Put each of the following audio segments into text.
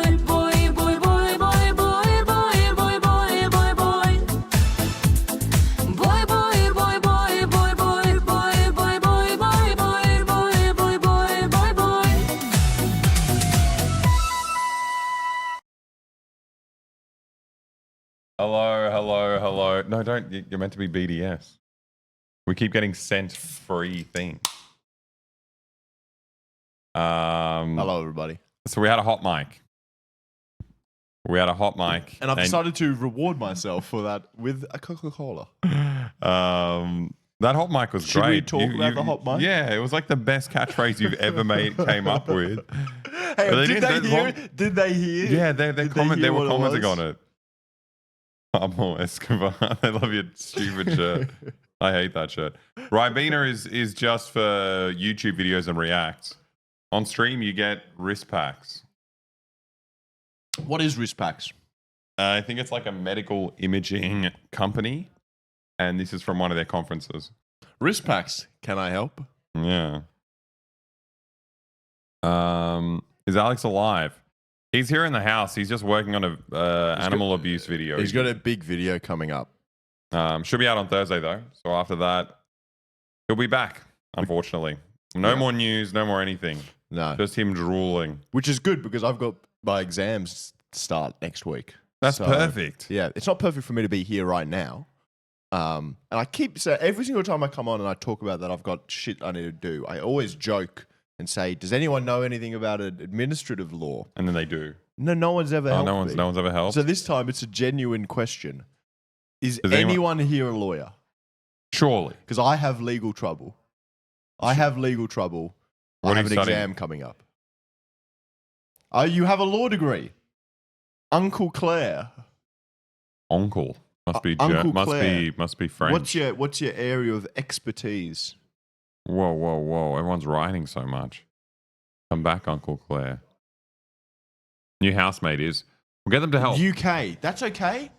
boy, boy, boy, boy, boy, boy, boy, boy, boy, boy, boy. Boy, boy, boy, boy, boy, boy, boy, boy, boy, boy, boy, boy, boy, boy, boy, boy. Hello. No, don't. You're meant to be BDS. We keep getting sent free things. Hello, everybody. So we had a hot mic. And I've decided to reward myself for that with a Coca-Cola. That hot mic was Should great. we talk about the hot mic? Yeah, it was like the best catchphrase you've ever came up with. Hey, But did they hear it? Did they hear? Yeah, they Did they were what it commenting was? on it. Albo Escobar. I love your stupid shirt. I hate that shirt. Ribena is just for YouTube videos and reacts. On stream, you get wrist packs. What is wrist packs? I think it's like a medical imaging company, and this is from one of their conferences. Wrist packs. Can I help? Yeah. Is Alex alive? He's here in the house. He's just working on a animal abuse video. He's got a big video coming up. Should be out on Thursday though. So after that, he'll be back. Unfortunately, no more news, no more anything. No. Just him drooling. Which is good because I've got my exams start next week. That's So, perfect. Yeah, it's not perfect for me to be here right now. And I keep saying every single time I come on and I talk about that I've got shit I need to do, I always joke and say, does anyone know anything about administrative law? And then they do. No one's ever helped me. No one's ever helped. So this time it's a genuine question. Is Does anyone here a lawyer? Surely. Because I have legal trouble. I have legal trouble. What I are have you an studying? exam coming up. Oh, you have a law degree. Uncle Claire. Uncle must be Uncle must Claire. be must be French. What's your area of expertise? Whoa, whoa, whoa! Everyone's writing so much. Come back, Uncle Claire. New housemate is. We'll get them to help. UK. That's okay.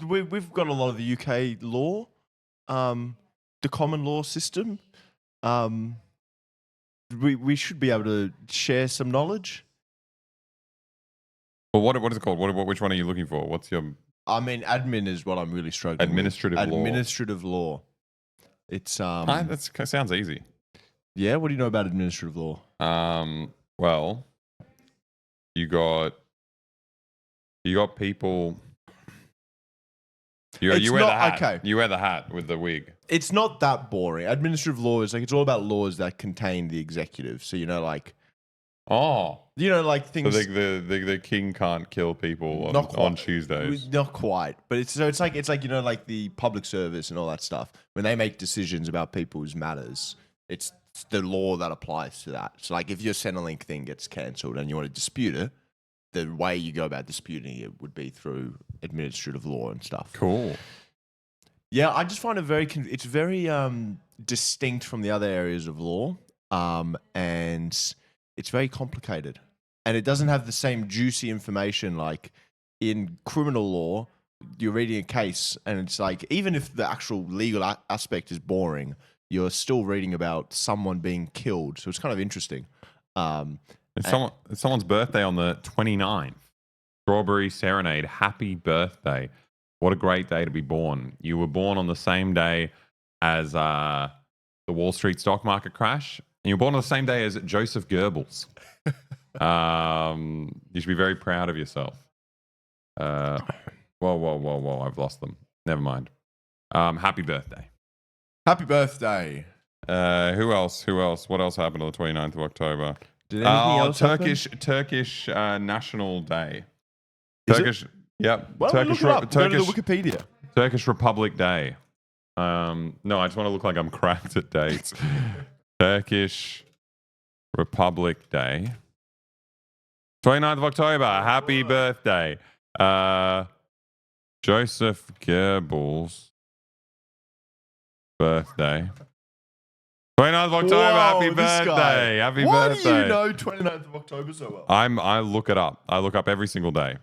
We've got a lot of the UK law, the common law system. We should be able to share some knowledge. Well, what is it called? Which one are you looking for? What's your I mean, admin is what I'm really struggling with. Administrative law. It's that sounds easy. Yeah, what do you know about administrative law? Well, you got people. You wear the hat. Okay. You wear the hat with the wig. It's not that boring. Administrative law is it's all about laws that contain the executive. So like things. So the king can't kill people on Tuesdays. Not quite, but it's like the public service and all that stuff. When they make decisions about people's matters, it's the law that applies to that. So if your Centrelink thing gets cancelled and you want to dispute it, the way you go about disputing it would be through administrative law and stuff. Cool. Yeah, I just find it it's very distinct from the other areas of law, and it's very complicated, and it doesn't have the same juicy information like in criminal law. You're reading a case, and it's even if the actual legal aspect is boring, you're still reading about someone being killed, so it's kind of interesting. It's someone's birthday on the 29th. Strawberry Serenade. Happy birthday. What a great day to be born. You were born on the same day as the Wall Street stock market crash. And you were born on the same day as Joseph Goebbels. You should be very proud of yourself. Whoa. I've lost them. Never mind. Happy birthday. Happy birthday. Who else? What else happened on the 29th of October? Did anything else happen? Turkish National Day. Is Turkish, yep. Well, Turkish, look it up. Go to the Turkish, Wikipedia. Turkish Republic Day. No, I just want to look like I'm cracked at dates. Turkish Republic Day. 29th of October. Happy birthday. Joseph Goebbels' birthday. 29th of October, happy birthday. Happy Why birthday. do you know 29th of October so well? I look it up. I look up every single day.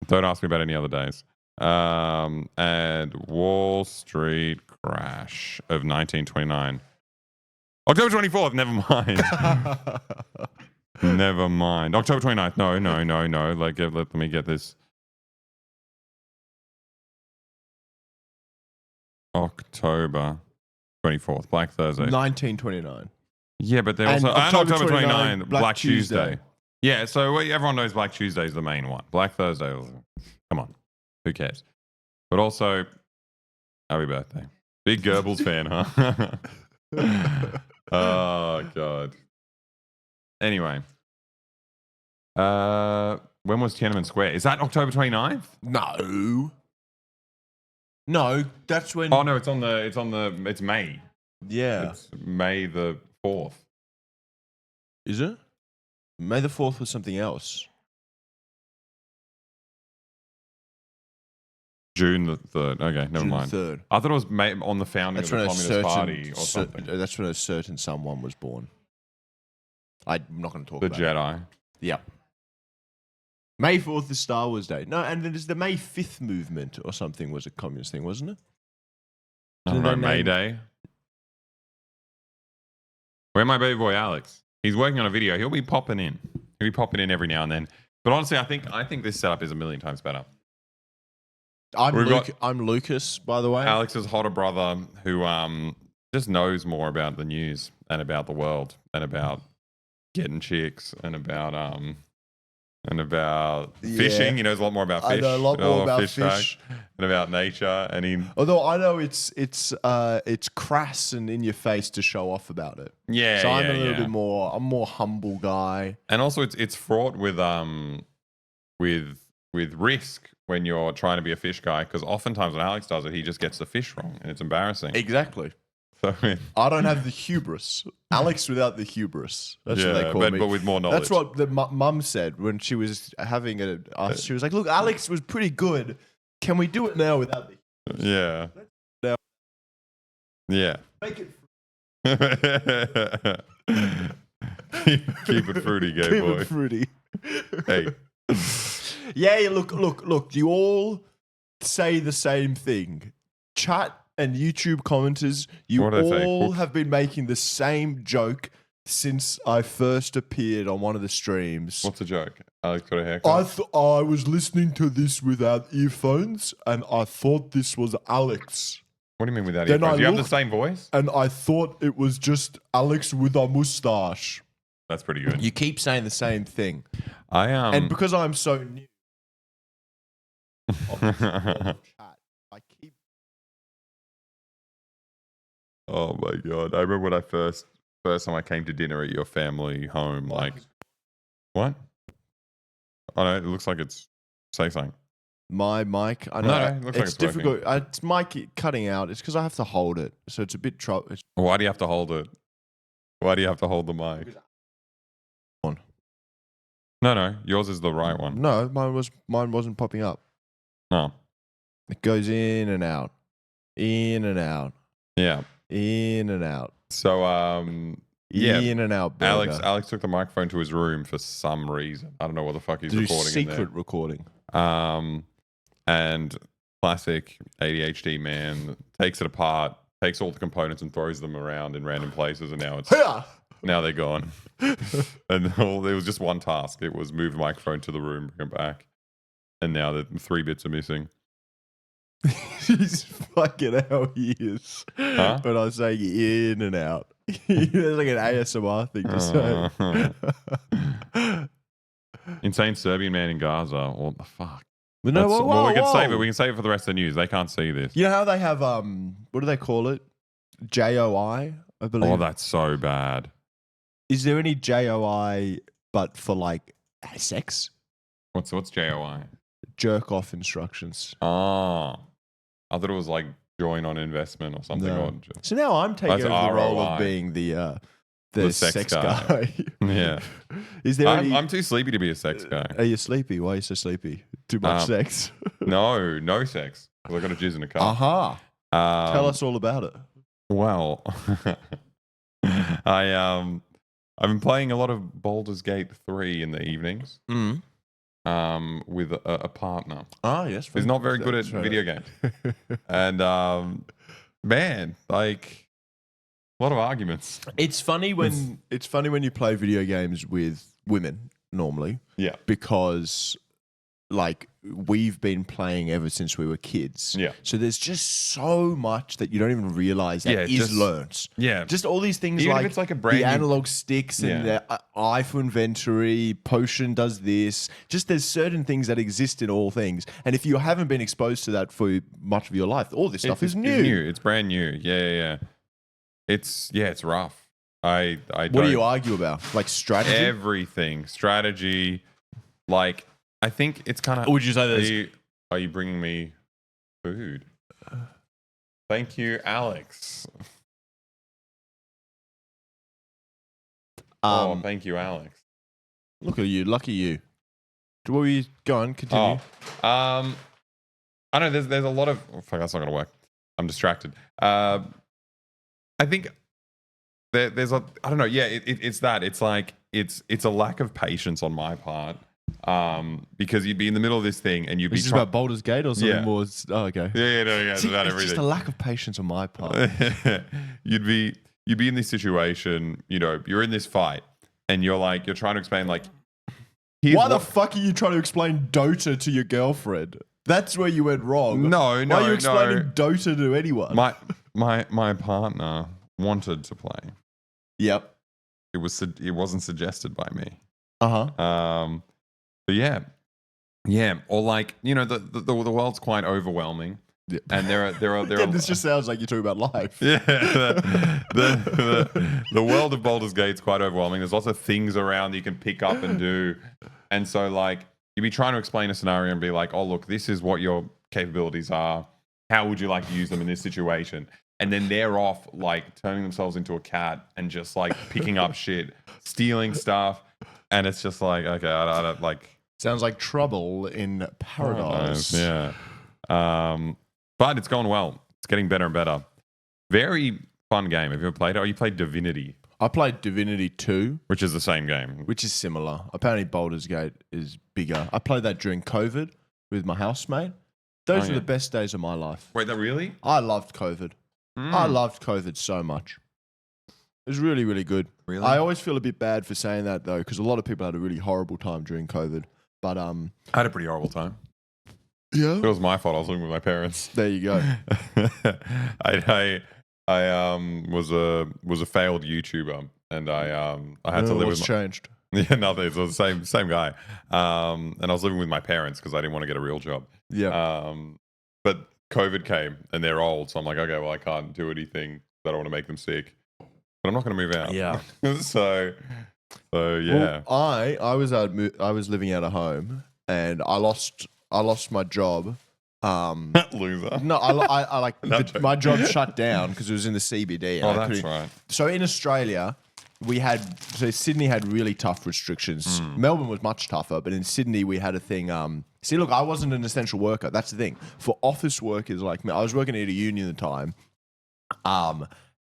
Don't ask me about any other days. And Wall Street crash of 1929. October 24th, never mind. Never mind. October 29th. No. Let me get this. October 24th, Black Thursday. 1929. Yeah, but they also... And October 29, Black Tuesday. Tuesday. Yeah, so everyone knows Black Tuesday is the main one. Black Thursday, come on. Who cares? But also, happy birthday. Big Goebbels fan, huh? Oh, God. Anyway. When was Tiananmen Square? Is that October 29th? No, that's when... Oh, no, it's May. Yeah. It's May the 4th. Is it? May the 4th was something else. June the 3rd. Okay, never mind. June the 3rd. I thought it was May, on the founding of the Communist Party or something. That's when a certain someone was born. I'm not going to talk The about Jedi. it. Yeah. May 4th is Star Wars Day. No, and there's the May 5th movement or something was a communist thing, wasn't it? I don't know, May Day. Where my baby boy Alex? He's working on a video. He'll be popping in. He'll be popping in every now and then. But honestly, I think this setup is a million times better. I'm Lucas, by the way. Alex's hotter brother who just knows more about the news and about the world and about getting chicks and about fishing. He knows a lot more about fish. I know a lot more about fish and about nature. And although I know it's crass and in your face to show off about it. Yeah. So I'm a little bit more. I'm a more humble guy. And also, it's fraught with risk when you're trying to be a fish guy, because oftentimes when Alex does it, he just gets the fish wrong, and it's embarrassing. Exactly. So, I don't have the hubris. Alex without the hubris. That's what they call me. but with more knowledge. That's what the mum said when she was having she was like, "Look, Alex was pretty good. Can we do it now without the?" Yeah. Now- Yeah. Make it Keep it fruity, gay keep boy. it fruity. Hey. Yeah. Look. You all say the same thing. Chat and YouTube commenters, you What do they say? all Hooks? have been making the same joke since I first appeared on one of the streams. What's the joke? Alex got a haircut? I was listening to this without earphones, and I thought this was Alex. What do you mean without Then earphones? I Do you have the looked- same voice? And I thought it was just Alex with a mustache. That's pretty good. You keep saying the same thing. I And because I'm so new, I keep. Oh my god! I remember when I first time I came to dinner at your family home. Like, what? Oh no! It looks like it's say something. My mic, I know No, it looks like it's it's working. difficult. It's mic cutting out. It's because I have to hold it, so it's a bit trouble. Why do you have to hold it? Why do you have to hold the mic? On. No, yours is the right one. No, mine wasn't popping up. No. It goes in and out, in and out, Yeah. in and out, So yeah. in and out. Burger. Alex took the microphone to his room for some reason. I don't know what the fuck he's Do recording secret in recording. there. And classic ADHD man takes it apart, takes all the components and throws them around in random places, and now they're gone. And it was just one task. It was move the microphone to the room, bring it back, and now the 3 bits are missing. He's fucking how he is. Huh? But I was saying in and out. It's like an ASMR thing to say. Insane Serbian man in Gaza. What the fuck? But no, That's- well, we can save it. whoa. We can save it for the rest of the news. They can't see this. You know how they have what do they call it? JOI, I believe. Oh, that's so bad. Is there any JOI but for like sex? What's JOI? Jerk off instructions. Oh, I thought it was like join on investment or something. No. Or So now I'm taking That's over the role of ROI. being the sex sex guy. guy. Yeah. Is there any? I'm too sleepy to be a sex guy. Are you sleepy? Why are you so sleepy? Too much sex. No sex. 'Cause I got to jizz in a cup. Aha. Tell us all about it. Well, I've been playing a lot of Baldur's Gate 3 in the evenings. With a partner. Ah, yes. Who's not very good at That's right. video games. And man, like a lot of arguments. It's funny when you play video games with women normally Yeah. because like we've been playing ever since we were kids. Yeah. So there's just so much that you don't even realize that Yeah, is just- learnt. Yeah. Just all these things Even if like, it's like a brand the new- analog sticks and Yeah. the eye for inventory, potion does this. Just there's certain things that exist in all things. And if you haven't been exposed to that for much of your life, all this stuff is new. It's brand new. Yeah. It's rough. I What do you argue about? Like strategy? everything strategy. Like I think it's kind of. Would you say there's Are you bringing me food? Thank you, Alex. Thank you, Alex. Look at you, lucky you. What were you going? Continue. I know there's a lot of fuck, that's not gonna work. I'm distracted. I think there's a I don't know. Yeah, it's that. It's like it's a lack of patience on my part. Because you'd be in the middle of this thing and you'd be Is this about Baldur's Gate or something Yeah. more? Oh, okay. it's See, about it's everything. just a lack of patience on my part. you'd be in this situation, you're in this fight and you're trying to explain here's Why the what- fuck are you trying to explain Dota to your girlfriend? That's where you went wrong. No, Why are you no. explaining Dota to anyone? my partner wanted to play. Yep. It wasn't suggested by me. Uh-huh. But yeah, or the world's quite overwhelming, and there are Again, this just sounds like you're talking about life. yeah, the world of Baldur's Gate's quite overwhelming. There's lots of things around that you can pick up and do, and so you'd be trying to explain a scenario and be like, oh look, this is what your capabilities are. How would you like to use them in this situation? and then they're off like turning themselves into a cat and just like picking up shit, stealing stuff, and it's just like, okay, I don't like. Sounds like trouble in paradise. Yeah. But it's going well. It's getting better and better. Very fun game. Have you ever played it? Oh, you played Divinity, I played Divinity 2, which is the same game. which is similar. Apparently, Baldur's Gate is bigger. I played that during COVID with my housemate. Those were yeah. the best days of my life. Wait, that really? I loved COVID. I loved COVID so much. It was really, really good. Really? I always feel a bit bad for saying that though, because a lot of people had a really horrible time during COVID. But I had a pretty horrible time. yeah, It was my fault. I was living with my parents. there you go. I was a failed YouTuber, and I had to live What's with changed? yeah, nothing. It was the same guy. And I was living with my parents because I didn't want to get a real job. Yeah, But COVID came and they're old, so I'm like, okay, well, I can't do anything. I don't want to make them sick, but I'm not going to move out. yeah. so yeah. Well, I was living out of home, and I lost my job. Loser. No, I like No, joke. my job shut down because it was in the CBD. And Oh, I that's couldn't- right. So in Australia, Sydney had really tough restrictions. Melbourne was much tougher, but in Sydney we had a thing. See, look, I wasn't an essential worker. That's the thing. For office workers like me, I was working at a union at the time.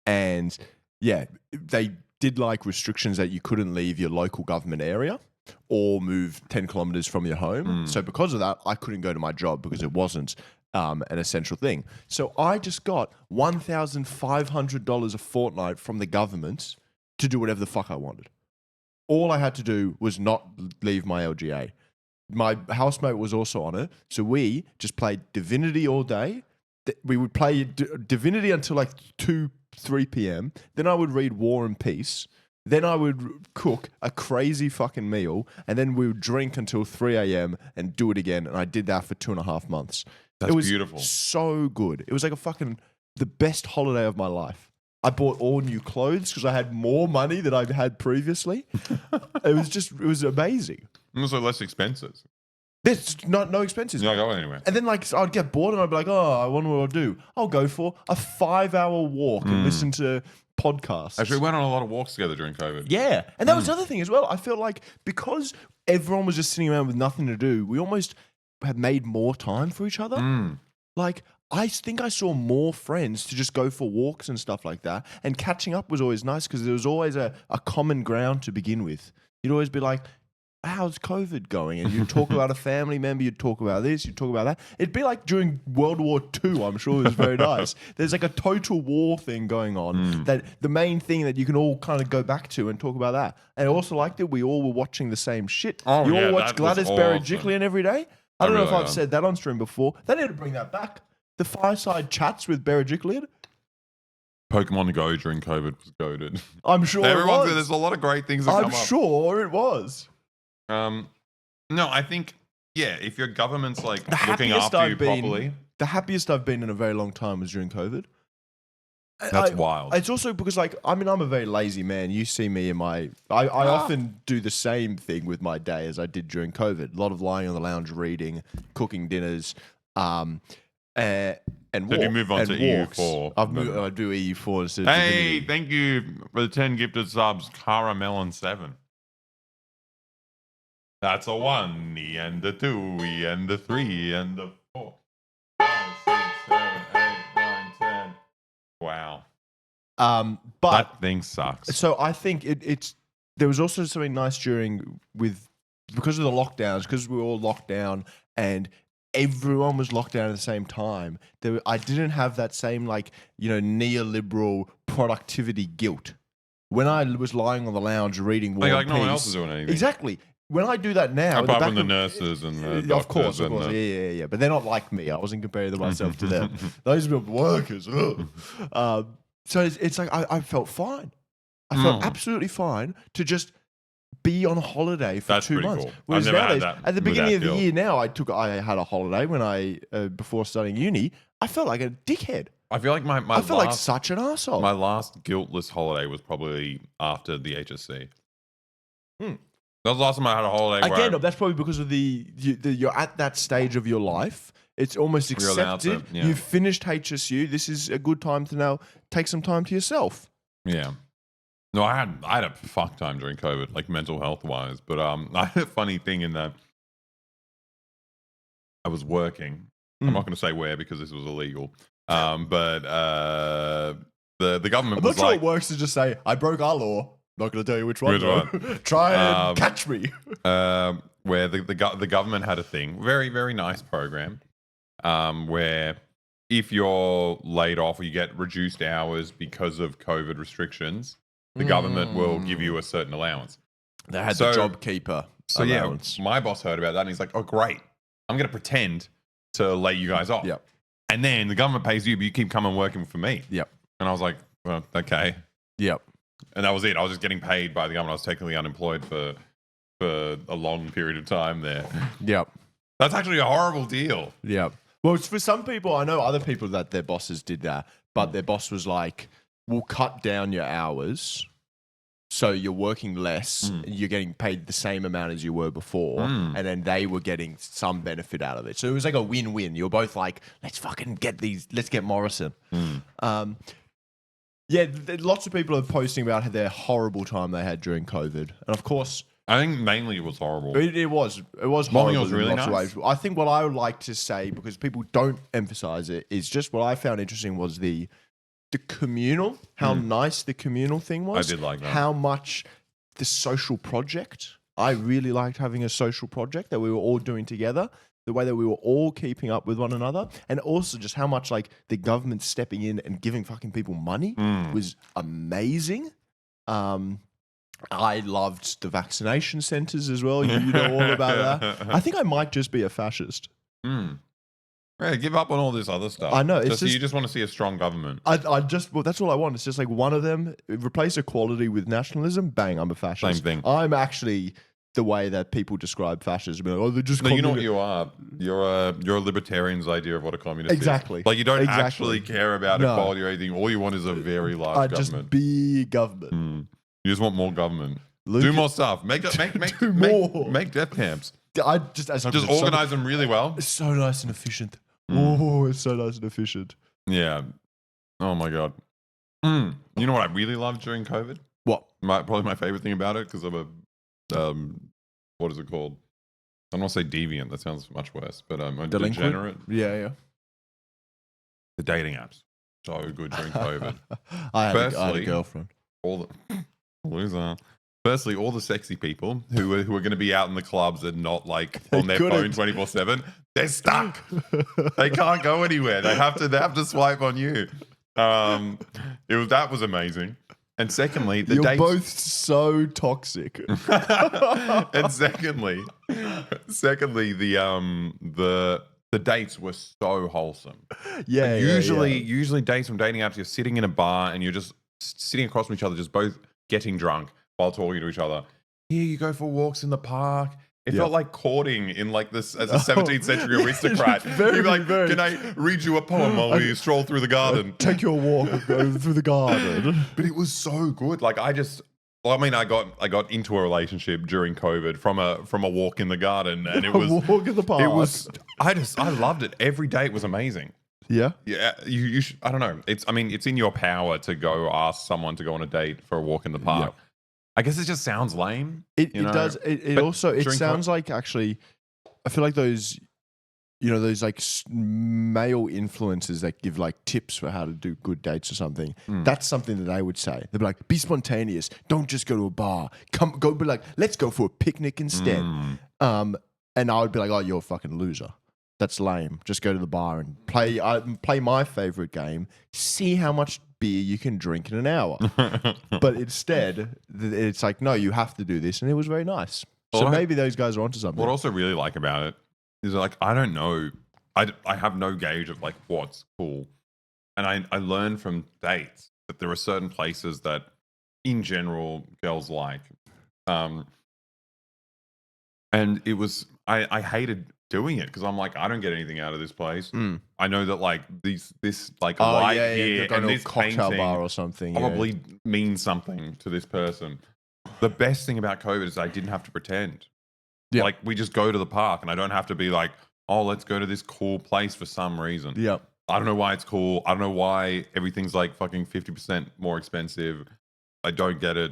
And yeah, they did like restrictions that you couldn't leave your local government area or move 10 kilometers from your home. So because of that, I couldn't go to my job because it wasn't an essential thing. So I just got $1,500 a fortnight from the government to do whatever the fuck I wanted. All I had to do was not leave my LGA. My housemate was also on it. So we just played Divinity all day. We would play Divinity until like 2, 3 p.m. Then I would read War and Peace. Then I would cook a crazy fucking meal. And then we would drink until 3 a.m. and do it again. And I did that for 2.5 months. That's it was beautiful. So good. It was like the best holiday of my life. I bought all new clothes because I had more money than I'd had previously. It was amazing. Also less expenses. There's no expenses. You're not going anywhere. And then like I'd get bored and I'd be like, oh, I wonder what I'll do. I'll go for a 5-hour walk and listen to podcasts. Actually, we went on a lot of walks together during COVID. Yeah. And that was the other thing as well. I felt like because everyone was just sitting around with nothing to do, we almost had made more time for each other. Like I think I saw more friends to just go for walks and stuff like that. And catching up was always nice because there was always a common ground to begin with. You'd always be like, how's COVID going? And you'd talk about a family member, you'd talk about this, you'd talk about that. It'd be like during World War II, I'm sure it was very nice. There's like a total war thing going on that the main thing that you can all kind of go back to and talk about that. And I also liked it, we all were watching the same shit. Oh, you yeah, all watch that Gladys was Berejiklian every day? I don't know if really I've said that on stream before. They need to bring that back. The fireside chats with Berejiklian. Pokemon Go during COVID was goated. I'm sure it was. There's a lot of great things that come I'm up. sure it was. No, I think, yeah, if your government's like The looking happiest after you I've been, properly, the happiest I've been in a very long time was during COVID. that's wild. It's also because, like, I mean, I'm a very lazy man. You see me in my... I often do the same thing with my day as I did during COVID. A lot of lying on the lounge, reading, cooking dinners, and walk. Did you move on and to walks. EU4? I do EU4 instead of Hey, Divinity. thank you for the 10 gifted subs, Caramelon7. That's a 1, E and a 2, E and a 3, and a 4. 5, 6, 7, 8, 9, 10. Wow. But That thing sucks. so I think it's there was also something nice because of the lockdowns, because we were all locked down and everyone was locked down at the same time. I didn't have that same neoliberal productivity guilt when I was lying on the lounge reading War Like and no one Peace. else is doing anything. Exactly. When I do that now, Apart from the nurses and the of course, doctors and the- yeah. But they're not like me. I wasn't comparing myself to them. Those are workers. So it's like I felt fine. I felt absolutely fine to just be on holiday for That's 2 pretty months. cool. I've Whereas never had nowadays, that at the with beginning that of the guilt. year now, I had a holiday when before starting uni. I felt like a dickhead. I feel like my I felt like last, such an asshole. my last guiltless holiday was probably after the HSC. That was the last time I had a holiday. Again, where that's probably because of you're at that stage of your life It's almost You're allowed to, accepted. yeah. You've finished HSU. This is a good time to now take some time to yourself. Yeah. No, I had a fuck time during COVID, like mental health wise. But I had a funny thing in that I was working. I'm not going to say where because this was illegal. But the government I'm not was sure like, it works to just say, I broke our law. Not going to tell you which one. Which though. one? Try and catch me. where the government had a thing, very, very nice program, where if you're laid off or you get reduced hours because of COVID restrictions, the government will give you a certain allowance. They had So- the JobKeeper So allowance. yeah, my boss heard about that and he's like, "Oh, great! I'm going to pretend to lay you guys off." Yep. And then the government pays you, but you keep coming working for me. Yep. And I was like, "Well, okay." Yep. And that was it. I was just getting paid by the government. I was technically unemployed for a long period of time there. Yep. That's actually a horrible deal. Yep. Well, it's for some people, I know other people that their bosses did that, but their boss was like, we'll cut down your hours so you're working less, you're getting paid the same amount as you were before, and then they were getting some benefit out of it. So it was like a win-win. You're both like, let's fucking let's get Morrison. Yeah, lots of people are posting about their horrible time they had during COVID. And of course, I think mainly it was horrible. it was One thing horrible was in really lots of nice. ways. I think what I would like to say, because people don't emphasize it, is just what I found interesting was the communal, how nice the communal thing was. I did like that. How much the social project. I really liked having a social project that we were all doing together. The way that we were all keeping up with one another, and also just how much like the government stepping in and giving fucking people money was amazing. I loved the vaccination centers as well. You know all about that. I think I might just be a fascist. Yeah, give up on all this other stuff. I know, it's You just- just want to see a strong government. Well, that's all I want. It's just like one of them, replace equality with nationalism. Bang, I'm a fascist. Same thing. I'm actually the way that people describe fascism. Like, oh, they're just No, you know what communist. you are. You're a libertarian's idea of what a communist Exactly. is. Like you don't Exactly. actually care about No. equality or anything. All you want is a very large just government. be government. You just want more government. Look Do at- more stuff. Make Do more. make death camps. I just as Just organize them really well. It's so nice and efficient. Oh, it's so nice and efficient. Yeah. Oh my god. You know what I really loved during COVID? What? Probably my favorite thing about it because I'm a what is it called? I don't want to say deviant. That sounds much worse. But a Delinquent? degenerate. Yeah. The dating apps. So good during COVID. I had a Firstly- girlfriend. all the loser. Firstly, all the sexy people who are going to be out in the clubs and not like on their phone couldn't. 24/7, they're stuck. They can't go anywhere. They have to swipe on you. That was amazing. And secondly, the You're dates. both so toxic. And secondly, the dates were so wholesome. Yeah. Usually dates from dating apps, you're sitting in a bar and you're just sitting across from each other, just both getting drunk while talking to each other. Here you go for walks in the park. It felt like courting in like this as a 17th century aristocrat. very, You'd be like, very. can I read you a poem while we stroll through the garden? Take your walk through the garden. But it was so good. Like I got into a relationship during COVID from a walk in the garden, and it was walk in the park. It was I loved it. Every day was amazing. Yeah. Yeah, you should, I don't know. It's in your power to go ask someone to go on a date for a walk in the park. Yeah. I guess it just sounds lame. It you know? does. It But also it during sounds like actually. I feel like those, those like male influencers that give like tips for how to do good dates or something. That's something that they would say. They'd be like, "Be spontaneous. Don't just go to a bar. Be like, let's go for a picnic instead." And I would be like, "Oh, you're a fucking loser. That's lame. Just go to the bar and play my favorite game. See how much beer you can drink in an hour." But instead, it's like, no, you have to do this, and it was very nice. So Well, maybe those guys are onto something. What I also really like about it is like I don't know. I have no gauge of like what's cool, and I learned from dates that there are certain places that, in general, girls like. And it was I hated doing it because I'm like I don't get anything out of this place. I know that like this like light here Go and to a this cocktail painting bar or something. probably means something to this person. The best thing about COVID is I didn't have to pretend. Yeah. Like we just go to the park and I don't have to be like, oh, let's go to this cool place for some reason. Yep. I don't know why it's cool. I don't know why everything's like fucking 50% more expensive. I don't get it.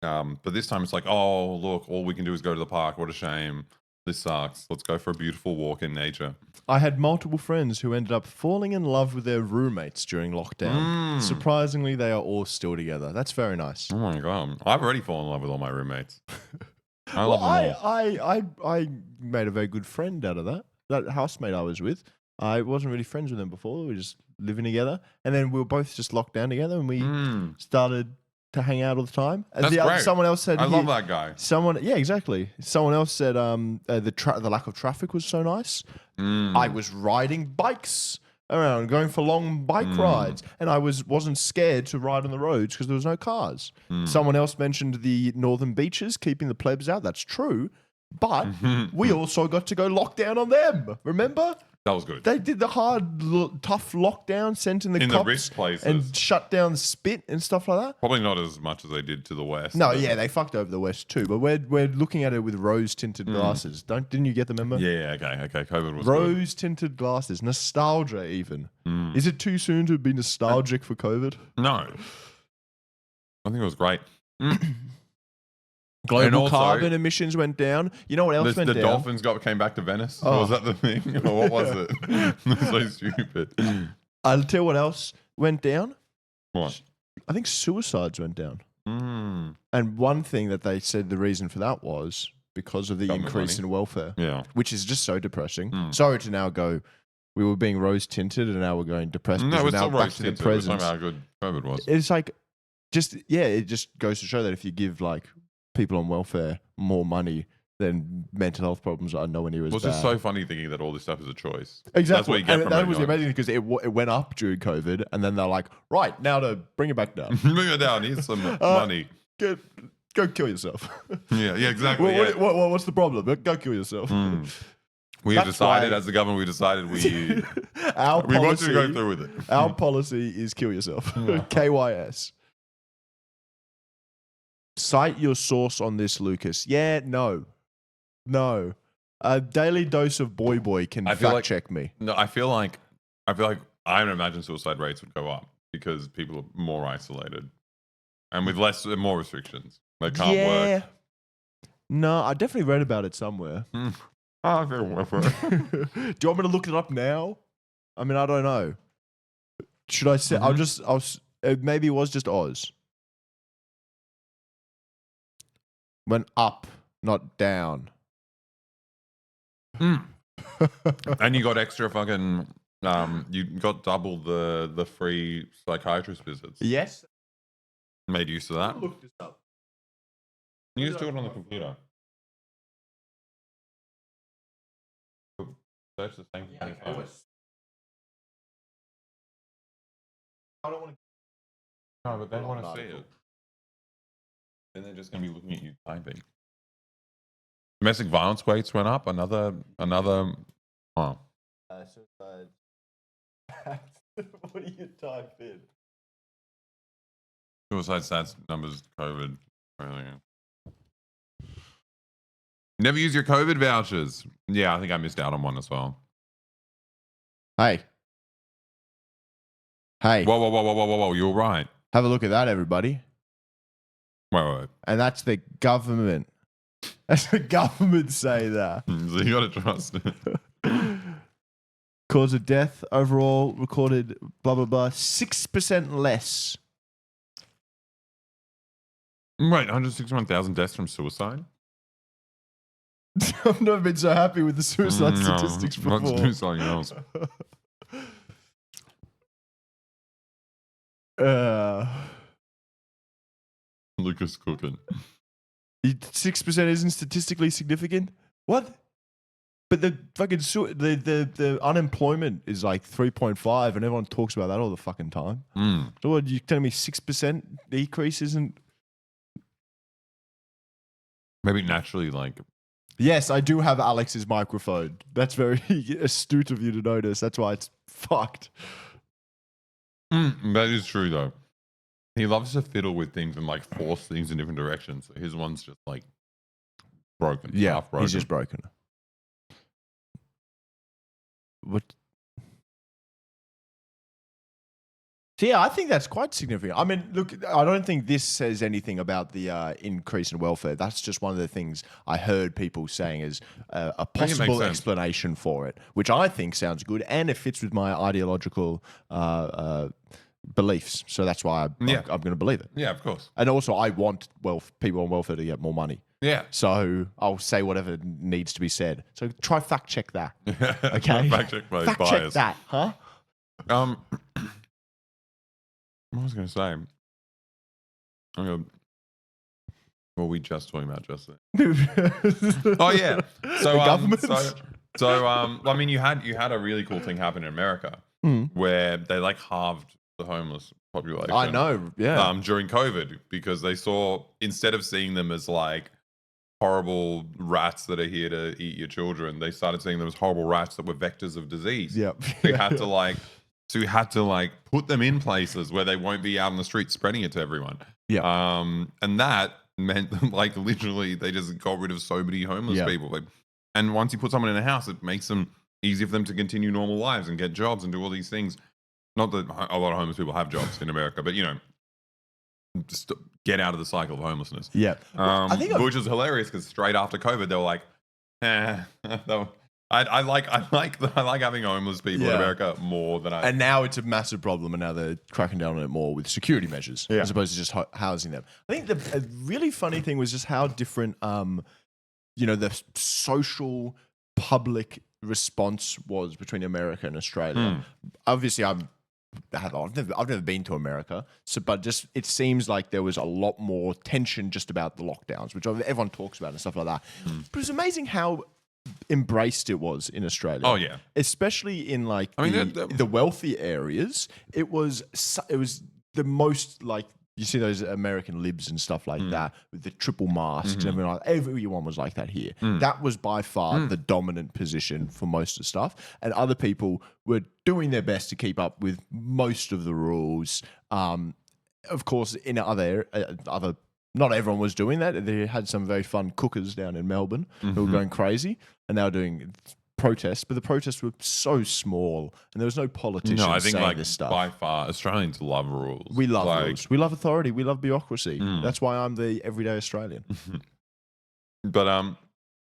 But this time it's like, oh, look, all we can do is go to the park. What a shame. This sucks. Let's go for a beautiful walk in nature. I had multiple friends who ended up falling in love with their roommates during lockdown. Surprisingly, they are all still together. That's very nice. Oh my God. I've already fallen in love with all my roommates. I love them all. I made a very good friend out of that. That housemate I was with, I wasn't really friends with them before. We were just living together. And then we were both just locked down together and we started to hang out all the time. And That's great. Someone else said, I love that guy. Yeah, exactly. Someone else said the lack of traffic was so nice. I was riding bikes around, going for long bike rides, and I wasn't scared to ride on the roads because there was no cars. Someone else mentioned the northern beaches, keeping the plebs out. That's true. But we also got to go lock down on them. Remember? That was good. They did the tough lockdown, sent in the cops rich places. and shut down Spit and stuff like that. Probably not as much as they did to the west. No, yeah, they fucked over the West too. But we're looking at it with rose-tinted glasses. Didn't you get the memo? Yeah, okay. COVID was good. Rose-tinted glasses, nostalgia even. Is it too soon to be nostalgic for COVID? No. I think it was great. Global carbon emissions went down. You know what else went the down? Dolphins came back to Venice. Oh. Was that the thing? Or what was it? It was so stupid. I'll tell you what else went down. What? I think suicides went down. And one thing that they said the reason for that was because of the Government increase money. in welfare. Yeah. Which is just so depressing. Sorry to now go, we were being rose-tinted and now we're going depressed. No, it's now still back rose to the tinted. We're talking present. about how good COVID was. It's like, it just goes to show that if you give like people on welfare more money, then mental health problems are nowhere near as It's bad. just so funny thinking that all this stuff is a choice. Exactly. That's what you get and from that it, was guys. amazing because it went up during COVID, and then they're like, right, now to bring it back down. Bring it down. Here's some money. Go kill yourself. Yeah, exactly. What's the problem? Go kill yourself. We have That's decided, why- as the government, we decided we Our we want you policy, to go through with it. our policy is kill yourself. KYS. Cite your source on this, Lucas. Yeah, no. A daily dose of Boy Boy can I feel fact like- check me. No, I feel like I don't imagine suicide rates would go up because people are more isolated and with more restrictions. They can't work. No, I definitely read about it somewhere. I feel more for it. Do you want me to look it up now? I mean, I don't know. Should I say? Maybe it was just Oz. Went up, not down. And you got extra fucking. You got double the free psychiatrist visits. Yes. Made use of that. Look this up. You just do it on the computer. Search the same thing. I don't want to. No, but they want to see it. Then they're just going to be looking at you typing. Domestic violence rates went up. Another. Oh. Suicide. What do you type in? Suicide stats numbers. COVID. Everything. Never use your COVID vouchers. Yeah, I think I missed out on one as well. Hey. Whoa. You're right. Have a look at that, everybody. Wait. And that's the government. That's the government say that. So you got to trust it. Cause of death overall recorded blah blah blah 6% less. Wait, 161,000 deaths from suicide? I've never been so happy with the suicide statistics before. Let's do something else. Lucas cooking. 6% isn't statistically significant. What? But the fucking the unemployment is like 3.5, and everyone talks about that all the fucking time. So what? You telling me 6% decrease isn't? Maybe naturally, like. Yes, I do have Alex's microphone. That's very astute of you to notice. That's why it's fucked. That is true, though. He loves to fiddle with things and like force things in different directions. So his one's just like broken. Yeah, half broken. he's just broken. what? So yeah, I think that's quite significant. I mean, look, I don't think this says anything about the increase in welfare. That's just one of the things I heard people saying as a possible explanation for it, which I think sounds good and it fits with my ideological beliefs. So that's why I'm going to believe it. Yeah, of course. And also, I want people on welfare to get more money. Yeah. So I'll say whatever needs to be said. So try fact check that. Okay. Fact check my fact bias. check that, huh? What was I going to say? What were we just talking about just then? Oh yeah. So government. I mean, you had a really cool thing happen in America where they like halved the homeless population. I know. Yeah. During COVID, because they saw, instead of seeing them as like horrible rats that are here to eat your children, they started seeing them as horrible rats that were vectors of disease. Yep. So we had to like put them in places where they won't be out on the street spreading it to everyone. Yeah. And that meant like literally they just got rid of so many homeless people. And once you put someone in a house, it makes them easier for them to continue normal lives and get jobs and do all these things. Not that a lot of homeless people have jobs in America, but just get out of the cycle of homelessness. Yeah. I think which was hilarious because straight after COVID, they were like, I like having homeless people in America more than I. And now it's a massive problem, and now they're cracking down on it more with security measures as opposed to just housing them. I think the really funny thing was just how different, the social public response was between America and Australia. Obviously, I've never been to America, but just it seems like there was a lot more tension just about the lockdowns, which everyone talks about and stuff like that. But it's amazing how embraced it was in Australia. Oh yeah, especially in like the wealthy areas. It was the most like you see those American libs and stuff like that with the triple masks and everyone was like that here. That was by far the dominant position for most of the stuff, and other people were doing their best to keep up with most of the rules. Of course, in other not everyone was doing that. They had some very fun cookers down in Melbourne who were going crazy, and they were doing protests, but the protests were so small, and there was no politicians saying this stuff. By far, Australians love rules. We love rules. We love authority. We love bureaucracy. That's why I'm the everyday Australian. But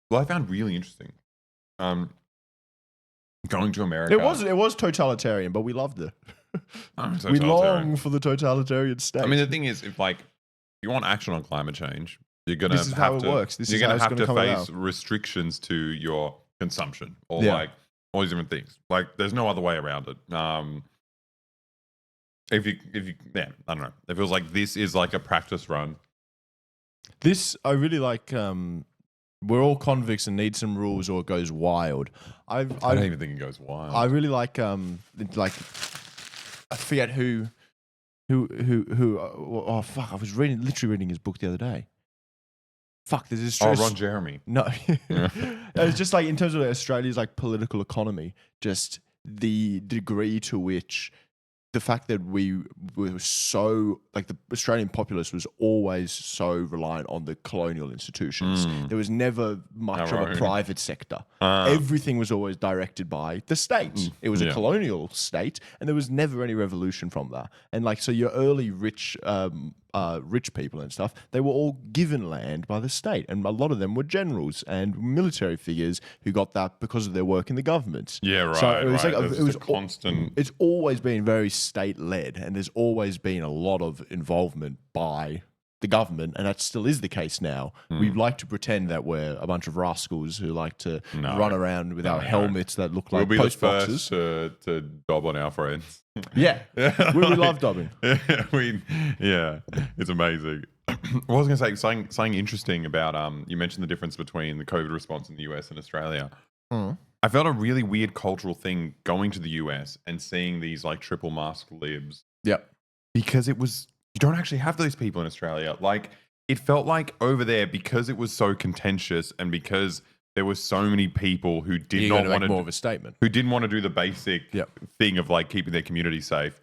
what I found really interesting, going to America. It was totalitarian, but we loved it. We long for the totalitarian state. I mean, the thing is, if you want action on climate change, you're gonna this is how it works. You're gonna have to face restrictions to your consumption or like all these different things. Like, there's no other way around it. If you I don't know. It feels like this is like a practice run. This I really like. We're all convicts and need some rules, or it goes wild. I don't even think it goes wild. I really like I forget who. Oh fuck! I was literally reading his book the other day. Fuck, there's this. Ron Jeremy. No, it's just like in terms of Australia's like political economy, just the degree to which the fact that we were so like the Australian populace was always so reliant on the colonial institutions. There was never much of a private sector. Everything was always directed by the state. It was a colonial state, and there was never any revolution from that. And like, so your early rich people and stuff, they were all given land by the state, and a lot of them were generals and military figures who got that because of their work in the government. Yeah, right. So it was right. like it was constant. It's always been very state-led, and there's always been a lot of involvement by the government, and that still is the case now. We like to pretend that we're a bunch of rascals who like to run around with our helmets that look like post boxes. We'll be the first to dob on our friends. Yeah, we love dobbing. It's amazing. What I was going to say, something interesting about you mentioned the difference between the COVID response in the US and Australia. I felt a really weird cultural thing going to the US and seeing these like triple mask libs. Yep. Because you don't actually have those people in Australia. Like, it felt like over there, because it was so contentious and because there were so many people who did not want to more of a statement, who didn't want to do the basic thing of like keeping their community safe.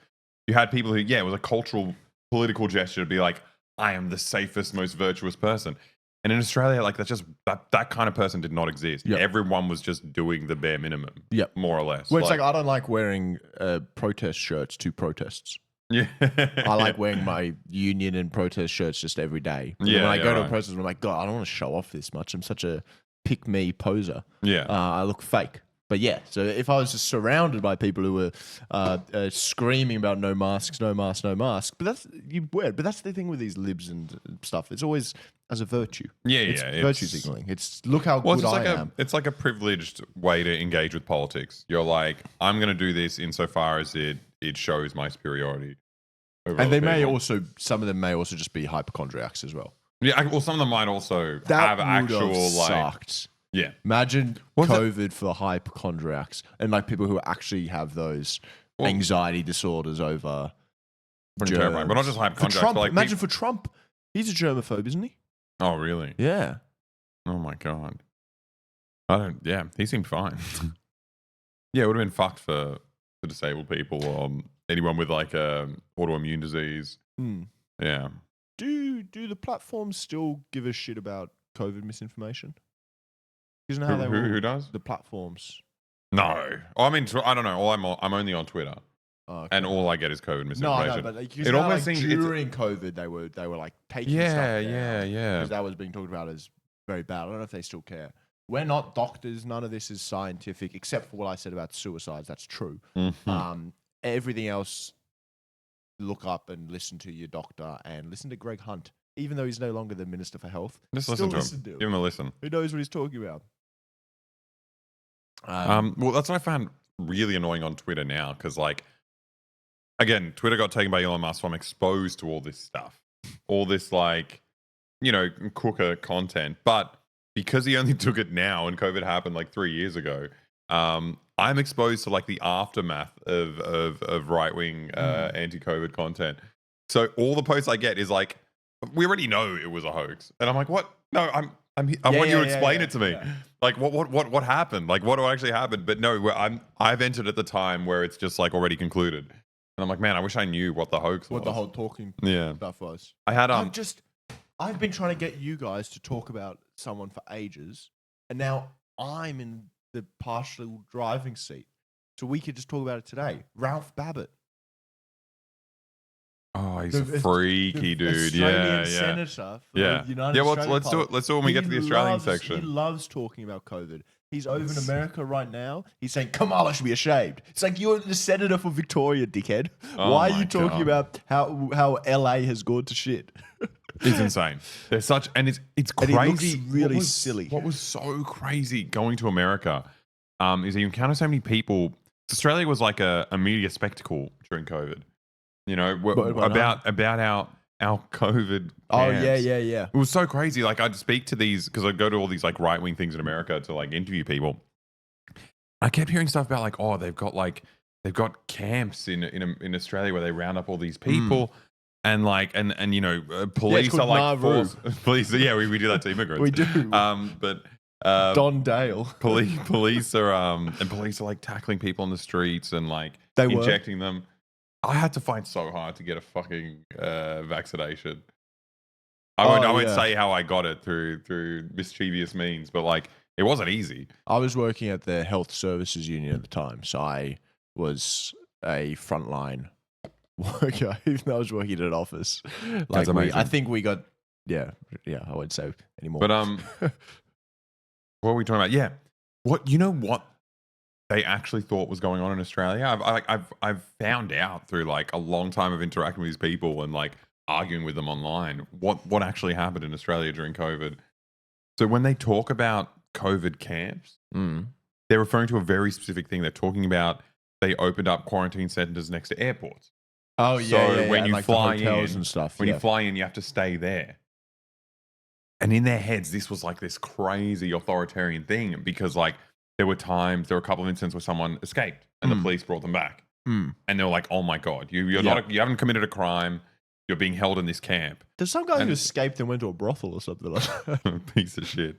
You had people who, it was a cultural, political gesture to be like, I am the safest, most virtuous person. And in Australia, like that's just that kind of person did not exist. Yep. Everyone was just doing the bare minimum. Yep. More or less. Well, it's like I don't like wearing protest shirts to protests. yeah. I like wearing my union and protest shirts just every day. But Yeah, when I yeah, go to a right. protest, I'm like, God, I don't want to show off this much. I'm such a pick me poser. Yeah. I look fake. But yeah, so if I was just surrounded by people who were screaming about no masks, no mask, no mask, but that's you wear. But that's the thing with these libs and stuff. It's always as a virtue. Yeah, it's yeah, virtue it's- signaling. It's look how Well, good it's just I like am. it's like a privileged way to engage with politics. You're like, I'm going to do this insofar as it shows my superiority. Over And other they may people. also, some of them may also just be hypochondriacs as well. Yeah, well, some of them might also That have would actual have like, sucked. yeah, Imagine Was it- COVID for hypochondriacs and like people who actually have those Well- anxiety disorders over pretty terrifying. But not just For hypochondriacs, Trump, but like imagine for Trump. He's a germaphobe, isn't he? oh, really? Yeah. Oh my god. I don't. Yeah, he seemed fine. Yeah, it would have been fucked for disabled people or anyone with like autoimmune disease. Hmm. Yeah. Do the platforms still give a shit about COVID misinformation? Isn't how they Who will- does? the platforms? No. Oh, I mean, I don't know. I'm only on Twitter, Oh, okay. and all I get is COVID no, misinformation. but like, It it almost like seems it's- during COVID they were like taking yeah, stuff yeah, yeah. because that was being talked about as very bad. I don't know if they still care. We're not doctors. None of this is scientific, except for what I said about suicides. That's true. Mhm. Everything else, look up and listen to your doctor and listen to Greg Hunt, even though he's no longer the Minister for Health. Just Still listen to him. Give him a listen. Who knows what he's talking about? Well, that's what I found really annoying on Twitter now, because like, again, Twitter got taken by Elon Musk, so I'm exposed to all this stuff, all this like, cooker content. But because he only took it now, and COVID happened like 3 years ago, I'm exposed to like the aftermath of right wing anti-COVID content. So all the posts I get is like, we already know it was a hoax, and I'm like, what? No, I want you to explain it to me. yeah. Like what happened? Like what actually happened? But no, I've entered at the time where it's just like already concluded, and I'm like, man, I wish I knew what the hoax was. What the whole talking Yeah. stuff was. I had I've been trying to get you guys to talk about someone for ages, and now I'm in the partial driving seat, so we could just talk about it today. Ralph Babbitt, oh, he's the- a freaky the dude. Australian Yeah, yeah. senator for Yeah. the United Yeah, well, Australia let's do it. Parliament. Let's do it when we get to the Australian He section. loves talking about COVID. He's over in America right now. He's saying Kamala should be ashamed. It's like you're the senator for Victoria, dickhead. Oh Why are my you talking God. about how LA has gone to shit? It's insane. There's such, and it's And he looks crazy. really What was- silly. What was so crazy going to America is that you encounter so many people. Australia was like a media spectacle during COVID. About our COVID. Oh camps. yeah. It was so crazy. Like I'd speak to these because I'd go to all these like right wing things in America to like interview people. I kept hearing stuff about like, oh, they've got camps in Australia where they round up all these people. And like, and police called are like Nauru. police. Yeah, we do that to immigrants. We do. But Don Dale. police are like tackling people on the streets and like They were. injecting them. I had to fight so hard to get a fucking vaccination. I won't yeah. say how I got it through mischievous means, but like it wasn't easy. I was working at the Health Services Union at the time, so I was a frontline worker, even though I was working at an office. That's amazing. I think we got, yeah, I won't say anymore. But what are we talking about? Yeah, what they actually thought was going on in Australia. I've found out through like a long time of interacting with these people and like arguing with them online what actually happened in Australia during COVID. So when they talk about COVID camps, they're referring to a very specific thing. They're talking about they opened up quarantine centers next to airports. oh So when and, you like, the fly hotels in, and stuff, when yeah. you fly in, you have to stay there. And in their heads, this was like this crazy authoritarian thing because like there were a couple of instances where someone escaped and the police brought them back. And they were like, oh my God, you haven't committed a crime. You're being held in this camp. There's some guy and- who escaped and went to a brothel or something like that. Piece of shit.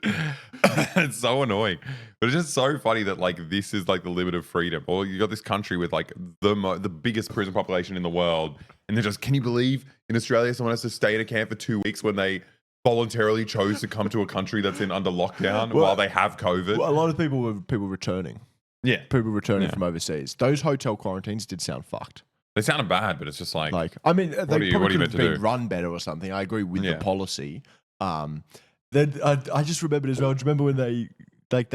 It's so annoying. But it's just so funny that like this is like the limit of freedom. Or you got this country with like the biggest prison population in the world. And they're just, can you believe in Australia someone has to stay at a camp for 2 weeks when they voluntarily chose to come to a country that's under lockdown while they have COVID. Well, a lot of people were returning. Yeah. People returning from overseas. Those hotel quarantines did sound fucked. They sounded bad, but it's just like I mean, they what are you probably meant could to have been do? run better or something. I agree with the policy. Then I just remembered as well. Do you remember when they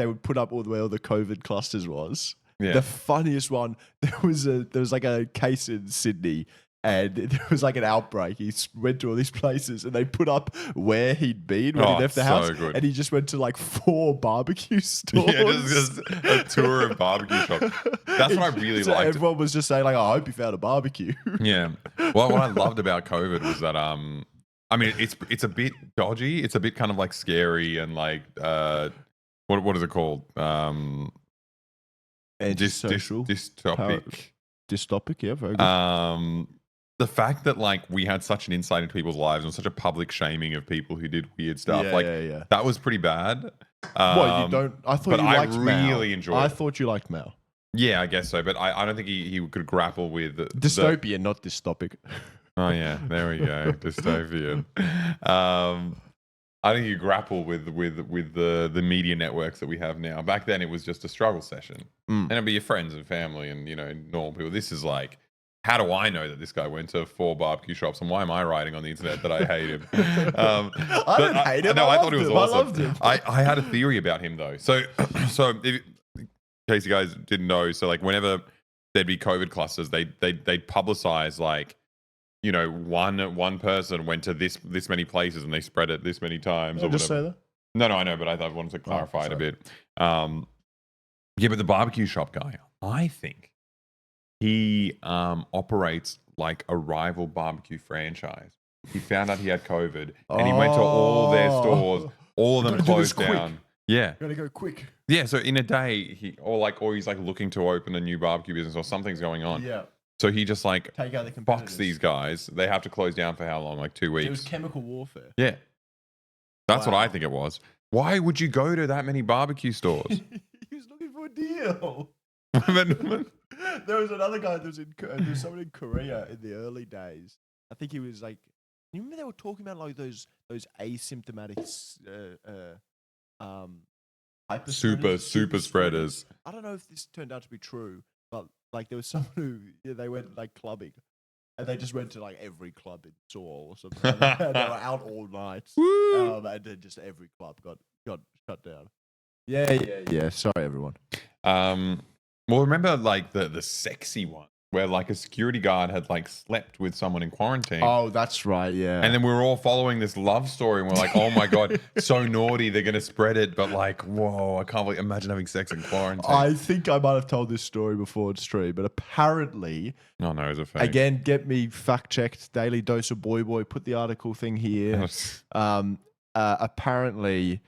would put up where all the COVID clusters was? Yeah. The funniest one. There was like a case in Sydney. And there was like an outbreak. He went to all these places and they put up where he'd been when he left the house. good. And he just went to like 4 barbecue stores. Yeah, just a tour of barbecue shops. That's what I really So liked. everyone was just saying like, I hope you found a barbecue. Yeah. Well, what I loved about COVID was that I mean, it's a bit dodgy. It's a bit kind of like scary and like what is it called? Antisocial. Dystopic. Dystopic, yeah, very good. The fact that like we had such an insight into people's lives and such a public shaming of people who did weird stuff, Yeah. that was pretty bad. What, you don't? I thought but you liked Mao. really enjoyed I it. thought you liked Mao. Yeah, I guess so, but I don't think he could grapple with Dystopia, not dystopic. Oh yeah, there we go, dystopian. I think you grapple with the media networks that we have now. Back then, it was just a struggle session, and it'd be your friends and family and normal people. This is like, how do I know that this guy went to 4 barbecue shops, and why am I writing on the internet that I hate him? I didn't hate him. No, I thought loved it was him. awesome. I loved him. I had a theory about him though. So in case you guys didn't know, so like whenever there'd be COVID clusters, they'd publicize like, one person went to this many places and they spread it this many times. Did I or just whatever. say that? No, I know, but I wanted to clarify it a sorry. bit. Yeah, but the barbecue shop guy, I think he operates like a rival barbecue franchise. He found out he had COVID and he went to all their stores. All of them Gotta do this closed down. quick. Yeah. Gotta go quick. Yeah, so in a day, or he's like looking to open a new barbecue business or something's going on. Yeah. So he just like Take out the box competitors. these guys. They have to close down for how long? Like 2 weeks. It was chemical warfare. Yeah. That's what Wow. I think it was. Why would you go to that many barbecue stores? He was looking for a deal. But- There was another guy that was there was someone in Korea in the early days. I think he was like, you remember they were talking about like those asymptomatic hyper super spreaders. I don't know if this turned out to be true, but like there was someone who they went like clubbing, and they just went to like every club in Seoul or something. And they were out all night, and then just every club got shut down. Yeah. Sorry, everyone. Well, remember like the sexy one where like a security guard had like slept with someone in quarantine. Oh, that's right. Yeah. And then we were all following this love story, and we're like, "Oh my god, so naughty! They're gonna spread it." But like, whoa, I can't imagine having sex in quarantine. I think I might have told this story before it's stream, but apparently, Oh no, it was a fake. again, get me fact checked. Daily dose of Boy Boy. Put the article thing here. Apparently,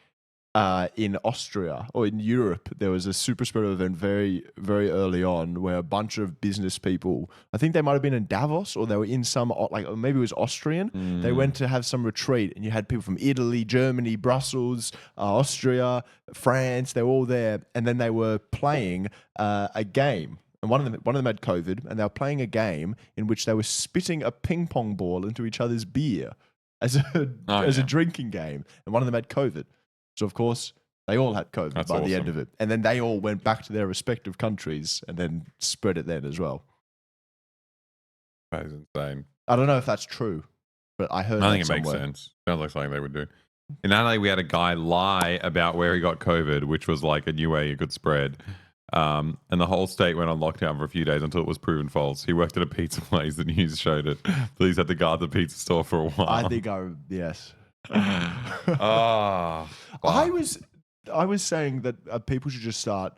in Austria or in Europe, there was a super spreader event very, very early on where a bunch of business people, I think they might have been in Davos or they were in some, like maybe it was Austrian. They went to have some retreat and you had people from Italy, Germany, Brussels, Austria, France. They were all there. And then they were playing a game. And one of them had COVID and they were playing a game in which they were spitting a ping pong ball into each other's beer as a drinking game. And one of them had COVID. So, of course, they all had COVID That's by the end awesome. of it. And then they all went back to their respective countries and then spread it then as well. That is insane. I don't know if that's true, but I heard I that think it makes somewhere. sense. Sounds like something they would do. In LA, we had a guy lie about where he got COVID, which was like a new way it could spread. And the whole state went on lockdown for a few days until it was proven false. He worked at a pizza place. The news showed it. Police had to guard the pizza store for a while. I think yes. Ah, I was saying that people should just start,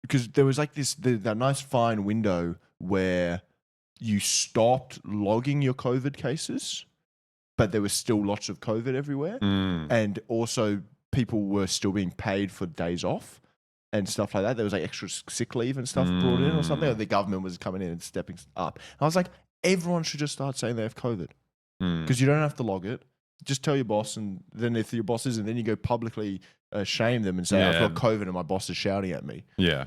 because there was like that nice fine window where you stopped logging your COVID cases, but there was still lots of COVID everywhere. And also people were still being paid for days off and stuff like that. There was like extra sick leave and stuff brought in or something. Or the government was coming in and stepping up. I was like, everyone should just start saying they have COVID because you don't have to log it. Just tell your boss, and then if your boss isn't, then you go publicly shame them and say, I've got COVID and my boss is shouting at me. Yeah.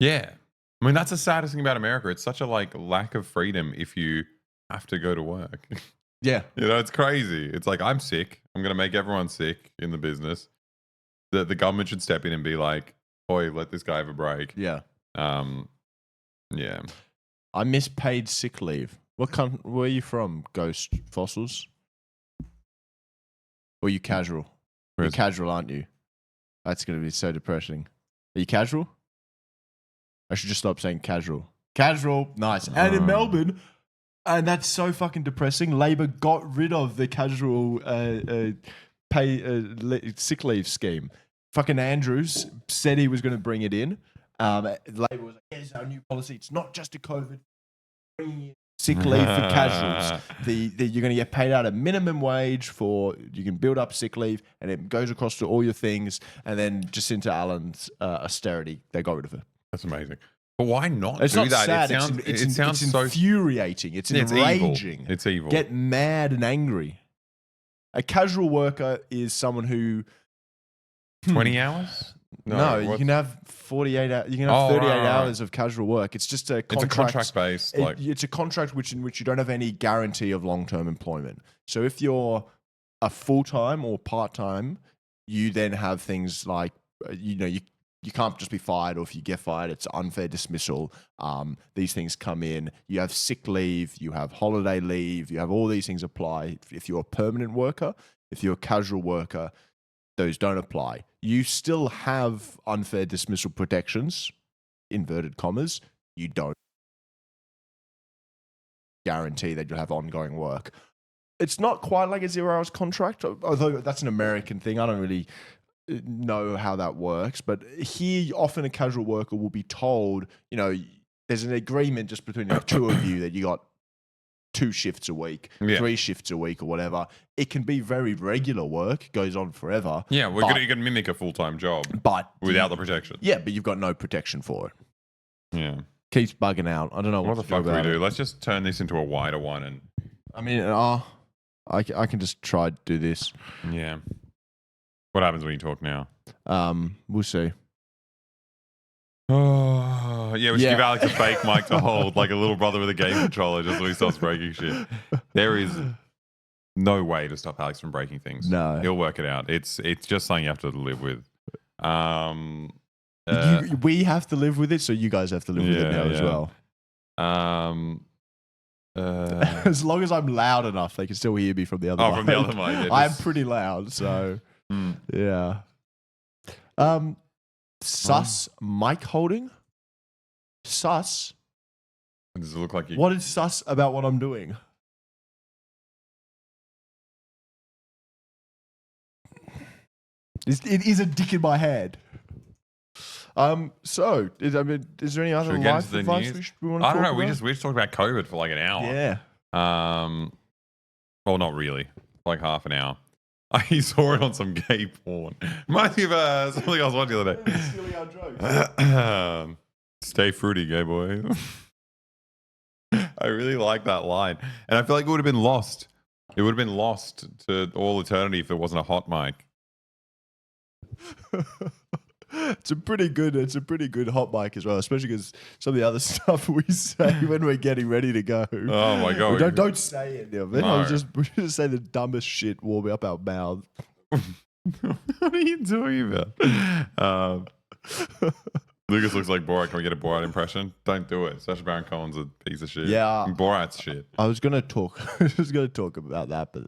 Yeah. I mean, that's the saddest thing about America. It's such a like lack of freedom if you have to go to work. Yeah. You know, it's crazy. It's like, I'm sick. I'm going to make everyone sick in the business. The government should step in and be like, oi, let this guy have a break. Yeah. Yeah. I miss paid sick leave. Where are you from, Ghost Fossils? Or are you casual? You're casual, aren't you? That's going to be so depressing. Are you casual? I should just stop saying casual. Casual, nice. And in Melbourne, and that's so fucking depressing. Labor got rid of the casual sick leave scheme. Fucking Andrews said he was going to bring it in. Labor was like, here's our new policy. It's not just a COVID. Bringing in sick leave for casuals. You're going to get paid out a minimum wage you can build up sick leave, and it goes across to all your things. And then Jacinta Allen's austerity, they got rid of it. That's amazing. But why not It's do not that? sad. It sounds it's so infuriating. It's enraging. Evil. It's evil. Get mad and angry. A casual worker is someone who 20 hours? No, you can have 48 hours. You can have 38 hours of casual work. It's just a contract. It's a contract based. It's a contract in which you don't have any guarantee of long-term employment. So if you're a full-time or part-time, you then have things like, you can't just be fired, or if you get fired, it's unfair dismissal. These things come in. You have sick leave, you have holiday leave, you have all these things apply. If you're a permanent worker, if you're a casual worker, those don't apply. You still have unfair dismissal protections, inverted commas. You don't guarantee that you'll have ongoing work. It's not quite like a 0 hours contract, although that's an American thing. I don't really know how that works, but here often a casual worker will be told, there's an agreement just between the two of you that you got 2 shifts a week, 3 shifts a week, or whatever. It can be very regular work, goes on forever. Yeah, you can mimic a full-time job, but without the protection. Yeah, but you've got no protection for it. Yeah, keeps bugging out. I don't know what the fuck do we do. Let's just turn this into a wider one, and I can just try to do this. Yeah. What happens when you talk now? We'll see. Oh, yeah, we should give Alex a fake mic to hold, like a little brother with a game controller, just so he stops breaking shit. There is no way to stop Alex from breaking things. No. He'll work it out. It's just something you have to live with. We have to live with it, so you guys have to live with it now as well. As long as I'm loud enough, they can still hear me from the other mic. From the other mic. I'm pretty loud, so yeah. Sus mic holding? Sus? Does it look like you... What is sus about what I'm doing? It is a dick in my head. Is there any other life advice we want to talk about? I don't know. We just talked about COVID for like an hour. Yeah. Well, not really. Like half an hour. I saw it on some gay porn. Reminds me of something I was watching the other day. Stealing our jokes. Stay fruity, gay boy. I really like that line. And I feel like it would have been lost. It would have been lost to all eternity if it wasn't a hot mic. It's a pretty good hot mic as well, especially because some of the other stuff we say when we're getting ready to go. Oh my god! Don't say any of it. No. We just say the dumbest shit warming up our mouth. What are you talking about? Lucas looks like Borat. Can we get a Borat impression? Don't do it. Sacha Baron Cohen's a piece of shit. Yeah, Borat's shit. I was gonna talk about that, but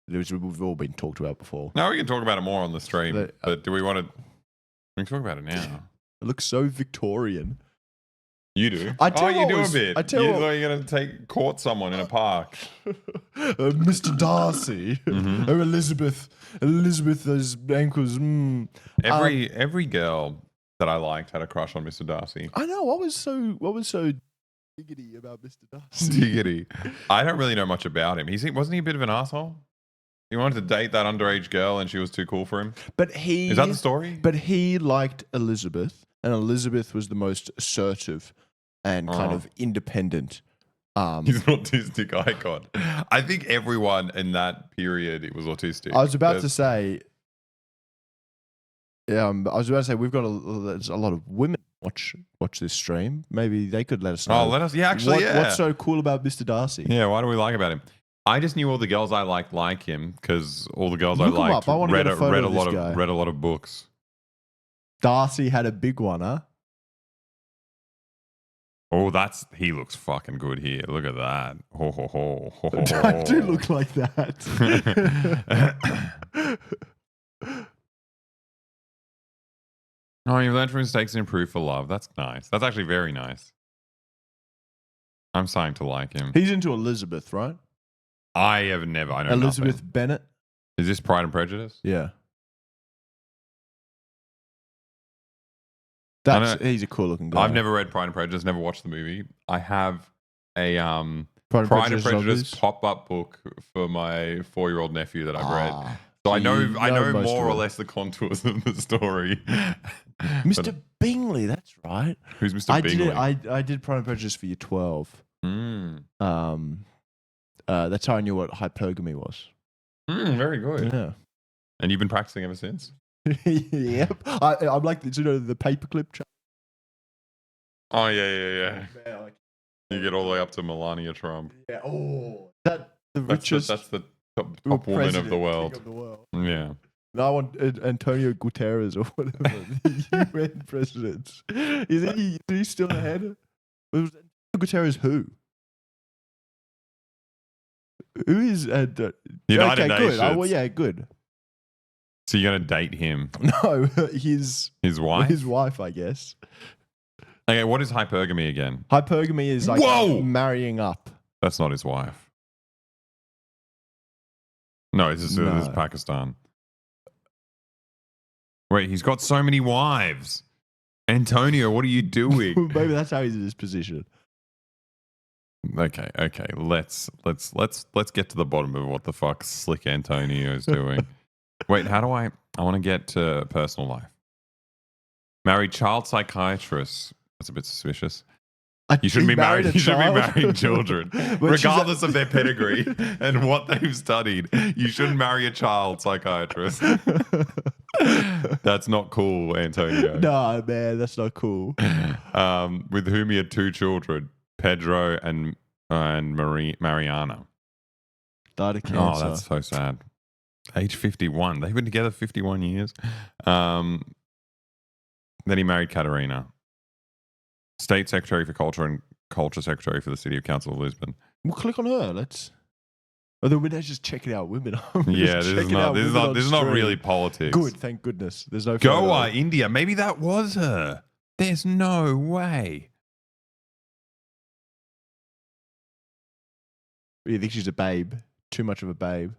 we've all been talked about before. No, we can talk about it more on the stream. But do we want to? We can talk about it now. It looks so Victorian. You do? You do a bit. You're going to court someone in a park. Mr. Darcy. Mm-hmm. Oh, Elizabeth. Elizabeth's ankles. Every girl that I liked had a crush on Mr. Darcy. I know. What was so diggity about Mr. Darcy? Diggity. I don't really know much about him. Wasn't he a bit of an asshole? He wanted to date that underage girl and she was too cool for him. Is that the story? But he liked Elizabeth, and Elizabeth was the most assertive and kind of independent. He's an autistic icon. I think everyone in that period it was autistic. I was about to say we've got a lot of women watch this stream. Maybe they could let us know. Oh, let us. Yeah, actually, what's so cool about Mr. Darcy? Yeah, why do we like about him? I just knew all the girls I liked like him because all the girls Look him I liked up. I wanna read get a photo of this lot guy. of read a lot of books. Darcy had a big one, huh? Oh, he looks fucking good here. Look at that. Ho ho ho. Ho, ho, I do ho. look like that. Oh, you learn from mistakes and improve for love. That's nice. That's actually very nice. I'm starting to like him. He's into Elizabeth, right? I have never. I know Elizabeth nothing. Bennet. Is this Pride and Prejudice? Yeah. know. He's a cool looking guy. I've never read Pride and Prejudice. Never watched the movie. I have a Pride and Prejudice pop-up book for my 4-year-old nephew that I've read. So I know most more of or it. less the contours of the story. Mr. Bingley, that's right. Who's Mr. Bingley? I did Pride and Prejudice for year 12. That's how I knew what hypergamy was. Very good. Yeah. And you've been practicing ever since? Yep. I'm like, the paperclip. Oh, yeah. You get all the way up to Melania Trump. Yeah. Oh, that the richest. That's the top woman of the world. Yeah. No, I want Antonio Guterres or whatever, the UN president. Is he still ahead? Was Guterres who? Who is United okay, Nations. good. Oh, well, yeah, good. So you're gonna date him? No, his wife. His wife, I guess. Okay, what is hypergamy again? Hypergamy is like marrying up. That's not his wife. No, this is Pakistan. Wait, he's got so many wives. Antonio, what are you doing? Maybe that's how he's in this position. Okay. Let's get to the bottom of what the fuck Slick Antonio is doing. Wait, how do I want to get to personal life. Married child psychiatrist. That's a bit suspicious. You shouldn't be married. You should be marrying children, regardless of their pedigree and what they've studied. You shouldn't marry a child psychiatrist. That's not cool, Antonio. No, man, that's not cool. With whom he had 2 children, Pedro and Mariana. Died of cancer. Oh, that's so sad. Age 51. They've been together 51 years. Then he married Katerina. State Secretary for Culture and Culture Secretary for the City of Council of Lisbon. We'll click on her. Let's. Although we're just checking out women. Yeah, this is not really politics. Good, thank goodness. There's no Goa, India. Maybe that was her. There's no way. You think she's a babe? Too much of a babe.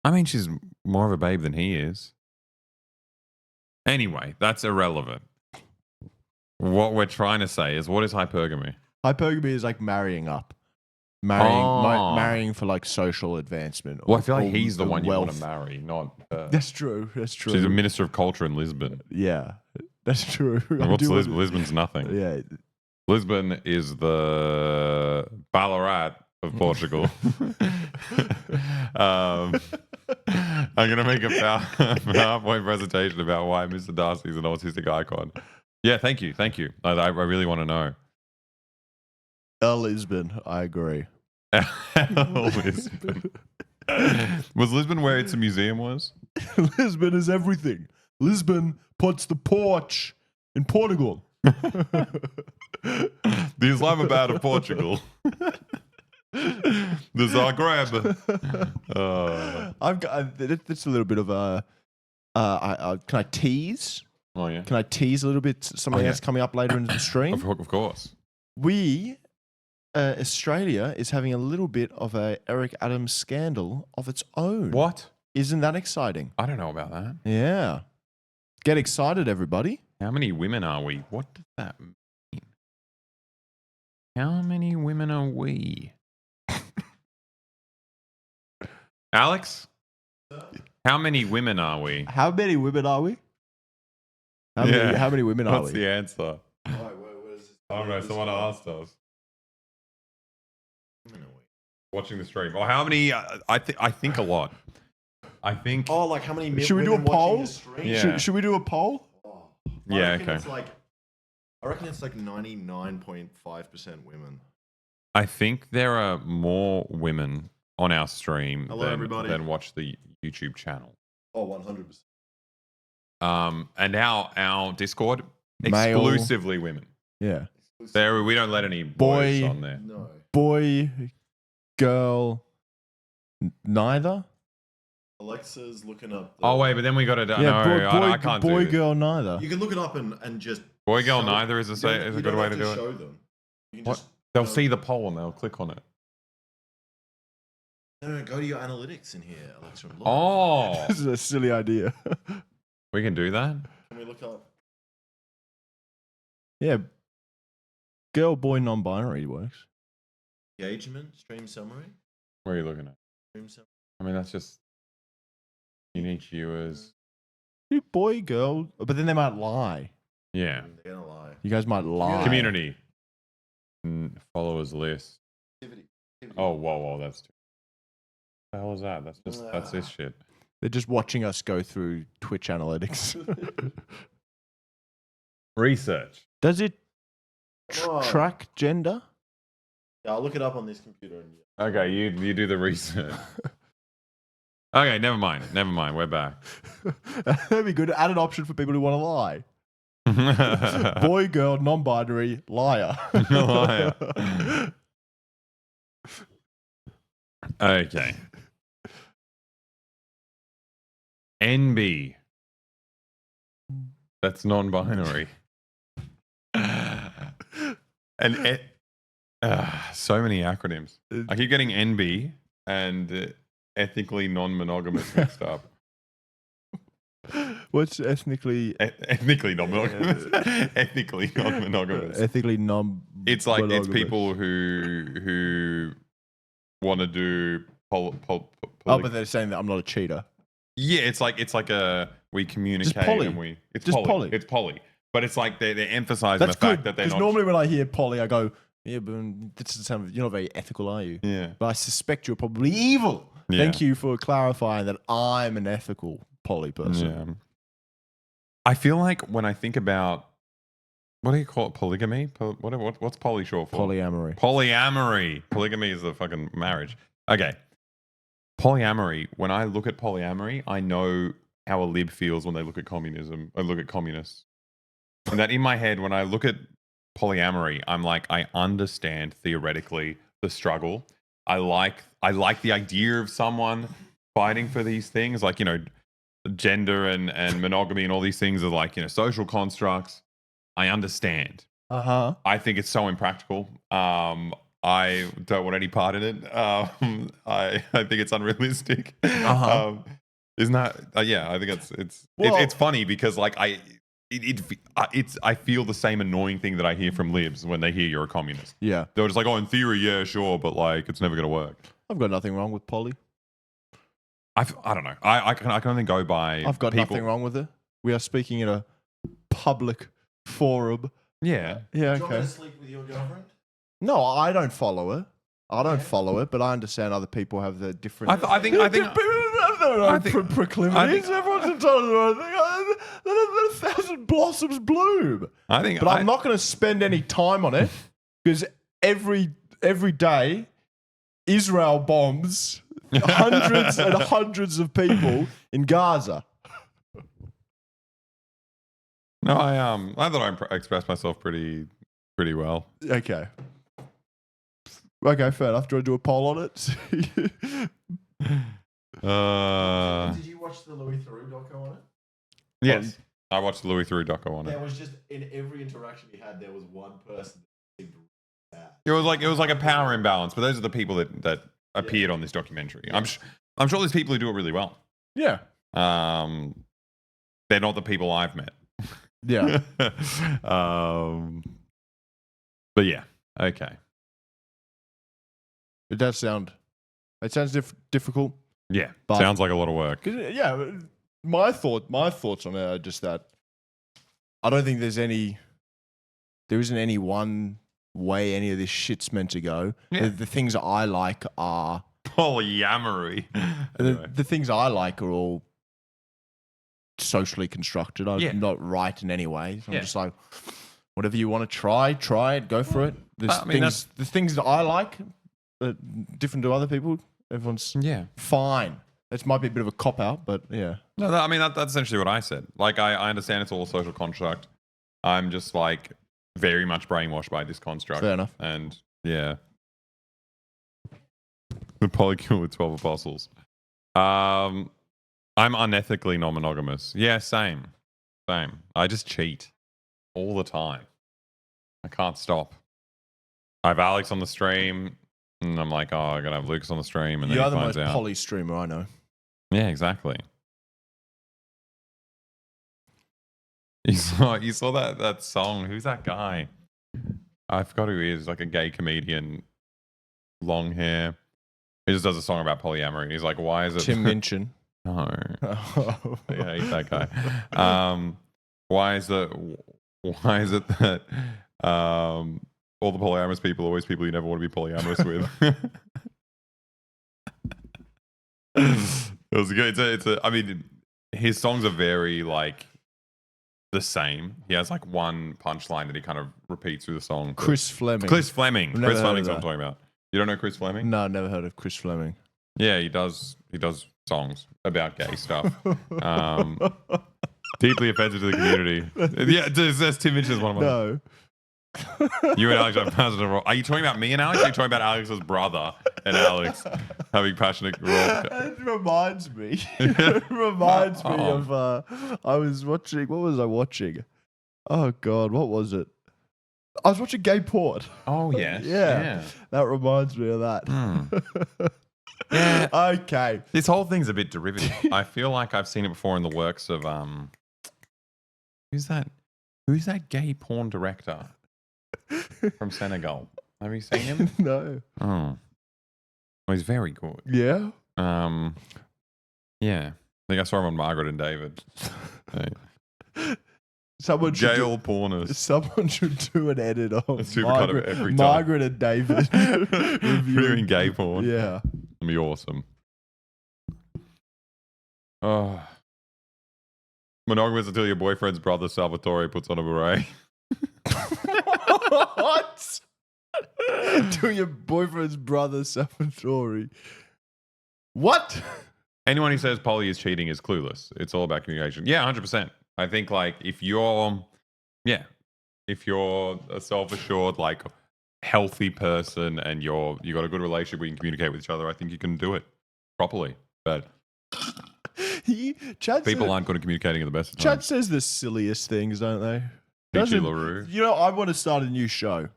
I mean, she's more of a babe than he is. Anyway, that's irrelevant. What we're trying to say is, what is hypergamy? Hypergamy is like marrying up. Marrying for like social advancement. Well, I feel like he's the one you wealth. want to marry, not her. That's true. She's a minister of culture in Lisbon. Yeah, that's true. And what's Lisbon? Lisbon's nothing. Yeah. Lisbon is the Ballarat of Portugal. I'm going to make a PowerPoint presentation about why Mr. Darcy is an autistic icon. Yeah, thank you. I really want to know. Lisbon, I agree. Lisbon. Was Lisbon where it's a museum was? Lisbon is everything. Lisbon puts the porch in Portugal. The Islamabad of Portugal. The Zagreb. I've got that's a little bit of a. Can I tease? Oh yeah. Can I tease a little bit? Something that's coming up later in the stream. Of course. Australia is having a little bit of a Eric Adams scandal of its own. What? Isn't that exciting? I don't know about that. Yeah. Get excited, everybody. How many women are we? What does that mean? How many women are we? Alex? How many women are we? How many women are we? How many women are we? What's the answer? I don't know. Someone asked us. Watching the stream. Or how many? I think a lot. I think. Oh, like how many? Should we do a poll? Yeah. Should we do a poll? Yeah. Okay. I reckon it's like 99.5% women. I think there are more women on our stream Hello, everybody. than watch the YouTube channel. Oh, 100%. And our Discord, Male. exclusively women. Yeah. There, we don't let any boys Boy. on there. No. Boy, girl, neither. Aleksa's looking up. Oh wait, but then we got to. Yeah, No, boy, I can't boy, do this. girl, neither. You can look it up and just. Boy, girl, show- neither is you a don't- is you a good don't way have to do it. Show them. You can What? just. They'll go- see the poll and they'll click on it. No, go to your analytics in here, Aleksa. And look. Oh, This is a silly idea. we can do that. Can we look up? Yeah. Girl, boy, non-binary works. Engagement, stream summary. Where are you looking at? Stream summary. I mean, that's just unique viewers. You boy, girl, but then they might lie. Yeah. They're gonna lie. You guys might lie. Community. Followers list. Activity. Oh, whoa, that's too. What the hell is that? That's this shit. They're just watching us go through Twitch analytics. Research. Does it Whoa. track gender? Yeah, I'll look it up on this computer. And Okay, you do the research. Okay, never mind. We're back. That'd be good. Add an option for people who want to lie. Boy, girl, non-binary, liar. Liar. Okay. NB. That's non-binary. And so many acronyms. I keep getting NB and ethnically non-monogamous mixed up. What's ethnically Ethnically non-monogamous. Ethnically non-monogamous. ethically non? It's like it's monogamous? people who want to do Oh, but they're saying that I'm not a cheater. yeah, it's like a we communicate poly. and we it's Just poly. poly. It's poly, but it's like they're emphasizing That's the good fact that they're because not. normally when I hear poly, I go, "Yeah, but this doesn't sound. You're not very ethical, are you?" Yeah, But I suspect you're probably evil. Yeah. Thank you for clarifying that I'm an ethical poly person. yeah. I feel like when I think about what do you call it? Polygamy? What's poly short for? Polyamory. Polyamory. Polygamy is the fucking marriage. Okay. Polyamory. When I look at polyamory, I know how a lib feels when they look at communism. I look at communists. And that in my head, when I look at polyamory, I'm like, I understand theoretically the struggle. I like the idea of someone fighting for these things, like, you know, gender and monogamy and all these things are like, you know, social constructs. I understand. Uh-huh. I think it's so impractical. I don't want any part in it. I think it's unrealistic. Uh-huh. Isn't that? Yeah, I think Well- it's funny because like I feel the same annoying thing that I hear from libs when they hear you're a communist. Yeah. They're just like, oh, in theory, yeah, sure, but like it's never gonna work. I've got nothing wrong with poly. I don't know. I can only go by. I've got people. nothing wrong with it. We are speaking in a public forum. Yeah. Yeah, Do you want me okay. to sleep with your girlfriend? No, I don't follow it. I don't follow it, but I understand other people have the different. I think People have their own I think- proclivities. Everyone's entitled to their own thing. Let a thousand blossoms bloom. I think. But I'm not going to spend any time on it because every day Israel bombs hundreds and hundreds of people in Gaza. No, I thought I expressed myself pretty well. Okay. Okay, fair enough. Do you want to do a poll on it? Did you watch the Louis Theroux doco on it? Yes, I watched the Louis Theroux doco on it. There was just in every interaction he had, there was one person that seemed sad. It was like a power imbalance, but those are the people that appeared on this documentary. Yeah. I'm sure there's people who do it really well. Yeah. They're not the people I've met. Yeah. But yeah, okay. It does sound. It sounds difficult. Yeah, But- sounds like a lot of work. 'Cause, yeah, my thoughts on it are just that I don't think there isn't any one way any of this shit's meant to go. Yeah. The things that I like are Polyamory. Anyway. the things I like are all socially constructed. I'm Yeah. not right in any way. So Yeah. I'm just like, whatever you want to try it, go for it. There's I mean, the things that I like, different to other people. Everyone's Yeah. fine. This might be a bit of a cop out, but yeah. No, I mean that's essentially what I said. Like I understand it's all a social construct. I'm just like very much brainwashed by this construct. Fair enough. And yeah, the polycule with 12 apostles. I'm unethically non-monogamous. Yeah, same. I just cheat all the time. I can't stop. I have Alex on the stream, and I'm like, oh, I'm gonna have Lucas on the stream, and You then are he the finds most out. poly streamer I know. Yeah, exactly. You saw that song. Who's that guy? I forgot who he is. Like a gay comedian, long hair. He just does a song about polyamory. And he's like, "Why is it?" Tim Minchin. No, Oh. I hate that guy. Why is it that all the polyamorous people are always people you never want to be polyamorous with? It was good. I mean, his songs are very like the same. He has like one punchline that he kind of repeats through the song. Chris Fleming. Chris Fleming. I've never Chris heard Fleming's of what I'm that. talking about. You don't know Chris Fleming? No, never heard of Chris Fleming. Yeah, he does songs about gay stuff. Deeply offensive to the community. Yeah, that's Tim Mitchell's one of mine. No. You and Alex have passionate role. Are you talking about me and Alex? Or are you talking about Alex's brother and Alex having passionate role? It reminds me. It reminds me Oh. of I was watching. What was I watching? Oh God, what was it? I was watching gay porn. Oh yes. Yeah. That reminds me of that. Hmm. Yeah. Okay. This whole thing's a bit derivative. I feel like I've seen it before in the works of who's that gay porn director from Senegal? Have you seen him? No. Oh. Well, he's very good. Yeah. Yeah. I think I saw him on Margaret and David. Hey. Someone should do, Jail porners. someone should do an edit A of supercut of every time. Margaret and David Reviewing gay porn. Yeah. That'd be awesome. Oh. Monogamous until your boyfriend's brother Salvatore puts on a beret. What? To your boyfriend's brother Salvatore. What? Anyone who says poly is cheating is clueless. It's all about communication. Yeah, 100%. I think like if you're a self-assured, like healthy person and you got a good relationship where you can communicate with each other, I think you can do it properly. But people aren't good at communicating at the best of Chad times. says the silliest things, don't they? Peachy Doesn't- LaRue. You know, I want to start a new show.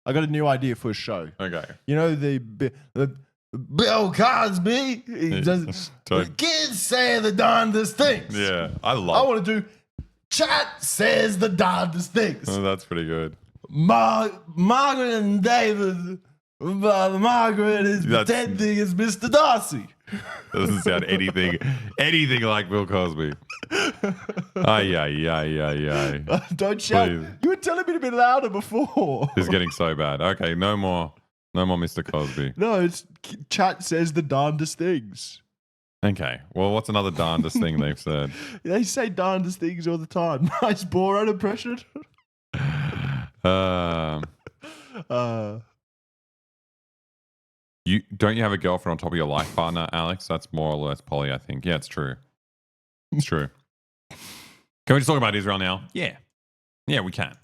I got a new idea for a show. Okay. You know the Bill Cosby. He does Don't- kids say the darndest things. Yeah, I I love. want to do. Chat says the darndest things. Oh, that's pretty good. Margaret and David. Margaret is That's- pretending as Mr. Darcy. Doesn't sound anything like Bill Cosby. Ay. Don't shout. Please. You were telling me to be louder before. This is getting so bad. Okay, no more Mr. Cosby. No, it's chat says the darndest things. Okay, well, what's another darndest thing they've said? They say darndest things all the time. Nice Borat impression. You have a girlfriend on top of your life partner, Alex? That's more or less poly, I think. Yeah, it's true. It's true. Can we just talk about Israel now? Yeah, we can.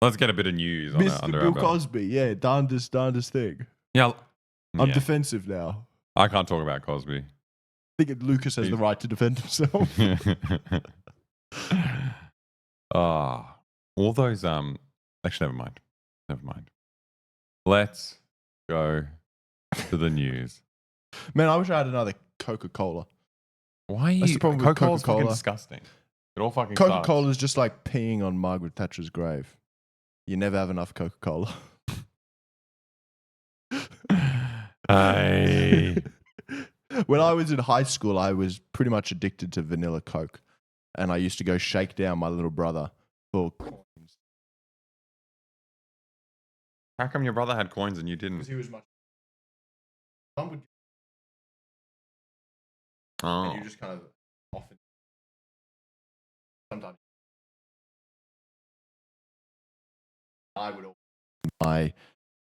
Let's get a bit of news on Mr. under Bill our belt. Cosby, yeah, darndest thing. Yeah, I'm yeah. defensive now. I can't talk about Cosby. I think Lucas has the right to defend himself. All those actually never mind. Let's go to the news. Man, I wish I had another Coca-Cola. Why are you That's the problem with Coca-Cola's fucking Coca-Cola. disgusting. It all fucking Coca-Cola is just like peeing on Margaret Thatcher's grave. You never have enough Coca-Cola. Hey. When I was in high school, I was pretty much addicted to vanilla Coke. And I used to go shake down my little brother for coins. How come your brother had coins and you didn't? He was much. Some would, Oh. and you just kind of often. Sometimes. I would.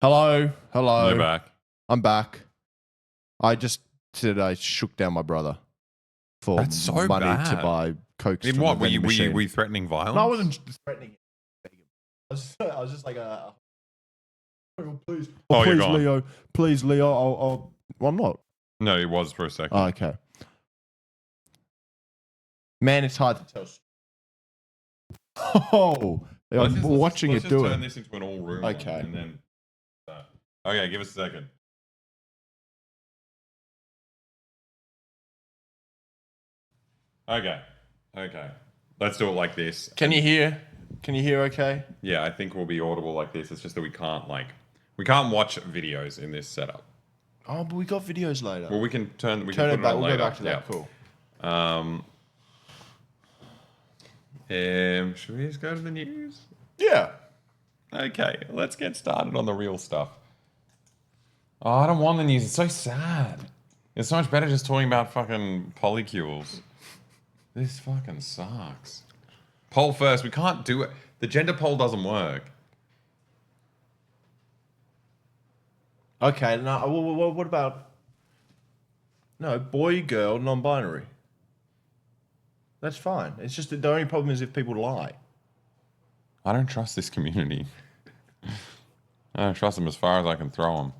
Hello. You're back. I'm back. I just said I shook down my brother for That's so money to bad. buy Cokes. In from what? the vending Were machine. you threatening violence? No, I wasn't threatening him. I was just like, please, Oh, you're please, gone. Leo, please, Leo. Well, I'm not. No, it was for a second. Oh, okay. Man, it's hard to tell. Oh, I'm watching let's it just do turn it. this into an all room. Okay. And then. Okay, give us a second. Okay. Let's do it like this. Can you hear? Can you hear? Okay. Yeah, I think we'll be audible like this. It's just that we can't watch videos in this setup. Oh, but we got videos later. Well, we can turn Turn put it back. on We'll later. go back to that. Yeah. Cool. Should we just go to the news? Yeah. Okay, let's get started on the real stuff. Oh, I don't want the news. It's so sad. It's so much better just talking about fucking polycules. This fucking sucks. Poll first. We can't do it. The gender poll doesn't work. Okay. Now, what about? No, boy, girl, non-binary. That's fine. It's just that the only problem is if people lie. I don't trust this community. I don't trust them as far as I can throw them.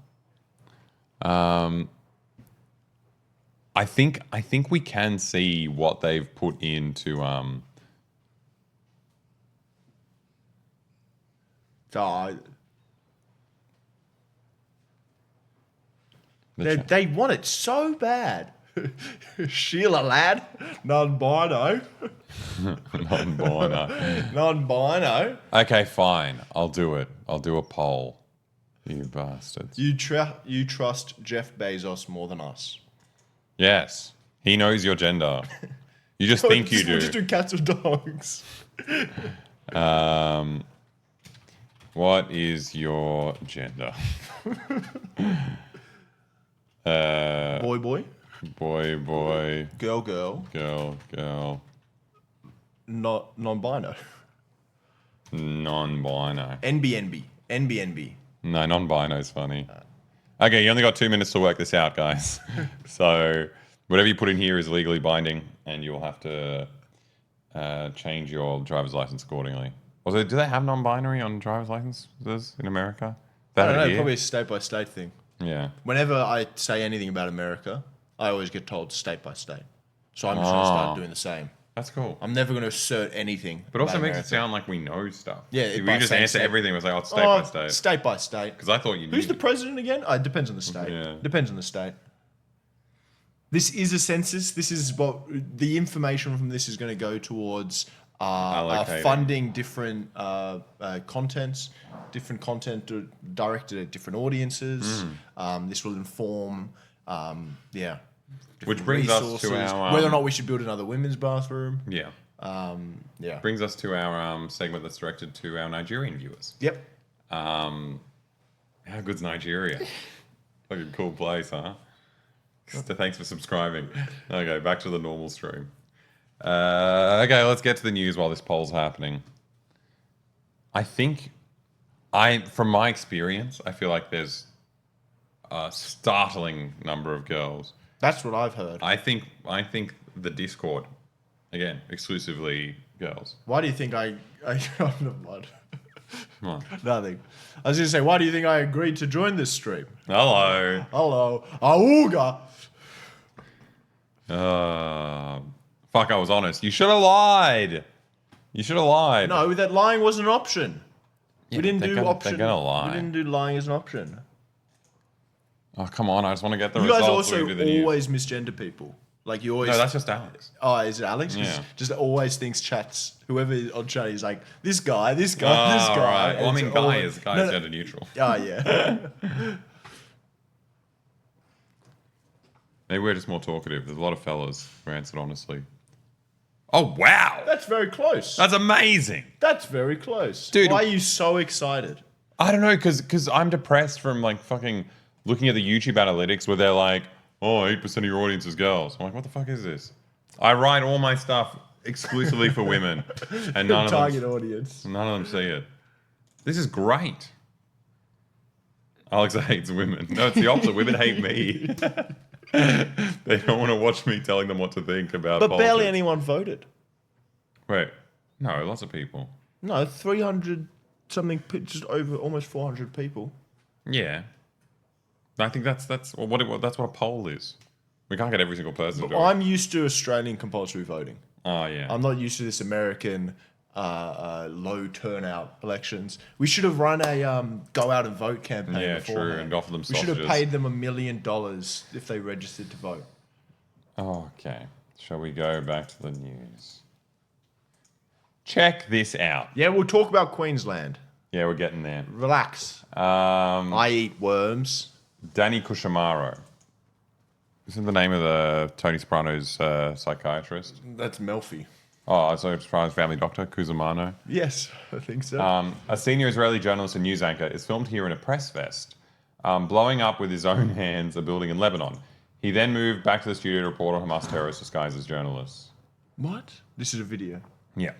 I think we can see what they've put into They want it so bad. Sheila lad, non-bino. non-bino. Non-bino. Okay, fine. I'll do it. I'll do a poll. You bastards. You trust Jeff Bezos more than us. Yes. He knows your gender. You just think you We'll just do. do cats or dogs. What is your gender? Boy, Boy, girl, girl, not non-bino. non-bino. NBNB. No, non-bino is funny. Okay, you only got 2 minutes to work this out, guys. So whatever you put in here is legally binding, and you'll have to change your driver's license accordingly. Also, do they have non-binary on driver's licenses in America? I don't know, here? probably a state-by-state thing. Yeah. Whenever I say anything about America, I always get told state by state. So I'm just going to start doing the same. That's cool. I'm never going to assert anything. But also about makes America. it sound like we know stuff. Yeah, If by we just saying answer state. everything, it was like, oh, it's state by state. State by state. Because I thought you knew. Who's the president again? It depends on the state. Yeah. Depends on the state. This is a census. This is what the information from this is going to go towards Allocating. funding different contents, different content directed at different audiences. This will inform, different Which brings us to resources, our, whether or not we should build another women's bathroom. Yeah. Yeah. Brings us to our segment that's directed to our Nigerian viewers. Yep. How good's Nigeria? Fucking cool place, huh? Thanks for subscribing. Okay, back to the normal stream. Okay, let's get to the news while this poll's happening. From my experience, I feel like there's a startling number of girls. That's what I've heard. I think the Discord, again, exclusively girls. Why do you think I got the blood? Come on. Nothing. I was going to say, why do you think I agreed to join this stream? Hello. Hello. Auga. Fuck, I was honest. You should have lied. No, that lying was an option. Yeah, We didn't they're do gonna- option. They're gonna lie. We didn't do lying as an option. Oh, come on. I just want to get the You guys results. so also we do the news. always misgender people. Like you always. No, that's just Alex. Oh, is it Alex? 'Cause Yeah. Just always thinks chats. Whoever is on chat is like this guy, this Oh, guy, this guy. right. Well, I and mean, it's guy always- is No, no. gender neutral. Oh yeah. Maybe we're just more talkative. There's a lot of fellas who answered honestly. Oh, wow. That's very close. That's amazing. That's very close. Dude. Why are you so excited? I don't know, because I'm depressed from like fucking looking at the YouTube analytics where they're like, oh, 8% of your audience is girls. I'm like, what the fuck is this? I write all my stuff exclusively for women, and none of Target them audience. see it. This is great. Aleksa hates women. No, it's the opposite. Women hate me. They don't want to watch me telling them what to think about But politics. barely anyone voted. Wait. No, lots of people. No, 300 something, just over almost 400 people. Yeah. I think that's that's what a poll is. We can't get every single person to do it. I'm used to Australian compulsory voting. Oh, yeah. I'm not used to this American low turnout elections. We should have run a go out and vote campaign. Yeah, true, beforehand. and offer them We should have sausages. paid them $1 million if they registered to vote. Okay. Shall we go back to the news? Check this out. Yeah, we'll talk about Queensland. Yeah, we're getting there. Relax. I eat worms. Danny Cusimaro. Isn't the name of the Tony Soprano's psychiatrist? That's Melfi. Oh, so Soprano's family doctor, Cusimano. Yes, I think so. A senior Israeli journalist and news anchor is filmed here in a press vest, blowing up with his own hands a building in Lebanon. He then moved back to the studio to report on Hamas terrorists disguised as journalists. What? This is a video. Yeah.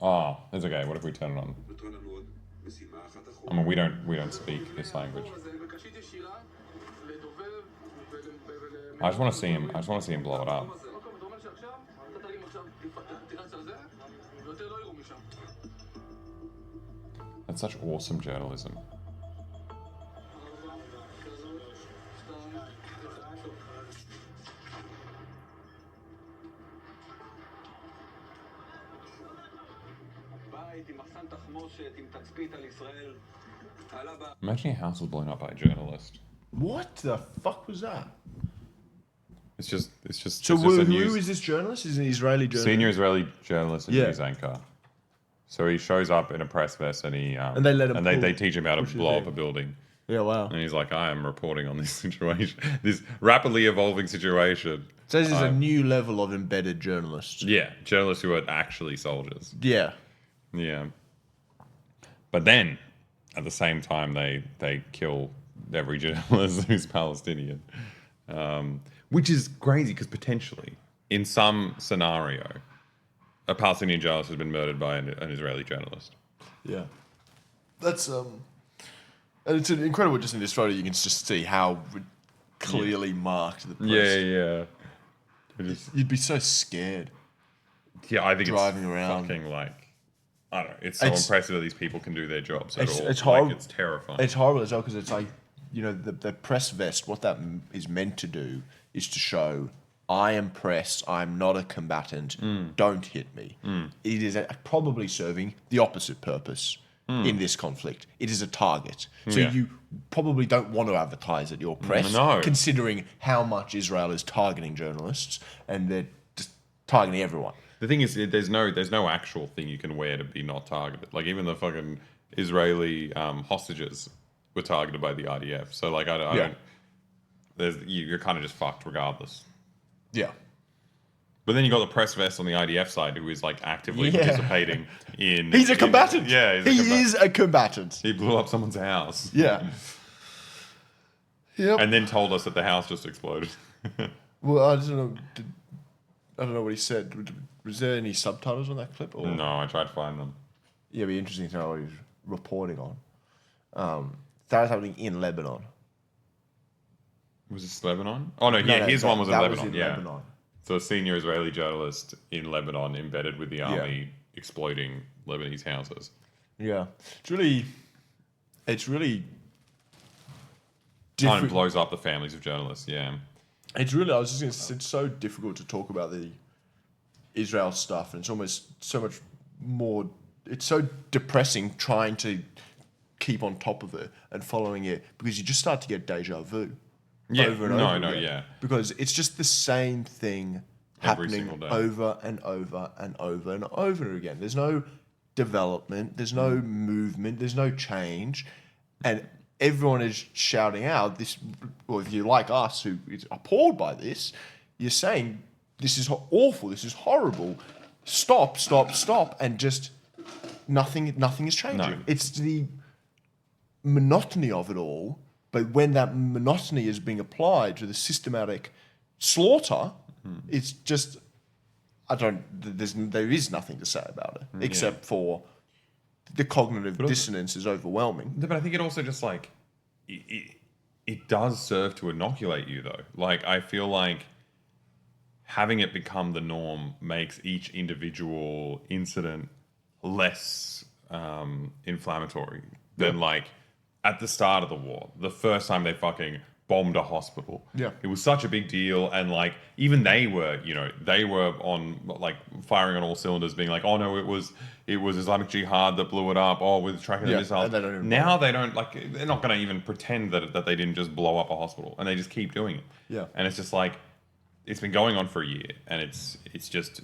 Oh, it's okay. What if we turn it on? I mean, we don't speak this language. I just want to see him. I just want to see him blow it up. That's such awesome journalism. Imagine your house was blown up by a journalist. What the fuck was that? It's just So it's just who a news, is this journalist? Is an Israeli journalist? senior Israeli journalist and Yeah. news anchor. So he shows up in a press vest and he And they let him they pull- teach him how to push it blow up in. a building. Yeah, wow. And he's like, I am reporting on this situation, this rapidly evolving situation. So this is a new level of embedded journalists. Yeah, journalists who are actually soldiers. Yeah. Yeah. But then, at the same time, they kill every journalist who's Palestinian. Which is crazy because potentially, in some scenario, a Palestinian journalist has been murdered by an Israeli journalist. Yeah. That's and it's incredible just in this photo you can just see how clearly marked the press. Yeah. It is, You'd be so scared. yeah, I think Driving it's around. fucking like, I don't know. It's so It's- impressive that these people can do their jobs at all. It's Like, horrible. it's terrifying. It's horrible as well because it's like, you know, the press vest, what that is meant to do is to show, I am press, I'm not a combatant, don't hit me. It is probably serving the opposite purpose in this conflict. It is a target. So Yeah. you probably don't want to advertise at your press, No. considering how much Israel is targeting journalists and they're just targeting everyone. The thing is, there's no actual thing you can wear to be not targeted. Like even the fucking Israeli hostages were targeted by the IDF. So like I don't. You're kind of just fucked regardless. Yeah. But then you got the press vest on the IDF side, who is like actively Yeah. participating in. He's a combatant. Yeah, he is a combatant. He blew up someone's house. Yeah. Yep. And then told us that the house just exploded. Well, I don't know. I don't know what he said. Was there any subtitles on that clip? Or? No, I tried to find them. Yeah, it'd be interesting to know what he was reporting on. That was happening in Lebanon. Was this Lebanon? Oh no, No, his one was in that Lebanon. yeah. Lebanon. So a senior Israeli journalist in Lebanon embedded with the army exploding Lebanese houses. Yeah, it's really And difficult. blows up the families of journalists. Yeah. It's really. I was just going to say, it's so difficult to talk about the Israel stuff, and it's almost so much more. It's so depressing trying to keep on top of it and following it because you just start to get deja vu. Yeah. Over and No, over no, again. yeah. Because it's just the same thing Every happening single day. over and over and over and over again. There's no development, there's no movement, there's no change, and everyone is shouting out this. Or if you're like us, who is appalled by this, you're saying this is awful, this is horrible. Stop, stop, stop, and just nothing is changing. No. It's the monotony of it all. But when that monotony is being applied to the systematic slaughter, it's just there is nothing to say about it except for the cognitive dissonance is overwhelming. But I think it also just like it does serve to inoculate you though. Like I feel like having it become the norm makes each individual incident less inflammatory than like at the start of the war, the first time they fucking bombed a hospital. Yeah. It was such a big deal. And like, even they were, they were on like firing on all cylinders being like, oh no, it was Islamic Jihad that blew it up. Oh, with tracking the missiles. they don't even Now they don't like, they're not going to even pretend that they didn't just blow up a hospital, and they just keep doing it. Yeah. And it's just like, it's been going on for a year, and it's just,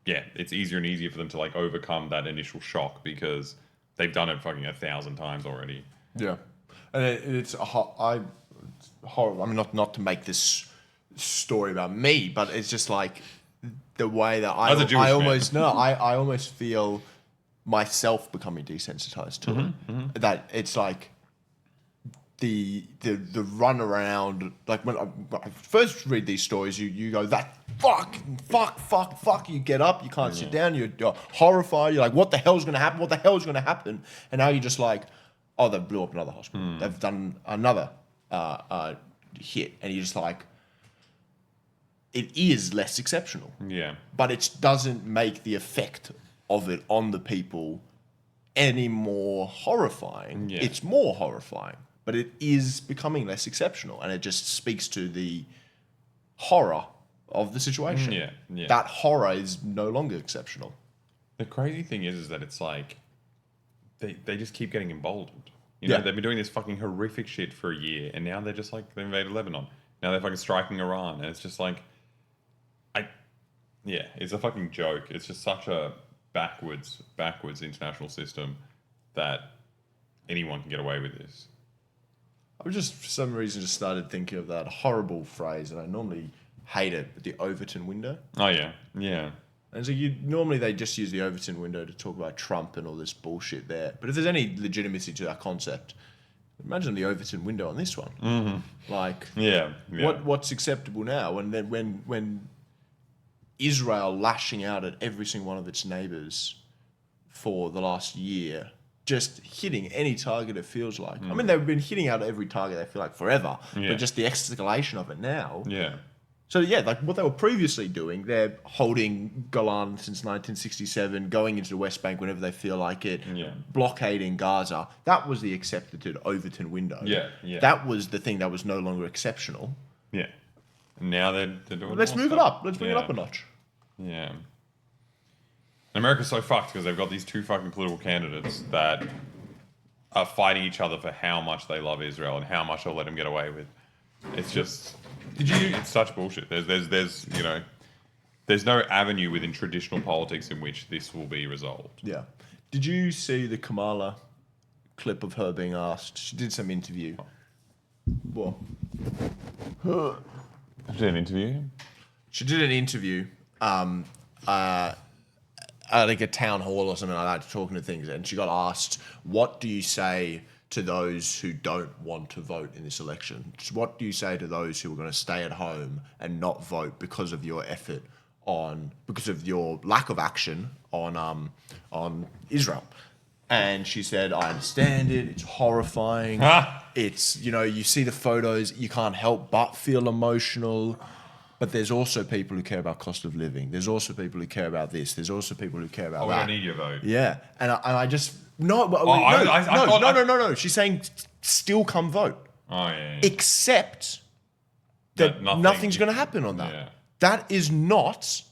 it's easier and easier for them to like overcome that initial shock because they've done it fucking 1,000 times already. Yeah, and it's horrible. I mean, not to make this story about me, but it's just like the way that As a Jewish man. I almost feel myself becoming desensitized to it. That it's like the run around. Like when I first read these stories, you go that fuck. You get up, you can't sit down. You're horrified. You're like, what the hell's gonna happen? What the hell's gonna happen? And now you're just like, oh, they blew up another hospital. They've done another hit, and you're just like, it is less exceptional. Yeah. But it doesn't make the effect of it on the people any more horrifying. Yeah. It's more horrifying, but it is becoming less exceptional, and it just speaks to the horror of the situation. Yeah, yeah. That horror is no longer exceptional. The crazy thing is that it's like they just keep getting emboldened. They've been doing this fucking horrific shit for a year, and now they're just like, they invaded Lebanon. Now they're fucking striking Iran, and it's just like, it's a fucking joke. It's just such a backwards international system that anyone can get away with this. I just, for some reason, just started thinking of that horrible phrase, and I normally hate it, but the Overton window. Oh yeah, yeah. And so normally they just use the Overton window to talk about Trump and all this bullshit there. But if there's any legitimacy to that concept, imagine the Overton window on this one. Mm-hmm. Like, what's acceptable now? And then when Israel lashing out at every single one of its neighbors for the last year, just hitting any target it feels like. I mean, they've been hitting out at every target they feel like forever, but just the escalation of it now. Yeah. So like what they were previously doing, they're holding Golan since 1967, going into the West Bank whenever they feel like it, blockading Gaza. That was the accepted Overton window. Yeah. That was the thing that was no longer exceptional. Yeah. Now they're doing. Let's move it up. Let's bring it up a notch. Yeah. And America's so fucked because they've got these two fucking political candidates that are fighting each other for how much they love Israel and how much they'll let them get away with. It's just. It's such bullshit. There's no avenue within traditional politics in which this will be resolved. Yeah. Did you see the Kamala clip of her being asked? She did some interview. What? She did an interview? She did an interview at like a town hall or something like that, talking to things, and she got asked, what do you say to those who don't want to vote in this election? What do you say to those who are going to stay at home and not vote because of your because of your lack of action on Israel? And she said, I understand it. It's horrifying. It's, you see the photos, you can't help but feel emotional. But there's also people who care about cost of living. There's also people who care about this. There's also people who care about that. We don't need your vote. Yeah. And I just... No. She's saying still come vote. Oh, yeah. Except that nothing's going to happen on that. Yeah. That is not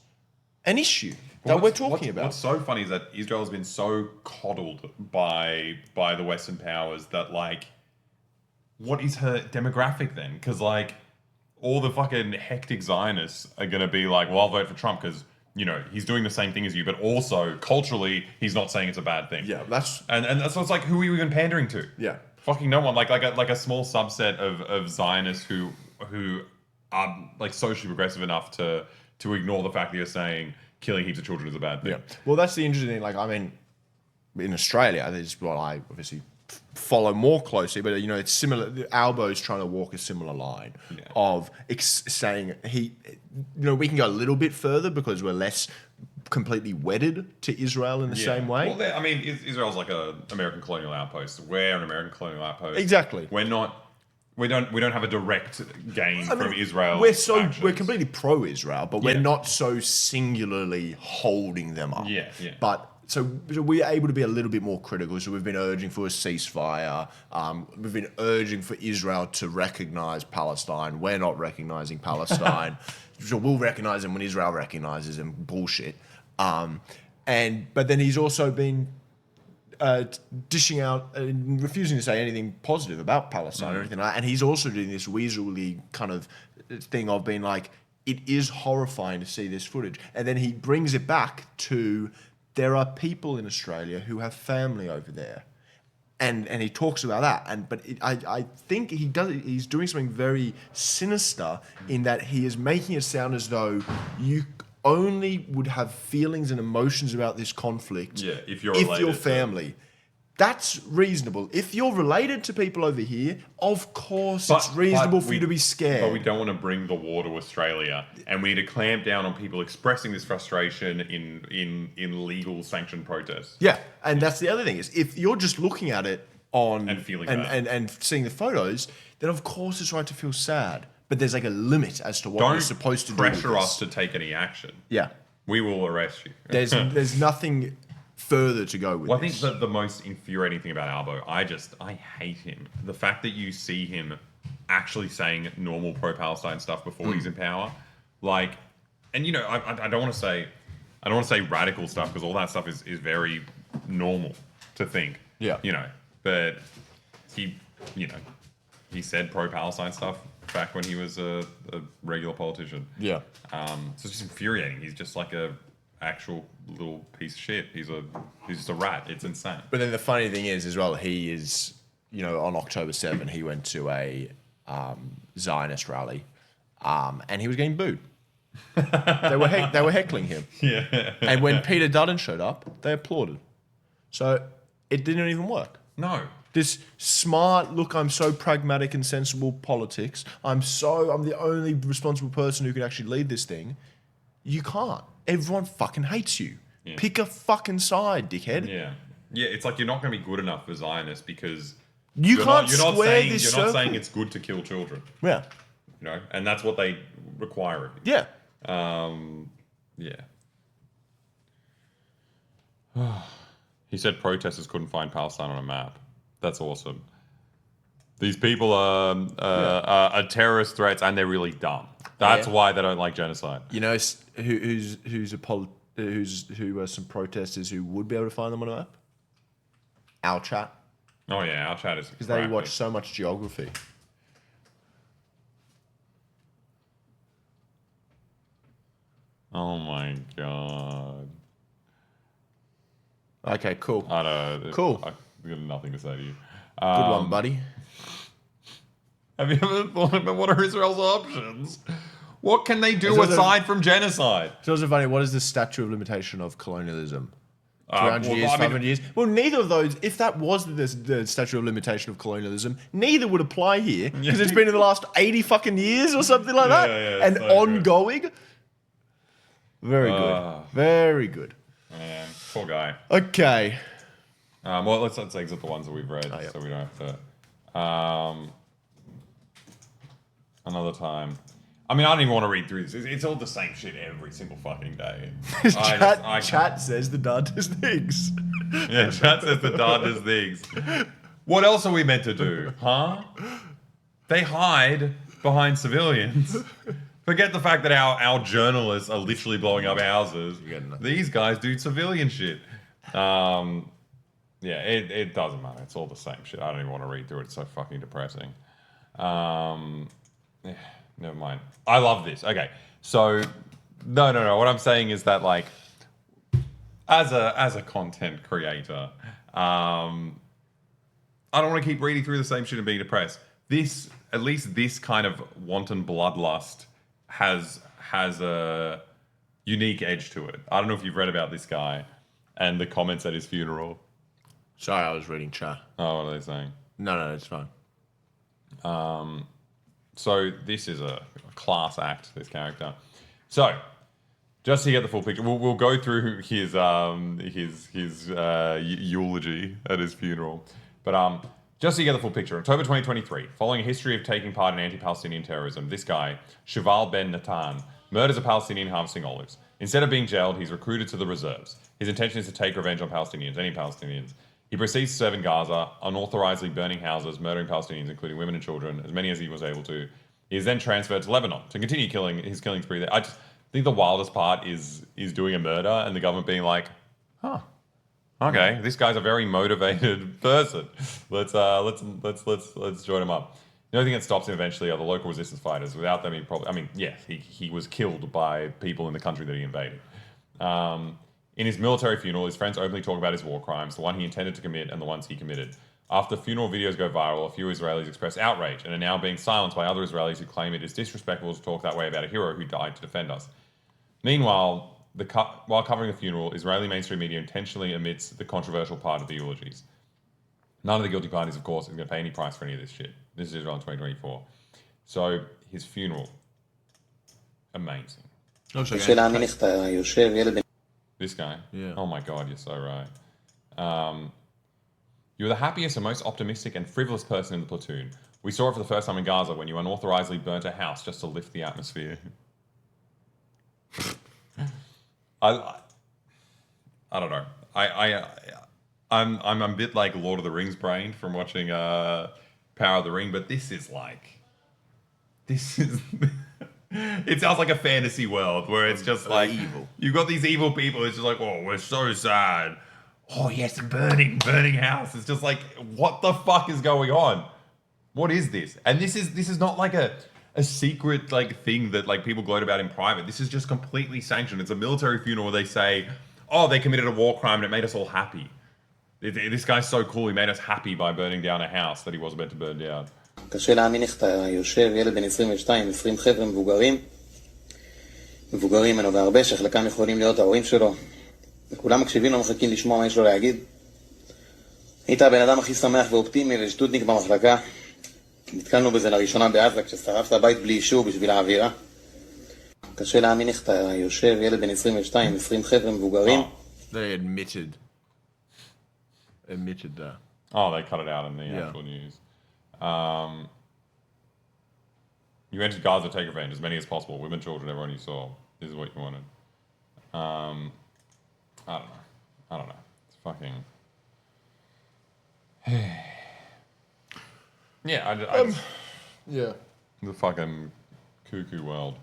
an issue that we're talking about. What's so funny is that Israel has been so coddled by the Western powers that, like, what is her demographic then? Because, like, all the fucking hectic Zionists are going to be like, well, I'll vote for Trump because, he's doing the same thing as you, but also culturally, he's not saying it's a bad thing. Yeah, that's... And so it's like, who are you even pandering to? Yeah. Fucking no one. Like a small subset of Zionists who are, like, socially progressive enough to ignore the fact that you're saying killing heaps of children is a bad thing. Yeah. Well, that's the interesting thing. Like, I mean, in Australia, this is what I obviously follow more closely, but it's similar. Albo's trying to walk a similar line of saying we can go a little bit further because we're less completely wedded to Israel in the same way. Well, I mean, Israel's like an American colonial outpost. We're an American colonial outpost. Exactly. We're not. We don't have a direct gain from Israel. We're completely pro-Israel, but we're Yeah. not so singularly holding them up. Yeah. But so we're able to be a little bit more critical. So we've been urging for a ceasefire. We've been urging for Israel to recognize Palestine. We're not recognizing Palestine. So we'll recognize them when Israel recognizes them. Bullshit. But then he's also been dishing out and refusing to say anything positive about Palestine or anything like that. And he's also doing this weaselly kind of thing of being like, it is horrifying to see this footage. And then he brings it back to, there are people in Australia who have family over there. And he talks about that. I think he's doing something very sinister in that he is making it sound as though you only would have feelings and emotions about this conflict if you're family. That's reasonable. If you're related to people over here, of course it's reasonable for you to be scared. But we don't want to bring the war to Australia, and we need to clamp down on people expressing this frustration in legal sanctioned protests. Yeah, and that's the other thing is if you're just looking at it And feeling and seeing the photos, then of course it's right to feel sad. But there's like a limit as to what you're supposed to do. Don't with pressure this. us to take any action. Yeah, We will arrest you. there's nothing further to go with. Well, I this. think that the most infuriating thing about Albo, I hate him. The fact that you see him actually saying normal pro-Palestine stuff before he's in power, like, and you know, I don't want to say radical stuff because all that stuff is very normal to think. Yeah. You know, but he said pro-Palestine stuff back when he was a regular politician. Yeah. So it's just infuriating. He's just like a actual little piece of shit. He's just a rat. It's insane. But then the funny thing is, as well, he is, on October 7, he went to a Zionist rally, and he was getting booed. they were heckling him. Yeah. And when Peter Dutton showed up, they applauded. So it didn't even work. No. This smart, look, I'm so pragmatic and sensible politics. I'm the only responsible person who can actually lead this thing. You can't. Everyone fucking hates you. Yeah. Pick a fucking side, dickhead. Yeah. Yeah, it's like you're not going to be good enough for Zionists because You can't you're not square saying, this You're circle. not saying it's good to kill children, Yeah. and that's what they require of you. Yeah. Yeah. He said protesters couldn't find Palestine on a map. That's awesome. These people are terrorist threats, and they're really dumb. That's why they don't like genocide. You know who are some protesters who would be able to find them on a map? Our chat. Oh yeah, our chat is Because they watch so much geography. Oh my god. Okay, cool. I don't know. Cool. I've got nothing to say to you. Good one, buddy. Have you ever thought about what are Israel's options? What can they do Is it aside from genocide? It's also funny, what is the statute of limitation of colonialism? 300 well, years, I mean- 500 years? Well, neither of those, if that was the statute of limitation of colonialism, neither would apply here because it's been in the last 80 fucking years or something like that. yeah, and so good. ongoing. Very good. Very good. Man, poor guy. Okay. Well, let's exit the ones that we've read yeah. so we don't have to. Another time. I mean, I don't even want to read through this. It's all the same shit every single fucking day. Chat says the dad does things. Yeah, chat says the dad does things. What else are we meant to do, huh? They hide behind civilians. Forget the fact that our journalists are literally blowing up houses. These guys do civilian shit. Yeah, it doesn't matter. It's all the same shit. I don't even want to read through it. It's so fucking depressing. Yeah, never mind. I love this. Okay, so no. What I'm saying is that like, as a content creator, I don't want to keep reading through the same shit and being depressed. At least this kind of wanton bloodlust has a unique edge to it. I don't know if you've read about this guy and the comments at his funeral. Sorry, I was reading chat. Oh, what are they saying? No, it's fine. So this is a class act, this character. So, Just to get the full picture, we'll go through his eulogy at his funeral, but just to get the full picture. October 2023, following a history of taking part in anti-Palestinian terrorism, this guy, Shaval Ben Natan, murders a Palestinian harvesting olives. Instead of being jailed, he's recruited to the reserves. His intention is to take revenge on Palestinians, any Palestinians. He proceeds to serve in Gaza, unauthorizedly burning houses, murdering Palestinians, including women and children, as many as he was able to. He is then transferred to Lebanon to continue his killing spree there. I think the wildest part is doing a murder and the government being like, huh, okay, this guy's a very motivated person. Let's join him up. The only thing that stops him eventually are the local resistance fighters. Without them, he was killed by people in the country that he invaded. In his military funeral, his friends openly talk about his war crimes, the one he intended to commit and the ones he committed. After funeral videos go viral, a few Israelis express outrage and are now being silenced by other Israelis who claim it is disrespectful to talk that way about a hero who died to defend us. Meanwhile, while covering the funeral, Israeli mainstream media intentionally omits the controversial part of the eulogies. None of the guilty parties, of course, is going to pay any price for any of this shit. This is Israel in 2024. So, his funeral. Amazing. This guy? Yeah. Oh my god, you're so right. You were the happiest and most optimistic and frivolous person in the platoon. We saw it for the first time in Gaza when you unauthorizedly burnt a house just to lift the atmosphere. I don't know. I'm a bit like Lord of the Rings brain from watching Power of the Ring, but this is it sounds like a fantasy world where it's just like evil. You've got these evil people. It's just like, oh, we're so sad. Oh yes, burning house. It's just like, what the fuck is going on? What is this? And this is not like a secret like thing that like people gloat about in private. This is just completely sanctioned. It's a military funeral where they say, oh, they committed a war crime and it made us all happy. This guy's so cool. He made us happy by burning down a house that he wasn't meant to burn down. קשה להאמין איך אתה יושב, ילד בן 22, 20 חבר'ה מבוגרים ממנו בהרבה, שחלקם יכולים להיות ההורים שלו, וכולם מקשיבים לו, מחכים לשמוע מה יש לו להגיד. היית הבן אדם הכי שמח ואופטימי ושטודניק במחלקה. נתקלנו בזה לראשונה בעזה, כששרפת הבית בלי אישור בשביל האווירה. קשה להאמין איך אתה יושב, ילד בן 22, 20 חבר'ה מבוגרים. They admitted that. Oh, they cut it out in the actual news. You entered Gaza to take revenge, as many as possible. Women, children, everyone you saw. This is what you wanted. I don't know. It's fucking... yeah, Yeah. The fucking cuckoo world.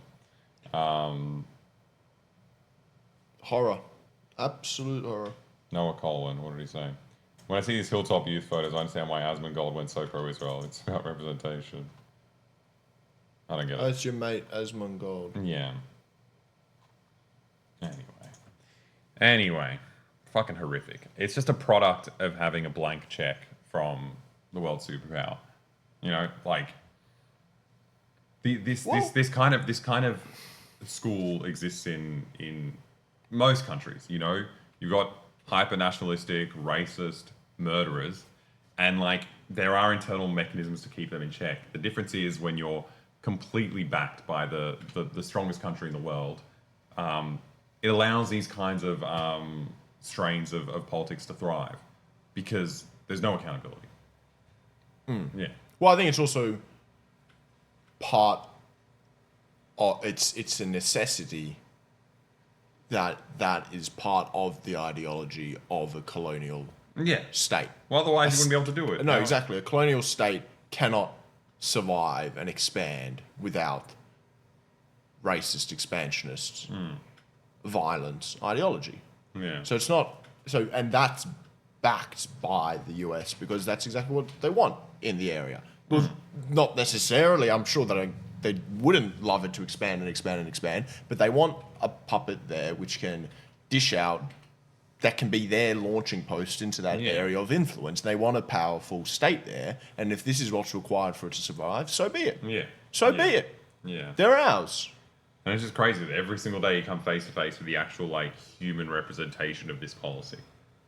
Horror. Absolute horror. Noah Colwyn, what did he say? When I see these hilltop youth photos, I understand why Asmongold went so pro-Israel. It's about representation. I don't get it. Oh, it's your mate, Asmongold. Yeah. Anyway. Fucking horrific. It's just a product of having a blank check from the world superpower. You know, like this kind of school exists in most countries. You know, you've got hyper nationalistic, racist murderers, and like there are internal mechanisms to keep them in check. The difference is when you're completely backed by the strongest country in the world, it allows these kinds of strains of politics to thrive because there's no accountability. Yeah. Well, I think it's also part of it's a necessity that is part of the ideology of a colonial state. Well, otherwise you wouldn't be able to do it. No, exactly. A colonial state cannot survive and expand without racist, expansionist, violent ideology. Yeah. So it's not and that's backed by the US because that's exactly what they want in the area. Well, not necessarily. I'm sure that they wouldn't love it to expand and expand and expand, but they want a puppet there which can dish out, that can be their launching post into that area of influence. They want a powerful state there, and if this is what's required for it to survive, so be it. Yeah. So be it. Yeah. They're ours. And it's just crazy that every single day you come face to face with the actual like human representation of this policy,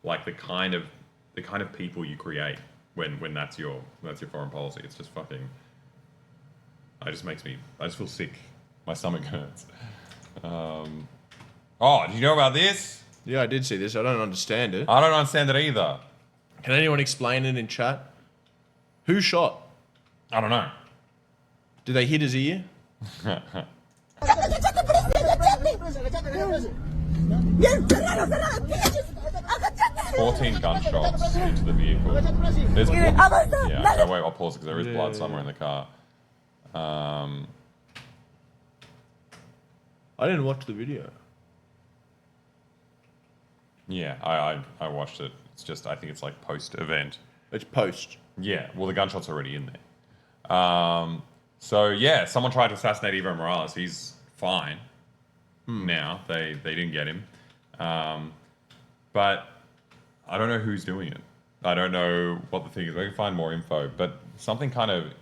like the kind of people you create when that's your foreign policy. It's just fucking. I just feel sick. My stomach hurts. Oh, do you know about this? Yeah, I did see this. I don't understand it. I don't understand it either. Can anyone explain it in chat? Who shot? I don't know. Did they hit his ear? 14 gunshots into the vehicle. There's yeah, okay, wait, I'll pause because there is blood somewhere in the car. I didn't watch the video. Yeah, I watched it. It's just, I think it's like post-event. It's post. Yeah, well, the gunshot's already in there. So, yeah, someone tried to assassinate Evo Morales. He's fine now. They didn't get him. But I don't know who's doing it. I don't know what the thing is. We can find more info. But something kind of...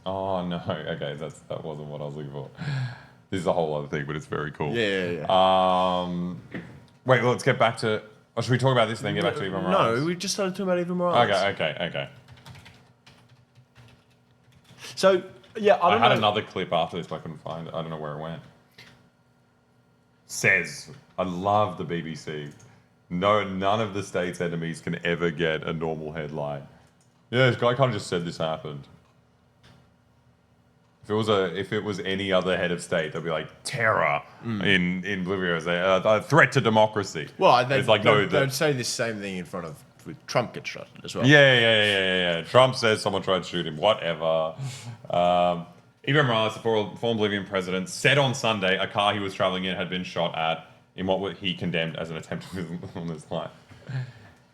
oh, no. Okay, that wasn't what I was looking for. This is a whole other thing, but it's very cool. Yeah. Wait, let's get back to... Or should we talk about this and then get back to Evo Morales? No, we just started talking about Evo Morales. Okay. So, yeah, I had another clip after this, but I couldn't find it. I don't know where it went. Says, I love the BBC. No, none of the state's enemies can ever get a normal headline. Yeah, this guy kind of just said this happened. If it was any other head of state, they'd be like terror in Bolivia as a threat to democracy. Well, it's like no, they'd say the same thing in front of Trump gets shot as well. Yeah. Trump says someone tried to shoot him. Whatever. Evo Morales, the former Bolivian president, said on Sunday a car he was traveling in had been shot at in what he condemned as an attempt on his life.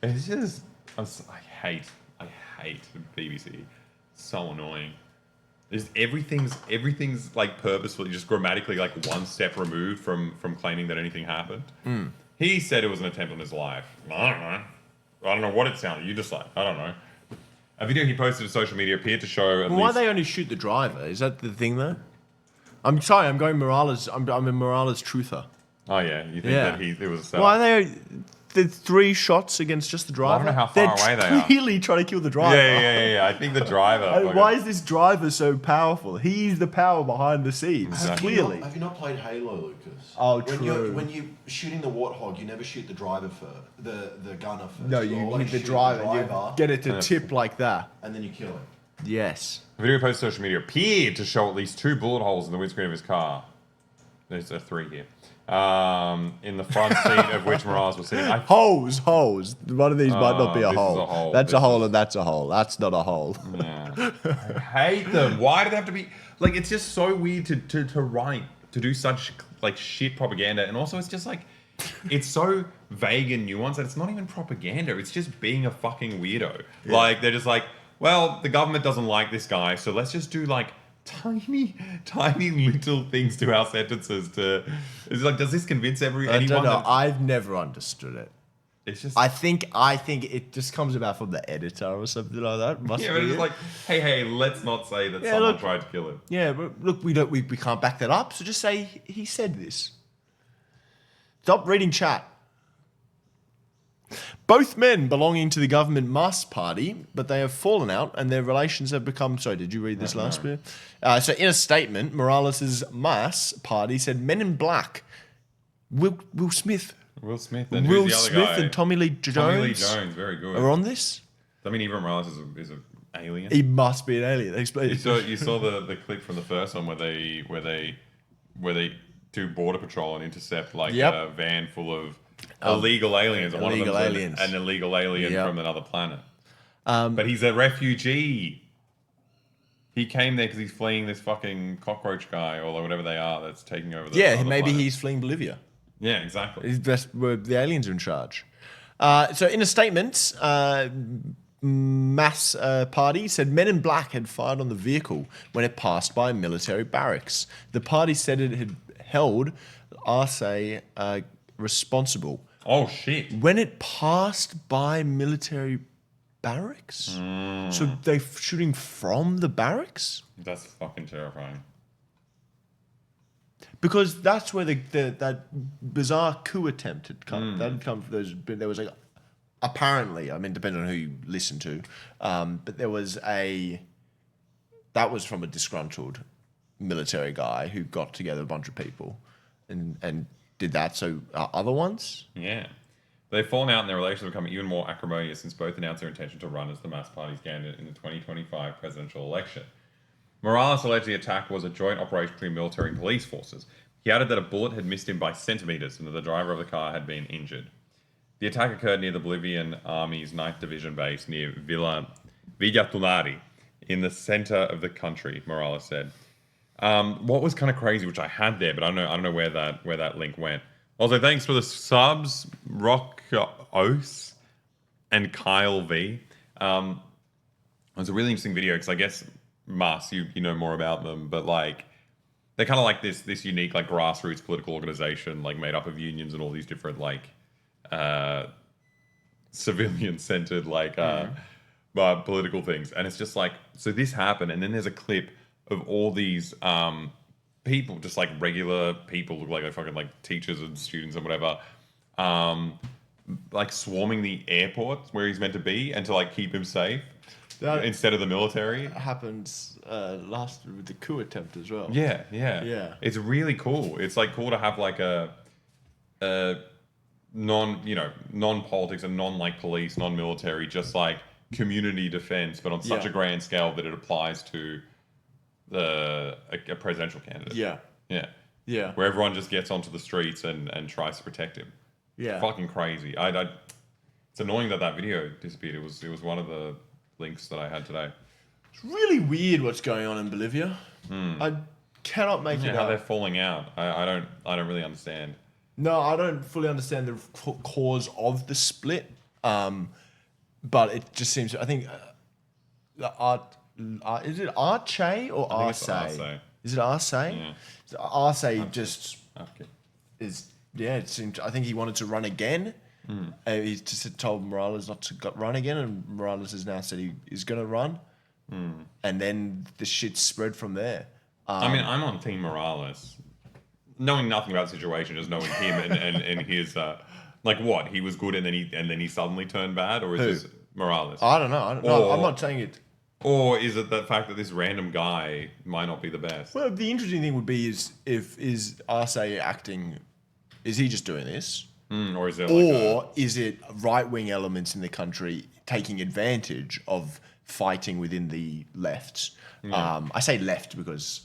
It's just, I hate the BBC. So annoying. Everything's like purposefully, just grammatically like one step removed from claiming that anything happened. He said it was an attempt on his life. I don't know what it sounded. You just like, I don't know. A video he posted to social media appeared to show at Why least... they only shoot the driver? Is that the thing though? I'm sorry, I'm going Morales. I'm a Morales truther. Oh yeah, you think that it was a setup? Why are they? The 3 shots against just the driver. I don't know how far away they are. They're clearly trying to kill the driver. Yeah. I think the driver. Why is this driver so powerful? He's the power behind the scenes. Exactly. Clearly. Have you not played Halo, Lucas? Oh, when true. When you're shooting the warthog, you never shoot the driver first, the gunner first. No, You you always hit the shoot driver. You get it to tip like that. and then you kill him. Yes. A video posted to social media appeared to show at least 2 bullet holes in the windscreen of his car. There's 3 here. In the front seat of which Morales was sitting. Holes. One of these might not be a this is hole. a hole. That's This a hole and that's a hole. That's not a hole. Yeah. I hate them. Why do they have to be like? It's just so weird to write, to do such like shit propaganda, and also it's just like it's so vague and nuanced that it's not even propaganda. It's just being a fucking weirdo. Yeah. Like they're just like, well, the government doesn't like this guy, so let's just do like tiny little things to our sentences. It's like, does this convince anyone? I don't know. I've never understood it. It's just. I think it just comes about from the editor or something like that. Must yeah, be but it's it. like, hey, let's not say that someone tried to kill him. Yeah, but look, we can't back that up. So just say he said this. Stop reading chat. Both men belonging to the government Mas party, but they have fallen out and their relations have become... Sorry, did you read this last bit? So in a statement, Morales' Mas party said men in black, Will Smith. Will Smith and Will who's the other Smith guy? and Tommy Lee Jones. Tommy Lee Jones, very good. Are on this? I mean, Evo Morales is an alien. He must be an alien. You saw the clip from the first one where they do border patrol and intercept like a van full of illegal aliens. And one of them aliens. an illegal alien from another planet. But he's a refugee. He came there because he's fleeing this fucking cockroach guy or whatever they are that's taking over the other maybe planet. he's fleeing Bolivia. Yeah, exactly. He's just where the aliens are in charge. So in a statement, Mass party said men in black had fired on the vehicle when it passed by military barracks. The party said it had held Arce responsible. Oh, shit. When it passed by military barracks? So they're shooting from the barracks? That's fucking terrifying. Because that's where that bizarre coup attempt had come. That had come from those. There was like, apparently, I mean, depending on who you listen to, but there was that was from a disgruntled military guy who got together a bunch of people and did that. So other ones? Yeah. They've fallen out and their relations have become even more acrimonious since both announced their intention to run as the mass party's candidate in the 2025 presidential election. Morales alleged the attack was a joint operation between military and police forces. He added that a bullet had missed him by centimeters and that the driver of the car had been injured. The attack occurred near the Bolivian Army's 9th Division base near Villa Tunari in the center of the country, Morales said. What was kind of crazy, which I had there, but I don't know where that link went. Also, thanks for the subs, Rock Os and Kyle V. It was a really interesting video because I guess Mas, you know more about them, but like they're kind of like this unique like grassroots political organization, like made up of unions and all these different like civilian centered like political things. And it's just like, so this happened, and then there's a clip of all these people, just like regular people, look like they're fucking like teachers and students and whatever, like swarming the airport where he's meant to be and to like keep him safe instead of the military. Happened last with the coup attempt as well. Yeah. Yeah. It's really cool. It's like cool to have like a non-politics and non-like police, non-military, just like community defense, but on such a grand scale that it applies to a presidential candidate. Yeah. Where everyone just gets onto the streets and tries to protect him. Yeah. Fucking crazy. It's annoying that video disappeared. It was one of the links that I had today. It's really weird what's going on in Bolivia. I cannot make it how out. they're falling out. I don't really understand. No, I don't fully understand the cause of the split. But it just seems, I think, is it Arce or Arce? Is it Arce? Yeah. Arce just Okay. is, it seems, I think he wanted to run again. He just told Morales not to run again, and Morales has now said he is going to run. And then the shit spread from there. I mean, I'm on Team Morales. Knowing nothing about the situation, just knowing him and his like what he was good and then he suddenly turned bad, or is this Morales? I don't know. I'm not saying it. Or is it the fact that this random guy might not be the best? Well, the interesting thing would be is Arce acting? Is he just doing this, Or is there is it right wing elements in the country taking advantage of fighting within the left? I say left because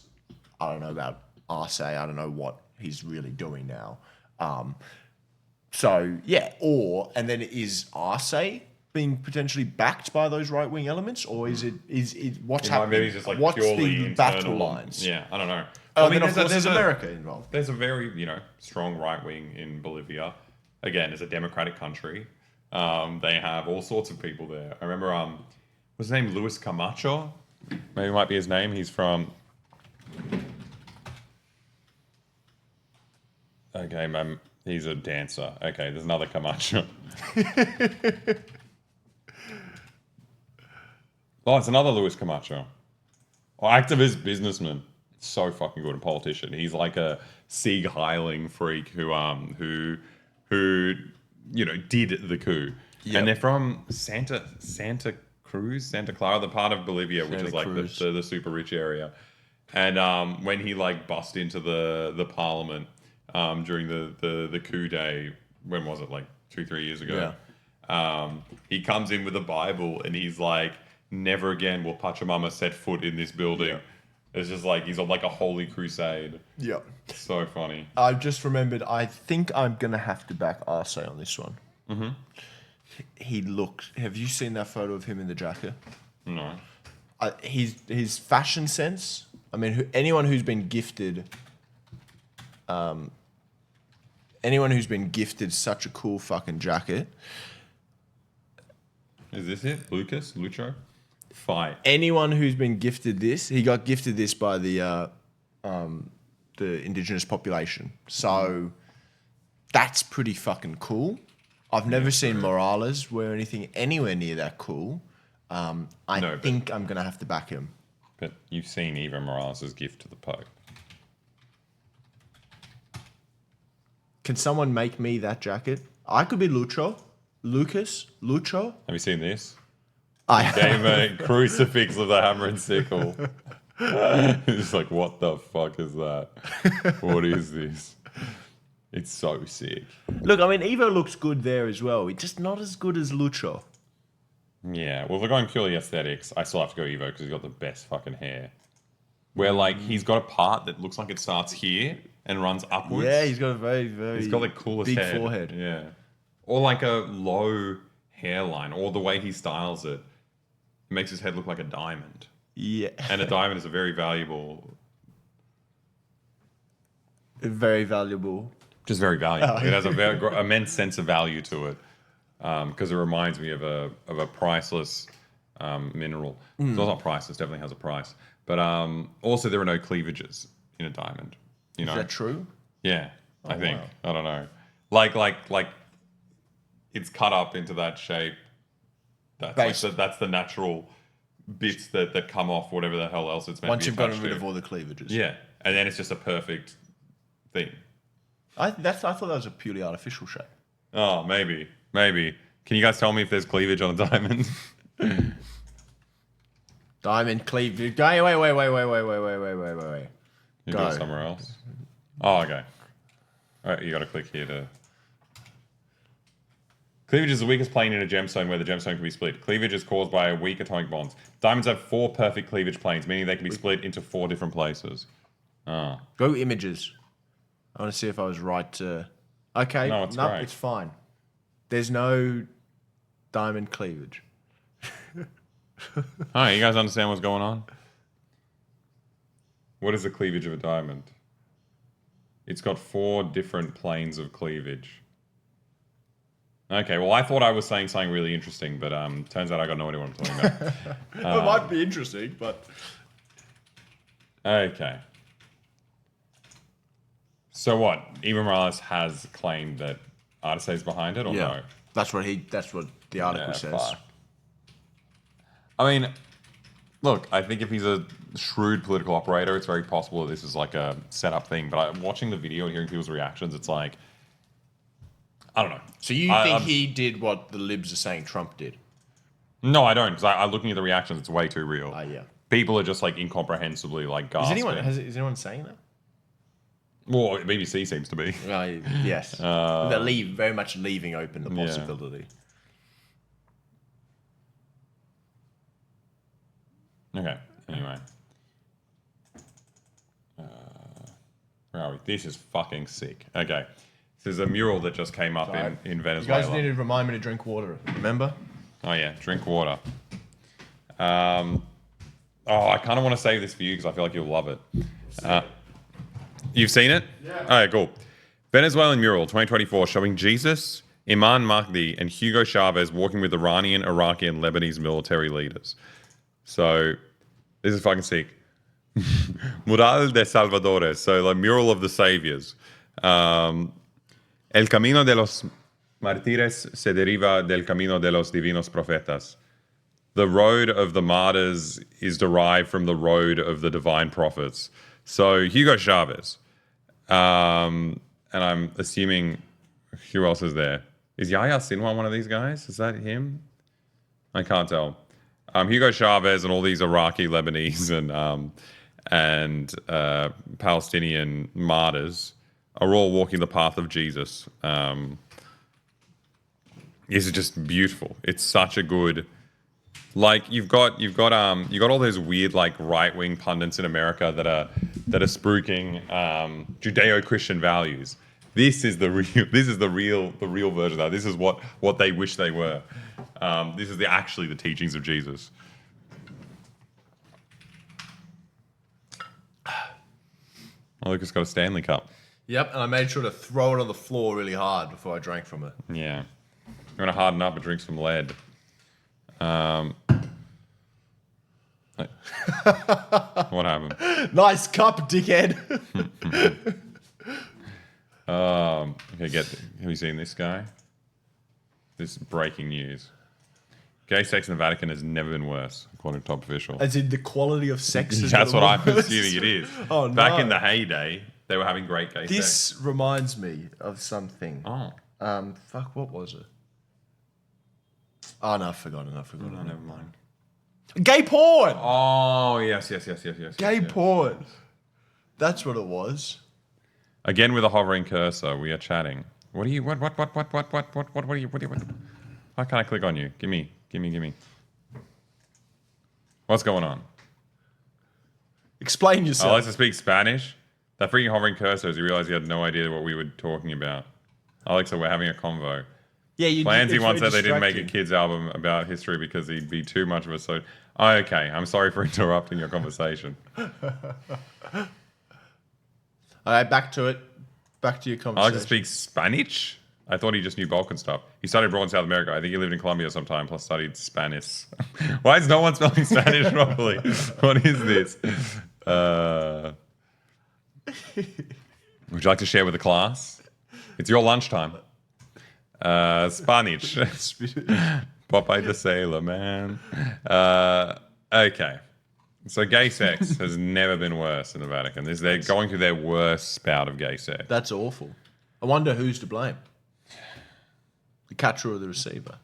I don't know about Arce. I don't know what he's really doing now. And then is Arce being potentially backed by those right wing elements, or is it what's happening? Maybe it's just like what's purely the battle internal lines? Yeah, I don't know. Oh, then of course there's America involved. There's a very strong right wing in Bolivia. Again, it's a democratic country. They have all sorts of people there. I remember was his name Luis Camacho? Maybe it might be his name. He's from. Okay, he's a dancer. Okay, there's another Camacho. Oh, it's another Luis Camacho. Oh, activist businessman. So fucking good, a politician. He's like a Sieg Heiling freak who did the coup. Yep. And they're from Santa Clara, the part of Bolivia which is like the super rich area. And when he like bust into the parliament during the coup day, when was it, like 2-3 years ago? Yeah. He comes in with a Bible and he's like, never again will Pachamama set foot in this building. Yeah. It's just like he's on like a holy crusade. Yeah. So funny. I've just remembered, I think I'm going to have to back Arce on this one. Mm-hmm. He looked, have you seen that photo of him in the jacket? No. His fashion sense, I mean, anyone who's been gifted such a cool fucking jacket. Is this it? Lucho? Fight. Anyone who's been gifted this, he got gifted this by the indigenous population. So that's pretty fucking cool. I've never seen Morales wear anything anywhere near that cool. I think I'm going to have to back him. But you've seen Evo Morales' gift to the Pope. Can someone make me that jacket? I could be Lucho. Lucho. Have you seen this? I gave a crucifix with a hammer and sickle. It's like, what the fuck is that? What is this? It's so sick. Look, I mean, Evo looks good there as well. It's just not as good as Lucho. Yeah, well, if we're going purely aesthetics, I still have to go Evo because he's got the best fucking hair. Where, like, he's got a part that looks like it starts here and runs upwards. Yeah, he's got a very He's got the coolest big head. forehead. Yeah. Or like a low hairline, or the way he styles it makes his head look like a diamond. Yeah. And a diamond is a very valuable... Very valuable. Just very valuable. It has a very immense sense of value to it. Because it reminds me of a priceless mineral. So it's not priceless, definitely has a price. But also there are no cleavages in a diamond. You know? Is that true? Yeah, I think. wow. I don't know. Like it's cut up into that shape. That's that's the natural bits that come off whatever the hell else it's meant Once to be you've gotten attached rid to. of all the cleavages. Yeah, and then it's just a perfect thing. I thought that was a purely artificial shape. Oh, maybe. Can you guys tell me if there's cleavage on a diamond? Diamond cleavage. Wait. You Go. go somewhere else. Oh, okay. All right, you got to click here to... Cleavage is the weakest plane in a gemstone where the gemstone can be split. Cleavage is caused by weak atomic bonds. Diamonds have 4 perfect cleavage planes, meaning they can be split into 4 different places. Oh. Go images. I want to see if I was right to... Okay. No, it's great. It's fine. There's no diamond cleavage. Hi, you guys understand what's going on? What is the cleavage of a diamond? It's got 4 different planes of cleavage. Okay, well, I thought I was saying something really interesting, but turns out I got no idea what I'm talking about. It might be interesting, but... Okay. So what? Evo Morales has claimed that Artiste is behind it, or no? That's what the article Yeah, says. fuck. I mean, look, I think if he's a shrewd political operator, it's very possible that this is like a setup thing. But watching the video and hearing people's reactions, it's like, I don't know. So you think he did what the libs are saying Trump did? No, I don't. Because I'm looking at the reactions, it's way too real. Yeah. People are just like incomprehensibly like gasping. Is anyone saying that? Well, BBC seems to be. Yes. They're very much leaving open the possibility. Okay. Anyway. Where are we? This is fucking sick. Okay. This is a mural that just came up in Venezuela. You guys need to remind me to drink water. Remember? Oh, yeah. Drink water. I kind of want to save this for you because I feel like you'll love it. You've seen it? Yeah. All right, cool. Venezuelan mural 2024 showing Jesus, Iman Mahdi, and Hugo Chavez walking with Iranian, Iraqi, and Lebanese military leaders. So, this is fucking sick. Mural de Salvadores, so the mural of the saviors. El camino de los mártires se deriva del camino de los divinos profetas. The road of the martyrs is derived from the road of the divine prophets. So, Hugo Chavez. And I'm assuming, who else is there? Is Yahya Sinwar one of these guys? Is that him? I can't tell. Hugo Chavez and all these Iraqi, Lebanese, and Palestinian martyrs are all walking the path of Jesus. This is just beautiful. It's such a good, like you've got all those weird like right-wing pundits in America that are spruiking Judeo-Christian values. This is the real version of that. This is what they wish they were. This is actually the teachings of Jesus. Oh, Lucas got a Stanley Cup. Yep, and I made sure to throw it on the floor really hard before I drank from it. Yeah. You want to harden up and drink some lead. What happened? Nice cup, dickhead. Okay, have you seen this guy? This breaking news. Gay sex in the Vatican has never been worse, according to top official. As in the quality of sex is That's what I'm worse? assuming it is. Oh, no. Back in the heyday, they were having great gay sex. This reminds me of something. Oh. Fuck, what was it? Oh, no, I've forgotten. Oh, never mind. Gay porn! Oh, yes. Gay porn. That's what it was. Again with a hovering cursor, we are chatting. What are you? What? Are you? Why can't I click on you? Give me. What's going on? Explain yourself. Aleksa speaks Spanish. That freaking hovering cursor, as you realize he had no idea what we were talking about. Alexa, we're having a convo. Yeah, Clancy once said they didn't make a kids album about history because he'd be too much of a so. Oh, okay, I'm sorry for interrupting your conversation. All right, back to it. Back to your conversation. Aleksa speaks Spanish. I thought he just knew Balkan stuff. He studied abroad in South America. I think he lived in Colombia sometime, plus studied Spanish. Why is no one spelling Spanish properly? What is this? Would you like to share with the class? It's your lunchtime. Spanish. Popeye the Sailor, man. Okay. So gay sex has never been worse in the Vatican. They're going through their worst spout of gay sex. That's awful. I wonder who's to blame. The catcher or the receiver?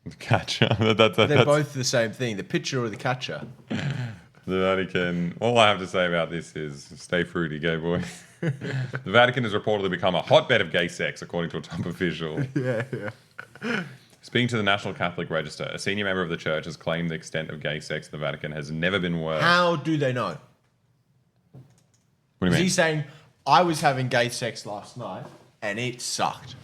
The catcher. They're both the same thing. The pitcher or the catcher. The Vatican. All I have to say about this is stay fruity, gay boy. The Vatican has reportedly become a hotbed of gay sex, according to a top official. Yeah. Speaking to the National Catholic Register, a senior member of the church has claimed the extent of gay sex in the Vatican has never been worse. How do they know? What do you mean? He's saying, I was having gay sex last night and it sucked.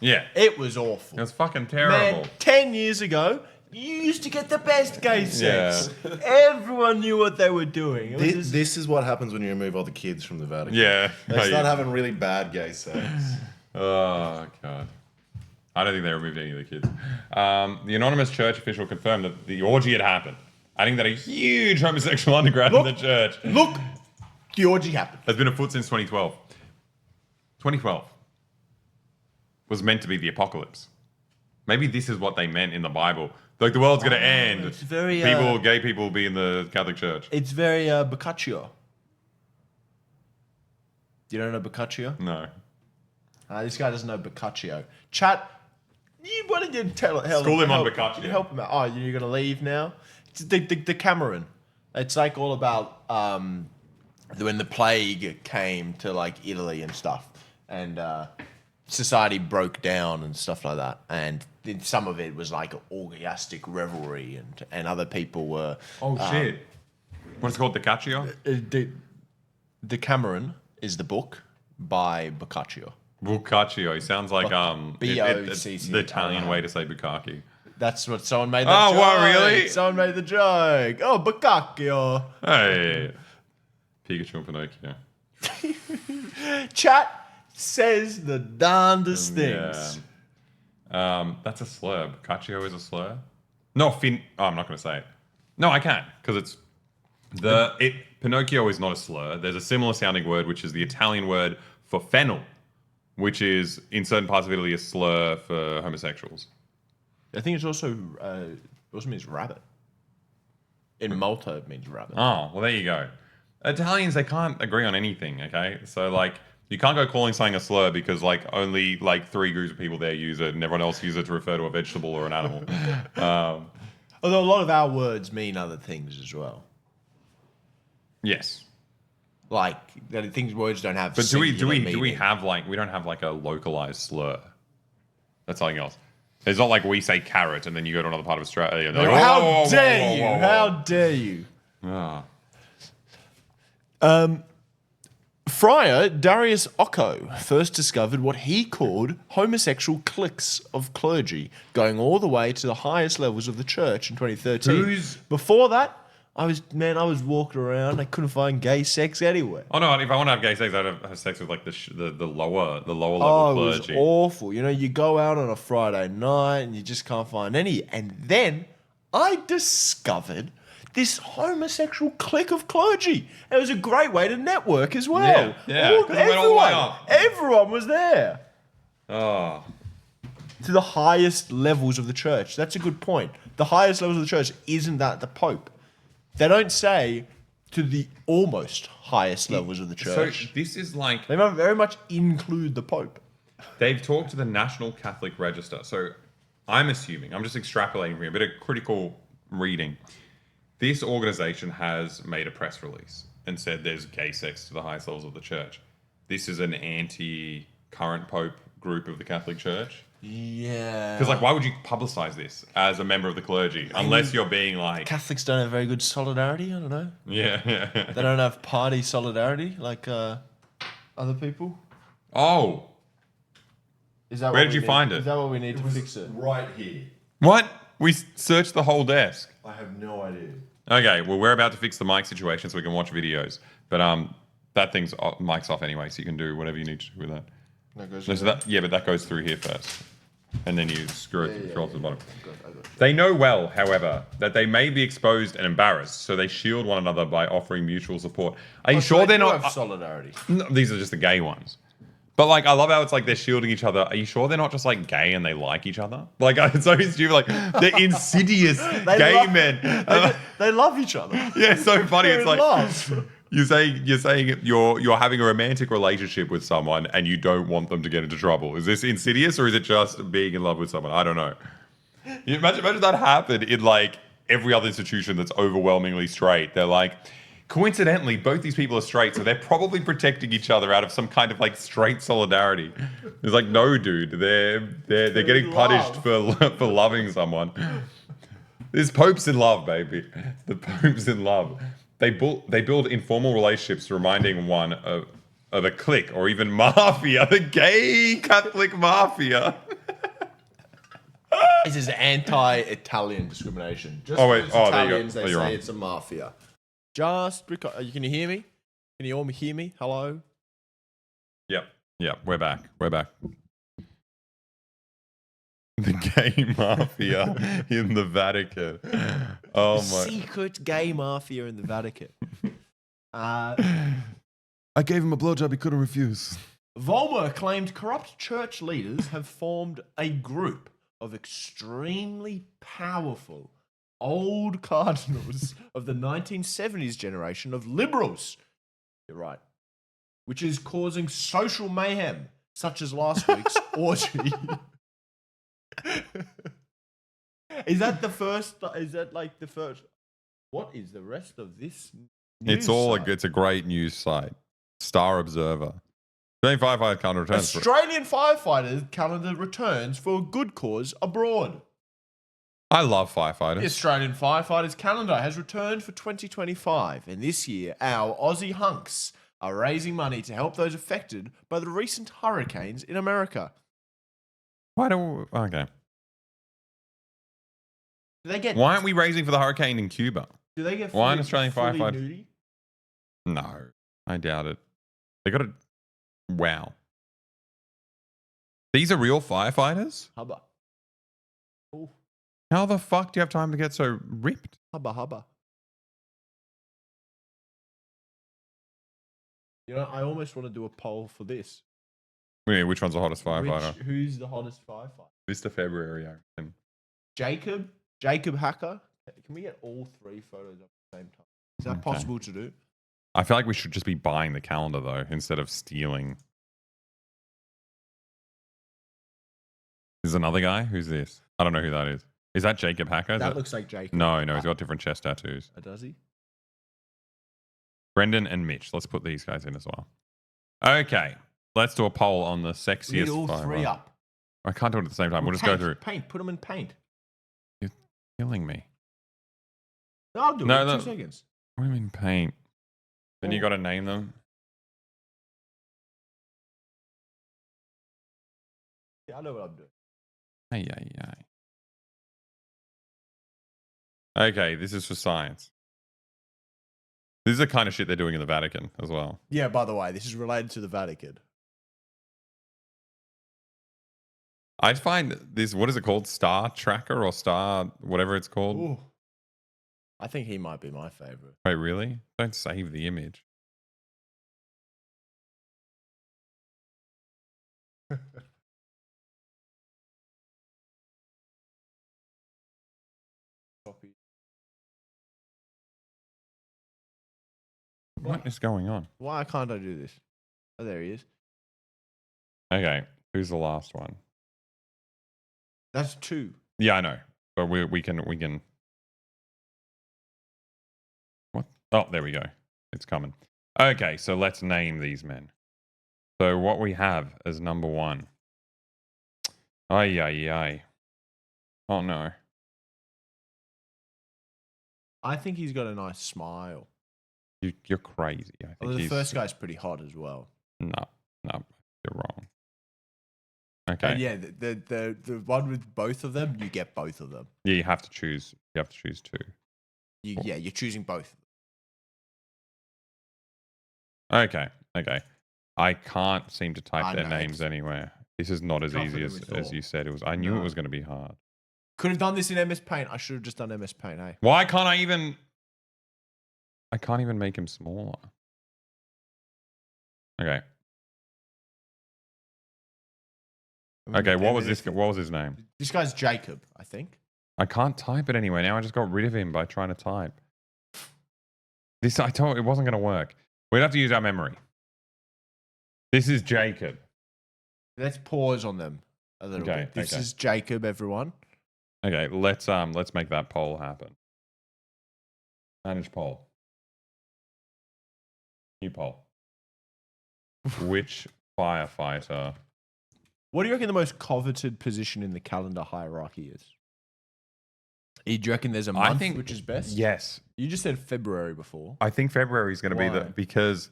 Yeah. It was awful. It was fucking terrible. Man, 10 years ago, you used to get the best gay sex. Yeah. Everyone knew what they were doing. It was just- This is what happens when you remove all the kids from the Vatican. Yeah. They start having really bad gay sex. Oh, God. I don't think they removed any of the kids. The anonymous church official confirmed that the orgy had happened, adding that a huge homosexual underground in the church Look, the orgy happened. has been afoot since 2012. 2012 was meant to be the apocalypse. Maybe this is what they meant in the Bible. Like the world's going to end. it's very, Gay people will be in the Catholic Church. It's very Boccaccio. You don't know Boccaccio? No. This guy doesn't know Boccaccio. Chat, why don't you tell School him on Boccaccio. Help him out. Oh, you're going to leave now? It's the Cameron. It's like all about when the plague came to like Italy and stuff. And society broke down and stuff like that. And then some of it was like orgiastic revelry and other people were... Oh, shit. What's it called? The Caccio? The Cameron is the book by Boccaccio. Boccaccio. He sounds like B-O-C-C. it's the Italian way to say bukkake. That's what someone made that joke. Oh, what, really? Someone made the joke. Oh, Boccaccio. Hey. Pikachu and Pinocchio. Chat says the darndest things. Yeah. That's a slur. Boccaccio is a slur? No, I'm not going to say it. No, I can't, because it's... Pinocchio is not a slur. There's a similar sounding word, which is the Italian word for fennel, which is, in certain parts of Italy, a slur for homosexuals. I think it's also means rabbit. In Malta, it means rabbit. Oh, well, there you go. Italians, they can't agree on anything, okay? So, like, you can't go calling something a slur because, like, only, like, 3 groups of people there use it and everyone else uses it to refer to a vegetable or an animal. Although a lot of our words mean other things as well. Yes. Like, things words don't have But do we meaning. have, like, we don't have, like, a localized slur? That's something else. It's not like we say carrot and then you go to another part of Australia and they're like, How dare you? How dare you? Ah. Friar Darius Occo first discovered what he called homosexual cliques of clergy, going all the way to the highest levels of the church in 2013. Before that, I was walking around. I couldn't find gay sex anywhere. Oh no! If I want to have gay sex, I'd have sex with like the lower level Oh, it clergy. was awful. You know, you go out on a Friday night and you just can't find any. And then I discovered this homosexual clique of clergy. It was a great way to network as well. Yeah, 'cause it went all the way up. Everyone was there. Oh, To the highest levels of the church. That's a good point. The highest levels of the church isn't that the Pope. They don't say to the almost highest levels of the church. so this is like They very much include the Pope. they've talked to the National Catholic Register. So I'm assuming, I'm just extrapolating here, a bit of critical reading. This organization has made a press release and said there's gay sex to the highest levels of the church. this is an anti-current Pope group of the Catholic Church. Yeah. Because, like, why would you publicize this as a member of the clergy? Unless you're being like... Catholics don't have very good solidarity. I don't know. Yeah. They don't have party solidarity like other people. Oh. Is that Where what did we you need- find it? Is that what we need to fix it? Right here. What? We searched the whole desk. I have no idea. Okay, well, we're about to fix the mic situation so we can watch videos. But that thing's mic's off anyway, so you can do whatever you need to do with that. That goes No, so through that, yeah, but that goes through here first. And then you screw it control to the bottom. I got you. They know well, however, that they may be exposed and embarrassed, so they shield one another by offering mutual support. Are you So sure they they're do not... have solidarity? No, these are just the gay ones. But, like, I love how it's like they're shielding each other. Are you sure they're not just, like, gay and they like each other? Like, it's so stupid. Like, they're insidious gay love- men. They love each other. Yeah, it's so funny. They're It's in like... love. You're saying you're having a romantic relationship with someone and you don't want them to get into trouble. Is this insidious or is it just being in love with someone? I don't know. You imagine that happened in like every other institution that's overwhelmingly straight. They're like, coincidentally, both these people are straight, so they're probably protecting each other out of some kind of like straight solidarity. It's like, no, dude, they're getting punished for loving someone. This Pope's in love, baby. The Pope's in love. They build informal relationships, reminding one of a clique or even mafia, the gay Catholic mafia. This is anti-Italian discrimination. Just Oh, wait. because Oh, there you go. Italians, Oh, they you're say wrong. it's a mafia. Just because... Can you hear me? Can you all hear me? Hello? Yep, we're back. The gay mafia in the Vatican. Oh my! Secret gay mafia in the Vatican. I gave him a blowjob he couldn't refuse. Volmer claimed corrupt church leaders have formed a group of extremely powerful old cardinals of the 1970s generation of liberals. You're right. Which is causing social mayhem, such as last week's orgy. Is that the first? Is that like the first? What is the rest of this? It's a great news site. Star Observer. Australian firefighter calendar returns. Australian firefighters calendar returns for a good cause abroad. I love The firefighters. Australian firefighters calendar has returned for 2025, and this year our Aussie hunks are raising money to help those affected by the recent hurricanes in America. Okay. Do they get? Why aren't we raising for the hurricane in Cuba? Do they get? Why an fully- Australian fully firefighter? nudie? No, I doubt it. They got a wow. These are real firefighters? Hubba. Oh, How the fuck do you have time to get so ripped? hubba hubba. You know, I almost want to do a poll for this. Wait, which one's the hottest firefighter? Who's the hottest firefighter? Mr. February, I reckon. Jacob Hacker. Can we get all three photos at the same time? Is that Okay. possible to do? I feel like we should just be buying the calendar though, instead of stealing. There's another guy. Who's this? I don't know who that is. Is that Jacob Hacker? Is That looks like Jacob. No, he's got different chest tattoos. Does he? Brendan and Mitch. Let's put these guys in as well. Okay, let's do a poll on the We sexiest need all firefighter. three up. I can't do it at the same time. We'll just go through. Paint. Put them in paint. You're killing me. No, I'll do No, it in no. 2 seconds. What do you mean paint? Then you Oh. got to name them. Yeah, I know what I'm doing. Ay, ay, ay. Okay, this is for science. This is the kind of shit they're doing in the Vatican as well. Yeah, by the way, this is related to the Vatican. I find this, what is it called? Star Tracker or Star, whatever it's called. Ooh. I think he might be my favorite. Wait, really? Don't save the image. Copy. What is going on? Why can't I do this? Oh, there he is. Okay, who's the last one? That's 2. Yeah, I know, but we can. What? Oh, there we go. It's coming. Okay, so let's name these men. So what we have as number one. Ay, ay, ay. Oh, no. I think he's got a nice smile. You're crazy. I think Although the he's... first guy's pretty hot as well. No, you're wrong. Okay. And yeah, the one with both of them, you get both of them. Yeah, you have to choose. You have to choose two. You're choosing both. Okay. I can't seem to type I their know, names it's- anywhere. This is not as Tougher easy than we as thought. you said it was. I knew it No. was going to be hard. Could have done this in MS Paint. I should have just done MS Paint, hey? Why can't I even... I can't even make him smaller. Okay. Okay, what was this? What was his name? This guy's Jacob, I think. I can't type it anyway. Now I just got rid of him by trying to type. I told it wasn't going to work. We'd have to use our memory. This is Jacob. Let's pause on them a little Okay, bit. This okay. is Jacob, everyone. Okay, let's make that poll happen. Manage poll. New poll. Which firefighter? What do you reckon the most coveted position in the calendar hierarchy is? Do you reckon there's a I month think which is best? Yes. You just said February before. I think February is going to be Why? because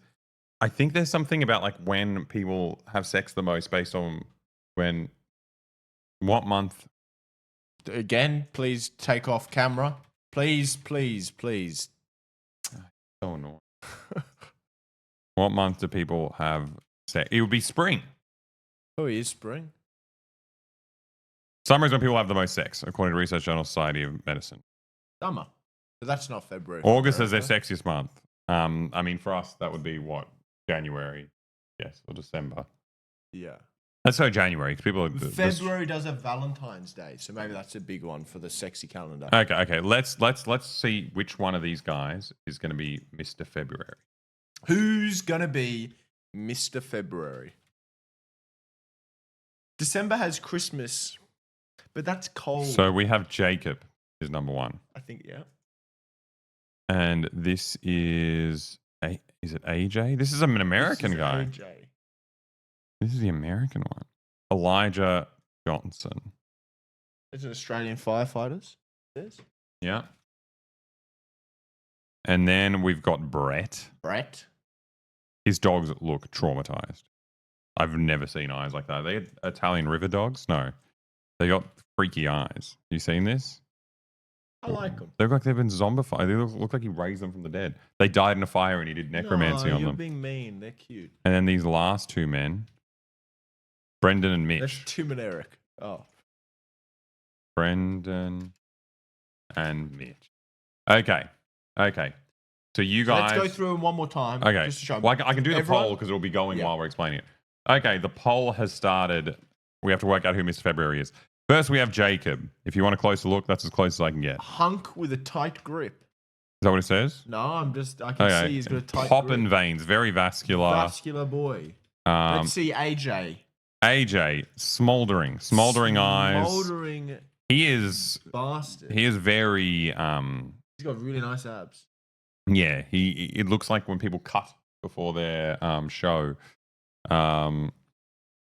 I think there's something about like when people have sex the most based on what month. Again, please take off camera. Please. So annoying. What month do people have sex? It would be spring. Oh, it is spring. Summer is when people have the most sex, according to Research Journal Society of Medicine. Summer. But that's not February. August is their sexiest month. I mean, for us, that would be what? January, yes, or December. Yeah. Let's say January. 'Cause people are February does have Valentine's Day, so maybe that's a big one for the sexy calendar. Okay. Let's see which one of these guys is going to be Mr. February. Who's gonna be Mr. February? December has Christmas, but that's cold. So we have Jacob is number one, I think, yeah. and this is it AJ? This is an American guy. AJ. This is the American one. Elijah Johnson. It's an Australian firefighters. Yes. Yeah. And then we've got Brett. Brett. His dogs look traumatized. I've never seen eyes like that. They Italian river dogs? No. They got freaky eyes. You seen this? I like them. They look like they've been zombified. They look like he raised them from the dead. They died in a fire and he did necromancy on You're them. being mean. They're cute. And then these last two men, Brendan and That's Mitch. Tim and Eric. Oh. Brendan and Mitch. Okay. So you guys... Let's go through them one more time. Okay. Just to show Well, I can do the Everyone- poll because it'll be going Yeah. while we're explaining it. Okay, the poll has started. We have to work out who Mr. February is. First, we have Jacob. If you want a closer look, that's as close as I can get. Is Hunk with a tight grip. that what it says? No, I can see he's got a tight Poppin' grip. veins, very vascular. Vascular boy. Let's see AJ. AJ, smoldering eyes. Smoldering He is bastard. very He's got really nice abs. yeah, it looks like when people cut before their show.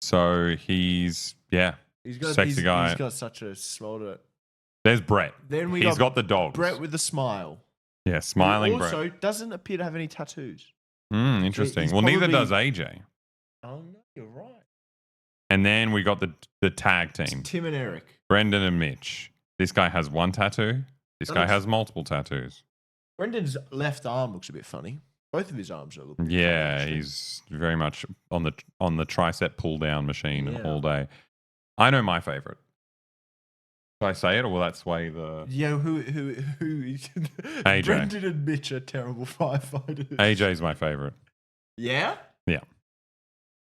So he's sexy guy. He's got such a smolder. There's Brett. Then we He's got the dogs. Brett with a smile. Yeah, smiling Who Brett. also doesn't appear to have any tattoos. Interesting. he's Well, neither probably- does AJ. Oh no, you're right. And then we got the tag team, Tim and Eric. Brendan and Mitch. This guy has one tattoo. This That guy looks- has multiple tattoos. Brendan's left arm looks a bit funny. Both of his arms are a little bit Yeah, funny, actually. he's very much on the tricep pull down machine Yeah. all day. I know my favorite. Should I say it, or will that sway the Yeah, who AJ. Brendan and Mitch are terrible firefighters. AJ's my favorite. Yeah?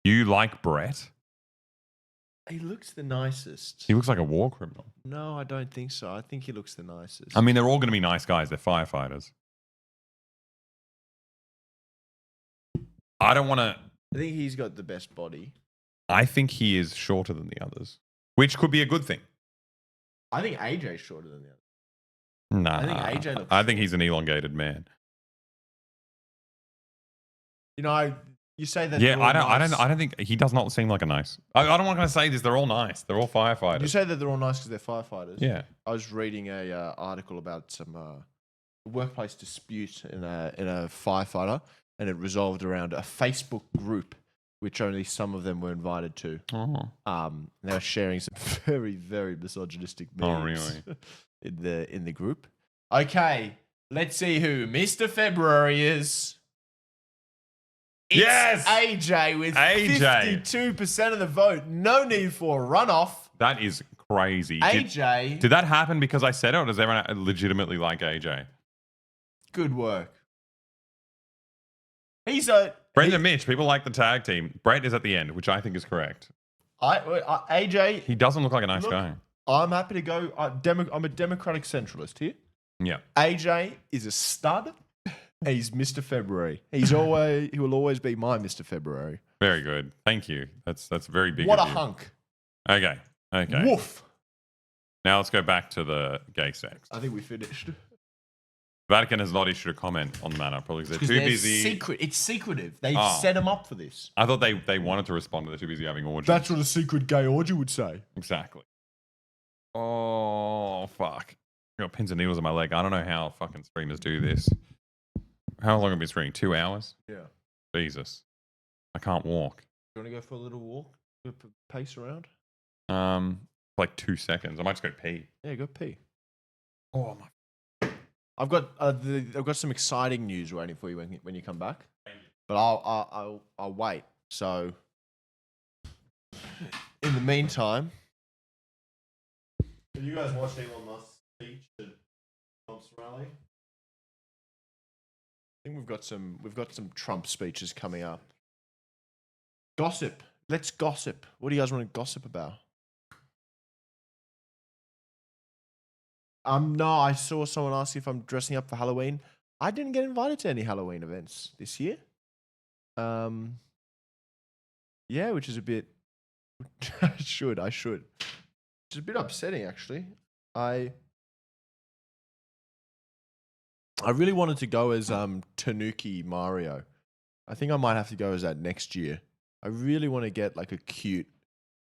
You like Brett? He looks the nicest. He looks like a war criminal. No, I don't think so. I think he looks the nicest. I mean, they're all going to be nice guys. They're firefighters. I don't want to. I think he's got the best body. I think he is shorter than the others, which could be a good thing. I think AJ's shorter than the other. Nah, I think AJ looks I think he's an elongated man. You know, You say that. Yeah, they're all nice. I don't think he does not seem like a nice. I don't want to say this. They're all nice. They're all firefighters. You say that they're all nice because they're firefighters. Yeah. I was reading a article about some workplace dispute in a firefighter, and it resolved around a Facebook group, which only some of them were invited to. Oh. They were sharing some very, very misogynistic memes in the group. Okay, let's see who Mr. February is. It's Yes! AJ with AJ. 52% of the vote. No need for a runoff. That is crazy. AJ, Did that happen because I said it, or does everyone legitimately like AJ? good work. He's Brent and Mitch, people like the tag team. Brett is at the end, which I think is correct. AJ. He doesn't look like a nice Look, guy. I'm happy to go. I'm a democratic centralist here. Yeah. AJ is a stud. He's Mr. February. He will always be my Mr. February. Very good. Thank you. That's very big. What a of you. hunk. Okay. Woof. Now let's go back to the gay sex. I think we finished. Vatican has not issued a comment on the matter, probably because they're too busy. It's secretive. They've Oh. set him up for this. I thought they wanted to respond, but they're too busy having orgies. That's what a secret gay orgy would say. Exactly. Oh, fuck. I got pins and needles in my leg. I don't know how fucking streamers do this. How long have we been streaming? 2 hours? Yeah. Jesus. I can't walk. You want to go for a little walk? Pace around? Like 2 seconds. I might just go pee. Yeah, go pee. Oh, my. I've got some exciting news waiting for you when you come back. But I'll wait. So in the meantime, Have you guys watched Elon Musk's speech at Trump's rally? I think we've got some Trump speeches coming up. Gossip. Let's gossip. What do you guys want to gossip about? No, I saw someone ask if I'm dressing up for Halloween. I didn't get invited to any Halloween events this year. Yeah, which is a bit. I should. Which is a bit upsetting, actually. I really wanted to go as Tanuki Mario. I think I might have to go as that next year. I really want to get like a cute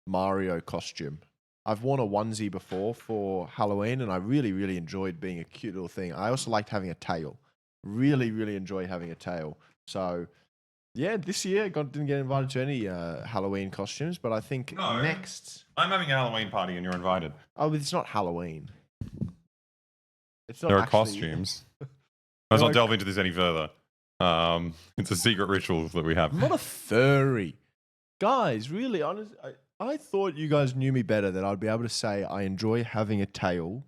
Mario costume. I've worn a onesie before for Halloween, and I really, really enjoyed being a cute little thing. I also liked having a tail. Really, really enjoy having a tail. So, yeah, this year didn't get invited to any Halloween costumes, but I think next. I'm having a Halloween party and you're invited. Oh, but it's not Halloween. It's not. There are actually- costumes. Let's not delve into this any further. It's a secret ritual that we have. I'm not a furry. Guys, really, honest. I thought you guys knew me better, that I'd be able to say I enjoy having a tail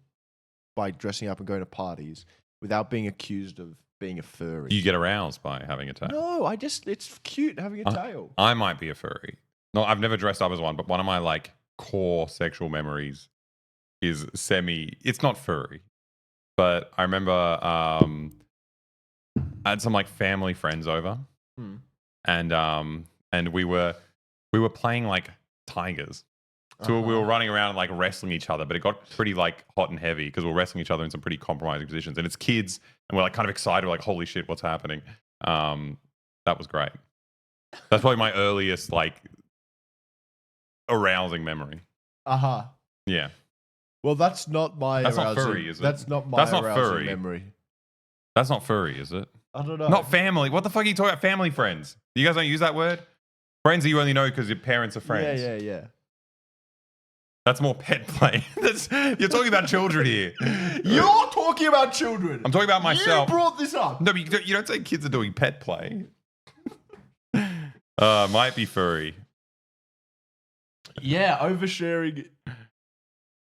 by dressing up and going to parties without being accused of being a furry. You get aroused by having a tail. No, it's cute having a tail. I might be a furry. No, I've never dressed up as one, but one of my like core sexual memories is it's not furry, but I remember I had some like family friends over, and we were playing like tigers. So we were running around and like wrestling each other, but it got pretty like hot and heavy because we were wrestling each other in some pretty compromising positions. And it's kids, and we're like kind of excited, we're like, holy shit, what's happening? That was great. That's probably my earliest like arousing memory. Yeah. Well, that's not my. That's not arousing. furry, is it? That's not my. That's not arousing furry. memory. That's not furry, is it? I don't know. Not family. What the fuck are you talking about? Family friends. You guys don't use that word? Friends that you only know because your parents are friends. Yeah. That's more pet play. You're talking about children here. You're talking about children. I'm talking about myself. You brought this up. No, but you don't say kids are doing pet play. Might be furry. Yeah, oversharing.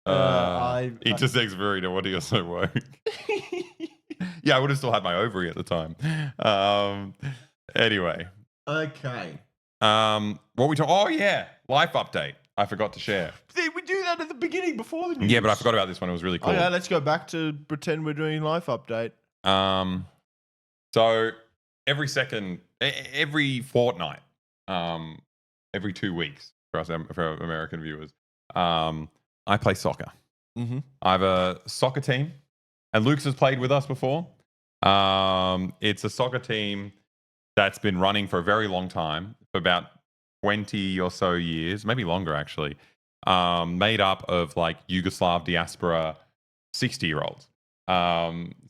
Intersex furry, no wonder you're so woke. Yeah, I would have still had my ovary at the time. Anyway. Okay. What we talk? Oh yeah, life update. I forgot to share. We do that at the beginning before the news. Yeah, but I forgot about this one. It was really cool. Okay, let's go back to pretend we're doing life update. So every fortnight, every 2 weeks for our American viewers, I play soccer. Mm-hmm. I have a soccer team, and Luke's has played with us before. It's a soccer team that's been running for a very long time, for about 20 or so years, maybe longer actually, made up of like Yugoslav diaspora 60-year-olds.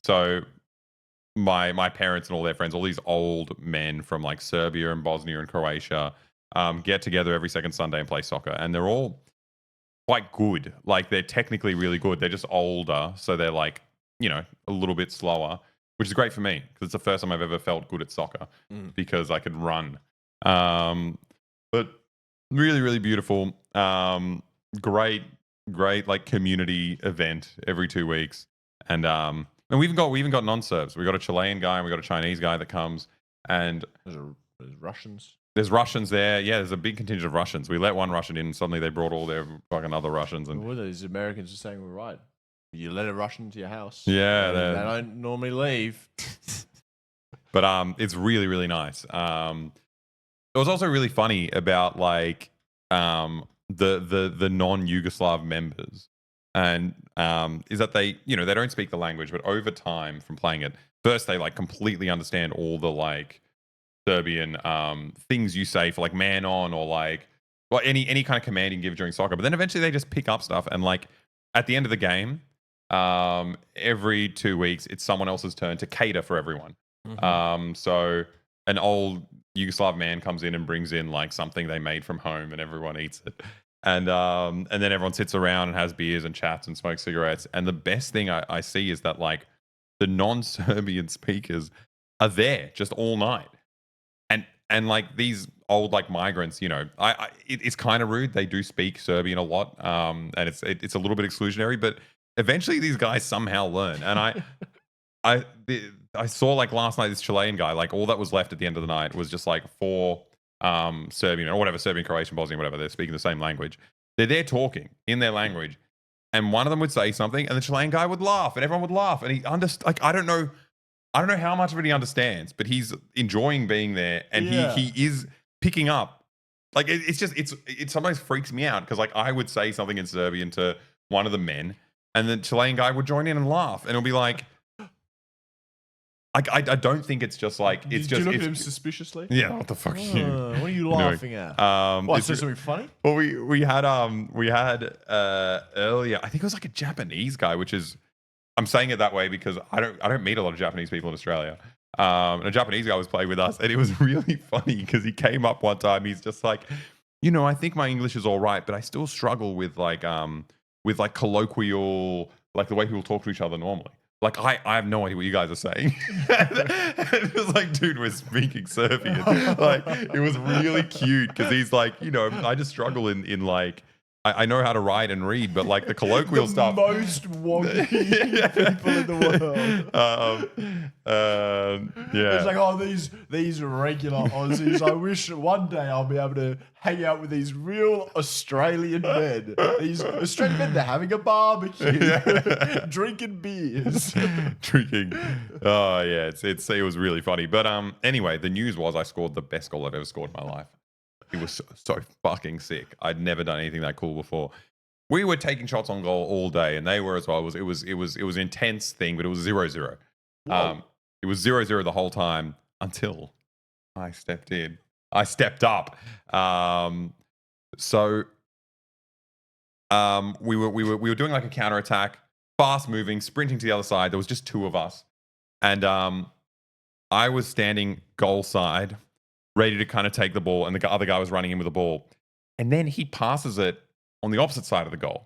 So my parents and all their friends, all these old men from like Serbia and Bosnia and Croatia, get together every second Sunday and play soccer, and they're all quite good. Like they're technically really good. They're just older, so they're like, you know, a little bit slower, which is great for me because it's the first time I've ever felt good at soccer because I could run. But really, really beautiful. Great like community event every 2 weeks, and we even got non-Serbs. We got a Chilean guy and we got a Chinese guy that comes, and There's Russians. there's Russians there. Yeah, there's a big contingent of Russians. We let one Russian in, and suddenly they brought all their fucking other Russians. And Well, these Americans are saying we're right. You let a Russian into your house. Yeah, they they're- don't normally leave. but it's really, really nice. It was also really funny about like the non-Yugoslav members, and is that they don't speak the language, but over time from playing it, first they like completely understand all the like Serbian things you say for like man on or like any kind of command you can give during soccer. But then eventually they just pick up stuff, and like at the end of the game, every 2 weeks it's someone else's turn to cater for everyone. So an old Yugoslav man comes in and brings in like something they made from home, and everyone eats it. And then everyone sits around and has beers and chats and smokes cigarettes. And the best thing I see is that like the non-Serbian speakers are there just all night. And like these old like migrants, you know, it's kind of rude. They do speak Serbian a lot, and it's a little bit exclusionary. But eventually, these guys somehow learn. And I saw like last night this Chilean guy. Like all that was left at the end of the night was just like 4 Serbian or whatever, Serbian, Croatian, Bosnian, whatever. They're speaking the same language. They're there talking in their language, and one of them would say something, and the Chilean guy would laugh, and everyone would laugh, and he like I don't know how much of it he understands, but he's enjoying being there, and he is picking up. Like it sometimes freaks me out because like I would say something in Serbian to one of the men, and the Chilean guy would join in and laugh, and it'll be like. I don't think it's just like it's Did just. you look it's, at him suspiciously? Yeah, what the fuck are you? What are you laughing at? What? It's- Say something funny? Well, we had earlier. I think it was like a Japanese guy, which is I'm saying it that way because I don't meet a lot of Japanese people in Australia. And a Japanese guy was playing with us, and it was really funny because he came up one time. He's just like, you know, I think my English is all right, but I still struggle with like colloquial, like the way people talk to each other normally. Like, I have no idea what you guys are saying. It was like, dude, we're speaking Serbian. Like, it was really cute because he's like, you know, I just struggle in like, I know how to write and read, but like the colloquial stuff. Most wonky people in the world. Yeah. It's like, oh, these regular Aussies. I wish one day I'll be able to hang out with these real Australian men. These Australian men, they're having a barbecue, drinking beers. Drinking. Oh, yeah. It was really funny. But anyway, the news was I scored the best goal I've ever scored in my life. It was so fucking sick. I'd never done anything that cool before. We were taking shots on goal all day, and they were as well. It was an intense thing, but it was 0-0. It was 0-0 the whole time until I stepped in. I stepped up. So we were doing like a counterattack, fast moving, sprinting to the other side. There was just 2 of us, and I was standing goal side, ready to kind of take the ball, and the other guy was running in with the ball. And then he passes it on the opposite side of the goal.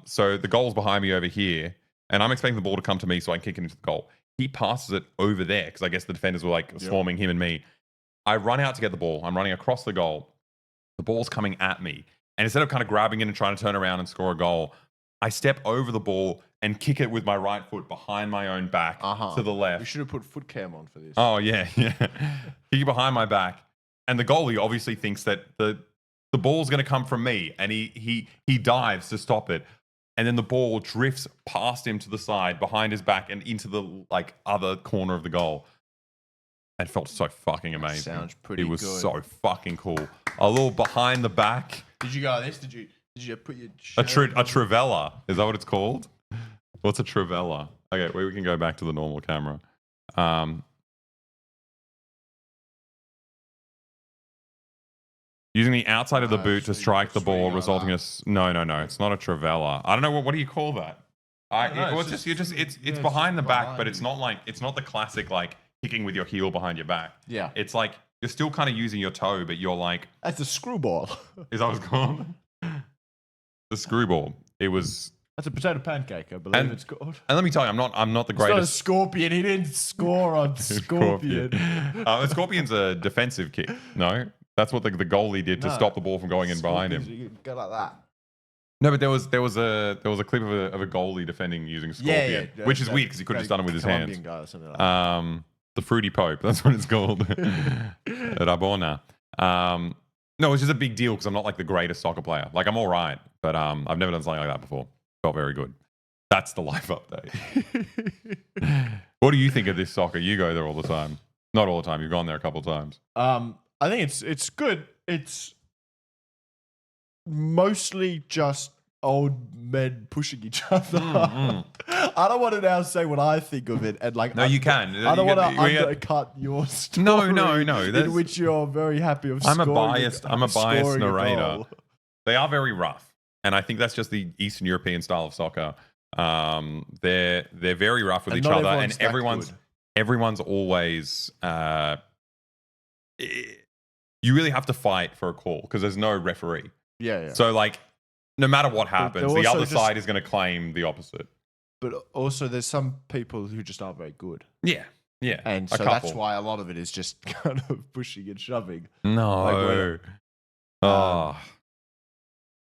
So the goal's behind me over here, and I'm expecting the ball to come to me so I can kick it into the goal. He passes it over there because I guess the defenders were like swarming him and me. I run out to get the ball. I'm running across the goal. The ball's coming at me. And instead of kind of grabbing it and trying to turn around and score a goal, I step over the ball and kick it with my right foot behind my own back to the left. We should have put foot cam on for this. Oh, yeah. Kick it behind my back. And the goalie obviously thinks that the ball's going to come from me. And he dives to stop it. And then the ball drifts past him to the side, behind his back, and into the like other corner of the goal. It felt so fucking amazing. Sounds pretty good. It was good. so fucking cool. A little behind the back. Did you go like this? Did you put your A trivella. Is that what it's called? What's a trivella? Okay, we can go back to the normal camera. Using the outside of the boot to so you strike put the ball, swing resulting in like no. It's not a trivela. I don't know what do you call that. don't know, Well, it's it's just- it's yeah, behind the it's back, behind but it's you. not like it's not the classic like kicking with your heel behind your back. Yeah. It's like you're still kind of using your toe, but you're like, That's a screwball. is that what it's called? The screwball. It was, That's a potato pancake, I believe And- it's called. and let me tell you, I'm not the It's not a greatest scorpion. He didn't score on scorpion. A scorpion's a defensive kick. No, that's what the goalie did to No. stop the ball from going in behind him. Scorpions, you go like that. No, but there was a clip of a goalie defending using scorpion, which is weird because he could have just done it with his hands. Colombian guy or something like that. The Fruity Pope, that's what it's called. Rabona. No, it's just a big deal because I'm not like the greatest soccer player. Like I'm all right, but I've never done something like that before. Felt very good. That's the life update. What do you think of this soccer? You go there all the time. Not all the time. You've gone there a couple of times. I think it's good. It's mostly just old men pushing each other. I don't want to now say what I think of it and like. No, you can. I don't You want to can- undercut your story. No. In That's- which you're very happy of. I'm a scoring biased narrator. goal. They are very rough, and I think that's just the Eastern European style of soccer. They're very rough with And each not other, everyone's and that everyone's always. You really have to fight for a call because there's no referee. Yeah. So like, no matter what happens, the also other just- side is going to claim the opposite. But also, there's some people who just aren't very good, Yeah, and a so couple. that's why a lot of it is just kind of pushing and shoving. No. Like, Oh,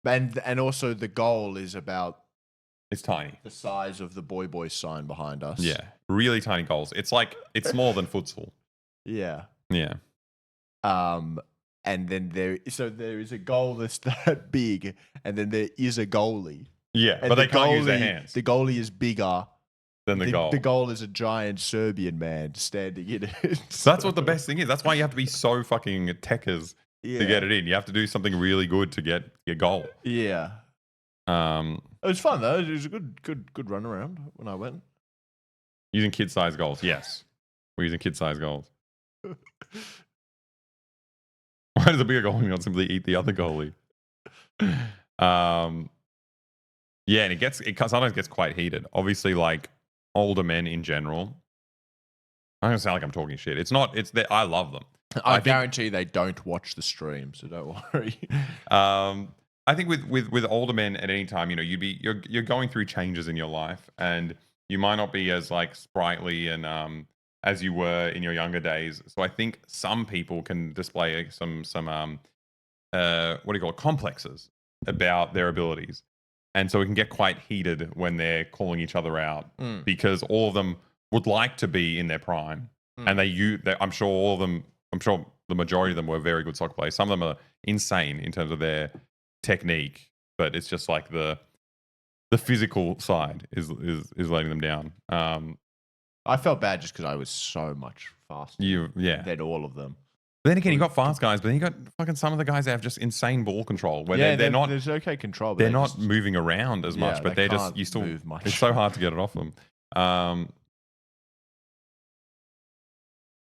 And also the goal is about it's tiny. the size of the Boy Boy sign behind us. Yeah, really tiny goals. It's like it's smaller than futsal. Yeah. Yeah. And then there is a goal that's that big, and then there is a goalie. Yeah, And but they the can't use their goalie- hands. The goalie is bigger. Than the goal. The goal is a giant Serbian man standing in it. So that's what the best thing is. That's why you have to be so fucking techers to get it in. You have to do something really good to get your goal. Yeah. It was fun though. It was a good run around when I went. Using kid-sized goals. Yes. We're using kid-sized goals. Why does a bigger goalie not simply eat the other goalie? Yeah, and it sometimes gets quite heated. Obviously, like older men in general. I'm gonna sound like I'm talking shit. I love them. I think- guarantee they don't watch the stream, so don't worry. I think with older men at any time, you're going through changes in your life, and you might not be as like sprightly and as you were in your younger days. So I think some people can display some what do you call it, complexes about their abilities, and so it can get quite heated when they're calling each other out because all of them would like to be in their prime, and I'm sure the majority of them were very good soccer players. Some of them are insane in terms of their technique, but it's just like the physical side is letting them down. I felt bad just because I was so much faster than all of them. Then again, you got fast guys, but then you got fucking some of the guys that have just insane ball control. Where they're not. There's okay control. But They're they not just- moving around as much, Yeah, but they they're just can't you still. move much. It's so hard to get it off them.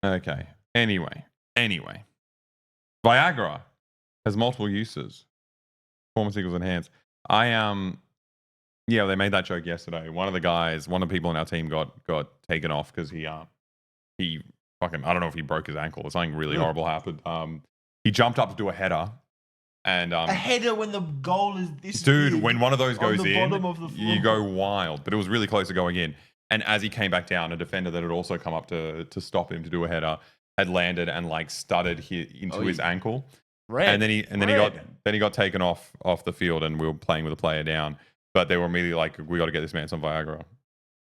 Okay. Anyway, Viagra has multiple uses. Performance equals enhance. Yeah, they made that joke yesterday. One of the people in our team got taken off because he fucking, I don't know if he broke his ankle or something really horrible happened. He jumped up to do a header, and a header when the goal is this dude, big when one of those on goes the in, bottom of the floor. you go wild. But it was really close to going in. And as he came back down, a defender that had also come up to stop him to do a header had landed and like studded into his ankle. Red. And then he got taken off the field, and we were playing with a player down. But they were immediately like, "We got to get this man some Viagra."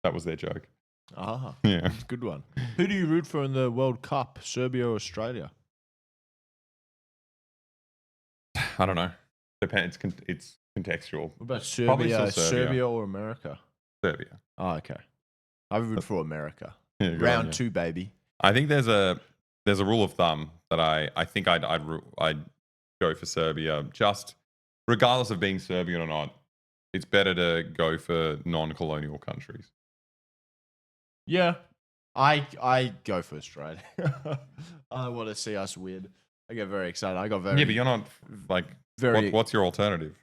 That was their joke. Ah, Yeah. good one. Who do you root for in the World Cup? Serbia or Australia? I don't know. Depends. It's contextual. What about Probably Serbia? still Serbia. Serbia or America? Serbia. Oh, okay. I root for America. Yeah, good on Round you. 2, baby. I think there's a rule of thumb that I think I'd go for Serbia, just regardless of being Serbian or not. It's better to go for non-colonial countries. Yeah, I go for Australia. I want to see us win I get very excited. I got very. Yeah, but you're not like. Very- What's your alternative?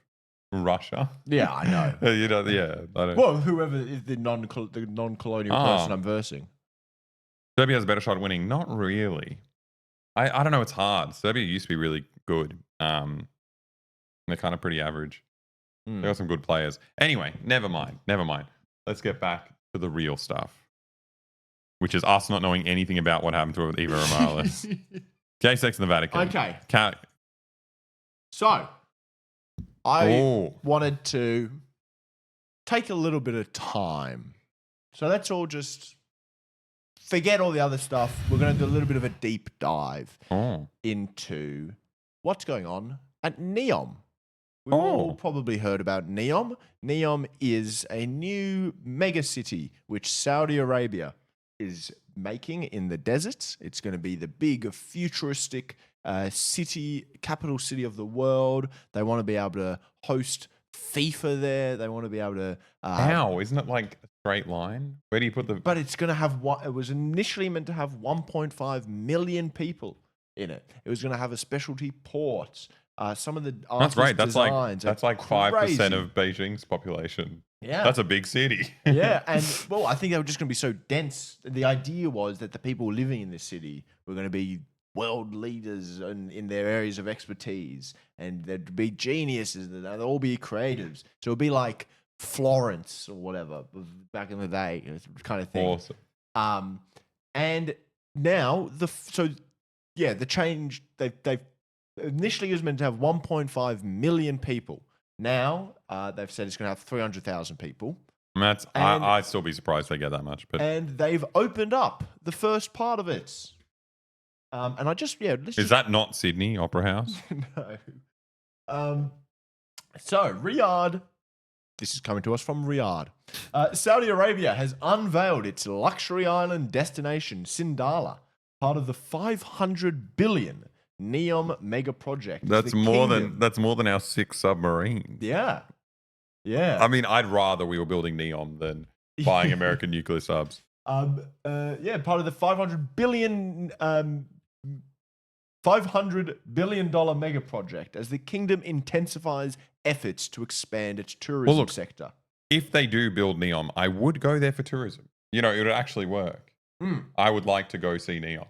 Russia? Yeah, I know. You know, yeah. I don't. Well, whoever is the non-colonial person I'm versing. Serbia has a better shot at winning. Not really. I don't know. It's hard. Serbia used to be really good. They're kind of pretty average. They got some good players. Anyway, never mind. Let's get back to the real stuff, which is us not knowing anything about what happened to Eva Morales. Gay sex in the Vatican. Okay. So, I wanted to take a little bit of time. So let's all just forget all the other stuff. We're going to do a little bit of a deep dive into what's going on at Neom. We've all probably heard about Neom. Neom is a new mega city which Saudi Arabia is making in the deserts. It's going to be the big futuristic capital city of the world. They want to be able to host FIFA there. They want to be able to. How? Isn't it like a straight line? Where do you put the? But it's going to have what? It was initially meant to have 1.5 million people in it. It was going to have a specialty port. Some of the That's right. That's like 5% crazy. of Beijing's population. Yeah. That's a big city. Yeah, and well, I think they were just going to be so dense. The idea was that the people living in this city were going to be world leaders in their areas of expertise, and there'd be geniuses, and they'd all be creatives. So it'd be like Florence or whatever back in the day, kind of thing. Awesome. And now the change they've initially it was meant to have 1.5 million people. Now they've said it's going to have 300,000 people. I'd still be surprised they get that much. But and they've opened up the first part of it. And I just is that not Sydney Opera House? No. So Riyadh. This is coming to us from Riyadh. Saudi Arabia has unveiled its luxury island destination, Sindala, part of the 500 billion Neom mega project. That's more than our 6 submarines. Yeah. Yeah. I mean, I'd rather we were building Neom than buying American nuclear subs. Part of the $500 billion mega project as the kingdom intensifies efforts to expand its tourism sector. If they do build Neom, I would go there for tourism. You know, it would actually work. I would like to go see Neom.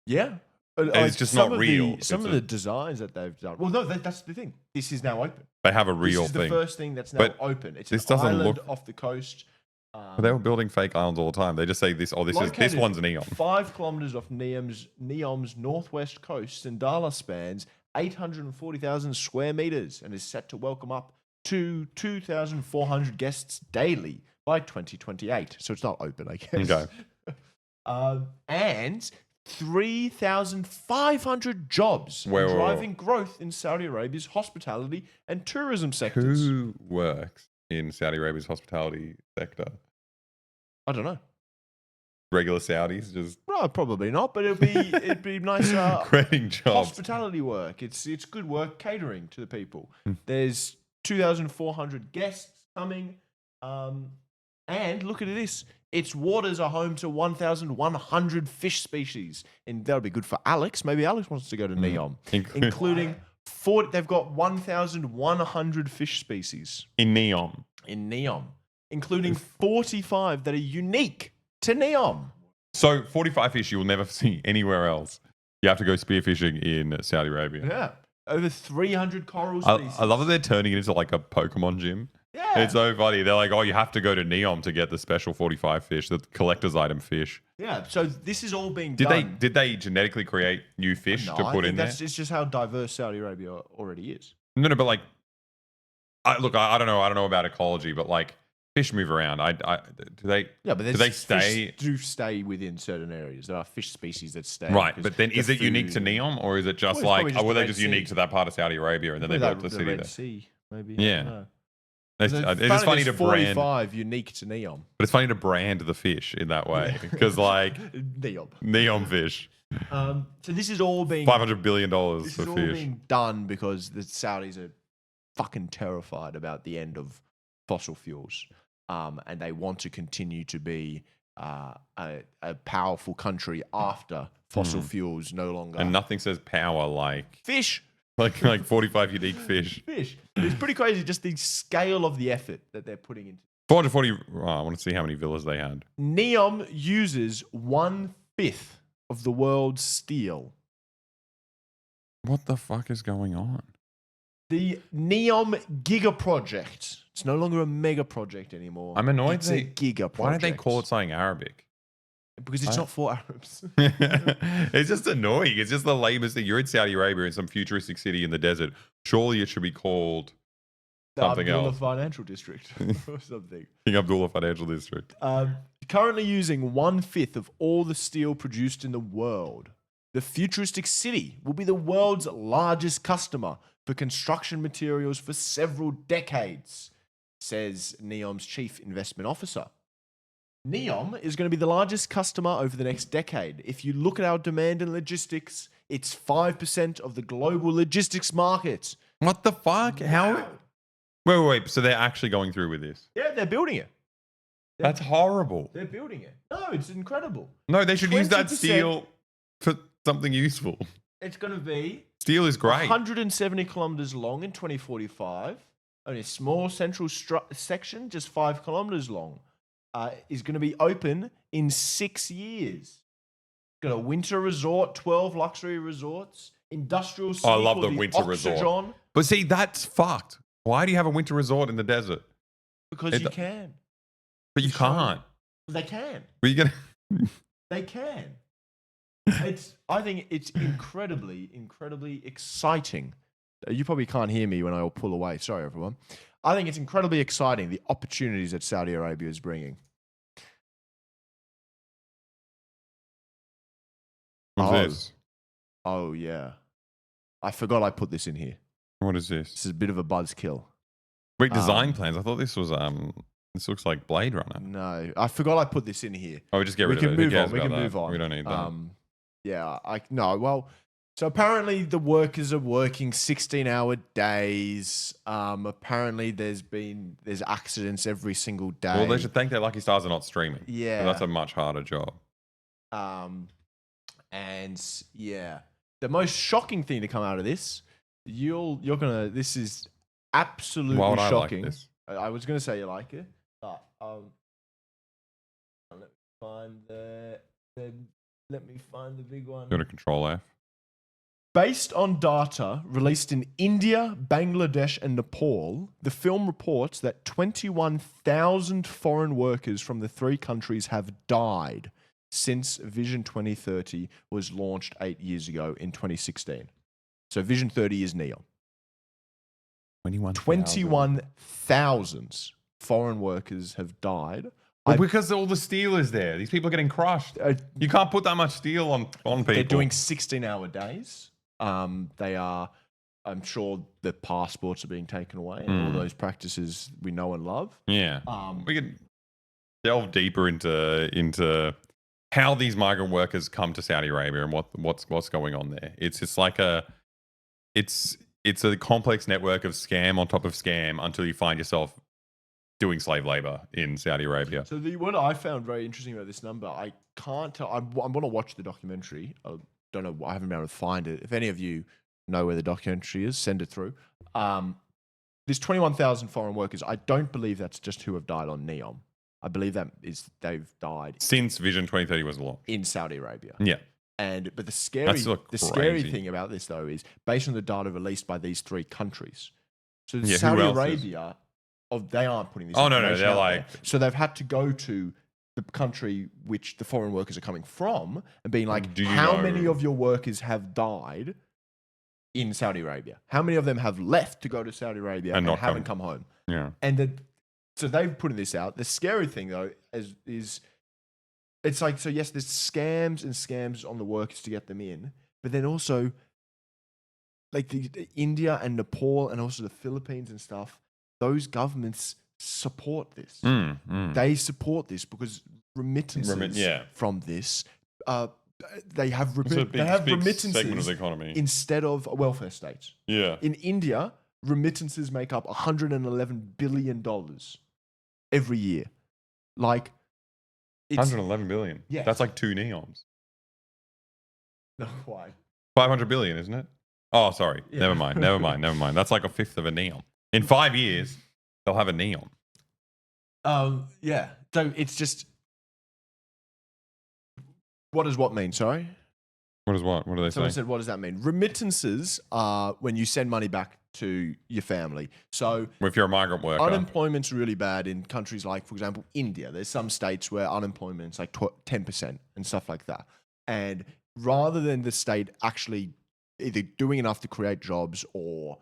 Yeah. It's just not real. Some of the designs that they've done. Well, no, that's the thing. This is now open. They have a real thing. This is the first thing that's now But open. It's this an doesn't island look- off the coast. But they were building fake islands all the time. They just say this one's Neom. 5 kilometers off Neom's northwest coast, Sindala spans 840,000 square meters and is set to welcome up to 2,400 guests daily by 2028. So it's not open, I guess. Okay. And 3,500 jobs driving growth in Saudi Arabia's hospitality and tourism sectors. Who works in Saudi Arabia's hospitality sector? I don't know. Regular Saudis just Well, probably not, but it'd be nice creating jobs. hospitality work. It's good work catering to the people. There's 2,400 guests coming, and look at this. Its waters are home to 1,100 fish species, and that'll be good for Alex. Maybe Alex wants to go to Neom, including 40. They've got 1,100 fish species in Neom, including 45 that are unique to Neom. So 45 fish you will never see anywhere else. You have to go spearfishing in Saudi Arabia. Yeah, over 300 coral species. I love that they're turning it into like a Pokemon gym. Yeah. It's so funny. They're like, oh, you have to go to Neom to get the special 45 fish, the collector's item fish. Yeah, so this is all being done. Did they genetically create new fish to put in there? It's just how diverse Saudi Arabia already is. No, but like, I don't know about ecology, but like fish move around. Do they stay? Fish do stay within certain areas. There are fish species that stay. Right, but then is it unique to Neom, or is it just Well, it's like, probably just were the they Red just Sea. unique to that part of Saudi Arabia, and then they built the city Red there? Sea, maybe. Yeah. I don't know. It's just funny to brand, 45 unique to Neom. but it's funny to brand the fish in that way because like Neom fish, So this is all being $500 billion This for is all fish. being done because the Saudis are fucking terrified about the end of fossil fuels, and they want to continue to be a powerful country after fossil fuels no longer. And nothing says power like Fish. like 45 unique fish. Fish. It's pretty crazy just the scale of the effort that they're putting into. 440. Oh, I want to see how many villas they had. Neom uses 1/5 of the world's steel. What the fuck is going on? The Neom Giga Project. It's no longer a mega project anymore. I'm annoyed. It's a giga project. Why did they call it something Arabic? Because it's not for Arabs. It's just annoying. It's just the lamest thing. You're in Saudi Arabia in some futuristic city in the desert. Surely it should be called something Abdullah else. Financial District or something. King Abdullah Financial District. Currently using 1/5 of all the steel produced in the world. The futuristic city will be the world's largest customer for construction materials for several decades, says Neom's chief investment officer. Neom is going to be the largest customer over the next decade. If you look at our demand in logistics, it's 5% of the global logistics market. What the fuck? How? Wait. So they're actually going through with this? Yeah, they're building it. That's horrible. They're building it. No, it's incredible. No, they should use that 20%. steel for something useful. It's going to be Steel is great. 170 kilometers long in 2045. Only a small central section, just 5 kilometers long, is going to be open in 6 years. Got a winter resort, 12 luxury resorts, industrial city I love called the winter resort. Oxygen, But see, that's fucked. Why do you have a winter resort in the desert? because you can. But you It's fine. can't. They can. But you're gonna. They can. I think it's incredibly exciting. You probably can't hear me when I pull away. Sorry, everyone. I think it's incredibly exciting, the opportunities that Saudi Arabia is bringing. What's Oh. this? Oh, yeah. I forgot I put this in here. What is this? This is a bit of a buzzkill. Wait, design plans. I thought this was This looks like Blade Runner. No, I forgot I put this in here. Oh, we just get We rid can of it. Who move on. cares We can about that? move on. We don't need that. Yeah, well, so apparently the workers are working 16-hour days. Apparently there's accidents every single day. Well, they should thank their lucky stars are not streaming. Yeah. That's a much harder job. And yeah, the most shocking thing to come out of this, this is absolutely Why would I like shocking. this? I was gonna say you like it, but let me find let me find the big one. Go to Control F. Based on data released in India, Bangladesh, and Nepal, the film reports that 21,000 foreign workers from the 3 countries have died since Vision 2030 was launched 8 years ago in 2016. So Vision 30 is Neom. 21,000 foreign workers have died. Well, because all the steel is there. These people are getting crushed. You can't put that much steel on people. They're doing 16-hour days. They are, I'm sure the passports are being taken away and all those practices we know and love. Yeah. We could delve deeper into how these migrant workers come to Saudi Arabia and what's going on there. It's a complex network of scam on top of scam until you find yourself doing slave labor in Saudi Arabia. So what I found very interesting about this number, I can't tell. I'm going to watch the documentary. I don't know. I haven't been able to find it. If any of you know where the documentary is, send it through. There's 21,000 foreign workers. I don't believe that's just who have died on Neom. I believe they've died Since Vision 2030 was launched. in Saudi Arabia. Yeah. But the scary crazy. thing about this though is based on the data released by these 3 countries. So Yeah, who Saudi else is? Arabia, they aren't putting this. Oh, no, information they're out like- there. So they've had to go to the country which the foreign workers are coming from and being like, Do you how know- many of your workers have died in Saudi Arabia? How many of them have left to go to Saudi Arabia and not haven't come home? Yeah. So they've put this out. The scary thing though is it's like, so yes, there's scams and scams on the workers to get them in, but then also like the India and Nepal and also the Philippines and stuff, those governments support this. They support this because remittances yeah. from this, they have, It's a they have big remittances segment of the economy. instead of welfare states. Yeah. In India, remittances make up $111 billion every year. Like, It's 111 billion. Yes. That's like 2 Neoms. not quite. 500 billion, isn't it? Oh, sorry. Yeah. Never mind. That's like a fifth of a Neom. In 5 years, they'll have a Neom. Yeah. So it's just. What does what mean? Sorry. What is what? What do they Someone say? said, what does that mean? Remittances are when you send money back to your family. So If you're a migrant worker. unemployment's really bad in countries like, for example, India. There's some states where unemployment's like 10% and stuff like that. And rather than the state actually either doing enough to create jobs or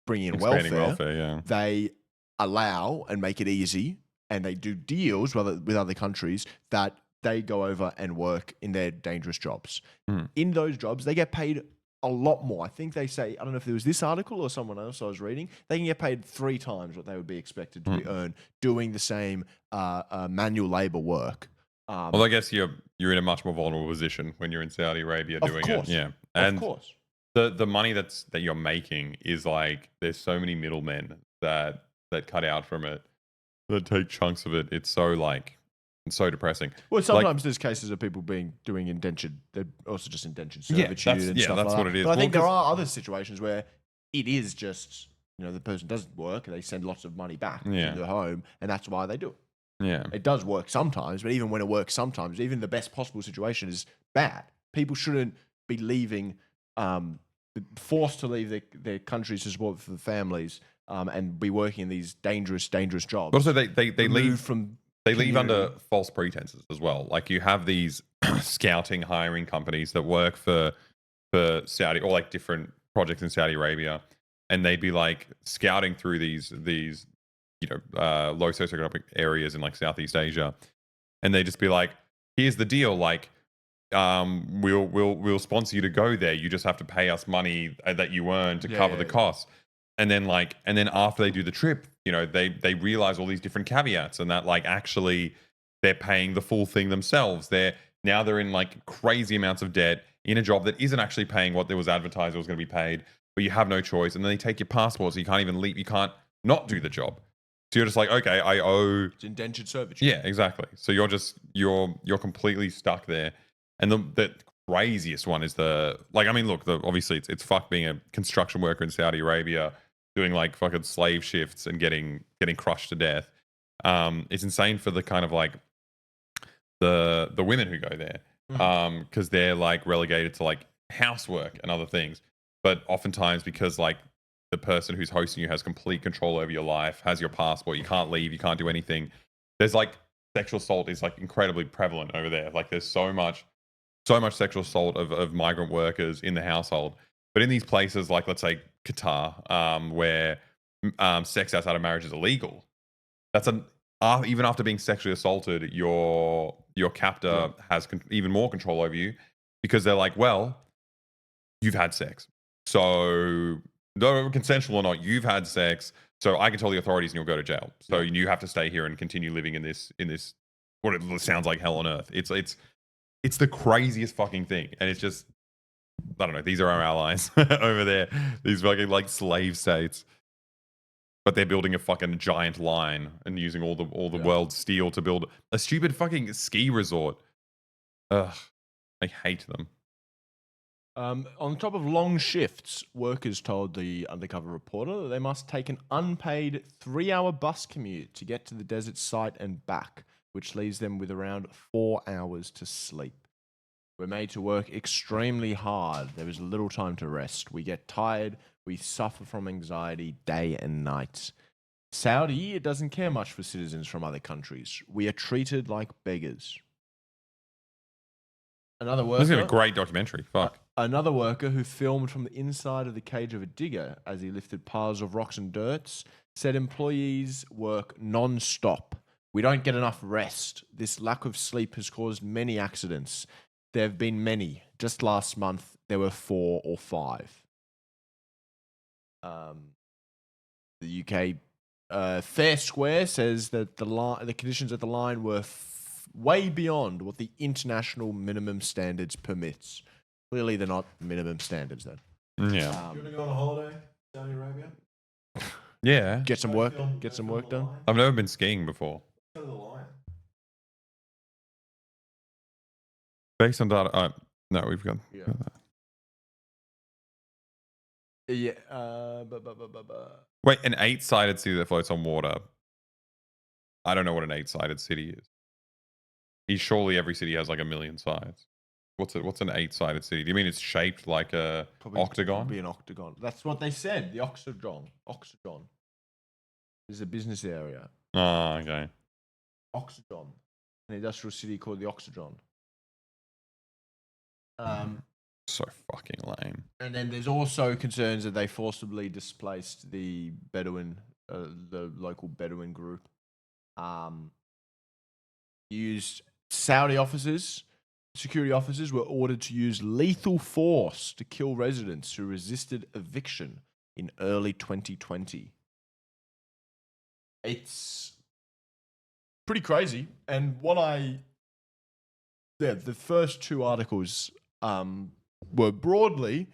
bring in Expanding welfare, yeah. they allow and make it easy, and they do deals with other countries that they go over and work in their dangerous jobs. In those jobs, they get paid a lot more. I think they say, I don't know if it was this article or someone else I was reading, they can get paid 3 times what they would be expected to be earned doing the same manual labor work. Well, I guess you're in a much more vulnerable position when you're in Saudi Arabia doing it. Yeah. And of course. the money that you're making is like, there's so many middlemen that cut out from it, that take chunks of it. It's so depressing. Well, sometimes there's cases of people doing indentured, they're also just indentured servitude and stuff like that's that. what it is. But I think there are other situations where it is just, the person doesn't work and they send lots of money back to their home, and that's why they do it. Yeah. It does work sometimes, but even when it works sometimes, even the best possible situation is bad. People shouldn't be leaving, forced to leave their countries to support for the families, and be working in these dangerous jobs. Also, they leave from They leave under false pretenses as well. Like, you have these scouting, hiring companies that work for Saudi, or like different projects in Saudi Arabia, and they'd be like scouting through these low socioeconomic areas in like Southeast Asia, and they just be like, "Here's the deal. Like, we'll sponsor you to go there. You just have to pay us money that you earn to cover the costs." And then after they do the trip, they realize all these different caveats, and that like actually they're paying the full thing themselves. They're in like crazy amounts of debt in a job that isn't actually paying what there was advertised it was going to be paid, but you have no choice. And then they take your passport, so you can't even leave. You can't not do the job. So you're just like, okay, I owe. It's indentured servitude. Yeah, exactly. So you're completely stuck there. And the craziest one is obviously it's fucked being a construction worker in Saudi Arabia, doing like fucking slave shifts and getting crushed to death. It's insane for the kind of like the women who go there, because they're like relegated to like housework and other things. But oftentimes, because like the person who's hosting you has complete control over your life, has your passport, you can't leave, you can't do anything. There's like sexual assault is like incredibly prevalent over there. Like, there's so much sexual assault of migrant workers in the household. But in these places, like let's say Qatar, where sex outside of marriage is illegal, that's even after being sexually assaulted, your captor has even more control over you, because they're like, well, you've had sex, so no, consensual or not, you've had sex, so I can tell the authorities and you'll go to jail. So you have to stay here and continue living in this what it sounds like hell on earth. It's the craziest fucking thing, and it's just, I don't know. These are our allies over there. These fucking like slave states, but they're building a fucking giant line and using all the world's steel to build a stupid fucking ski resort. Ugh, I hate them. On top of long shifts, workers told the undercover reporter that they must take an unpaid 3-hour bus commute to get to the desert site and back, which leaves them with around 4 hours to sleep. We're made to work extremely hard. There is little time to rest. We get tired. We suffer from anxiety day and night. Saudi doesn't care much for citizens from other countries. We are treated like beggars. Another worker. This is a great documentary. Fuck. Another worker who filmed from the inside of the cage of a digger as he lifted piles of rocks and dirts said employees work non-stop. We don't get enough rest. This lack of sleep has caused many accidents. There have been many. Just last month, there were 4 or 5. The UK Fair Square says that the conditions at the line were way beyond what the international minimum standards permits. Clearly, they're not minimum standards then. Yeah. You want to go on a holiday, Saudi Arabia? Yeah. Get some work done. I've never been skiing before. Go to the lion. Based on data. No, we've got. Yeah. Yeah. Wait, an 8-sided city that floats on water. I don't know what an 8-sided city is. Surely every city has like a million sides. What's an 8-sided city? Do you mean it's shaped like a octagon? Probably an octagon. That's what they said. The octagon. Octagon is a business area. Oh, okay. Octagon, an industrial city called the Octagon. So fucking lame. And then there's also concerns that they forcibly displaced the Bedouin, the local Bedouin group. Used Saudi officers, security officers were ordered to use lethal force to kill residents who resisted eviction in early 2020. It's pretty crazy. And the first two articles were broadly,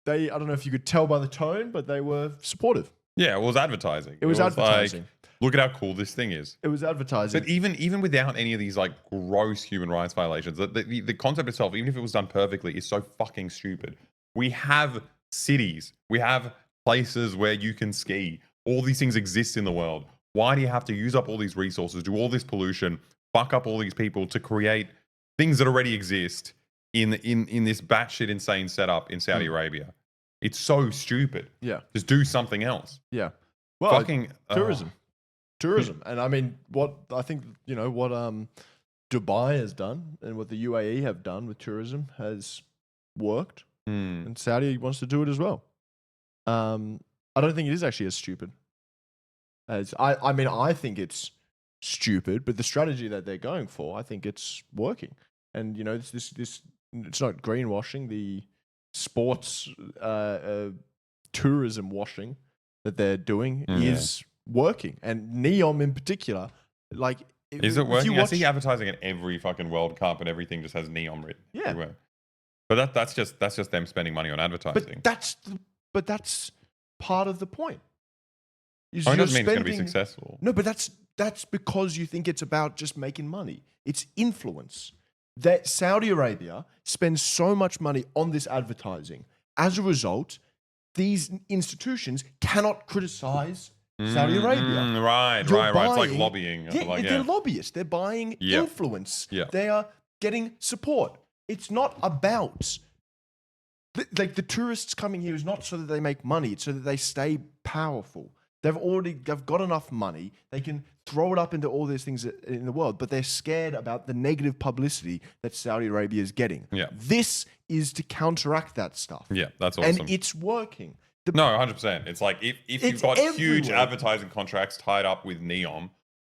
I don't know if you could tell by the tone, but they were supportive. Yeah, it was advertising. It was advertising. Like, look at how cool this thing is. It was advertising. But even without any of these like gross human rights violations, the concept itself, even if it was done perfectly, is so fucking stupid. We have cities, we have places where you can ski. All these things exist in the world. Why do you have to use up all these resources, do all this pollution, fuck up all these people to create things that already exist in this batshit insane setup in Saudi Arabia? It's so stupid. Yeah. Just do something else. Yeah. Well, Fucking tourism. Tourism. And I mean, what Dubai has done and what the UAE have done with tourism has worked. And Saudi wants to do it as well. I don't think it is actually as stupid. I think it's stupid, but the strategy that they're going for, I think it's working. And it's it's not greenwashing. The sports tourism washing that they're doing is working. And Neom in particular, like, is it working? I see advertising at every fucking World Cup, and everything just has Neom written everywhere. But that's just them spending money on advertising. But that's part of the point. It doesn't mean it's going to be successful. No, but that's because you think it's about just making money. It's influence. That Saudi Arabia spends so much money on this advertising. As a result, these institutions cannot criticize Saudi Arabia. Right. It's like lobbying. They're lobbyists. They're buying influence. Yeah. They are getting support. It's not about... the tourists coming here is not so that they make money. It's so that they stay powerful. They've got enough money. They can throw it up into all these things in the world, but they're scared about the negative publicity that Saudi Arabia is getting. Yeah. This is to counteract that stuff. Yeah, that's awesome. And it's working. No, 100%. It's like if you've got huge advertising contracts tied up with Neom,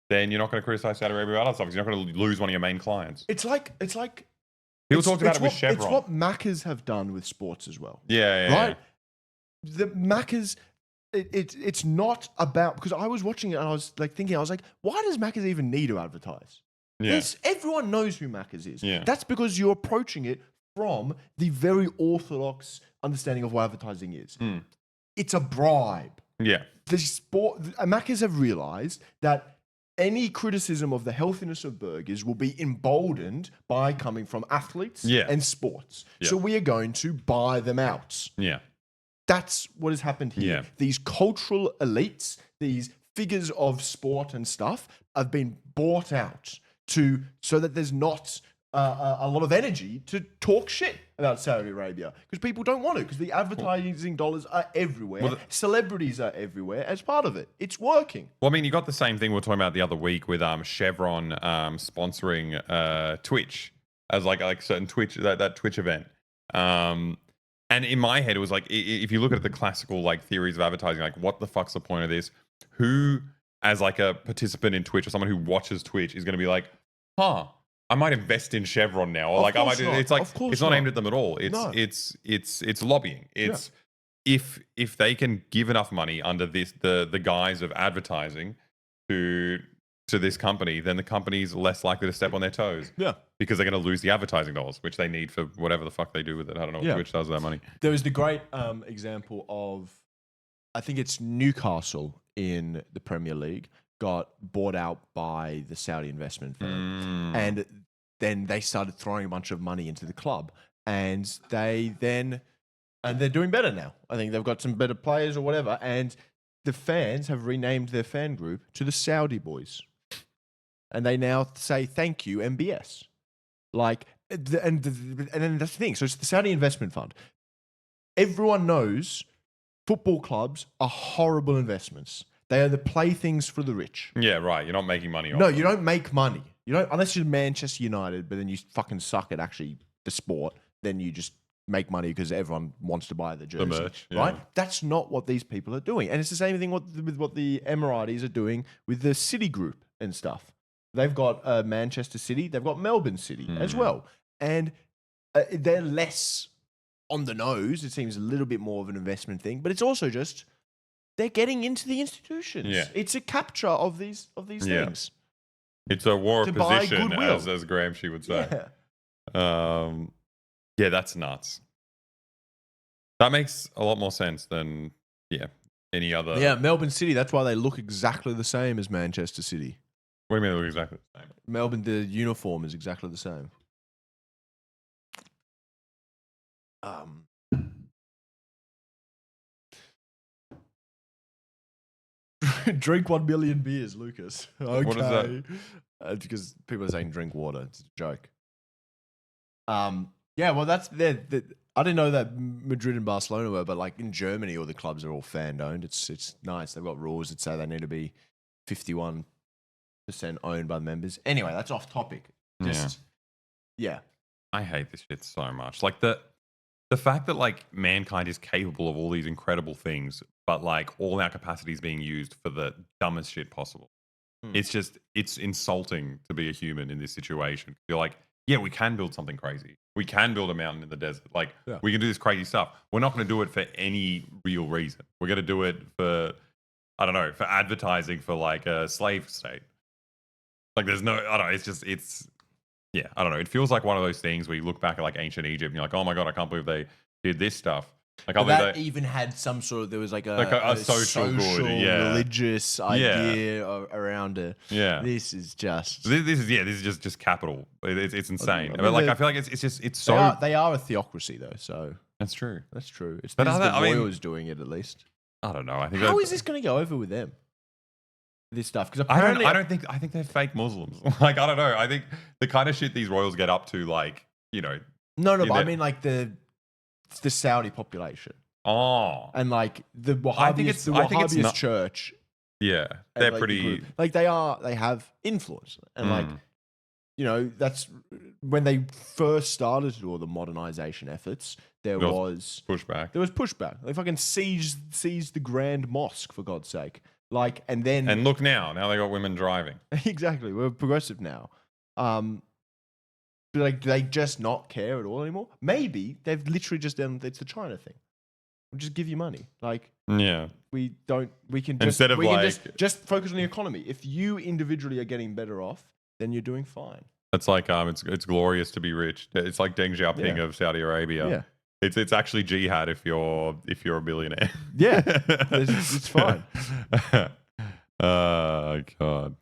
then you're not going to criticize Saudi Arabia about other stuff because you're not going to lose one of your main clients. It's like people talked about it with Chevron. It's what Maccas have done with sports as well. Yeah. Right? The Maccas... It's not about, because I was watching it and I was like, why does Macca's even need to advertise? Yeah. Everyone knows who Macca's is. Yeah. That's because you're approaching it from the very orthodox understanding of what advertising is. It's a bribe. Yeah. Macca's have realized that any criticism of the healthiness of burgers will be emboldened by coming from athletes and sports. Yeah. So we are going to buy them out. Yeah. That's what has happened here. Yeah. These cultural elites, these figures of sport and stuff have been bought out so that there's not a lot of energy to talk shit about Saudi Arabia because people don't want to, because the advertising dollars are everywhere. Celebrities are everywhere as part of it. It's working. Well, I mean, you got the same thing we were talking about the other week with Chevron sponsoring Twitch as like certain Twitch, that Twitch event. And in my head, it was like, if you look at the classical like theories of advertising, like what the fuck's the point of this? Who, as like a participant in Twitch or someone who watches Twitch, is going to be like, I might invest in Chevron now, or like I might. It's like it's not aimed at them at all. It's lobbying. It's if they can give enough money under the guise of advertising to this company, then the company's less likely to step on their toes. Yeah. Because they're going to lose the advertising dollars, which they need for whatever the fuck they do with it. I don't know what Twitch does with that money. There was the great example of, I think it's Newcastle in the Premier League, got bought out by the Saudi investment firm. And then they started throwing a bunch of money into the club, and they're doing better now. I think they've got some better players or whatever, and the fans have renamed their fan group to the Saudi Boys, and they now say thank you MBS. Like, and then that's the thing. So it's the Saudi Investment Fund. Everyone knows football clubs are horrible investments. They are the playthings for the rich. Yeah, right. You're not making money off No, them. you don't make money. You don't, unless you're Manchester United, but then you fucking suck at actually the sport. Then you just make money because everyone wants to buy the jersey, merch, yeah. right? That's not what these people are doing, and it's the same thing with what the Emiratis are doing with the City Group and stuff. They've got Manchester City, they've got Melbourne City as well, and they're less on the nose. It seems a little bit more of an investment thing, but it's also just they're getting into the institutions. Yeah. It's a capture of these Yeah. things. It's a war of To buy position, goodwill. as Gramsci would say. Yeah. Yeah, that's nuts. That makes a lot more sense than any other. Yeah, Melbourne City. That's why they look exactly the same as Manchester City. What do you mean they look exactly the same? Melbourne, the uniform is exactly the same. Drink 1 million beers, Lucas. Okay. What is that? Because people are saying drink water. It's a joke. Yeah, well, that's I didn't know that Madrid and Barcelona were, but like in Germany, all the clubs are all fan owned. It's nice. They've got rules that say they need to be 51% owned by the members. Anyway, that's off topic. Yeah. I hate this shit so much. Like the fact that like mankind is capable of all these incredible things, but like all our capacity is being used for the dumbest shit possible. It's insulting to be a human in this situation. You're like, yeah, we can build something crazy. We can build a mountain in the desert. Like, we can do this crazy stuff. We're not going to do it for any real reason. We're going to do it for, I don't know, for advertising for like a slave state. Like, there's no, I don't know. Yeah, I don't know. It feels like one of those things where you look back at like ancient Egypt and you're like, oh my God, I can't believe they did this stuff. Like, that even had some sort of, there was like a social good, religious idea around it. Yeah. This is just... This is just capital. It's insane. But like, I feel like it's so... They are a theocracy though, so... That's true. That's true. It's But the I mean- royals doing it at least. I don't know. I think How is this going to go over with them? This stuff? Because I apparently... I think they're fake Muslims. Like, I don't know. I think the kind of shit these royals get up to, like, you know... No, but I mean like the Saudi population. Oh. And like the I think it's Wahhabist not- church. Yeah. and, They're like, the pretty... group. Like they have influence. And like, you know, that's when they first started to do all the modernization efforts, there was pushback. There was pushback. They fucking seized the Grand Mosque, for God's sake. Like, and then... And look now they got women driving. Exactly. We're progressive now. But like, do they just not care at all anymore? Maybe they've literally just done, it's the China thing. We'll just give you money. Like, Yeah. we can just, Instead of just focus on the economy. If you individually are getting better off, then you're doing fine. It's like it's glorious to be rich. It's like Deng Xiaoping of Saudi Arabia. Yeah. It's actually jihad if you're a billionaire. Yeah. it's fine. Oh God.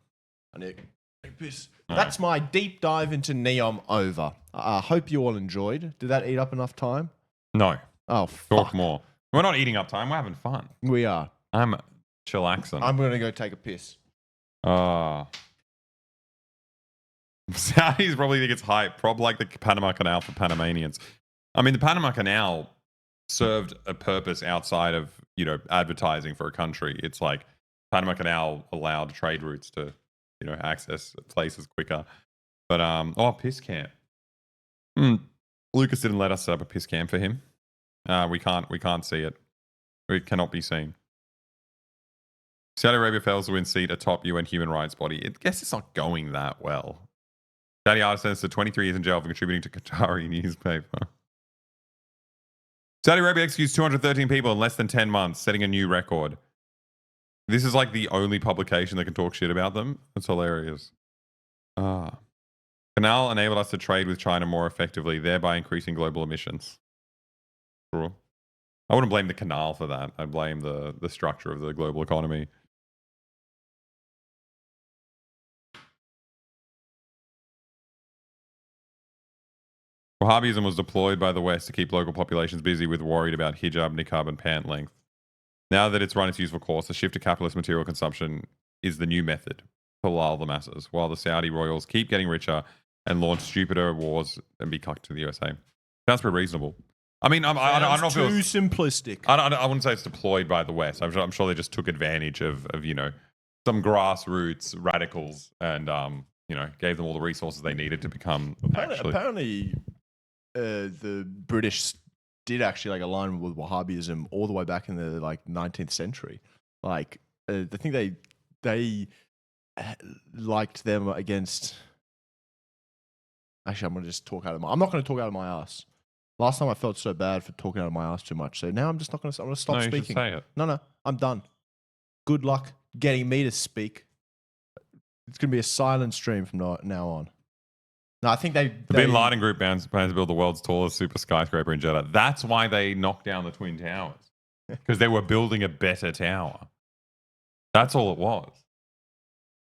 I need to take a piss. That's my deep dive into Neom over. I hope you all enjoyed. Did that eat up enough time? No. Oh, Talk fuck. more. We're not eating up time. We're having fun. We are. I'm chillaxing. I'm going to go take a piss. Saudis probably think it's hype. Probably like the Panama Canal for Panamanians. I mean, the Panama Canal served a purpose outside of, you know, advertising for a country. It's like Panama Canal allowed trade routes to, you know, access places quicker. But piss camp. Lucas didn't let us set up a piss camp for him. We can't see it. It cannot be seen. Saudi Arabia fails to win seat atop UN human rights body. I guess it's not going that well. Saudi artist sentenced to 23 years in jail for contributing to Qatari newspaper. Saudi Arabia executes 213 people in less than 10 months, setting a new record. This is like the only publication that can talk shit about them. That's hilarious. Canal enabled us to trade with China more effectively, thereby increasing global emissions. True. I wouldn't blame the canal for that. I'd blame the structure of the global economy. Wahhabism was deployed by the West to keep local populations busy with worried about hijab, niqab, and pant length. Now that it's run its useful course, the shift to capitalist material consumption is the new method to lull the masses, while the Saudi royals keep getting richer and launch stupider wars and be cucked to the USA. Sounds pretty reasonable. I mean, I don't know if it was too simplistic. I wouldn't say it's deployed by the West. I'm sure they just took advantage of some grassroots radicals and gave them all the resources they needed to become Apparently, the British did actually align with Wahhabism all the way back in the 19th century. I think they liked them against. Actually, I'm gonna just talk out of my. I'm not gonna talk out of my ass. Last time I felt so bad for talking out of my ass too much, so now I'm just not gonna. I'm gonna stop speaking. You should say it. No, I'm done. Good luck getting me to speak. It's gonna be a silent stream from now on. No, I think The Bin Laden group plans to build the world's tallest super skyscraper in Jeddah. That's why they knocked down the Twin Towers. Because they were building a better tower. That's all it was.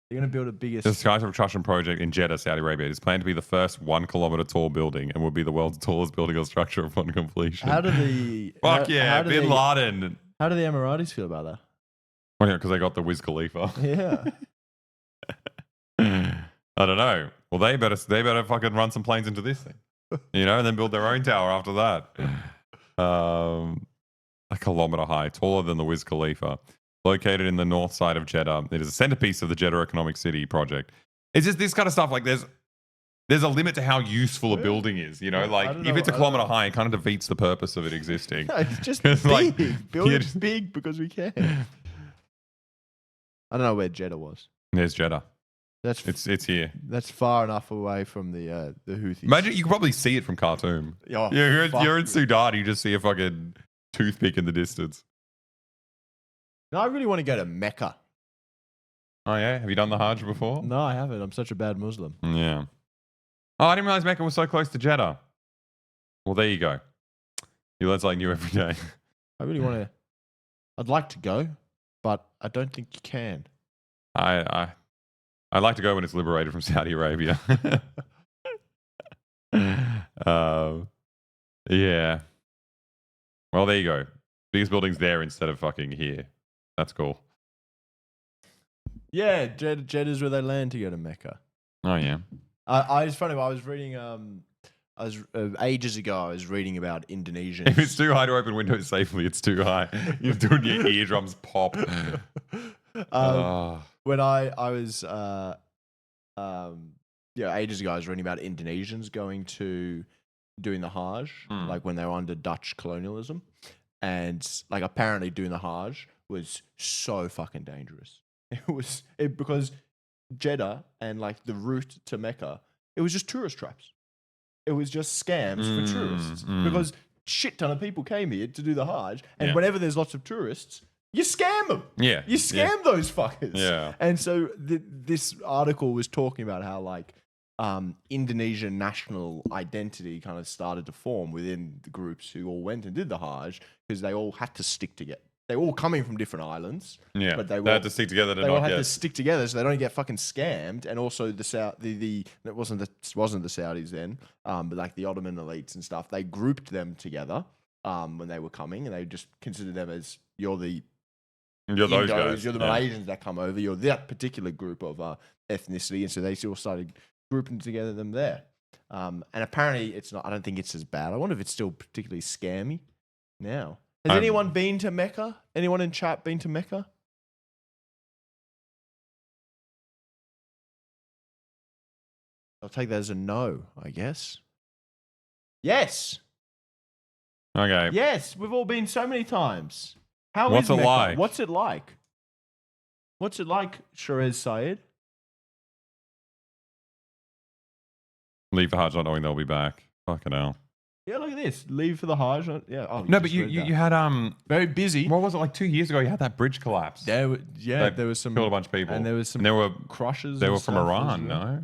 They're going to build a biggest... The skyscraper construction project in Jeddah, Saudi Arabia, is planned to be the first 1 kilometer tall building and will be the world's tallest building or structure upon completion. How do the... Bin Laden. How do the Emiratis feel about that? Oh, yeah, because they got the Wiz Khalifa. Yeah. I don't know. Well, they better fucking run some planes into this thing, and then build their own tower after that. A kilometer high, taller than the Wiz Khalifa, located in the north side of Jeddah. It is a centerpiece of the Jeddah Economic City project. It's just this kind of stuff. There's a limit to how useful a building is. If it's a kilometer high, it kind of defeats the purpose of it existing. It's just big. Build it big because we can. I don't know where Jeddah was. There's Jeddah. It's here. That's far enough away from the Houthis. Imagine you can probably see it from Khartoum. Oh, you're in Sudan. You just see a fucking toothpick in the distance. No, I really want to go to Mecca. Oh yeah, have you done the Hajj before? No, I haven't. I'm such a bad Muslim. Yeah. Oh, I didn't realize Mecca was so close to Jeddah. Well, there you go. You learn something new every day. I really want to. I'd like to go, but I don't think you can. I'd like to go when it's liberated from Saudi Arabia. Yeah. Well, there you go. Biggest building's there instead of fucking here. That's cool. Yeah, Jeddah's where they land to go to Mecca. Oh yeah. It's funny. I was reading. Ages ago, I was reading about Indonesians. If it's too high to open windows safely, it's too high. You're doing your eardrums pop. When I was ages ago, I was reading about Indonesians doing the Hajj, when they were under Dutch colonialism, and apparently doing the Hajj was so fucking dangerous. Because Jeddah and the route to Mecca, it was just tourist traps. It was just scams for tourists because shit ton of people came here to do the Hajj, and whenever there's lots of tourists, you scam them. Yeah, you scam those fuckers. Yeah, and so this article was talking about how Indonesian national identity kind of started to form within the groups who all went and did the Hajj because they all had to stick together. They're all coming from different islands. Yeah, but they had to stick together. They all had to stick together so they don't get fucking scammed. And also it wasn't the Saudis then, but the Ottoman elites and stuff. They grouped them together when they were coming, and they just considered them as you're those guys. You're the Malaysians that come over. You're that particular group of ethnicity, and so they all started grouping together them there. And apparently, it's not. I don't think it's as bad. I wonder if it's still particularly scammy now. Has anyone been to Mecca? Anyone in chat been to Mecca? I'll take that as a no, I guess. Yes. Okay. Yes, we've all been so many times. What's it like? What's it like? What's it like, Sherez Syed? Leave the Hajj not knowing they'll be back. Fucking hell. Yeah, look at this. Leave for the Hajj. Yeah. Oh, no, but you had very busy. What was it 2 years ago? You had that bridge collapse. There was some killed a bunch of people, and there was some crushes. They were from Iran, no?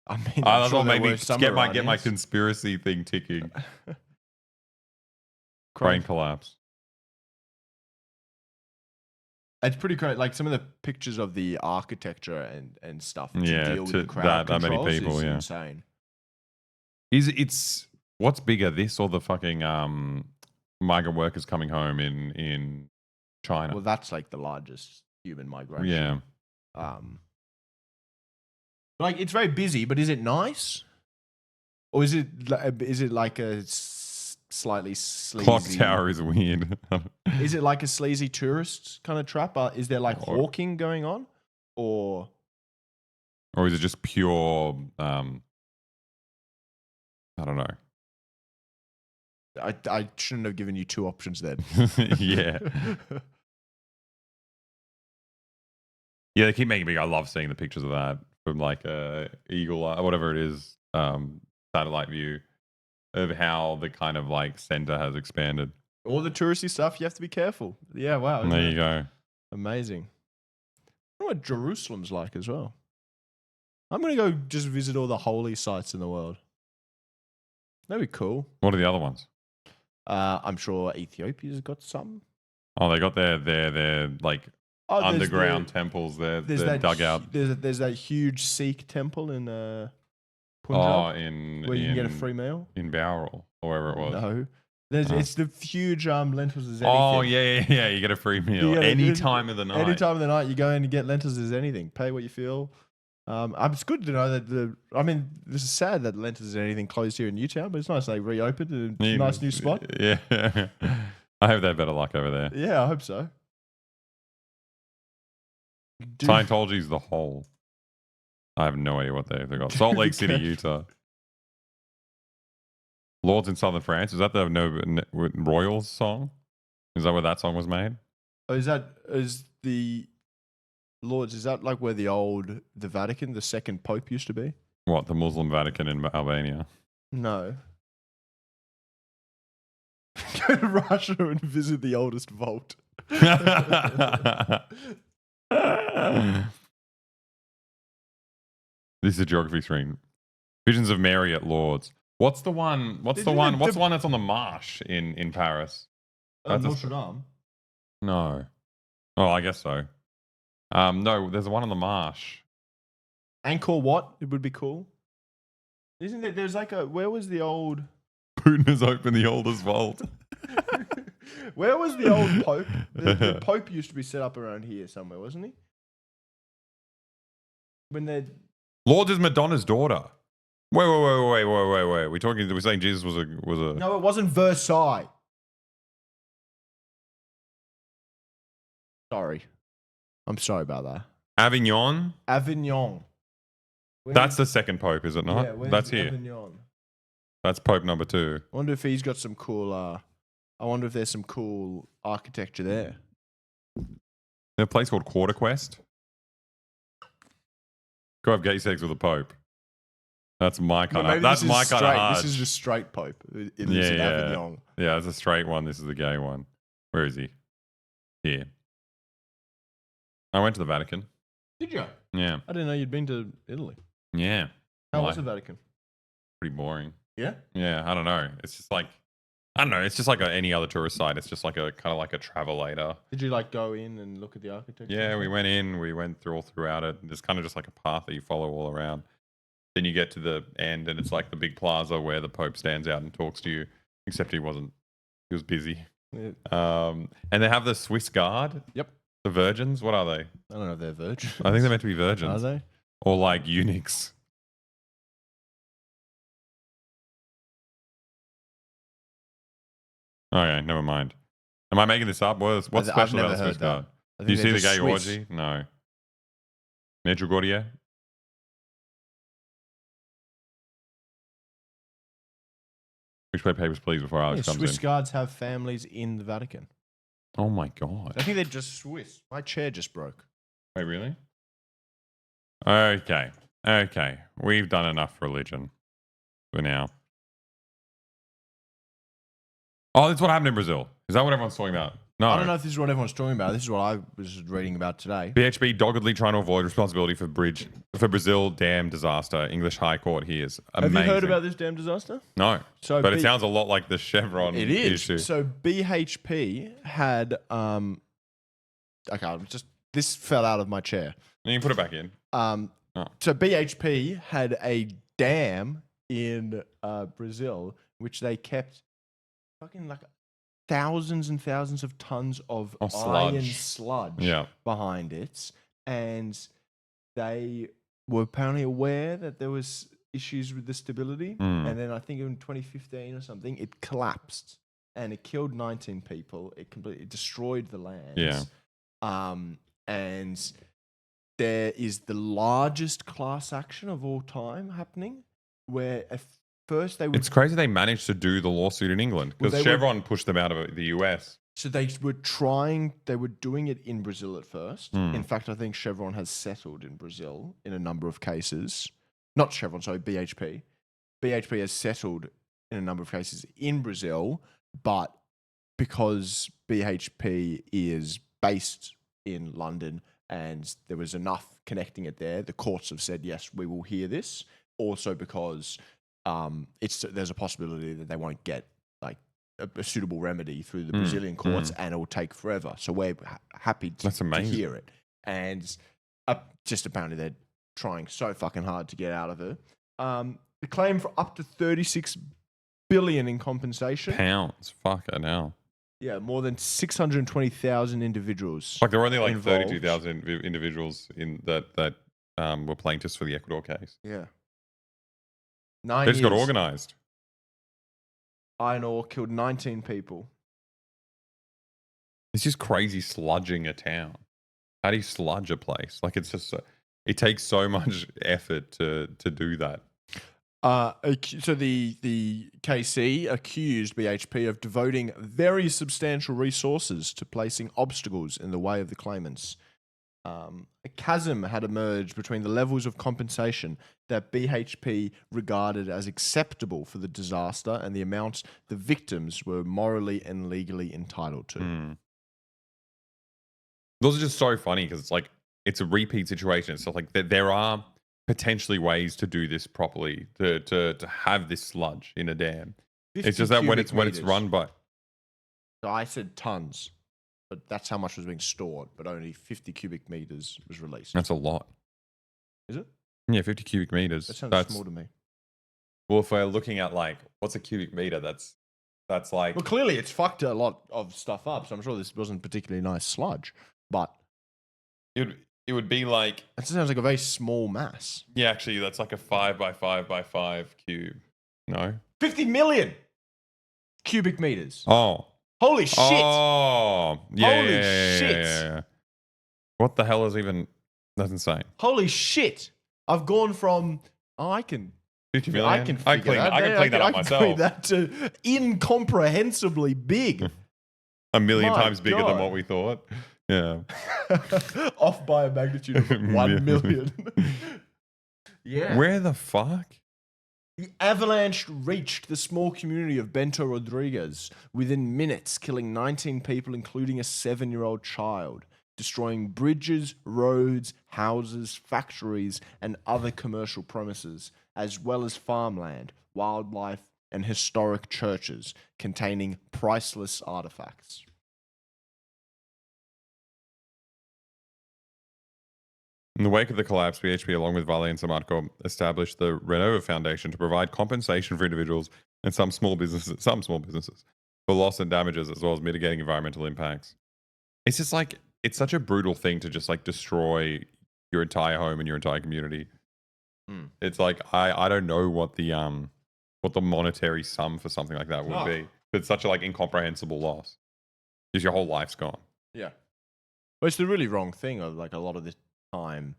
I mean, that's what made me get my conspiracy thing ticking. Crane collapse. It's pretty great. Some of the pictures of the architecture and stuff. To deal with the crowd that many people. Insane. It's What's bigger, this or the fucking migrant workers coming home in China? Well, that's like the largest human migration. Yeah. Like it's very busy, but is it nice? Or is it like a slightly sleazy? Clock tower is weird. Is it like a sleazy tourist kind of trap? Is there like hawking going on, or is it just pure? I don't know. I shouldn't have given you two options then. Yeah. Yeah, they keep making me. I love seeing the pictures of that from like eagle eye, whatever it is, satellite view of how the kind of like center has expanded. All the touristy stuff, you have to be careful. Yeah, wow. And there you go. Amazing. I wonder what Jerusalem's like as well. I'm going to go just visit all the holy sites in the world. That'd be cool. What are the other ones? I'm sure Ethiopia's got some. Oh, they got their like Oh, there's underground temples. They're dug out. There's that huge Sikh temple in Punjab Oh, where you can get a free meal. in Bowral or wherever it was. No, it's the huge lentils as anything. Oh yeah. You get a free meal any time of the night. Any time of the night, you go in and get lentils as anything. Pay what you feel. It's good to know that this is sad that lentils as anything closed here in Newtown, but it's nice they reopened a nice new spot. Yeah, I hope they have better luck over there. Yeah, I hope so. Scientology's the whole. I have no idea what they've got. Salt Lake City, Utah. Lords in Southern France. Is that the Royals song? Is that where that song was made? Oh, is the Lords? Is that like where the Vatican, the second Pope, used to be? What, the Muslim Vatican in Albania? No. Go to Russia and visit the oldest vault. This is a geography screen. Visions of Mary at Lourdes. What's the one? What's the one that's on the marsh in Paris? Notre Dame. No. Oh, I guess so. No, there's one on the marsh. Angkor Wat. It would be cool. Isn't there? There's like where was the old? Putin has opened the oldest vault. Where was the old Pope? The Pope used to be set up around here somewhere, wasn't he? When they Lourdes is Madonna's daughter. Wait. We're saying Jesus was a. No, it wasn't Versailles. Sorry. I'm sorry about that. Avignon? Avignon. That's the second Pope, is it not? Yeah, that's here. Avignon? That's Pope number 2. I wonder if he's got some cool. I wonder if there's some cool architecture there. There's a place called Quarter Quest. Go have gay sex with the Pope. That's my kind of. That's my kind of hard. This is the straight Pope. It lives in Avignon. Yeah, it's a straight one. This is the gay one. Where is he? Here. I went to the Vatican. Did you? Yeah. I didn't know you'd been to Italy. Yeah. How was the Vatican? Pretty boring. Yeah? Yeah, I don't know. It's just like, I don't know. It's just like any other tourist site. It's just like a kind of like a travelator. Did you like go in and look at the architecture? Yeah, we went in. We went throughout it. There's kind of just like a path that you follow all around. Then you get to the end, and it's like the big plaza where the Pope stands out and talks to you. Except he wasn't. He was busy. Yeah. And they have the Swiss Guard. Yep. The virgins. What are they? I don't know if they're virgins. I think they're meant to be virgins. Are they? Or like eunuchs. Okay, never mind. Am I making this up? What's special about the Swiss Guard? Do you see the gay orgy? No. Medjugorje? Which play papers, please, before Alex comes Swiss in. Guards have families in the Vatican. Oh my god. I think they're just Swiss. My chair just broke. Wait, really? Okay. We've done enough religion for now. Oh, that's what happened in Brazil. Is that what everyone's talking about? No. I don't know if this is what everyone's talking about. This is what I was reading about today. BHP doggedly trying to avoid responsibility for Brazil dam disaster. English High Court hears. Amazing. Have you heard about this dam disaster? No. So but it sounds a lot like the Chevron issue. So BHP had this fell out of my chair. You can put it back in. So BHP had a dam in Brazil which they kept fucking like thousands and thousands of tons of Oh, iron sludge. sludge Yeah. behind it, and they were apparently aware that there was issues with the stability, and then I think in 2015 or something, it collapsed and it killed 19 people. It completely destroyed the land. Yeah. And there is the largest class action of all time happening, where at first they would. It's crazy they managed to do the lawsuit in England because Well, they were- Chevron pushed them out of the US. So they were doing it in Brazil at first. In fact, I think Chevron has settled in Brazil in a number of cases. Not Chevron, sorry, BHP. BHP has settled in a number of cases in Brazil, but because BHP is based in London and there was enough connecting it there, the courts have said, yes, we will hear this. Also because there's a possibility that they won't get like a suitable remedy through the Brazilian courts, and it will take forever. So we're happy to hear it. And just apparently they're trying so fucking hard to get out of it. The claim for up to 36 billion in compensation. Pounds. Fuck it now. Yeah, more than 620,000 individuals. Like there were only like involved. 32,000 individuals in that were plaintiffs for the Ecuador case. Yeah. They just got organized. Iron ore killed 19 people. It's just crazy sludging a town. How do you sludge a place? Like it's just it takes so much effort to do that. So the KC accused BHP of devoting very substantial resources to placing obstacles in the way of the claimants. A chasm had emerged between the levels of compensation that BHP regarded as acceptable for the disaster and the amounts the victims were morally and legally entitled to. Those are just so funny because it's a repeat situation. So like there are potentially ways to do this properly, to have this sludge in a dam. It's just that when it's run by. So I said tons, but that's how much was being stored. But only 50 cubic meters was released. That's a lot. Is it? Yeah, 50 cubic meters. That sounds That's small to me. Well, if we're looking at like what's a cubic meter, that's like Well, clearly it's fucked a lot of stuff up. So I'm sure this wasn't particularly nice sludge, but it would be like that sounds like a very small mass. yeah, actually that's like a 5 by 5 by 5 cube. No. 50 million cubic meters. Oh. Holy shit! Oh, yeah. Holy yeah, shit. yeah. What the hell is even? That's insane. Holy shit! I've gone from I can 50 million. I can figure clean that. that up I can myself. clean that to incomprehensibly big. A million My times bigger than God. what we thought. Yeah. Off by a magnitude of 1 million. Yeah. Where the fuck? The avalanche reached the small community of Bento Rodriguez within minutes, killing 19 people, including a 7-year-old child, destroying bridges, roads, houses, factories, and other commercial premises, as well as farmland, wildlife, and historic churches containing priceless artifacts. In the wake of the collapse, BHP, along with Vale and Samarco, established the Renova Foundation to provide compensation for individuals and some small businesses for loss and damages, as well as mitigating environmental impacts. It's just like it's such a brutal thing to just like destroy your entire home and your entire community. It's like I don't know what the monetary sum for something like that would be. It's such a like incomprehensible loss. Because your whole life's gone. Yeah. Well, it's the really wrong thing of like a lot of this time,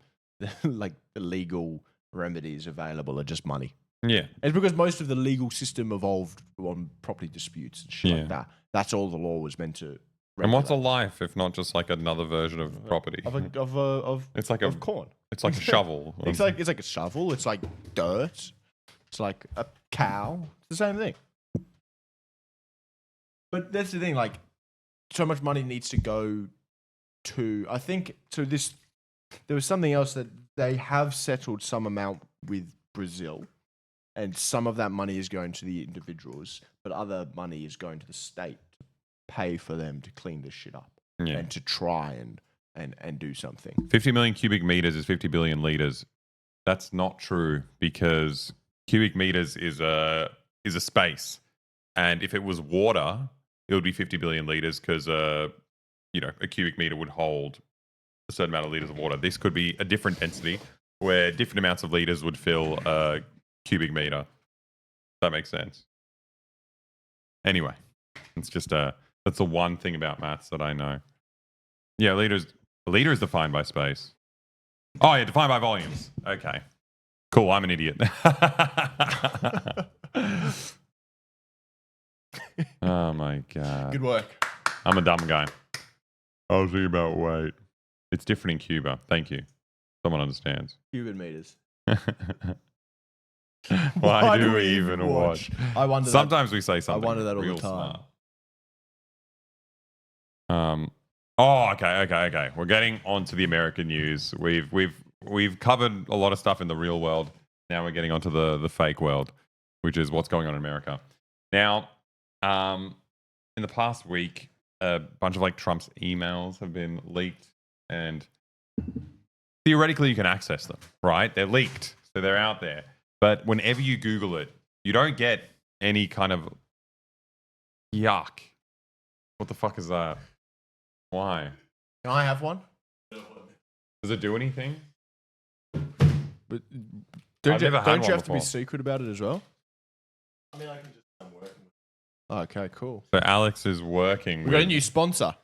like the legal remedies available are just money. Yeah. It's because most of the legal system evolved on property disputes and shit like that. That's all the law was meant to regulate. And what's a life if not just like another version of property? It's like of corn. It's like a shovel. It's like a shovel. It's like dirt. It's like a cow. It's the same thing. But that's the thing. Like, so much money needs to go to. I think to this. There was something else that they have settled some amount with Brazil, and some of that money is going to the individuals, but other money is going to the state to pay for them to clean this shit up and to try and do something. 50 million cubic meters is 50 billion liters. That's not true because cubic meters is a space. And if it was water, it would be 50 billion liters because, a cubic meter would hold a certain amount of liters of water. This could be a different density where different amounts of liters would fill a cubic meter. That makes sense. Anyway, it's just that's the one thing about maths that I know. Yeah, a liter is defined by space. Oh, yeah, defined by volumes. Okay. Cool, I'm an idiot. Oh my God. Good work. I'm a dumb guy. I was thinking about weight. It's different in Cuba. Thank you. Someone understands. Cuban meters. Why do we even watch? I wonder. Sometimes we say something. I wonder that all the real time. Smart. Oh, okay. We're getting on to the American news. We've covered a lot of stuff in the real world. Now we're getting onto the fake world, which is what's going on in America. Now, in the past week, a bunch of like Trump's emails have been leaked, and theoretically you can access them, right? They're leaked, so they're out there. But whenever you Google it, you don't get any kind of yuck. What the fuck is that? Why? Can I have one? Does it do anything? But I've never had don't you one have to be before. secret about it as well? I mean, I can just I'm working. Okay, cool. So Alex is working. We got a new sponsor.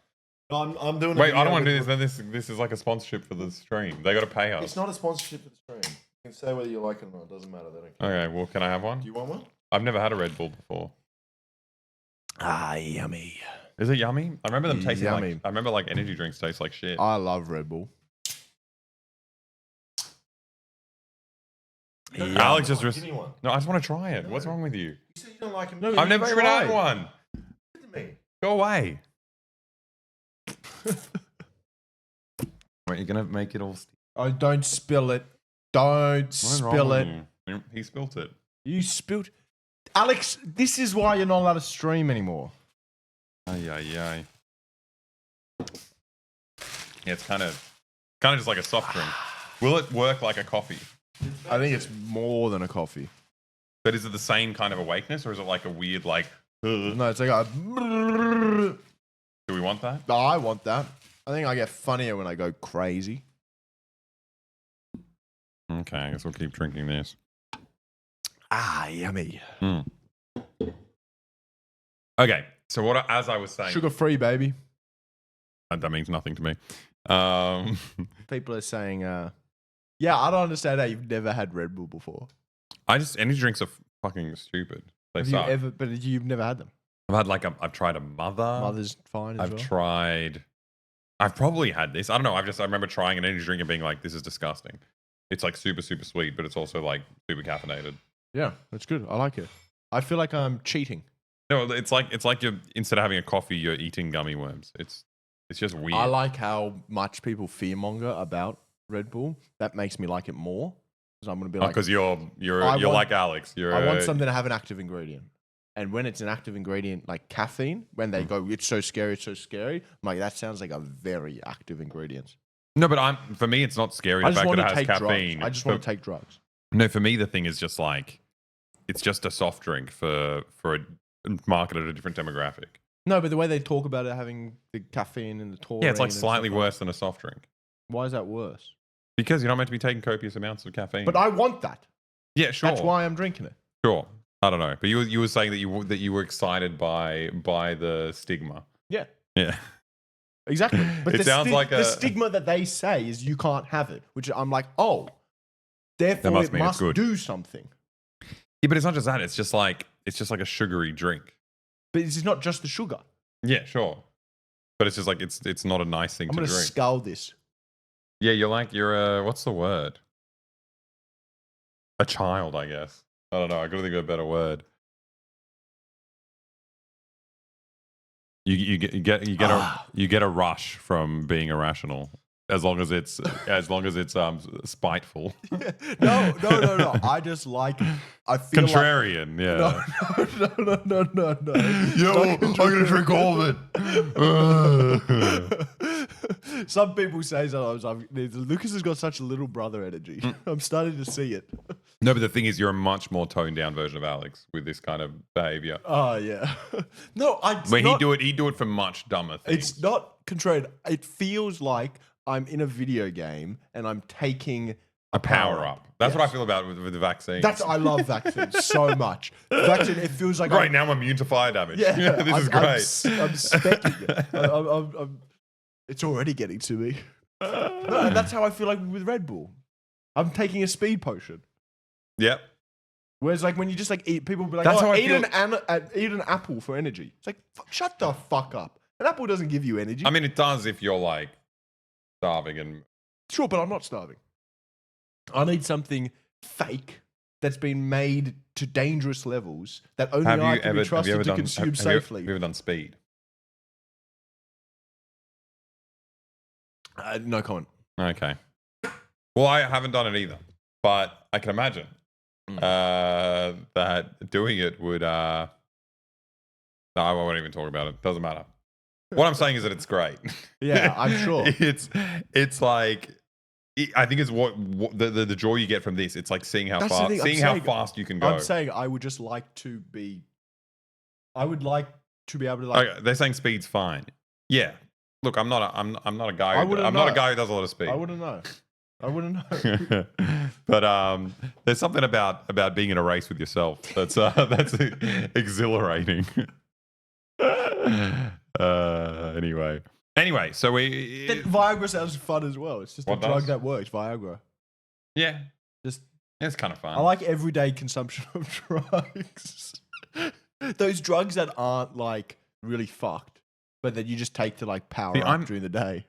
No, I'm doing. Wait, I don't want to do this. This is like a sponsorship for the stream. They got to pay us. It's not a sponsorship for the stream. You can say whether you like it or not. It doesn't matter. They don't care. Okay, well, can I have one? Do you want one? I've never had a Red Bull before. Ah, yummy. Is it yummy? I remember them tasting Yummy. like. I remember like energy drinks taste like shit. I love Red Bull. Alex just. Give me one. No, I just want to try it. What's wrong with you? You said you don't like him. No, I've never even had one. Listen to me. Go away. Wait, you're gonna make it all. Oh, don't spill it. Don't What's wrong spill with it. you? He spilt it. You spilled. Alex, this is why you're not allowed to stream anymore. Ay. Yeah, it's kind of just like a soft drink. Will it work like a coffee? I think it's more than a coffee. But is it the same kind of awakeness, or is it like a weird like? Do No, it's like a. we want that? Oh, I want that. I think I get funnier when I go crazy. Okay, I guess we'll keep drinking this. Ah, yummy. Okay, so as I was saying, Sugar free, baby. that means nothing to me. People are saying, yeah, I don't understand how you've never had Red Bull before. Energy drinks are fucking stupid. They Have suck. you ever? But you've never had them. I've had like I've tried a mother. Mother's fine as well. I've probably had this. I don't know. I remember trying an energy drink and being like, this is disgusting. It's like super, super sweet, but it's also like super caffeinated. Yeah, that's good. I like it. I feel like I'm cheating. No, it's like you're instead of having a coffee, you're eating gummy worms. It's just weird. I like how much people fearmonger about Red Bull. That makes me like it more. Because I'm going to be like, because you're I want- like Alex. I want something to have an active ingredient. And when it's an active ingredient like caffeine, when they go, it's so scary, I'm like, that sounds like a very active ingredient. No, but for me, it's not scary. I The just fact want that to it has take caffeine. drugs. I just want to take drugs. No, for me, the thing is just like, it's just a soft drink for a marketed at a different demographic. No, but the way they talk about it having the caffeine and the taurine. Yeah, it's like and slightly stuff worse than a soft drink. Why is that worse? Because you're not meant to be taking copious amounts of caffeine. But I want that. yeah, sure. That's why I'm drinking it. Sure. I don't know. But you were saying that you were excited by the stigma. Yeah, Yeah. exactly. But It sounds like the a- stigma that they say is you can't have it, which I'm like, oh, therefore must it mean it's must good. do something. Yeah, but it's not just that. It's just like a sugary drink. But it's not just the sugar. Yeah, sure. But it's just like it's not a nice thing I'm to going to drink. scull this. Yeah, you're a what's the word? A child, I guess. I don't know. I gotta think of a better word. You get a rush from being irrational as long as it's spiteful. No. I just like. I feel Contrarian, yeah. No. Yo, I'm gonna drink all of it. Some people say sometimes Lucas has got such little brother energy. I'm starting to see it. No, but the thing is, you're a much more toned down version of Alex with this kind of behavior. Oh yeah. No, When he'd do it for much dumber things. It's not controlled. It feels like I'm in a video game and I'm taking a power up. That's what I Yes. feel about with the vaccine. I love vaccines so much. Vaccine, it feels like Great, now I'm immune to fire damage. Yeah, This is great. I'm specking it. It's already getting to me. No, and that's how I feel like with Red Bull. I'm taking a speed potion. Yep. Whereas, like, when you just like eat, people will be like, That's how I eat feel- an apple for energy. It's like, shut the fuck up. An apple doesn't give you energy. I mean, it does if you're like starving and Sure, but I'm not starving. I need something fake that's been made to dangerous levels that only I can be trusted to consume safely. Have you ever done speed? No comment. Okay. Well, I haven't done it either, but I can imagine that doing it would. No, I won't even talk about it. Doesn't matter. What I'm saying is that it's great. Yeah, I'm sure. It's like I think it's what the joy you get from this. It's like seeing how That's the fast thing, I'm saying- fast you can go. I'm saying I would just like to be. I would like to be able to like. Okay, they're saying speed's fine. Yeah. Look, I'm not a guy. I wouldn't I'm not a know. guy who does a lot of speed. I wouldn't know. I wouldn't know. But there's something about being in a race with yourself that's exhilarating. Anyway, so we Viagra sounds fun as well. It's just a What drug does? that works. Viagra. yeah, Just it's kind of fun. I like everyday consumption of drugs. Those drugs that aren't like really fucked, but that you just take to like power See, up I'm- during the day.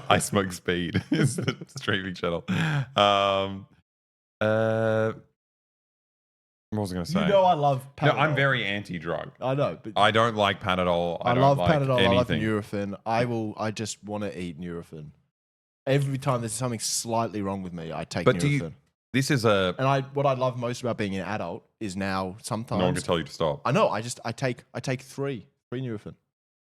I smoke speed. Is the streaming channel. What was I going to say? You know I love No, Panadol. I'm very anti-drug. I know, but I don't like Panadol. I don't love like Panadol. I love anything. Nurofen. I just want to eat Nurofen. Every time there's something slightly wrong with me, I take But Nurofen. This is a. And what I love most about being an adult is now sometimes No one can tell you to stop. I know. I take three Nurofen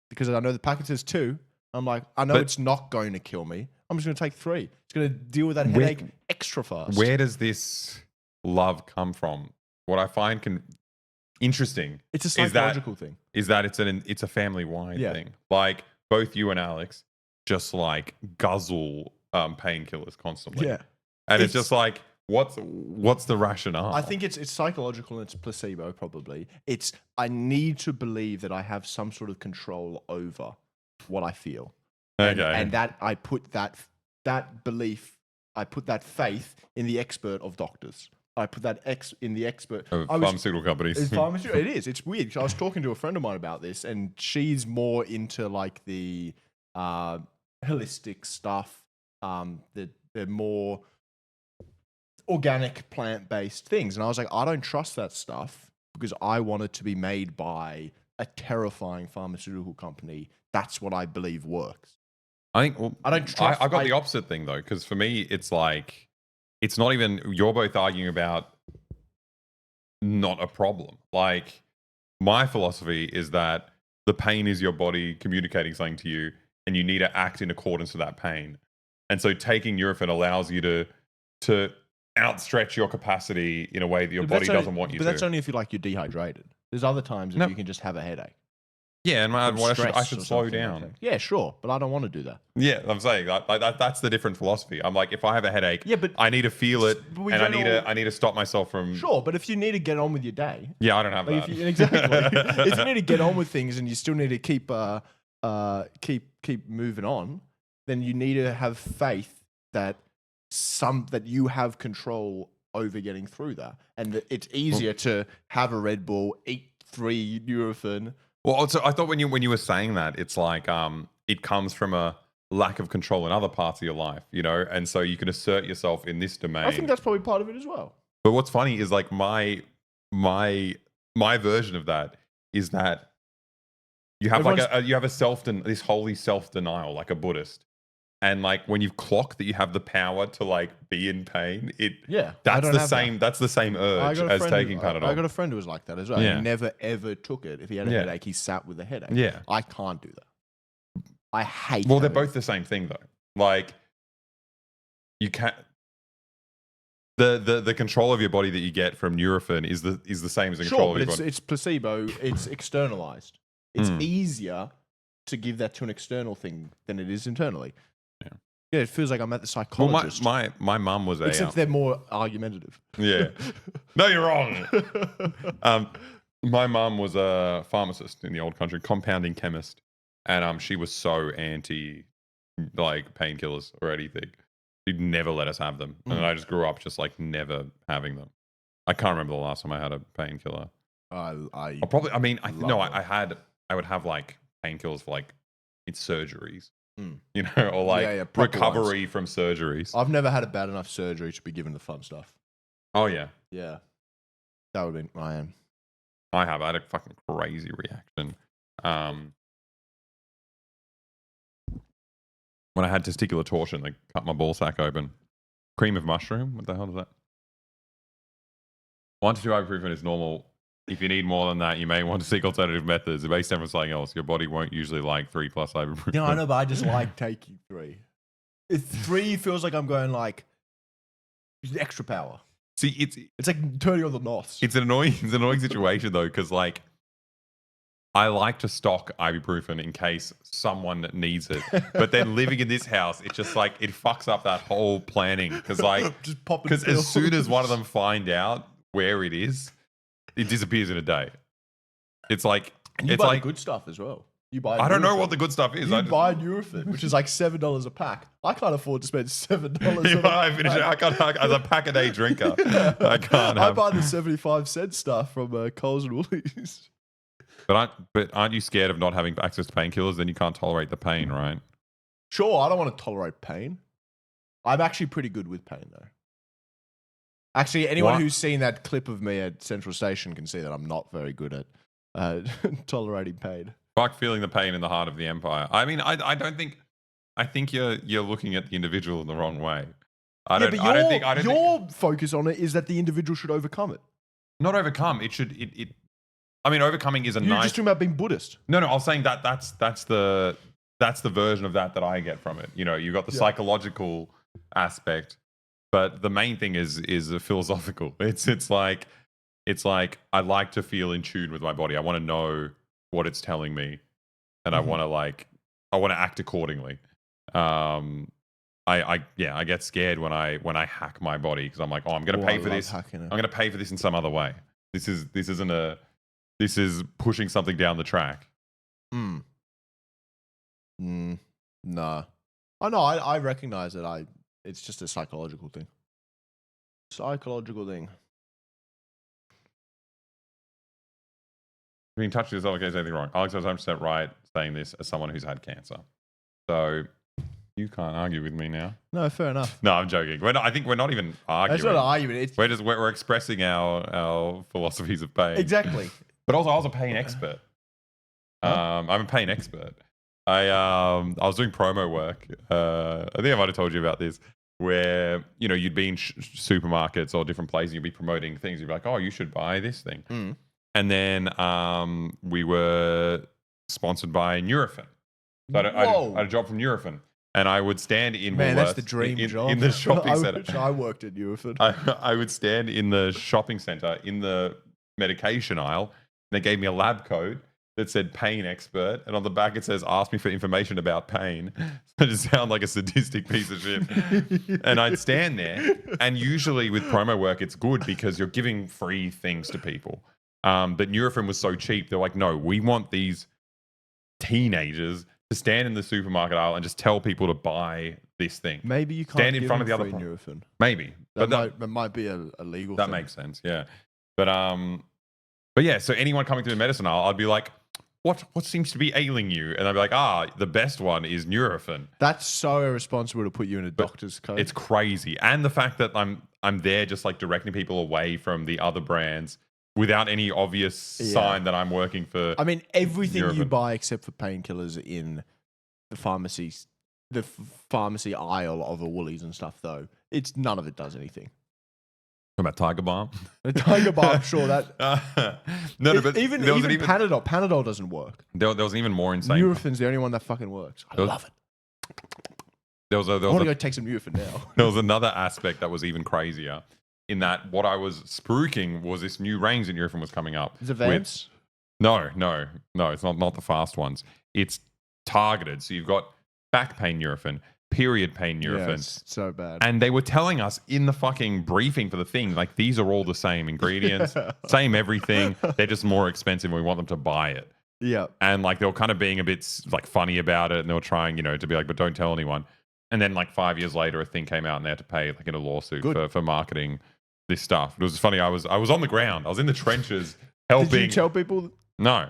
because I know the packet says 2. I'm like, I know But- it's not going to kill me. I'm just going to take 3. It's going to deal with that Where- headache extra fast. Where does this love come from? What I find interesting It's a is that- psychological thing. is that it's a family wide Yeah. thing. Like both you and Alex just like guzzle painkillers constantly. Yeah. And it's It's- just like what's the rationale? I think it's psychological and it's placebo probably. It's I need to believe that I have some sort of control over what I feel. okay. And that I put that belief, I put that faith in the expert of doctors. I put that in the expert. Of I was- pharmaceutical companies. It's pharmaceutical. It is. It's weird. 'Cause I was talking to a friend of mine about this, and she's more into like the holistic stuff. The more organic, plant-based things, and I was like, I don't trust that stuff because I want it to be made by a terrifying pharmaceutical company. That's what I believe works. I think well, I don't trust- I got I- the opposite thing though, because for me it's like it's not even you're both arguing about not a problem. Like my philosophy is that the pain is your body communicating something to you, and you need to act in accordance with that pain. And so taking Nurofen allows you to outstretch your capacity in a way that your But body that's only- doesn't want you But to. that's only if you're dehydrated. There's other times that No. you can just have a headache. Yeah, and from I stress should or slow something down. like that. Yeah, sure, but I don't want to do that. Yeah, I'm saying that's the different philosophy. I'm like, if I have a headache, Yeah, but I need to feel it, but we and I don't need all- to need to stop myself from. Sure, but if you need to get on with your day, Yeah, I don't have like that. if you, exactly, if you need to get on with things and you still need to keep moving on, then you need to have faith that that you have control over getting through that, and that it's easier to have a Red Bull, eat 3 Nurofen. Well, also, I thought when you were saying that, it's like it comes from a lack of control in other parts of your life, you know, and so you can assert yourself in this domain. I think that's probably part of it as well. But what's funny is like my version of that is that you have like you have this holy self denial, like a Buddhist, and like when you've clocked that you have the power to like be in pain, Yeah, I that's don't the have same. That's the same I urge got a as friend taking who, Panadol. I got a friend who was like that as well. Yeah. He never ever took it. If he had a Yeah. headache, he sat with a headache. Yeah. I can't do that. I hate. Well, they're having- both the same thing though. Like you can't. the control of your body that you get from Nurofen is the same as the control Sure, of but your body. it's placebo. It's externalized. It's easier to give that to an external thing than it is internally. Yeah, it feels like I'm at the Well, psychologist. my mum was a except they're more argumentative. yeah. No, you're wrong. My mum was a pharmacist in the old country, compounding chemist, and she was so anti like painkillers or anything. She'd never let us have them, and I just grew up just like never having them. I can't remember the last time I had a painkiller. I probably. I mean, I would have like painkillers for like it's surgeries, you know, or like recovery from surgeries. I've never had a bad enough surgery to be given the fun stuff. Oh yeah, Yeah, that would be I am. I had a fucking crazy reaction. When I had testicular torsion, they cut my ball sack open. Cream of mushroom? What the hell is that? 1 to 2 ibuprofen is normal. If you need more than that, you may want to seek alternative methods. Based on something else, your body won't usually like 3+ ibuprofen. Yeah, I know, but I just like taking 3. If 3 feels like I'm going like extra power. See, It's like turning on the NOS. it's an annoying situation though, because like I like to stock ibuprofen in case someone needs it. But then living in this house, it's just like it fucks up that whole planning. Because like, just popping because as pills. soon as one of them find out where it is, it disappears in a day. It's like And you it's buy like the good stuff as well. You buy. I don't know Nurofen. what the good stuff is. You I just, buy Nurofen, which is like $7 a pack. I can't afford to spend $7. if on a I finish it, I can't as a pack a day drinker. I can't. I Have, buy the 75-cent stuff from Coles and Woolies. but aren't you scared of not having access to painkillers? Then you can't tolerate the pain, right? Sure, I don't want to tolerate pain. I'm actually pretty good with pain, though. Actually, anyone What? who's seen that clip of me at Central Station can see that I'm not very good at tolerating pain. Fuck feeling the pain in the heart of the empire. I mean, I don't think. I think you're looking at the individual in the wrong way. I don't think Your focus on it is that the individual should overcome it. not overcome. It should. I mean, overcoming is a You're nice. just talking about being Buddhist. No, I was saying that's the version of that I get from it. You know, you've got the psychological aspect, but the main thing is a philosophical. It's like I like to feel in tune with my body. I want to know what it's telling me, and I want to act accordingly. I get scared when I hack my body because I'm like, oh, I'm going to pay for this. I'm going to pay for this in some other way. This is pushing something down the track. No. Oh no, I recognize that it's just a psychological thing. If you can touch this, okay, is anything wrong? Alex was 100% right saying this as someone who's had cancer. So you can't argue with me now. No, fair enough. No, I'm joking. I think we're not even arguing. It's not an argument. It's We're expressing our philosophies of pain. exactly. But also, I was a pain expert. I'm a pain expert. I was doing promo work. I think I might have told you about this, where you'd be in supermarkets or different places, you'd be promoting things. You'd be like, "Oh, you should buy this thing," and then we were sponsored by Nurofen. So I had a job from Nurofen, and I would stand in Man, that's Woolworths the dream job. in the shopping center. I worked at Nurofen. I would stand in the shopping center in the medication aisle. They gave me a lab coat that said pain expert, and on the back it says ask me for information about pain. So I just sound like a sadistic piece of shit. And I'd stand there, and usually with promo work it's good because you're giving free things to people. But Nurofen was so cheap, they're like, no, we want these teenagers to stand in the supermarket aisle and just tell people to buy this thing. Maybe you can't stand in give front of them the other free pro- Nurofen. Maybe. That might be a legal That thing. makes sense, yeah. But yeah, so anyone coming through the medicine aisle, I'd be like, what seems to be ailing you? And I'd be like, the best one is Nurofen. That's so irresponsible to put you in a doctor's coat. It's crazy. And the fact that I'm there just like directing people away from the other brands without any obvious sign that I'm working for. I mean, everything you Nurofen. buy except for painkillers in the pharmacy aisle of a Woolies and stuff, though, none of it does anything. What about Tiger Balm? A Tiger Balm, sure that. No, but even there was an Panadol. Panadol doesn't work. there was an even more insane. Nurofen's the only one that fucking works. I love it. There was I want to go take some Nurofen now. there was another aspect that was even crazier. in that what I was spruiking was this new range that Nurofen was coming up. Is it with- Vans? No, it's not the fast ones. It's targeted. So you've got back pain Nurofen, period pain Yeah, Nurofen. it's so bad. And they were telling us in the fucking briefing for the thing, like, these are all the same ingredients, same everything. They're just more expensive and we want them to buy it. Yeah. And like they were kind of being a bit like funny about it, and they were trying, to be like, but don't tell anyone. And then like 5 years later, a thing came out and they had to pay like in a lawsuit for marketing this stuff. It was funny. I was on the ground. I was in the trenches helping. Did you tell people? No,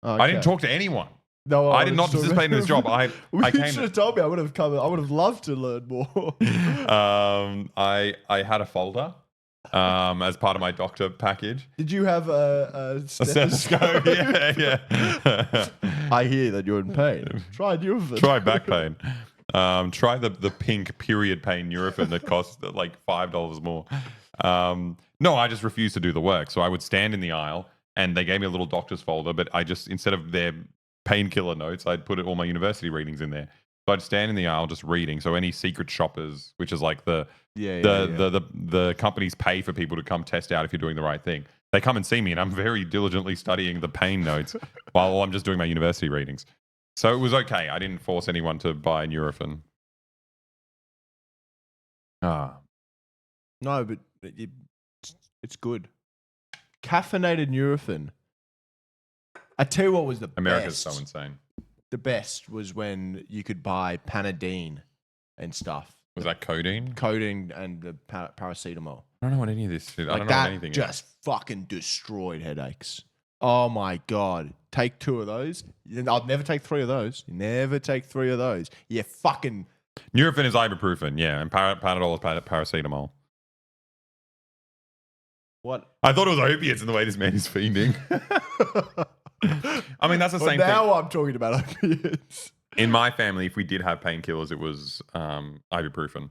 Oh, I didn't okay. talk to anyone. No, I did not participate in this job. I You came. should have told me. I would have come. I would have loved to learn more. I had a folder as part of my doctor package. Did you have a A stethoscope. Yeah. I hear that you're in pain. Try Nurofen. Try back pain. Try the pink period pain Nurofen that costs like $5 more. No, I just refused to do the work. So I would stand in the aisle and they gave me a little doctor's folder, but I just, instead of their painkiller notes, I'd put all my university readings in there. So I'd stand in the aisle just reading. So any secret shoppers, which is like the companies pay for people to come test out if you're doing the right thing. They come and see me and I'm very diligently studying the pain notes while I'm just doing my university readings. So it was okay. I didn't force anyone to buy Nurofen. No, but it's good. Caffeinated Nurofen. I tell you what was the America's best. so insane. The best was when you could buy Panadine and stuff. Was that codeine? Codeine and the paracetamol. I don't know what any of this is. I Like don't know what that anything just fucking destroyed headaches. Oh my God. Take 2 of those. I'll never take 3 of those. You never take 3 of those. You fucking... is. Nurofen is ibuprofen, yeah, and Panadol is paracetamol. What? I thought it was opiates in the way this man is fiending. I mean, that's the Well, same now thing. I'm talking about opiates. In my family, if we did have painkillers, it was ibuprofen.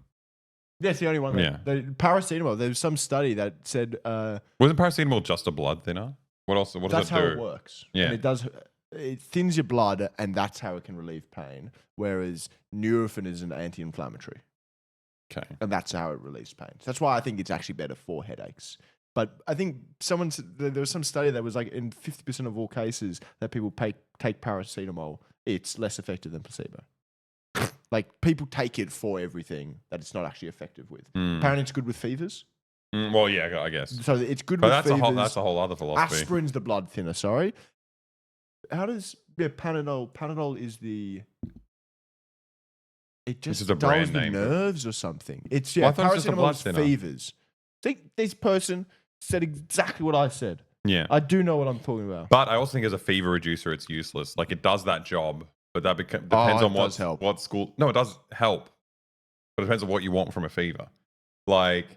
That's the only one. Yeah. The paracetamol. There was some study that said Wasn't paracetamol just a blood thinner? What else? What does that's it how do? it works. Yeah. And it thins your blood, and that's how it can relieve pain. Whereas Nurofen is an anti-inflammatory, Okay. and that's how it relieves pain. So that's why I think it's actually better for headaches. But I think there was some study that was like in 50% of all cases that people take paracetamol, it's less effective than placebo. Like people take it for everything that it's not actually effective with. Apparently, it's good with fevers. Well, yeah, I guess. So it's good But with that's fevers. that's a whole other philosophy. Aspirin's the blood thinner. Sorry. How does Panadol? Panadol is the. It just is a dulls brand the name. nerves or something. It's Well, I thought it was just a paracetamol blood is thinner. fevers. See, this person said exactly what I said. Yeah. I do know what I'm talking about. But I also think as a fever reducer, it's useless. Like it does that job, but that depends it on does help. what school. No, it does help, but it depends on what you want from a fever. Like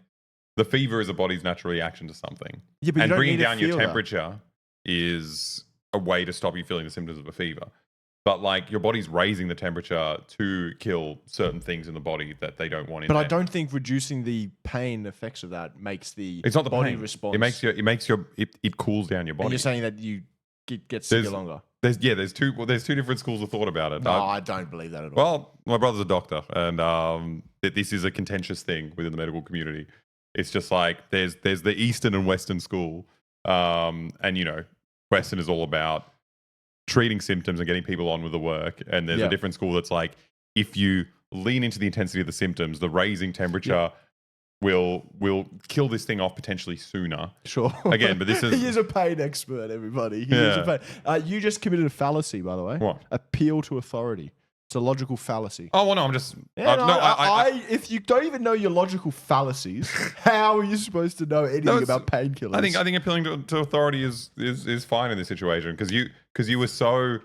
the fever is a body's natural reaction to something, Yeah, but you and don't bringing need to down your feel that. temperature is a way to stop you feeling the symptoms of a fever. But like your body's raising the temperature to kill certain things in the body that they don't want in But there. I don't think reducing the pain effects of that makes the It's not the body pain. response. It cools down your And body. you're saying that you get sicker There's- longer. There's two different schools of thought about it. No, I don't believe that at all. Well, my brother's a doctor, and this is a contentious thing within the medical community. It's just like there's the Eastern and Western school, and Western is all about treating symptoms and getting people on with the work, and there's Yeah. a different school that's like if you lean into the intensity of the symptoms, the raising temperature will kill this thing off potentially sooner. Sure. Again, but this is- he is a pain expert, everybody. He is a pain. You just committed a fallacy, by the way. What? Appeal to authority. It's a logical fallacy. Oh well, no, I'm just Yeah, no, I if you don't even know your logical fallacies, how are you supposed to know anything it's- about painkillers? I think appealing to authority is fine in this situation because you were so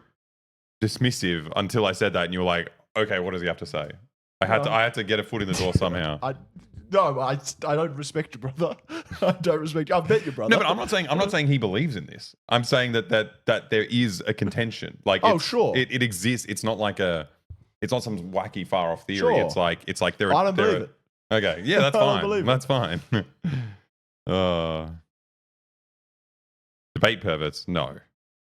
dismissive until I said that and you were like, okay, what does he have to say? I had to get a foot in the door somehow. I don't respect your brother. I don't respect you. I've met your brother. No, but I'm not saying he believes in this. I'm saying that there is a contention. Like sure. It exists. It's not like it's not some wacky far off theory. Sure. It's like there I are don't believe it. Okay. Yeah, that's I don't fine. believe it. That's fine. Debate perverts, no.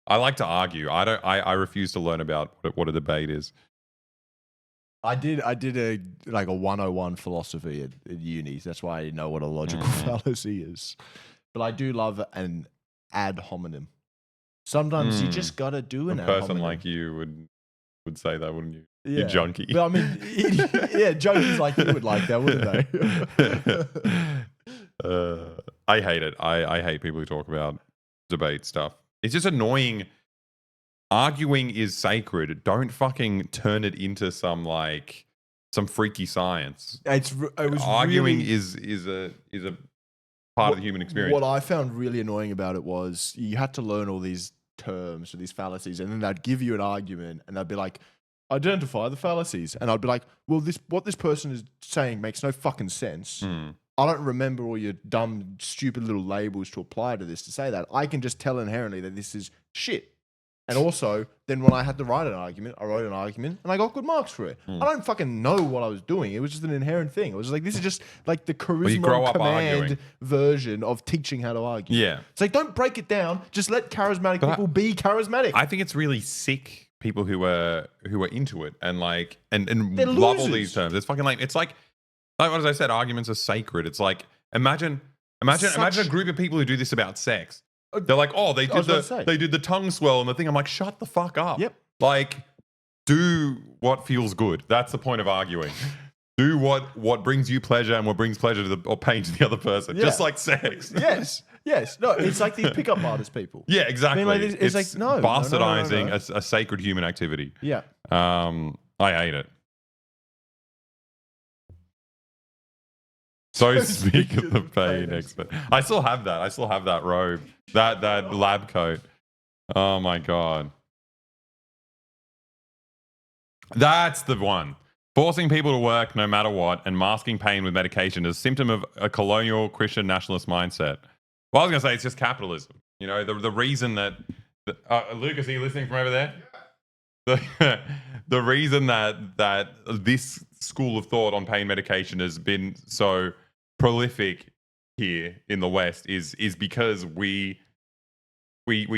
I like to argue. I refuse to learn about what a debate is. I did a 101 philosophy at uni. That's why I know what a logical fallacy is. But I do love an ad hominem. Sometimes you just gotta do an A ad person hominem. like you would say that, wouldn't you? Yeah. You junkie. But I mean, yeah, junkies like you would like that, wouldn't they? I hate it. I hate people who talk about debate stuff. It's just annoying. Arguing is sacred. Don't fucking turn it into some freaky science. It was Arguing really, is a part of the human experience. What I found really annoying about it was you had to learn all these terms or these fallacies, and then they'd give you an argument, and they'd be like, "Identify the fallacies," and I'd be like, "Well, what this person is saying makes no fucking sense. I don't remember all your dumb, stupid little labels to apply to this to say that. I can just tell inherently that this is shit." And also, then when I had to write an argument, I wrote an argument and I got good marks for it. I don't fucking know what I was doing. It was just an inherent thing. It was just like, this is just like the charisma grow up command arguing. version of teaching how to argue. Yeah. It's like, don't break it down. Just let charismatic people be charismatic. I think it's really sick people who are into it and They're love all losers. these terms. It's fucking as as I said, arguments are sacred. It's like imagine a group of people who do this about sex. They're like, oh, they did the tongue swell and the thing. I'm like, shut the fuck up. Yep. Like, do what feels good. That's the point of arguing. Do what brings you pleasure and what brings pleasure to or pain to the other person. Yeah. Just like sex. Yes. No, it's like these pickup artist people. Yeah, exactly. I mean, like, it's like, no, bastardizing no. A sacred human activity. Yeah. I hate it. So speak of the pain expert. I still have that. I still have that robe, that lab coat. Oh my god, that's the one. Forcing people to work no matter what and masking pain with medication is a symptom of a colonial Christian nationalist mindset. Well, I was going to say it's just capitalism. You know, the reason that Lucas, are you listening from over there? The reason that this school of thought on pain medication has been so prolific here in the West is because we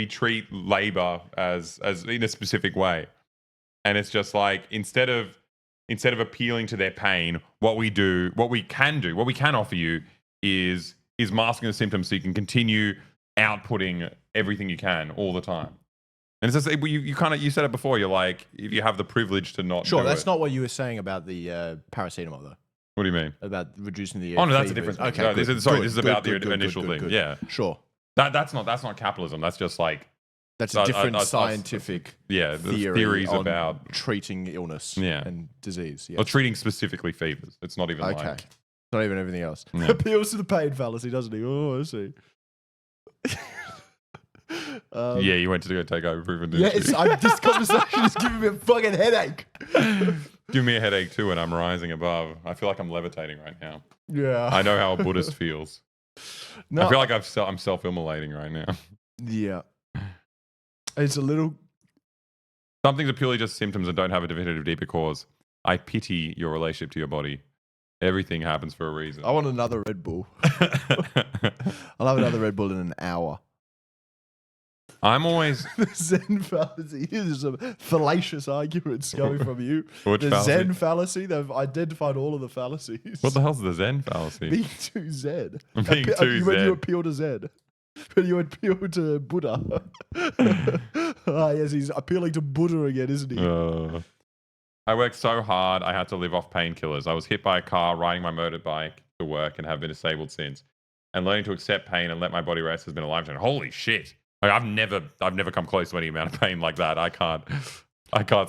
treat labor as in a specific way, and it's just like instead of appealing to their pain, what we can offer you is masking the symptoms so you can continue outputting everything you can all the time. And it's just you said it before. You're like, if you have the privilege to not Sure, do that's it. not what you were saying about the paracetamol, though. What do you mean? About reducing the. Oh no, that's a fevers. different thing. Okay, No, this is about the initial thing. good. Yeah, Sure. that's not capitalism. That's just like That's a different scientific the theories on about treating illness Yeah. and disease. Yeah. or treating specifically fevers. It's not even Okay. like Not even everything else. Yeah. Appeals to the pain fallacy, doesn't he? Oh, I see. yeah, you went to go take ibuprofen. Didn't Yes, you? this conversation is giving me a fucking headache. Give me a headache too when I'm rising above. I feel like I'm levitating right now. Yeah. I know how a Buddhist feels. No, I feel like I'm self-immolating right now. yeah. It's a little. Some things are purely just symptoms and don't have a definitive deeper cause. I pity your relationship to your body. Everything happens for a reason. I want another Red Bull. I'll have another Red Bull in an hour. I'm always The Zen fallacy. Here's some fallacious arguments coming from you. Which The fallacy? Zen fallacy. They've identified all of the fallacies. What the hell's the Zen fallacy? Being too Zen. Being too When Zen. you appeal to Zen. When you appeal to Buddha. Yes, he's appealing to Buddha again, isn't he? I worked so hard, I had to live off painkillers. I was hit by a car riding my motorbike to work and have been disabled since. And learning to accept pain and let my body rest has been a life change. Holy shit. Like, I've never come close to any amount of pain like that. I can't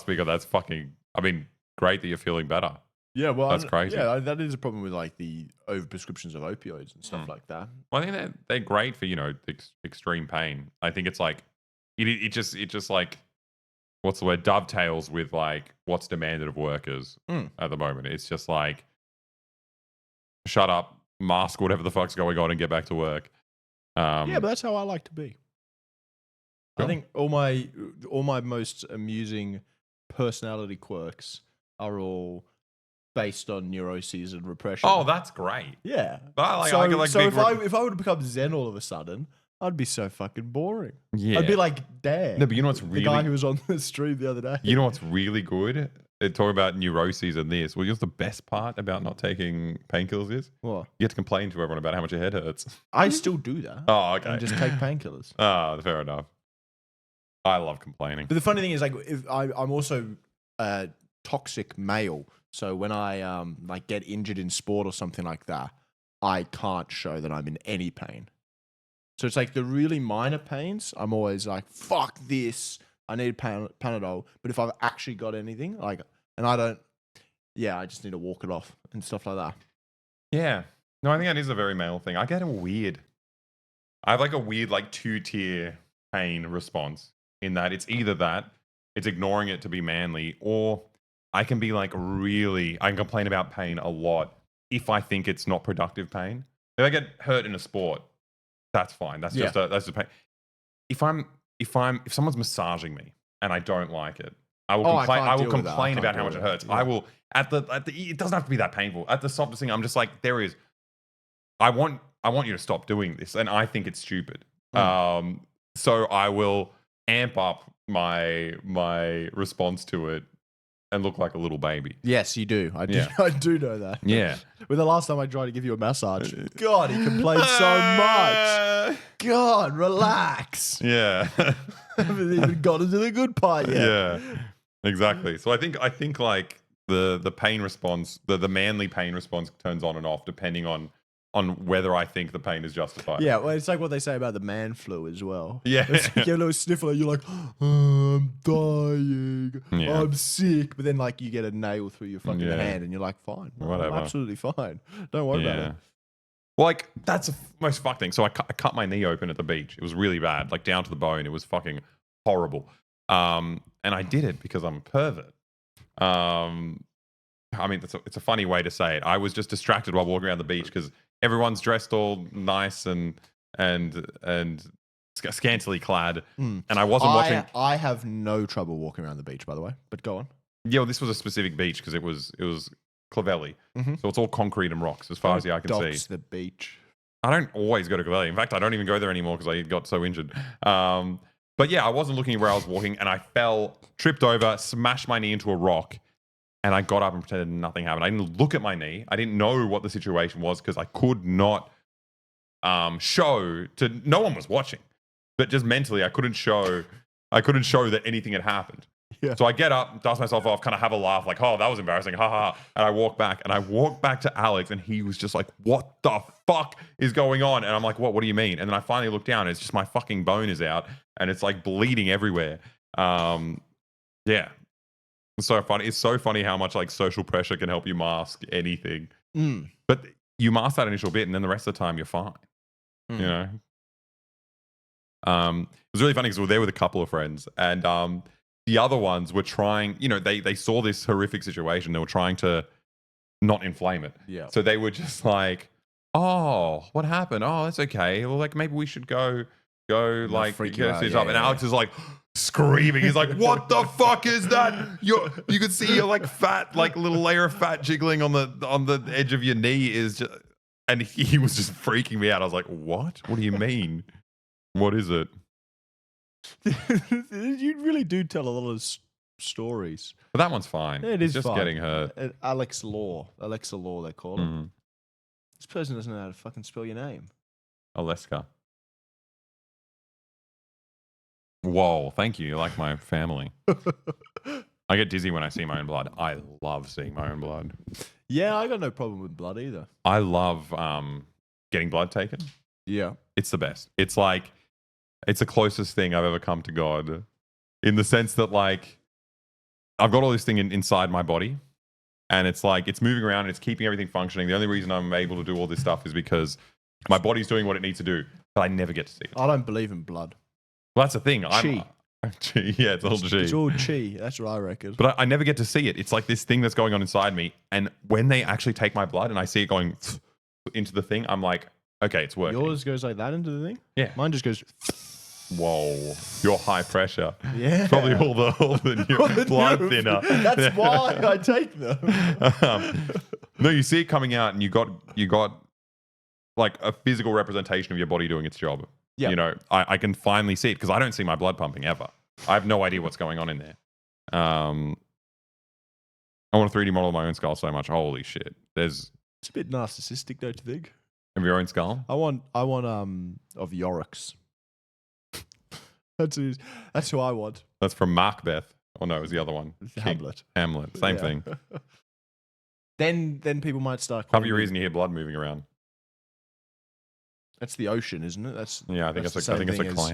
speak of that. That's fucking, great that you're feeling better. Yeah, well, That's crazy. Yeah, that is a problem with like the overprescriptions of opioids and stuff like that. Well, I think they're great for, extreme pain. I think it's like, it just like, what's the word, dovetails with like what's demanded of workers at the moment. It's just like, shut up, mask whatever the fuck's going on and get back to work. Yeah, but that's how I like to be. I Sure. think all my most amusing personality quirks are all based on neuroses and repression. Oh, that's great. yeah. I So, like big if I were to become Zen all of a sudden, I'd be so fucking boring. Yeah. I'd be like Dan. No, but you know what's the guy really who was on the stream the other day. you know what's really good? talk about neuroses and this. Well, the best part about not taking painkillers is What? you get to complain to everyone about how much your head hurts. I still do that. Oh, okay. And just take painkillers. Fair enough. I love complaining. But the funny thing is, like, if I'm also a toxic male, so when I like get injured in sport or something like that, I can't show that I'm in any pain. So it's like the really minor pains, I'm always like, fuck this, I need Panadol. But if I've actually got anything, like, and I don't, I just need to walk it off and stuff like that. Yeah. No, I think that is a very male thing. I have like a weird, like, 2-tier pain response in that it's either that, it's ignoring it to be manly, or I can be like I can complain about pain a lot if I think it's not productive pain. If I get hurt in a sport, that's fine. That's just that's the pain. If someone's massaging me and I don't like it, I will complain. I will complain about how much it hurts. Yeah. I will it doesn't have to be that painful. At the softest thing, I'm just like, I want you to stop doing this, and I think it's stupid. So I will amp up my response to it and look like a little baby. Yes, you do. I do. Yeah. I do know that. Yeah. When the last time I tried to give you a massage, God, he complained so much. God, relax. Yeah. Haven't even gotten to the good part yet. Yeah. Exactly. So I think like the pain response, the manly pain response turns on and off depending on whether I think the pain is justified. Yeah, well, it's like what they say about the man flu as well. Yeah. It's like you get a little sniffle, you're like, I'm dying, Yeah. I'm sick. But then, like, you get a nail through your fucking Yeah. hand and you're like, fine. No, Whatever. I'm absolutely fine. Don't worry about it. Well, like, that's the most fucked thing. So I cut my knee open at the beach. It was really bad, like down to the bone. It was fucking horrible. And I did it because I'm a pervert. I mean, it's a funny way to say it. I was just distracted while walking around the beach because everyone's dressed all nice and scantily clad, and I wasn't watching. I have no trouble walking around the beach, by the way. But go on. Yeah, well, this was a specific beach because it was Clavelli, so it's all concrete and rocks as far as the eye can see. The beach. I don't always go to Clavelli. In fact, I don't even go there anymore because I got so injured. But yeah, I wasn't looking where I was walking, and I fell, tripped over, smashed my knee into a rock. And I got up and pretended nothing happened. I didn't look at my knee. I didn't know what the situation was because I could not show to. No one was watching, but just mentally, I couldn't show that anything had happened. Yeah. So I get up, dust myself off, kind of have a laugh, like, "Oh, that was embarrassing, ha ha." And I walk back, to Alex, and he was just like, "What the fuck is going on?" And I'm like, "What? What do you mean?" And then I finally look down, and it's just my fucking bone is out, and it's like bleeding everywhere. Yeah. So funny. It's so funny how much like social pressure can help you mask anything. But you mask that initial bit, and then the rest of the time you're fine. You know. It was really funny because we were there with a couple of friends, and the other ones were trying. You know, they saw this horrific situation. They were trying to not inflame it. Yeah. So they were just like, "Oh, what happened? Oh, that's okay. Well, like maybe we should go like freak get you us out. this Yeah, up." And yeah. Alex is like screaming. He's like, "What the fuck is that? You could see your like fat, like little layer of fat jiggling on the edge of your knee is just," and he was just freaking me out. I was like, "What? What do you mean? What is it?" You really do tell a lot of stories. But that one's fine. It It's is just fine. getting hurt. Alexa Law, they call it. Mm. This person doesn't know how to fucking spell your name. Aleksa. Whoa, thank you. You like my family. I get dizzy when I see my own blood. I love seeing my own blood. Yeah, I got no problem with blood either. I love getting blood taken. Yeah. It's the best. It's like, it's the closest thing I've ever come to God, in the sense that like, I've got all this thing inside my body, and it's like, it's moving around and it's keeping everything functioning. The only reason I'm able to do all this stuff is because my body's doing what it needs to do, but I never get to see it. I don't believe in blood. Well, that's the thing. Chi. Chi. Yeah, it's all chi. It's all chi. That's what I reckon. But I never get to see it. It's like this thing that's going on inside me. And when they actually take my blood and I see it going into the thing, I'm like, okay, it's working. Yours goes like that into the thing? Yeah. Mine just goes. Whoa. You're high pressure. Yeah. Probably all the blood thinner. That's why I take them. No, you see it coming out, and you got like a physical representation of your body doing its job. Yeah. You know, I can finally see it because I don't see my blood pumping ever. I have no idea what's going on in there. I want a 3D model of my own skull so much. Holy shit. There's It's a bit narcissistic, don't you think? of your own skull. I want of Yorick's. That's who I want. That's from Macbeth. Oh no, it was the other one. It's Hamlet. Hamlet. Same Yeah. thing. Then people might start. Cover calling your me- ears and you hear blood moving around. That's the ocean, isn't it? That's Yeah, I think that's it's the a, I think same it's a thing as-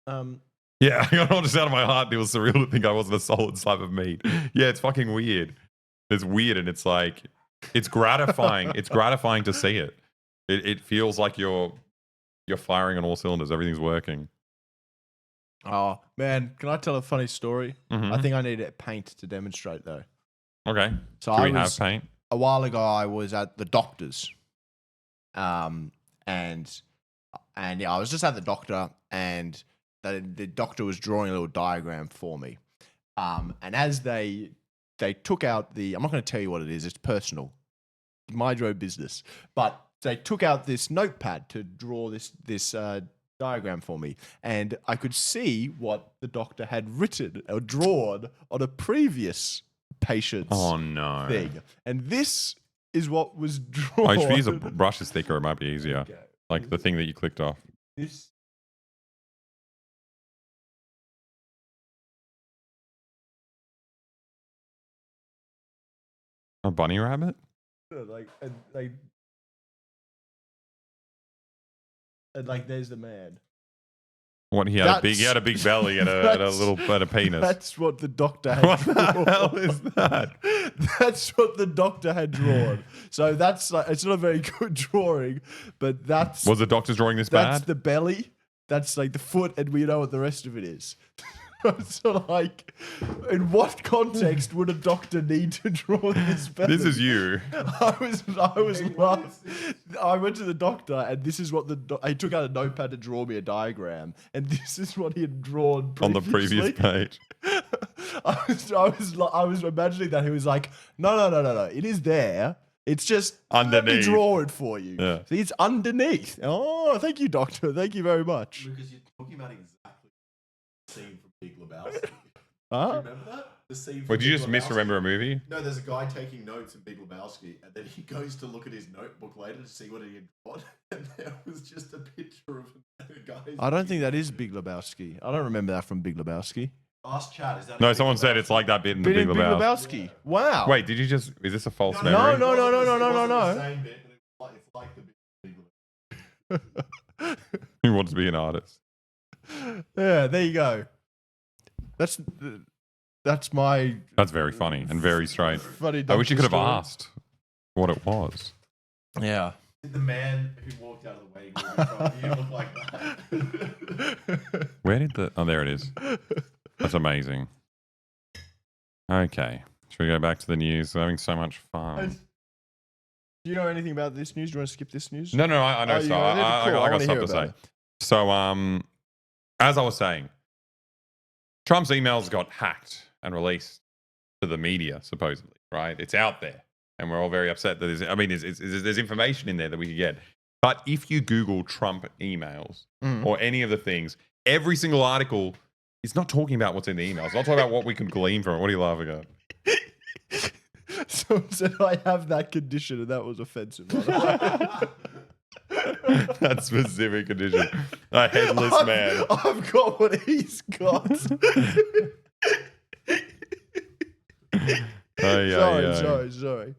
clam. Yeah, I got all just out of my heart. It was surreal to think I wasn't a solid slab of meat. Yeah, it's fucking weird. It's weird, and it's like, it's gratifying. It's gratifying to see it. It feels like you're firing on all cylinders. Everything's working. Oh man, can I tell a funny story? Mhm. I think I need a paint to demonstrate though. Okay. So Do I we have was paint? a while ago. I was at the doctor's, and yeah, I was just at the doctor, and the doctor was drawing a little diagram for me. And as they took out I'm not going to tell you what it is. It's personal, mind your own business. But they took out this notepad to draw this diagram for me, and I could see what the doctor had written or drawn on a previous patient's Oh no. thing, and this is what was drawn. Oh, you should use a brush is thicker. It might be easier. Okay. Like the thing that you clicked off. This. A bunny rabbit? Like there's the man. What he had he had a big belly and a penis. That's what the doctor had What the drawn. hell is that? That's what the doctor had drawn. So that's like, it's not a very good drawing, but that's Was the doctor's drawing this that's bad? the belly. That's like the foot, and we know what the rest of it is. It's sort of like, in what context would a doctor need to draw this belly? This is you. I went to the doctor, and this is what he took out a notepad to draw me a diagram, and this is what he had drawn On the previous page. I was imagining that he was like, no, it is there. It's just let me Underneath. draw it for you. Yeah. See, it's underneath. Oh, thank you, doctor. Thank you very much. Because you're talking about exactly the scene from Big Lebowski. Do you Huh? remember that? The scene from Wait, did you Big just Lebowski? misremember a movie? No, there's a guy taking notes in Big Lebowski, and then he goes to look at his notebook later to see what he had drawn, and there was just a picture of a guy. I don't think that is Big Lebowski. I don't remember that from Big Lebowski. Ask Chad, is that No, someone said it's like that bit in the Bit Big in Big Lebowski. Lebowski. Wow. Wait, did you just? Is this a false No, memory? no. The same bit, but it's like the Big Lebowski. Who wants to be an artist? Yeah, there you go. That's my That's very funny and very strange. funny. I wish you could have doctor asked what it was. story. Yeah. Did the man who walked out of the wedding movie in front of you look like that? Where did the? Oh, there it is. That's amazing. Okay, should we go back to the news? We're having so much fun. Do you know anything about this news? Do you want to skip this news? No, I know Oh, you stuff. know, I cool. I got wanna stuff hear to about say. it. So, as I was saying, Trump's emails got hacked and released to the media, supposedly, right? It's out there, and we're all very upset that there's information in there that we could get. But if you Google Trump emails or any of the things, every single article is not talking about what's in the emails. It's not talking about what we can glean from it. What are you laughing at? Someone said I have that condition, and that was offensive. By the way. That specific condition. A headless man. I've got what he's got. Sorry.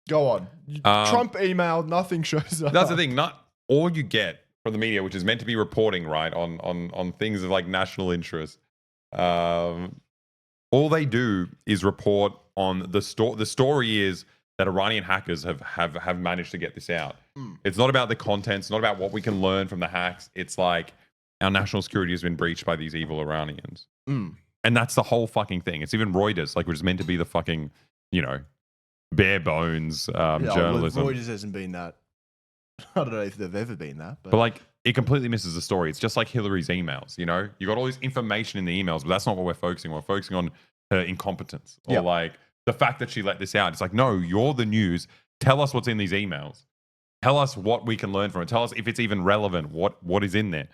Go on. Trump email, nothing shows up. That's the thing. Not all you get from the media, which is meant to be reporting, right, on things of like national interest. All they do is report on the story. The story is that Iranian hackers have managed to get this out. It's not about the contents, not about what we can learn from the hacks. It's like our national security has been breached by these evil Iranians. And that's the whole fucking thing. It's even Reuters, like, which is meant to be the fucking, bare bones journalism. Reuters hasn't been that. I don't know if they've ever been that. But like, it completely misses the story. It's just like Hillary's emails, you got all this information in the emails, but that's not what we're focusing on. We're focusing on her incompetence or like the fact that she let this out. It's like, no, you're the news. Tell us what's in these emails. Tell us what we can learn from it. Tell us if it's even relevant, what is in there.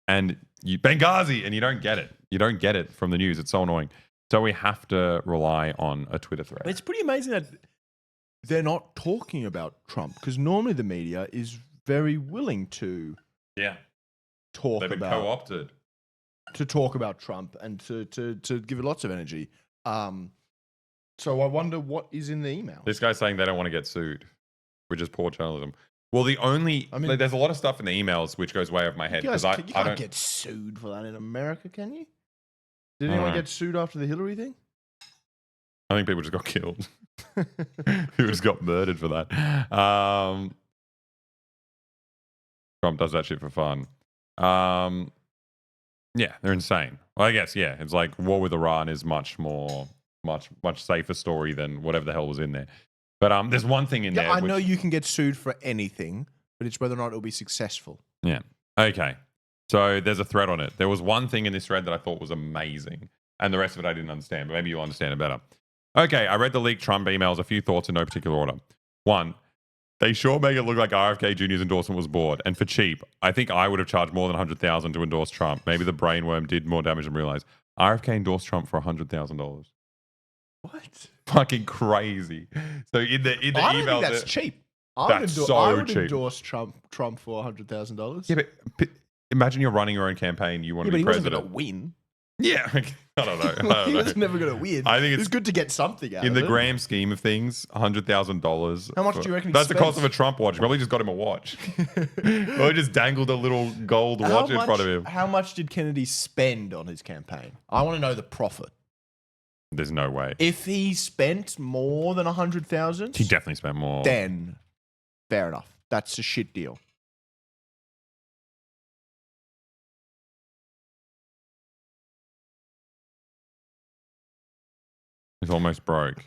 And you Benghazi, and you don't get it. You don't get it from the news. It's so annoying. So we have to rely on a Twitter But thread. it's pretty amazing that they're not talking about Trump because normally the media is very willing to Yeah. talk They've been about co-opted. Trump and to give it lots of energy. So I wonder what is in the email. This guy's saying they don't want to get sued, which is poor journalism. Well, there's a lot of stuff in the emails which goes way over my head You because guys, I you can't don't. get sued for that in America, can you? Did I anyone don't know. get sued after the Hillary thing? I think people just got killed. People just got murdered for that. Trump does that shit for fun. Yeah, they're insane. Well, I guess, yeah. It's like war with Iran is much safer story than whatever the hell was in there. But there's one thing in there. I know you can get sued for anything, but it's whether or not it'll be successful. Yeah. Okay. So there's a thread on it. There was one thing in this thread that I thought was amazing, and the rest of it I didn't understand, but maybe you'll understand it better. Okay, I read the leaked Trump emails, a few thoughts in no particular order. One, they sure make it look like RFK Jr.'s endorsement was bought, and for cheap. I think I would have charged more than $100,000 to endorse Trump. Maybe the brainworm did more damage than realized. RFK endorsed Trump for $100,000. What? Fucking crazy. So in the I don't email, think that's cheap. I That's would, so I would cheap. endorse Trump for $100,000. Yeah, but imagine you're running your own campaign. You want Yeah, to but be he wasn't president. going to win. Yeah, I don't know. He was never going to win. I think it's it's good to get something out in of the it. grand scheme of things, $100,000. How much do you reckon he That's the cost spent? of a Trump watch. Probably just got him a watch. Or just dangled a little gold watch in front of him. How much did Kennedy spend on his campaign? I want to know the profit. There's no way. If he spent more than 100,000, He definitely spent more. then fair enough. That's a shit deal. He's almost broke.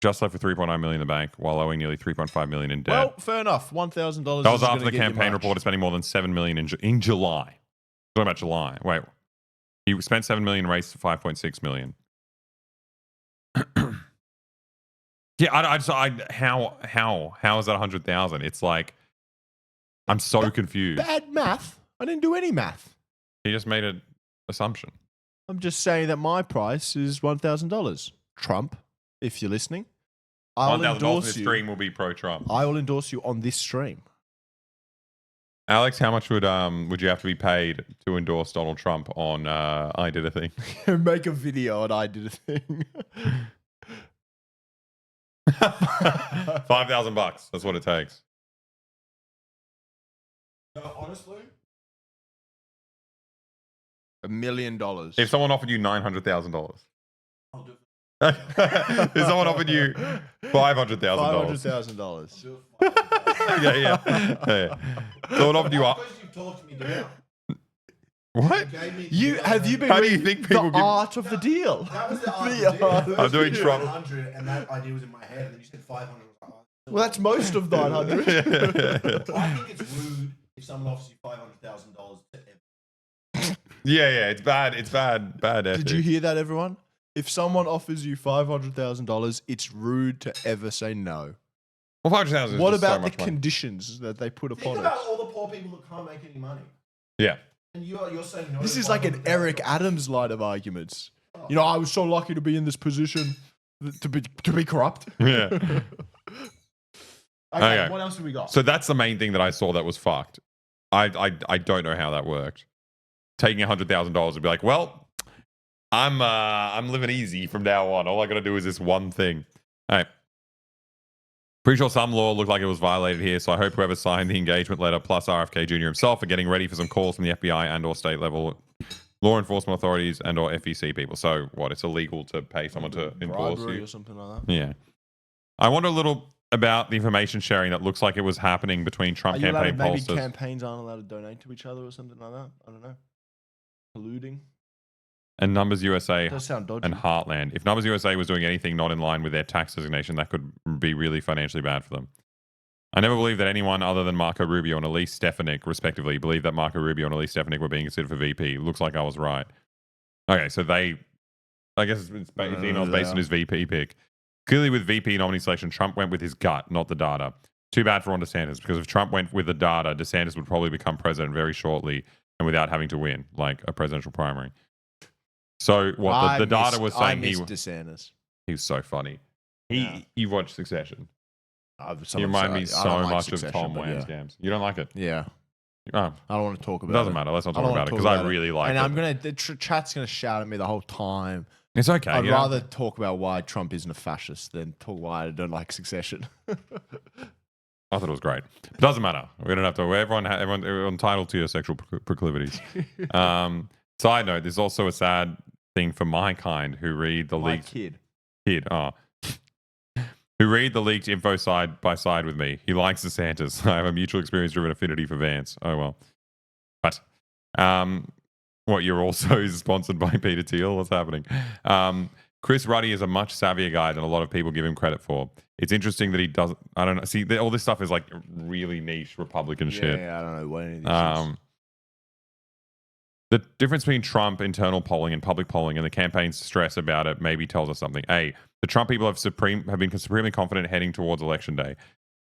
Just left with $3.9 million in the bank while owing nearly $3.5 million in debt. Well, fair enough. $1,000. That was after the campaign reported spending more than $7 million in July. Talking about July. Wait, he spent $7 million, raised $5.6 million. Yeah, how is that 100,000? It's like I'm so confused. Bad math. I didn't do any math. He just made an assumption. I'm just saying that my price is $1,000. Trump, if you're listening, I'll $1,000 in endorse this you. stream will be pro-Trump. I will endorse you on this stream. Alex, how much would you have to be paid to endorse Donald Trump on I Did a Thing? Make a video and I did a thing. $5,000. That's what it takes. No, honestly, $1 million. If someone offered you $900,000, I'll do it. if someone offered you $500,000, $500,000. yeah. Someone offered you up. Because you've talked to me down. What? You gave me Have you been How do you reading think people the give- art of the deal? That was the art The of the art deal. of I'm doing You Trump. said 100 and that idea was in my head, and then you said 500. I was like, oh, Well, that's most of 900. I think it's rude if someone offers you $500,000 to ever. Yeah. It's bad. It's bad. Bad ethics. Did you hear that, everyone? If someone offers you $500,000, it's rude to ever say no. Well, $500,000 is What just so about the much money. conditions that they put Think upon it? about all the poor people that can't make any money. Yeah. And you're saying no. This to is like an $500,000. Eric Adams line of arguments. You know, I was so lucky to be in this position to be corrupt. Yeah. Okay, Okay. what else have we got? So that's the main thing that I saw that was fucked. I don't know how that worked. Taking $100,000 would be like, well, I'm living easy from now on. All I got to do is this one thing. All right. Pretty sure some law looked like it was violated here, so I hope whoever signed the engagement letter plus RFK Jr. himself are getting ready for some calls from the FBI and or state level law enforcement authorities and or FEC people. So what? It's illegal to pay someone to endorse Bribery you? or something like that. Yeah. I wonder a little about the information sharing that looks like it was happening between Trump Are you allowed to, campaign maybe pollsters. campaigns aren't allowed to donate to each other or something like that? I don't know. Colluding? And Numbers USA Does sound dodgy. and Heartland. If Numbers USA was doing anything not in line with their tax designation, that could be really financially bad for them. I never believed that anyone other than Marco Rubio and Elise Stefanik, respectively, believed that Marco Rubio and Elise Stefanik were being considered for VP. Looks like I was right. Okay, so I guess his email's based on his VP pick. Clearly, with VP nominee selection, Trump went with his gut, not the data. Too bad for Ron DeSantis, because if Trump went with the data, DeSantis would probably become president very shortly. and without having to win, like a presidential primary. So what the data was saying, I missed DeSantis. he was so funny. You watched Succession. You remind me so much of Tom Wham's Scams. You don't like it? Yeah. Oh, I don't want to talk about it. Doesn't matter. Let's not talk about it because I really like it. And the chat's going to shout at me the whole time. It's okay. I'd rather talk about why Trump isn't a fascist than talk why I don't like Succession. I thought it was great. It doesn't matter. We don't have to. Everyone entitled to your sexual proclivities. Side note: there's also a sad thing for my kind who read the leaked who read the leaked info side by side with me. He likes DeSantis. I have a mutual experience-driven affinity for Vance. Oh well. But what, you're also sponsored by Peter Thiel? What's happening? Chris Ruddy is a much savvier guy than a lot of people give him credit for. It's interesting that he doesn't. I don't know. See, all this stuff is like really niche Republican shit. Yeah, I don't know what any of this is. The difference between Trump internal polling and public polling and the campaign's stress about it maybe tells us something. A, the Trump people have been supremely confident heading towards election day.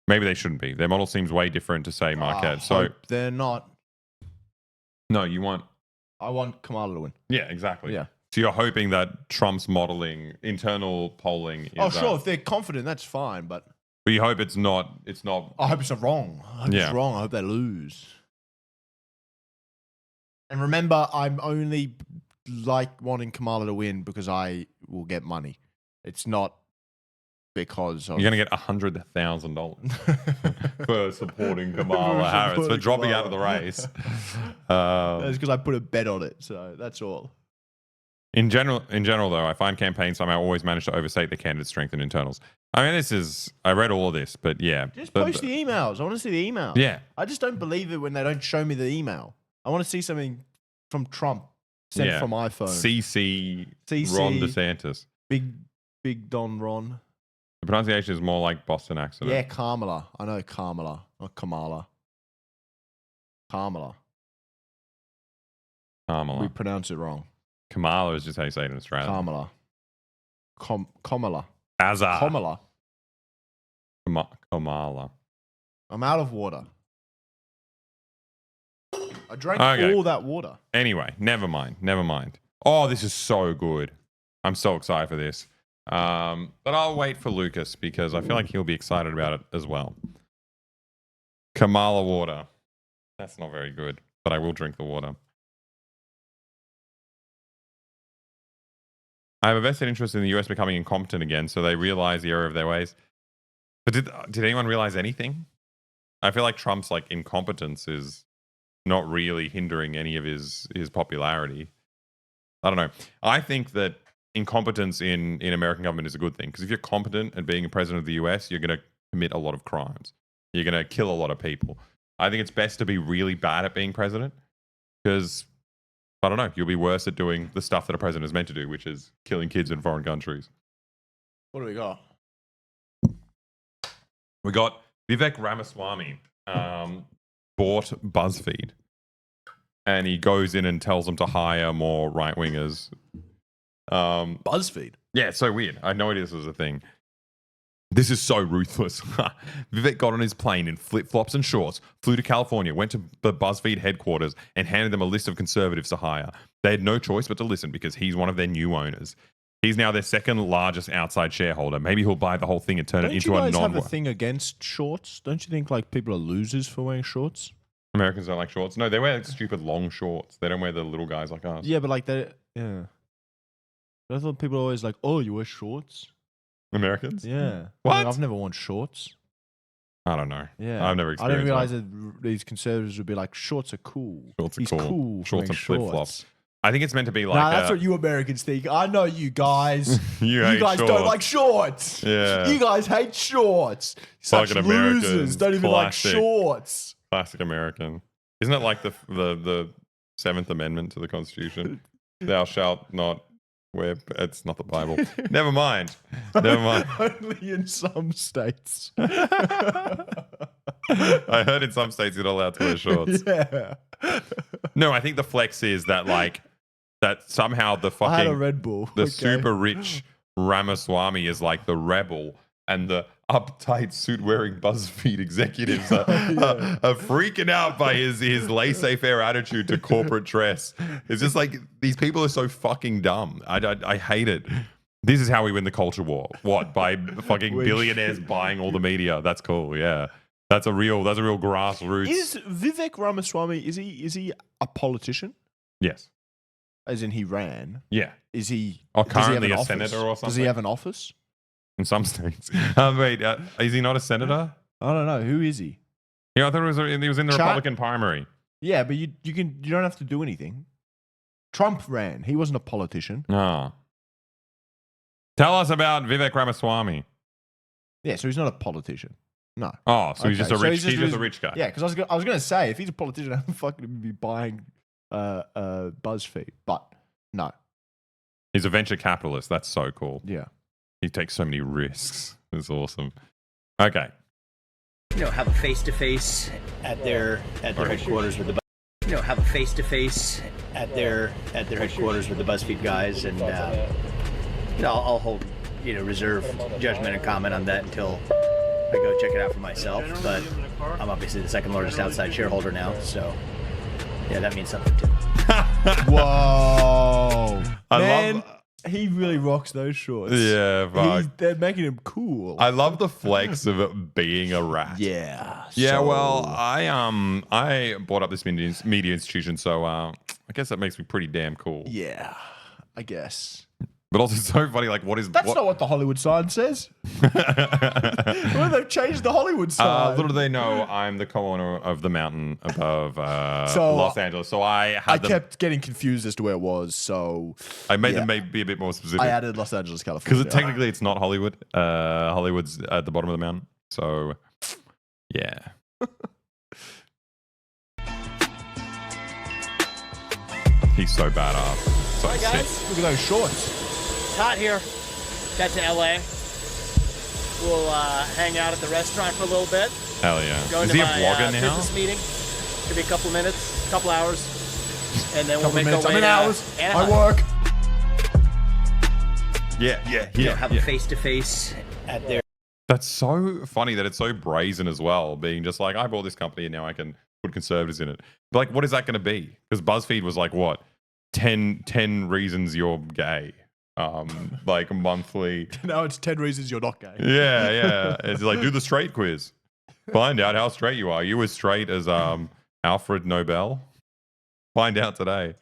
Maybe they shouldn't be. Their model seems way different to say Marquette. So they're not. No, you want. I want Kamala to win. Yeah, exactly. Yeah. So you're hoping that Trump's modeling internal polling is. Sure. If they're confident, that's fine. But you hope it's not. It's not. I hope it's not wrong. I hope it's wrong. I hope they lose. And remember, I'm only like wanting Kamala to win because I will get money. It's not because you're going to get $100,000 for supporting Kamala Harris for dropping out of the race. That's because I put a bet on it. So that's all. In general, though, I find campaigns somehow always manage to overstate the candidate's strength and internals. I mean, I read all of this, but yeah. Just post the emails. I want to see the emails. Yeah. I just don't believe it when they don't show me the email. I want to see something from Trump sent from iPhone. CC Ron DeSantis. Big Don Ron. The pronunciation is more like Boston accent. Yeah, Kamala. I know Kamala, not Kamala. Kamala. We pronounce it wrong. Kamala is just how you say it in Australia. Kamala. Kamala. Azar. Kamala. Kamala. I'm out of water. I drank all that water. Anyway, never mind. Oh, this is so good. I'm so excited for this. But I'll wait for Lucas because I feel like he'll be excited about it as well. Kamala water. That's not very good, but I will drink the water. I have a vested interest in the US becoming incompetent again, so they realize the error of their ways. But did anyone realize anything? I feel like Trump's like incompetence is not really hindering any of his popularity. I don't know. I think that incompetence in American government is a good thing because if you're competent at being a president of the US, you're going to commit a lot of crimes. You're going to kill a lot of people. I think it's best to be really bad at being president because, I don't know, you'll be worse at doing the stuff that a president is meant to do, which is killing kids in foreign countries. What do we got? We got Vivek Ramaswamy bought Buzzfeed. And he goes in and tells them to hire more right-wingers. Buzzfeed? Yeah, it's so weird. I had no idea this was a thing. This is so ruthless. Vivek got on his plane in flip-flops and shorts, flew to California, went to the BuzzFeed headquarters, and handed them a list of conservatives to hire. They had no choice but to listen because he's one of their new owners. He's now their second largest outside shareholder. Maybe he'll buy the whole thing and turn it into a non. Don't you guys have a thing against shorts? Don't you think like people are losers for wearing shorts? Americans don't like shorts. No, they wear like, stupid long shorts. They don't wear the little guys like us. Yeah, but like I thought people were always like, "Oh, you wear shorts." Americans? Yeah. What? I mean, I've never worn shorts. I don't know. Yeah. I've never experienced I didn't realize that these conservatives would be like, shorts are cool. Shorts are He's cool. Shorts and flip-flops. I think it's meant to be like... Nah, that's what you Americans think. I know you guys. you guys shorts. Don't like shorts. Yeah. You guys hate shorts. Such Fucking losers. Americans. Don't even Classic. like shorts. Classic American. Isn't it like the Seventh Amendment to the Constitution? Thou shalt not wear... It's not the Bible. Never mind. Only in some states. I heard in some states you're not allowed to wear shorts. Yeah. No, I think the flex is that like... That somehow the fucking... I had a Red Bull. The super rich Ramaswamy is like the rebel and the uptight suit-wearing BuzzFeed executives are freaking out by his laissez-faire attitude to corporate dress. It's just like these people are so fucking dumb. I hate it. This is how we win the culture war. What? By fucking billionaires buying all the media. That's cool. Yeah, that's a real grassroots. Is Vivek Ramaswamy? Is he a politician? Yes. As in he ran. Yeah. Is he? Or does he have currently an a office? senator or something? Does he have an office? In some states. Wait, is he not a senator? I don't know. Who is he? Yeah, I thought he was in the Republican primary. Yeah, but you don't have to do anything. Trump ran. He wasn't a politician. Oh. Tell us about Vivek Ramaswamy. Yeah, so he's not a politician. No. Oh, so he's just a Okay, so rich. He's just a rich guy. Yeah, because I was going to say if he's a politician, I'm fucking be buying BuzzFeed, but no. He's a venture capitalist. That's so cool. Yeah. He takes so many risks. It's awesome. Okay. Have a face-to-face at their headquarters with the have a face-to-face at their headquarters with the BuzzFeed guys, and I'll hold reserve judgment and comment on that until I go check it out for myself. But I'm obviously the second largest outside shareholder now, so yeah, that means something too. Whoa. I love. He really rocks those shorts. Yeah, fuck. They're making him cool. I love the flex of it being a rat. Yeah. Yeah, so- well, I bought up this media institution, so I guess that makes me pretty damn cool. Yeah, I guess. But also, it's so funny. Like, That's not what the Hollywood sign says. Well, they've changed the Hollywood sign. Little do they know, I'm the co-owner of the mountain above So, Los Angeles. So I kept getting confused as to where it was, so I made them be a bit more specific. I added Los Angeles, California. Because technically it's not Hollywood. Hollywood's at the bottom of the mountain. So, yeah. He's so badass. So Hi, sick. guys. Look at those shorts. It's hot here. Got to LA. We'll hang out at the restaurant for a little bit. Hell yeah. Going Is to he a my vlogger now? business meeting. Could be a couple minutes, couple hours, and then we'll Couple make minutes. our I'm way in to hours. Anaheim. I work. Yeah. Have a face-to-face at their That's so funny that it's so brazen as well, being just like, I bought this company and now I can put conservatives in it. But like, what is that going to be? Because BuzzFeed was like, what? 10 reasons you're gay. Like monthly. Now it's 10 reasons you're not gay. Yeah. It's like, do the straight quiz. Find out how straight you are. Are you as straight as Alfred Nobel? Find out today.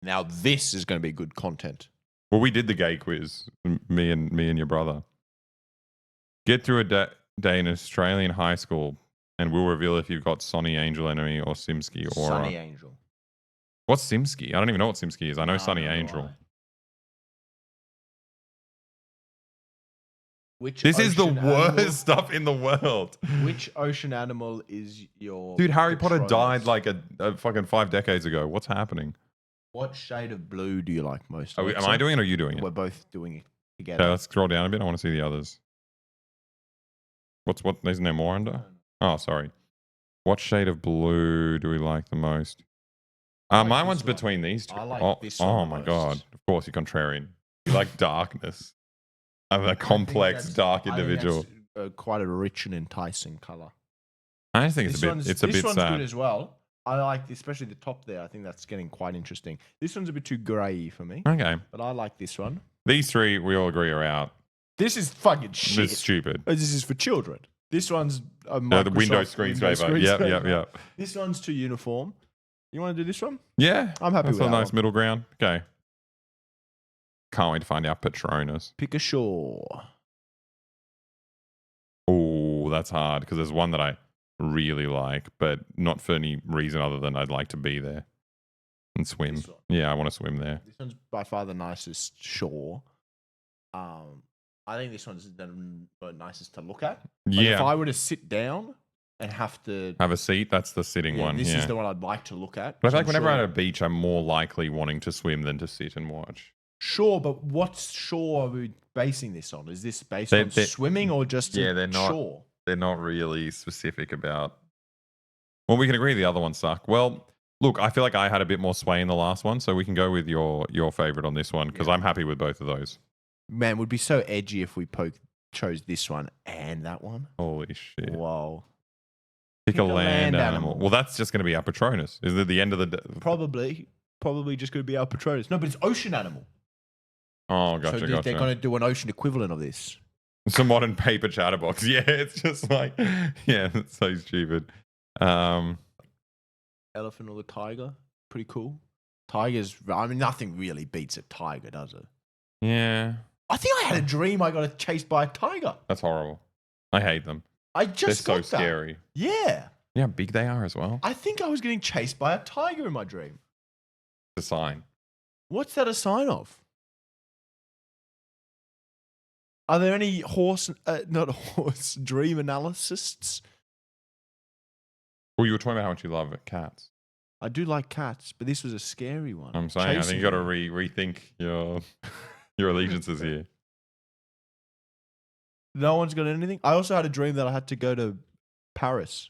Now this is going to be good content. Well, we did the gay quiz, me and your brother. Get through a day in Australian high school, and we'll reveal if you've got Sonny Angel Enemy or Simsky or Sunny Angel. What's Simsky? I don't even know what Simsky is. I know Sonny Angel. This is the worst stuff in the world. Which ocean animal is your Dude, Harry Potter Patronus? died like a fucking 5 decades ago. What's happening? What shade of blue do you like most? Am Alexa? I doing it or are you doing it? We're both doing it together. Okay, let's scroll down a bit. I want to see the others. What? Isn't there more under? Oh, sorry. What shade of blue do we like the most? like My this one's one. between these two. I like oh, this one oh the my most. god! Of course, you're contrarian. You like darkness. I'm a I think complex, that's- dark I think individual. that's, quite a rich and enticing color. I just think it's a bit. It's a this bit one's sad. good as well. I like, especially the top there. I think that's getting quite interesting. This one's a bit too grey for me, Okay, but I like this one. these three we all agree are out. This is fucking shit. It's stupid. This is for children. This one's a No, the Windows Microsoft screensaver. Yep. This one's too uniform. You want to do this one? Yeah, I'm happy that's with a that nice one. middle ground. Okay. Can't wait to find out Patronus. Pick a shore. Oh, that's hard because there's one that I really like, but not for any reason other than I'd like to be there and swim. This one. Yeah, I want to swim there. This one's by far the nicest shore. I think this one's the nicest to look at. Like, if Yeah, I were to sit down and have to have a seat. That's the sitting one. this Yeah, is the one I'd like to look at. but I feel So like whenever I'm I'm sure- at a beach, I'm more likely wanting to swim than to sit and watch. Sure, but what shore are we basing this on? Is this based They- on they- swimming or just Yeah, a they're not- shore? They're not really specific about. Well, we can agree the other ones suck. Well, Look, I feel like I had a bit more sway in the last one, so we can go with your favorite on this one because I'm happy with both of those. Man, it would be so edgy if we chose this one and that one. Holy shit. Whoa. Pick a land animal. Well, that's just going to be our Patronus. Is it the end of the... Probably just going to be our Patronus. No, but it's ocean animal. Oh, gotcha, so gotcha. they're going to do an ocean equivalent of this. It's a modern paper chatterbox. Yeah, it's just like... Yeah, that's so stupid. Elephant or the tiger. Pretty cool. Tigers, I mean, nothing really beats a tiger, does it? Yeah. I think I had a dream I got chased by a tiger. That's horrible. I hate them. I just They're got so that. scary. Yeah. Yeah, how big they are as well. I think I was getting chased by a tiger in my dream. It's a sign. What's that a sign of? Are there any dream analysts? Well, you were talking about how much you love cats. I do like cats, but this was a scary one. I'm saying, I think you got to me. rethink your allegiances here. No one's got anything. I also had a dream that I had to go to Paris,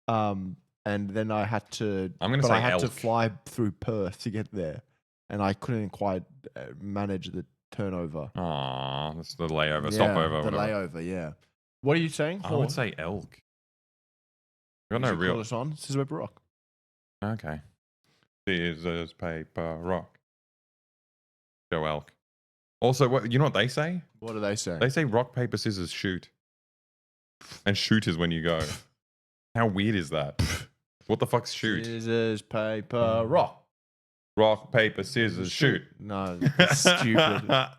and then I had to. I had to fly through Perth to get there, and I couldn't quite manage the turnover. Ah, that's the layover, Yeah, stopover, the whatever. layover. Yeah. What are you saying? I would say elk. I got no real. Call us on Scissor Paper Rock. Okay. Scissors, paper, rock. Go elk. Also, what you know what they say? What do they say? They say rock, paper, scissors, shoot. And shoot is when you go. How weird is that? What the fuck's shoot? Scissors, paper, rock. Rock, paper, scissors, shoot. No, that's stupid.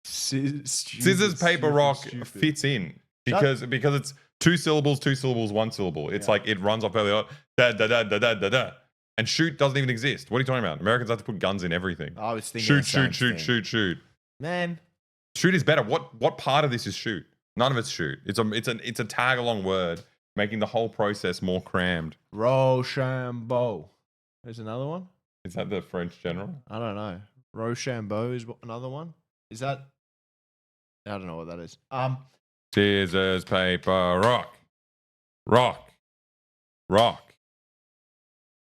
Scissors, paper, rock fits in because it's two syllables, one syllable. It's like it runs off early. Da da da da da da da. And shoot doesn't even exist. What are you talking about? Americans have to put guns in everything. I was thinking Shoot. Man, shoot is better. What part of this is shoot? None of it's shoot. It's a tag along word, making the whole process more crammed. Rochambeau. There's another one. Is that the French general? I don't know. Rochambeau is another one. Is that? I don't know what that is. Scissors, paper, rock.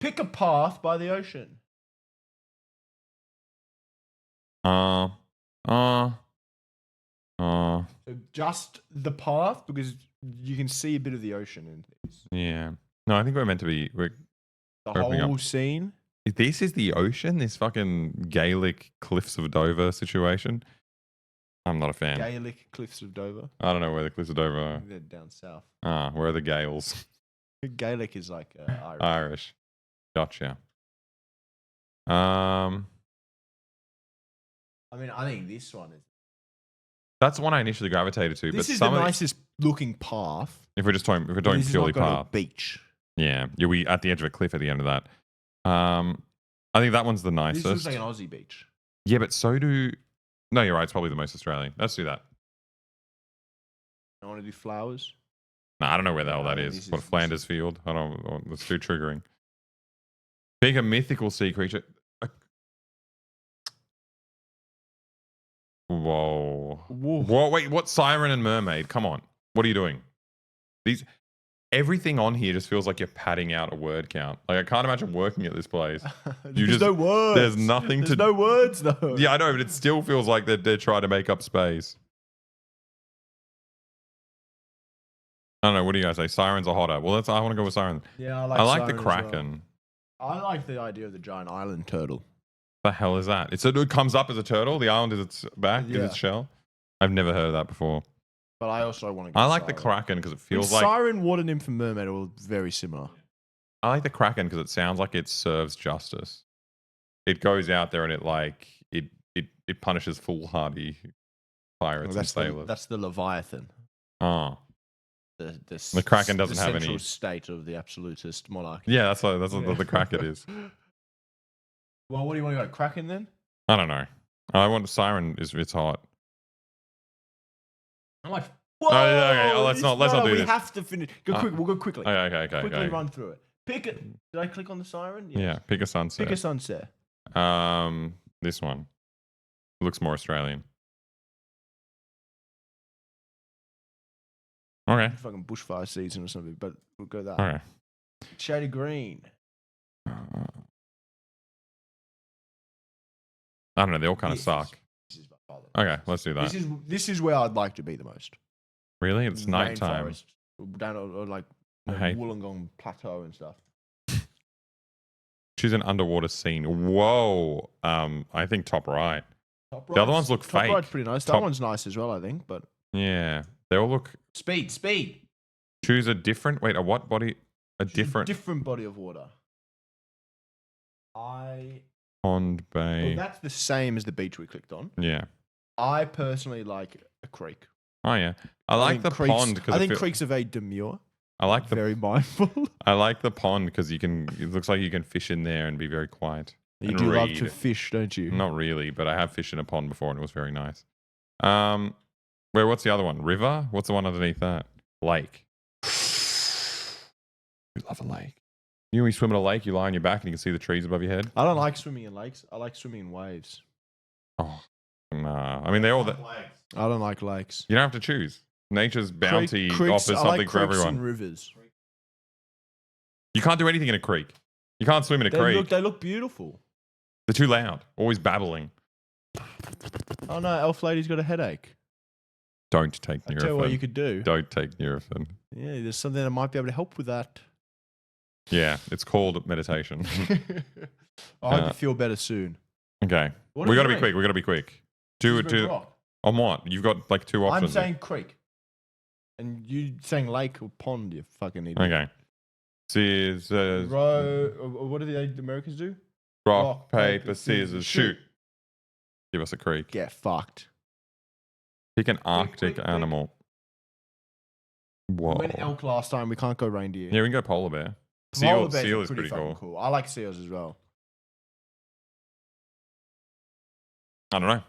Pick a path by the ocean. So just the path, because you can see a bit of the ocean in these. Yeah. No, I think we're meant to be. The whole scene. This is the ocean. This fucking Gaelic Cliffs of Dover situation. I'm not a fan. Gaelic Cliffs of Dover. I don't know where the Cliffs of Dover are. They're down south. Where are the Gales? Gaelic is like Irish. Irish. Gotcha. I mean, I think this one is. That's the one I initially gravitated to. This but is the nicest looking path. If we're talking this purely is not path, beach. yeah, we at the edge of a cliff at the end of that. I think that one's the nicest. This looks like an Aussie beach. Yeah, but so do. No, you're right. It's probably the most Australian. Let's do that. I want to do flowers. Nah, I don't know where the hell that is. What, Flanders Field? I don't. That's too triggering. Pick a mythical sea creature. Whoa. Wait, what? Siren and mermaid? Come on. What are you doing? Everything on here just feels like you're padding out a word count. Like, I can't imagine working at this place. There's no words. There's nothing There's no words, though. Yeah, I know, but it still feels like they're trying to make up space. I don't know. What do you guys say? Sirens are hotter. Well, I want to go with siren. Yeah, I like the siren as kraken. well. I like the idea of the giant island turtle. The hell is that? It comes up as a turtle. The island is its back, is its shell. I've never heard of that before. But I also want to go I like siren. the kraken because it feels like siren, water nymph, and mermaid are all very similar. I like the kraken because it sounds like it serves justice. It goes out there and it punishes foolhardy pirates and sailors. That's the Leviathan. Oh. The kraken doesn't have any central state of the absolutist monarchy. Yeah, that's what the kraken is. Well, what do you want to go? Kraken then? I don't know. I want siren. It's hot. I'm like, whoa! Okay, let's not do this. We have to finish. Go quick. We'll go quickly. Okay. Quickly run through it. Pick it. Did I click on the siren? Yes. Yeah. Pick a sunset. Pick a sunset. This one. It looks more Australian. Okay. Fucking bushfire season or something, but we'll go that. Okay. Shady green. I don't know. They all kind of suck. This is by far the Okay, let's do that. This is where I'd like to be the most. Really? It's nighttime. Rainforest, down or like I hate- Wollongong Plateau and stuff. Choose an underwater scene. Whoa. I think top right. Top The other ones look top fake. right's pretty nice. That Top- one's nice as well, I think. But Yeah. They all look. speed. Choose a different. Wait, a what body? A different different body of water. Well, pond bay. that's the same as the beach we clicked on. Yeah. I personally like a creek. Oh yeah. I like think the creeks- pond because I think creeks are very demure. I like the Very mindful. I like the pond because you can. It looks like you can fish in there and be very quiet. You and do love read. to fish, don't you? Not really, but I have fished in a pond before and it was very nice. Wait, what's the other one? River? What's the one underneath that? Lake. We love a lake. You know, when you swim in a lake, you lie on your back and you can see the trees above your head. I don't like swimming in lakes. I like swimming in waves. Oh, nah. I mean, they all. I don't like lakes. You don't have to choose. Nature's bounty Creeks- offers I something like for creeks everyone. and rivers. You can't do anything in a creek. You can't swim in a creek. They look beautiful. They're too loud. Always babbling. Oh no, Elf Lady's got a headache. Don't take I tell you what you Nurofen. could do. Don't take Nurofen. Yeah, there's something that might be able to help with that. Yeah, it's called meditation. I hope you feel better soon. Okay. What We are gotta you be quick. We gotta be quick. Do This is a it. rock. On what? You've got like two I'm options. saying creek. And you saying lake or pond, you fucking idiot. Okay. Scissors, What do the Americans do? rock, paper, scissors, shoot. Give us a creek. Get fucked. Pick an Arctic quick. animal. Whoa. We went elk last time. We can't go reindeer. Yeah, we can go polar bear. Polar bears Seal are is pretty fucking cool. I like seals as well. I don't know.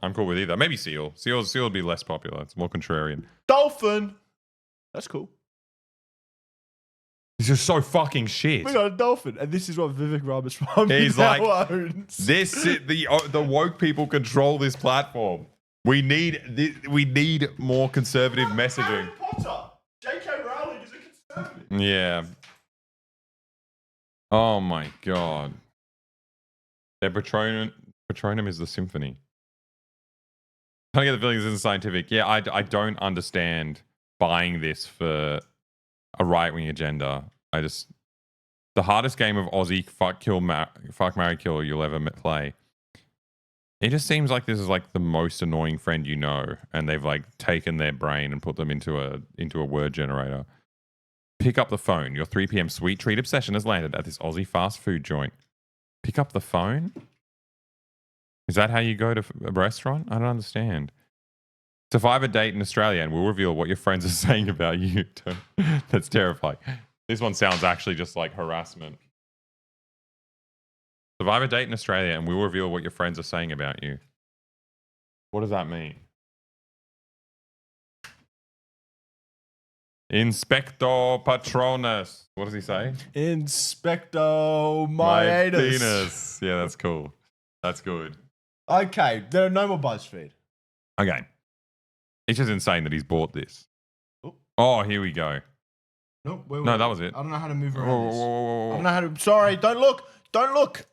I'm cool with either. Maybe seal. Seal would be less popular. It's more contrarian. Dolphin. That's cool. This is so fucking shit. We got a dolphin, and this is what Vivek Ramaswamy He's now like, owns. The woke people control this platform. We need more conservative messaging. Potter. J.K. Rowling is a conservative. Yeah. Oh my god. Their Patronum is the symphony. I get the feeling this isn't scientific. Yeah, I don't understand buying this for a right-wing agenda. The hardest game of Aussie fuck, marry, kill you'll ever play. It just seems like this is like the most annoying friend you know, and they've like taken their brain and put them into a word generator. Pick up the phone. Your 3 p.m. sweet treat obsession has landed at this Aussie fast food joint. Pick up the phone? Is that how you go to a restaurant? I don't understand. Survive a date in Australia and we'll reveal what your friends are saying about you. That's terrifying. This one sounds actually just like harassment. Survive a date in Australia and we'll reveal what your friends are saying about you. What does that mean? Inspector Patronus. What does he say? Inspecto my penis. Yeah, that's cool. That's good. Okay, there are no more BuzzFeed. Okay. It's just insane that he's bought this. Oh. Oh, here we go. No, No, that was it. I don't know how to move Whoa, around whoa, this. whoa, whoa, I whoa. don't know how to. Sorry, don't look. Don't look.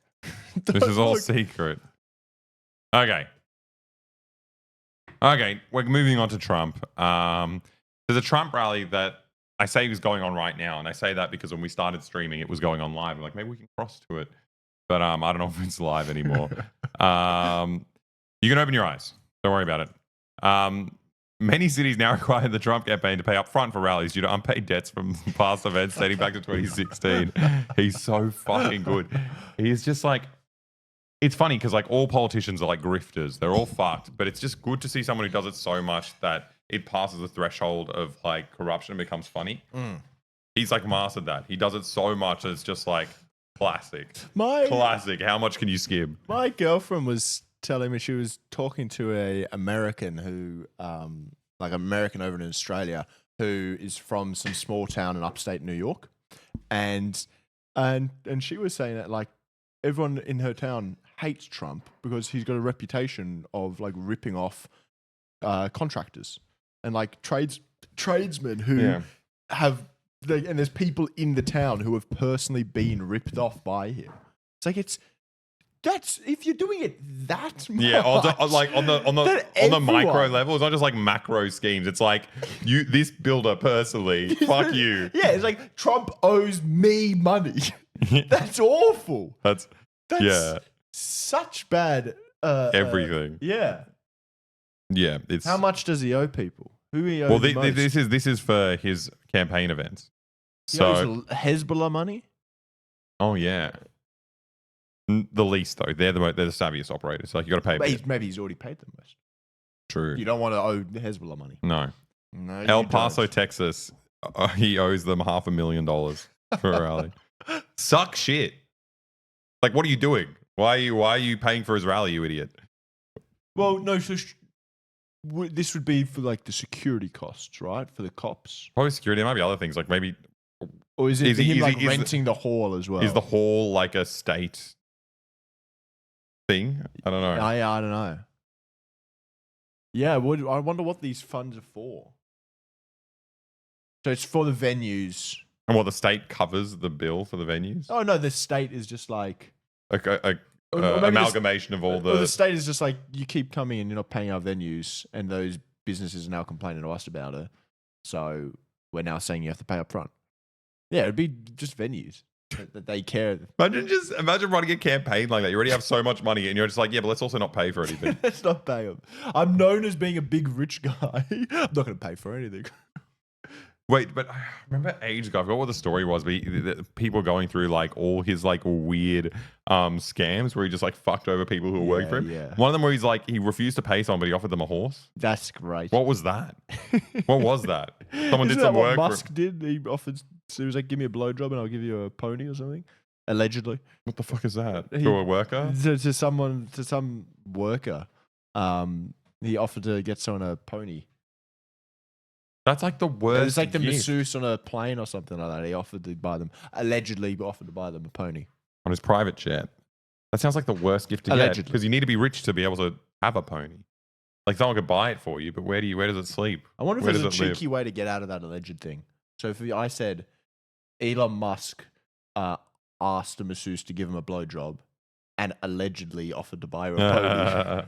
This is all secret. Okay. Okay, we're moving on to Trump. There's a Trump rally that I say is going on right now, and I say that because when we started streaming, it was going on live. I'm like, maybe we can cross to it, but I don't know if it's live anymore. You can open your eyes. Don't worry about it. Many cities now require the Trump campaign to pay up front for rallies due to unpaid debts from past events dating back to 2016. He's so fucking good. He's just like, it's funny because like all politicians are like grifters. They're all fucked, but it's just good to see someone who does it so much that it passes the threshold of like corruption and becomes funny. He's like mastered that. He does it so much that it's just like classic. Classic. How much can you skim? My girlfriend was telling me she was talking to a American who, like an American over in Australia, who is from some small town in upstate New York, and she was saying that like everyone in her town hates Trump because he's got a reputation of like ripping off contractors and like tradesmen who have and there's people in the town who have personally been ripped off by him. It's like that's if you're doing it that much. Yeah, on the micro everyone- level, it's not just like macro schemes. It's like this builder personally, fuck you. Yeah, it's like Trump owes me money. That's awful. That's yeah, such bad. everything. Yeah. Yeah, it's How much does he owe people? Who he owes well. most? This is for his campaign events. He So owes Hezbollah money. oh yeah, the least though. They're the savviest operators. Like you got to pay. A bit. Maybe he's already paid them most. True. You don't want to owe Hezbollah money. No. No, El you Paso, don't. Texas. He owes them $500,000 for a rally. Suck shit. Like, what are you doing? Why are you paying for his rally, you idiot? Well, no. So this would be for like the security costs, right? For the cops, Probably security. There might be other things, like maybe or is it Is he- him is like he- is the- renting the hall as well? is the hall like a state thing? I don't know. I don't know. Yeah, I wonder what these funds are for. So it's for the venues. And the state covers the bill for the venues? Oh no, the state is just like A Or maybe the- amalgamation of all the the. state is just like you keep coming and you're not paying our venues, and those businesses are now complaining to us about it. So we're now saying you have to pay up front. Yeah, it'd be just venues that they care. Imagine running a campaign like that. You already have so much money, and you're just like, yeah, but let's also not pay for anything. Let's not pay them. I'm known as being a big rich guy. I'm not going to pay for anything. Wait, but I remember ages ago, I forgot what the story was, but people going through like all his like weird scams where he just like fucked over people who were working for him. Yeah. One of them where he's like, he refused to pay someone, but he offered them a horse. That's great. What was that? What was that? Someone Isn't did some that what work. Musk did? He offered. So he was like, "Give me a blowjob and I'll give you a pony or something." Allegedly, What the fuck is that? He- To a worker? to some worker, he offered to get someone a pony. That's like the worst. It was like the gift. masseuse on a plane or something like that. He offered to buy them. Allegedly, offered to buy them a pony. On his private jet. That sounds like the worst gift to get. Allegedly. Because you need to be rich to be able to have a pony. Like someone could buy it for you, but where does it sleep? I wonder if Where there's a does it live? cheeky way to get out of that alleged thing. So if I said Elon Musk asked a masseuse to give him a blowjob and allegedly offered to buy her a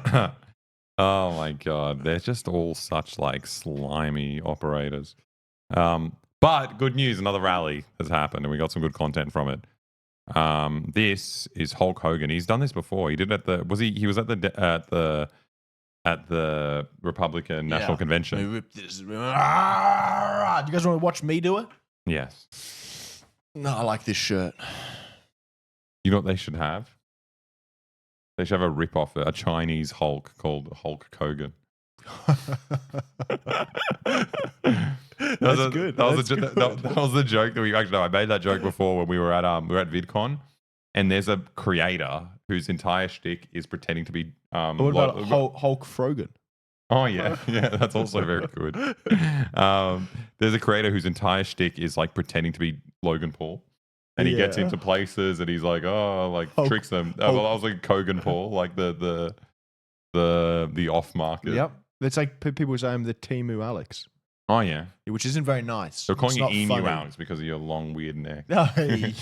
pony. Oh my god, they're just all such like slimy operators. But good news, another rally has happened, and we got some good content from it. This is Hulk Hogan. He's done this before. He did it at the he was at the Republican National Yeah. Convention. They ripped this. Do you guys want to watch me do it? Yes. No, I like this shirt. You know what they should have? They should have a rip-off, a Chinese Hulk called Hulk Hogan. That's good. That was the joke that we actually. No, I made that joke before when we were at VidCon, and there's a creator whose entire shtick is pretending to be. What about Hulk Frogan? Oh yeah, yeah, that's also very good. There's a creator whose entire shtick is like pretending to be Logan Paul, and he gets Yeah. into places and he's like, oh, like Hulk- tricks them. Hulk- Well, I was like Kogan Paul, like the off market. Yep. It's like people say I'm the Timu Alex, Oh yeah, which isn't very nice. they're calling It's you not Emu funny. Alex because of your long weird neck. Hey.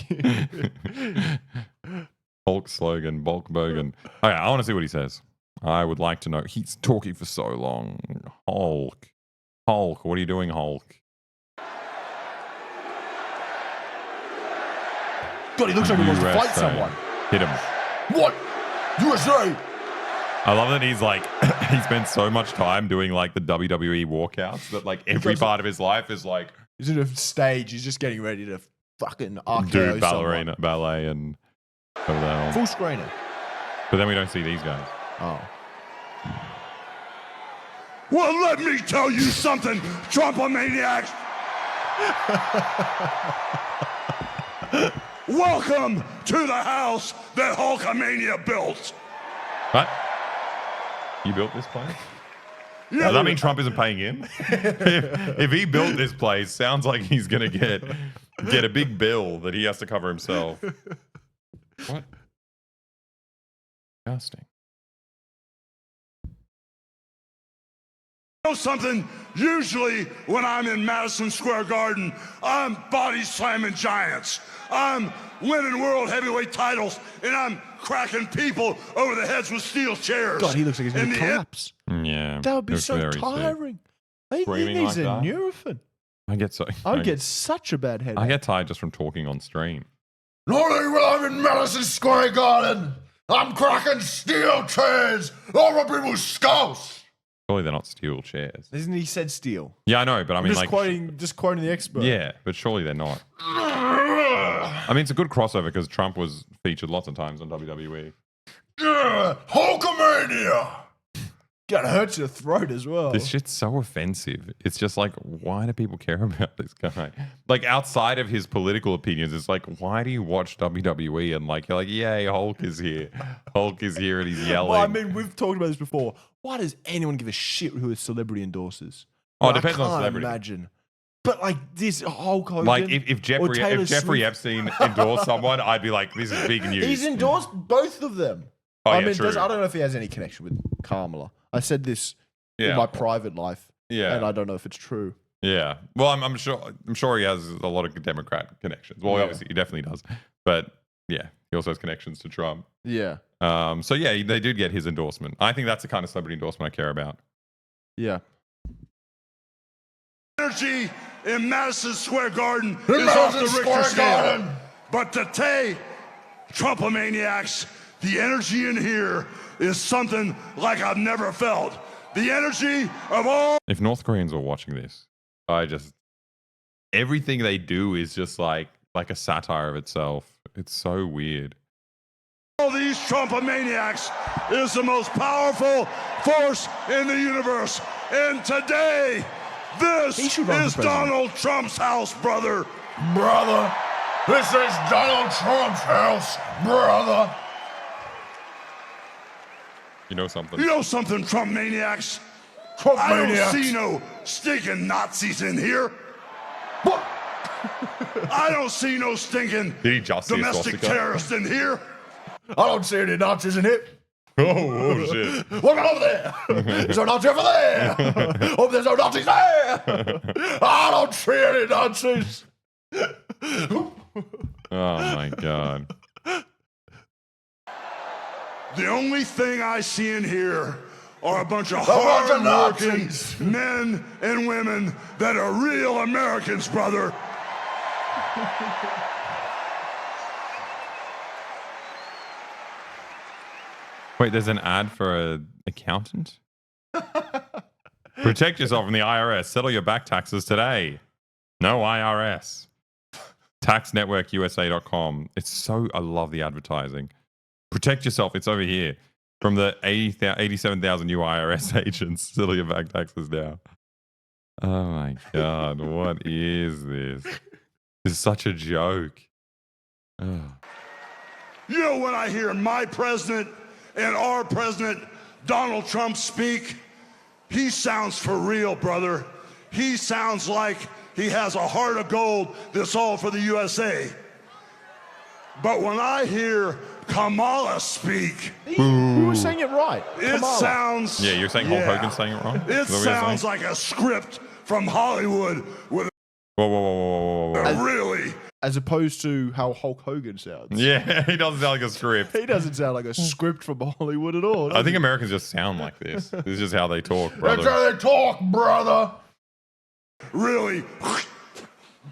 Hulk slogan, Bulk Bogan. Okay, I want to see what he says. I would like to know. He's talking for so long. Hulk, what are you doing, Hulk? God, he looks like he wants to fight USA. someone. Hit him. What? USA! I love that he's like he spends so much time doing like the WWE walkouts that like every does- part of his life is like He's in a stage. He's just getting ready to fucking RKO do someone. ballet and whatever the hell. Full screener. But then we don't see these guys. Oh. Well, let me tell you something, Trumpomaniacs. Welcome to the house that Hulkamania built. What? You built this place? Yeah, Does that mean Trump isn't paying him? if he built this place, sounds like he's gonna get a big bill that he has to cover himself. What? Disgusting. know something, Usually, when I'm in Madison Square Garden, I'm body slamming giants. I'm winning world heavyweight titles, and I'm cracking people over the heads with steel chairs. God, he looks like he's going to collapse. Yeah. That would be looks so very sick. tiring. He Screaming needs like a that? Nurofen. I I'd get such a bad headache. I get tired just from talking on stream. Not only will I'm in Madison Square Garden, I'm cracking steel chairs over people's skulls. Surely they're not steel chairs. Isn't he said steel? Yeah, I know, but I mean, just quoting the expert. yeah, but surely they're not. I mean, it's a good crossover because Trump was featured lots of times on WWE. Hulkamania! Gonna hurt your throat as well. This shit's so offensive. It's just like, why do people care about this guy? Like, outside of his political opinions, it's like, why do you watch WWE and like, you're like, yay, Hulk is here. Hulk is here and he's yelling. Well, I mean, we've talked about this before. Why does anyone give a shit who a celebrity endorses? Oh, it Like, depends on I can't celebrity. imagine. But like this Hulk Hogan, Like, if Jeffrey Swift, Epstein endorsed someone, I'd be like, this is big news. he's endorsed both of them. Oh, I yeah, mean, true. I don't know if he has any connection with Kamala. I said this in Yeah. my private life, Yeah. and I don't know if it's true. Yeah. Well, I'm sure he has a lot of Democrat connections. Well, Yeah. obviously he definitely does. But yeah, he also has connections to Trump. Yeah, So yeah, they did get his endorsement. I think that's the kind of celebrity endorsement I care about. yeah. Energy in Madison Square Garden In is off Madison the Richter Square scale. Garden. But today, Trumpomaniacs, the energy in here is something like I've never felt. The energy of all If North Koreans were watching this, everything they do is just like a satire of itself. It's so weird. these Trumpomaniacs is the most powerful force in the universe. And today, He this should run for is president. Donald Trump's house, brother. Brother, this is Donald Trump's house, brother. You know something? You know something, Trump maniacs? Trump I don't maniacs. see no stinking Nazis in here. What? I don't see no stinking Did he just see a domestic swastika? terrorists in here. I don't see any Nazis in here. Oh shit! What about over there? There's no Nazi over there. Oh, there's no Nazis there. I don't see any Nazis. Oh my god! The only thing I see in here are a bunch of bunch of hard-working Nazis. men and women that are real Americans, brother. Wait, there's an ad for an accountant? Protect yourself from the IRS. Settle your back taxes today. No IRS. TaxNetworkUSA.com. I love the advertising. Protect yourself. It's over here. From the 87,000 new IRS agents. Settle your back taxes now. Oh my God. What is this? This is such a joke. Oh. You know, when I hear my president and our president, Donald Trump, speak, he sounds for real, brother. He sounds like he has a heart of gold that's all for the USA. But when I hear Kamala speak, We were saying it right. it Kamala. sounds... Yeah, you're saying Hulk Hogan's saying it wrong? It Is that what you're sounds saying? like a script from Hollywood with Whoa. a really... As opposed to how Hulk Hogan sounds. Yeah, he doesn't sound like a script. He doesn't sound like a script from Hollywood at all. I think Americans just sound like this. This is just how they talk, That's brother. how they talk, brother. really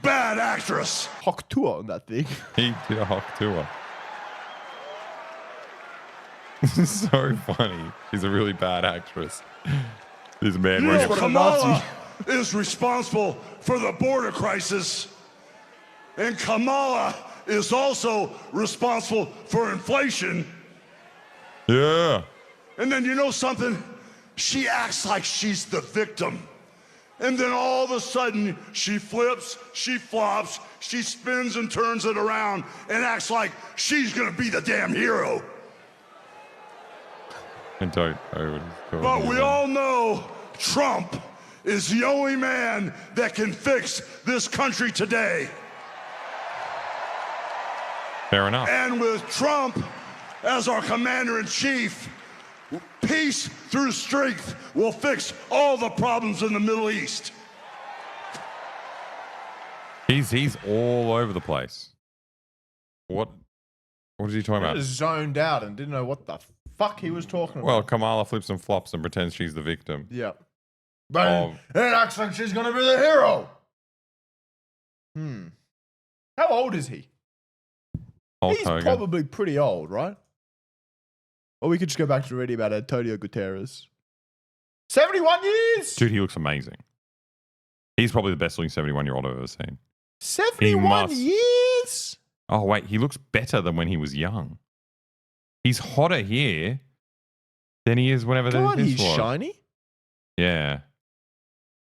bad actress. Hawk tour on that thing. He did a Hulk tour. This is so funny. She's a really bad actress. This man You wearing know, a Kamala is responsible for the border crisis, and Kamala is also responsible for inflation. Yeah. And then you know something? She acts like she's the victim. And then all of a sudden, she flips, she flops, she spins and turns it around and acts like she's gonna be the damn hero. I don't know what he's talking But we about. all know Trump is the only man that can fix this country today. Fair enough. And with Trump as our commander-in-chief, peace through strength will fix all the problems in the Middle East. He's all over the place. What is he talking I about? just zoned out and didn't know what the fuck he was talking about. Well, Kamala flips and flops and pretends she's the victim. Yeah. But Oh. it acts like she's going to be the hero. How old is he? Hulk He's Hogan. probably pretty old, right? Or we could just go back to reading about Antonio Guterres. 71 years! Dude, he looks amazing. He's probably the best looking 71-year-old I've ever seen. 71 must. years? Oh, wait, he looks better than when he was young. He's hotter here than he is whenever God, this he's was. shiny. Yeah.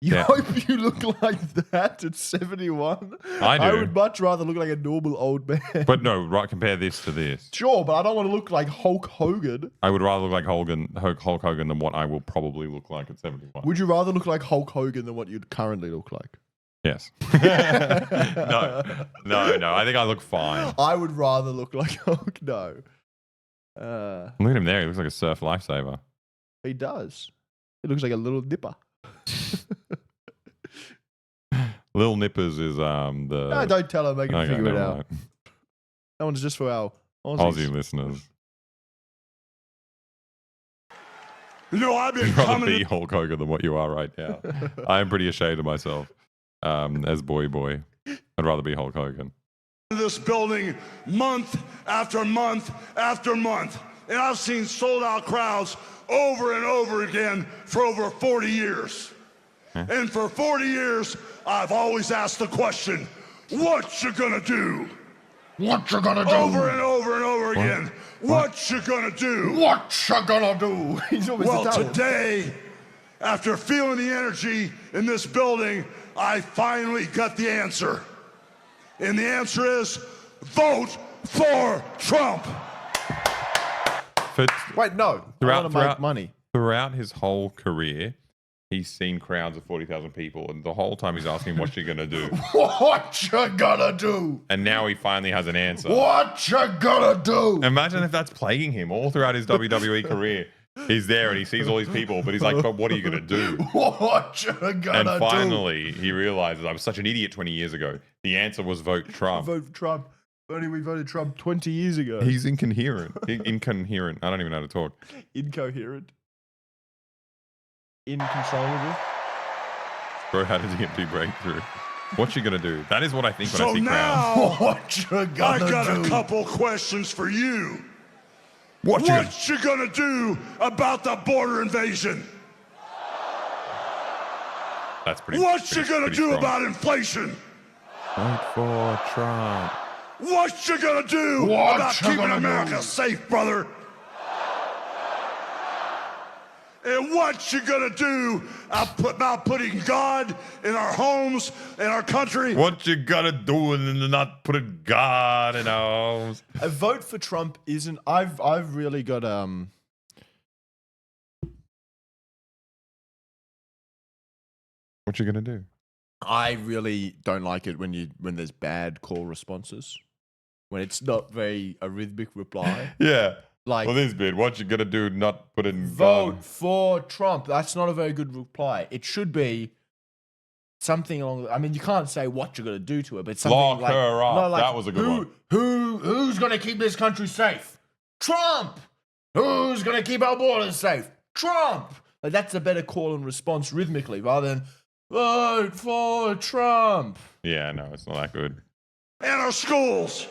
You Yeah. hope you look like that at 71. I do. I would much rather look like a normal old man. But no, right, compare this to this. Sure, but I don't want to look like Hulk Hogan. I would rather look like Hulk Hogan than what I will probably look like at 71. Would you rather look like Hulk Hogan than what you'd currently look like? Yes. No. I think I look fine. I would rather look like Hulk. No. Look at him there. He looks like a surf lifesaver. He does. He looks like a little nipper. Lil Nippers is the No, don't tell him. Make him Okay, figure it never out. mind. That one's just for our Aussie Aussies. listeners. You know, I've been You'd rather coming be to Hulk Hogan than what you are right now. I am pretty ashamed of myself as Boy Boy. I'd rather be Hulk Hogan. this building month after month after month. And I've seen sold out crowds over and over again for over 40 years. And for 40 years, I've always asked the question, what you gonna do? What you gonna do? Over and over and over again. What you gonna do? What you gonna do? He's always Well, Italian. today, after feeling the energy in this building, I finally got the answer. And the answer is, vote for Trump. Wait, no. I want to make money. Throughout his whole career, he's seen crowds of 40,000 people, and the whole time he's asking, what's she going to do? What you gonna do? And now he finally has an answer. What you gonna do? Imagine if that's plaguing him all throughout his WWE career. He's there and he sees all these people, but he's like, but what are you going to do? What you gonna And do? finally, he realizes, I was such an idiot 20 years ago. The answer was vote Trump. Vote for Trump. Only we voted Trump 20 years ago. He's incoherent. Incoherent. I don't even know how to talk. Incoherent. Inconsolable. Bro, how did he get to breakthrough? What you gonna do? That is what I think when I So see crowds. now, What you I gonna got do? a couple questions for you. What you What you gonna do about the border invasion? That's pretty. What you pretty- gonna pretty do strong. about inflation? Vote for Trump. What you gonna do What about you keeping gonna America do? safe, brother? And what you gonna do about putting God in our homes, in our country? What you gotta do and not put a God in our homes? A vote for Trump isn't. I've really got What you gonna do? I really don't like it when there's bad call responses. When it's not very a rhythmic reply. Yeah. Like Well, this bit. What you gonna do? Not put in vote God. for Trump. That's not a very good reply. It should be something along. I mean, you can't say what you're gonna do to it, but something Lock like her up. no, like, That was a good one. Who's gonna keep this country safe? Trump. Who's gonna keep our borders safe? Trump. Like that's a better call and response rhythmically rather than vote for Trump. Yeah, no, it's not that good. And our schools.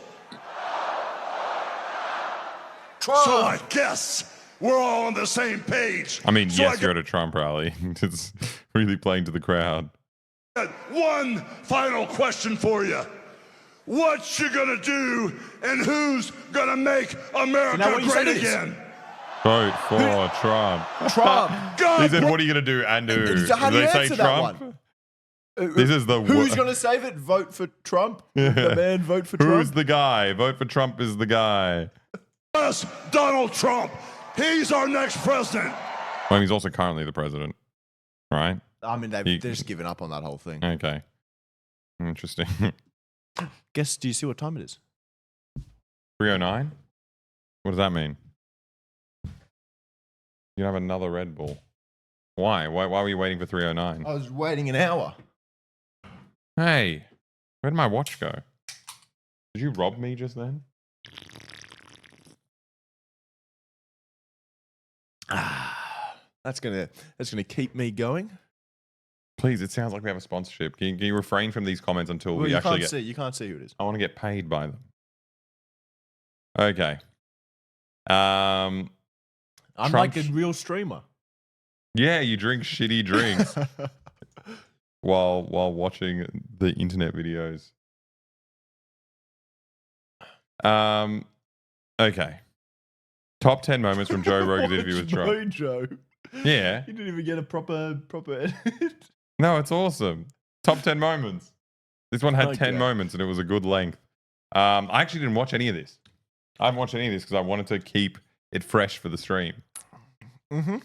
Trump. So I guess we're all on the same page. I mean, So yes, I you're at a Trump rally. It's really playing to the crowd. got one final question for you. What you gonna do and who's gonna make America Now, when you say great this- again? Vote for Trump. Trump. God, He said, "What are you gonna do?" And do. So how do they you say answer that Trump? one? This is the Who's gonna save it? Vote for Trump. The man vote for Trump. Who's the guy? Vote for Trump is the guy. us, Donald Trump. He's our next president. Well, he's also currently the president, right? I mean, they're You- just given up on that whole thing. Okay. Interesting. Guess, do you see what time it is? 309? What does that mean? You have another Red Bull. Why? Why were you waiting for 3:09? I was waiting an hour. Hey, where'd my watch go? Did you rob me just then? That's gonna keep me going. Please, it sounds like we have a sponsorship. Can you refrain from these comments until Well, we you actually can't get... see. You can't see who it is. I want to get paid by them. Okay. I'm Trump like a real streamer. Yeah, you drink shitty drinks while watching the internet videos. Okay. Top 10 moments from Joe Rogan's interview with Trump. Mojo. Yeah. You didn't even get a proper edit. No, it's awesome. Top 10 moments. This one had 10 Okay. moments and it was a good length. I actually didn't watch any of this. I haven't watched any of this because I wanted to keep it fresh for the stream. Mm-hmm.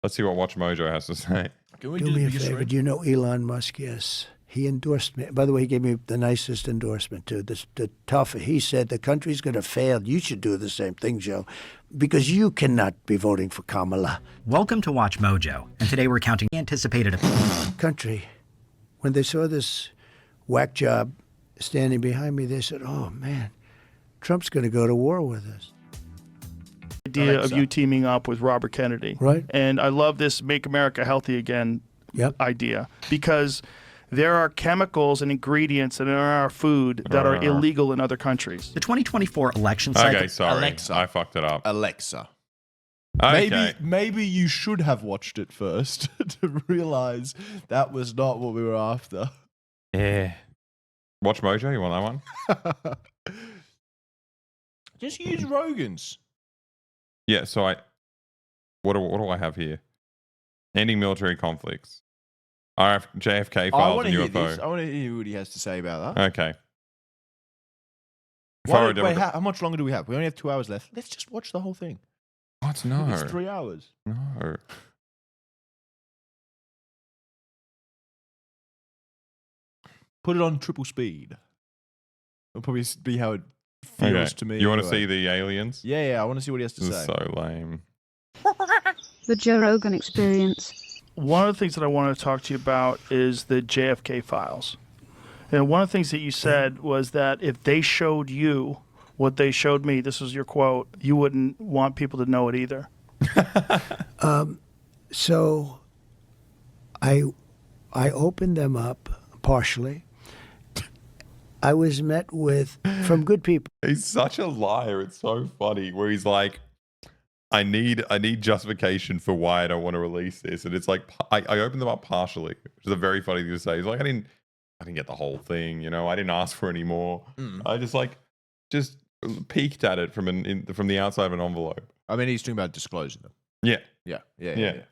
Let's see what Watch Mojo has to say. Can we Do me a favor. Do you know Elon Musk? Yes. He endorsed me. By the way, he gave me the nicest endorsement, too. The tougher. He said, the country's going to fail. You should do the same thing, Joe, because you cannot be voting for Kamala. Welcome to Watch Mojo, and today we're counting anticipated... Country, when they saw this whack job standing behind me, they said, oh, man, Trump's going to go to war with us. Idea of you teaming up with Robert Kennedy. Right. And I love this Make America Healthy Again idea because there are chemicals and ingredients in our food that are illegal in other countries. The 2024 election cycle... Okay, sorry. Alexa. I fucked it up. Alexa. Okay. Maybe you should have watched it first to realize that was not what we were after. Yeah. Watch Mojo, you want that one? Just use Rogan's. Yeah, so what do I have here? Ending military conflicts. JFK I files want and to hear UFO. this. I want to hear what he has to say about that. Okay. Wait, how much longer do we have? We only have 2 hours left. Let's just watch the whole thing. What? No. It's 3 hours. No. Put it on triple speed. It'll probably be how it feels to me. You want to anyway. see the aliens? Yeah, I want to see what he has to This say. is so lame. The Joe Rogan Experience. One of the things that I want to talk to you about is the JFK files. And one of the things that you said was that if they showed you what they showed me, this was your quote, you wouldn't want people to know it either. So I opened them up partially. I was met with, from good people. He's such a liar. It's so funny where he's like, I need justification for why I don't want to release this. And it's like, I opened them up partially, which is a very funny thing to say. He's like, I didn't get the whole thing, you know, I didn't ask for any more. I just peeked at it from the outside of an envelope. I mean, he's talking about disclosing them. Yeah. Yeah.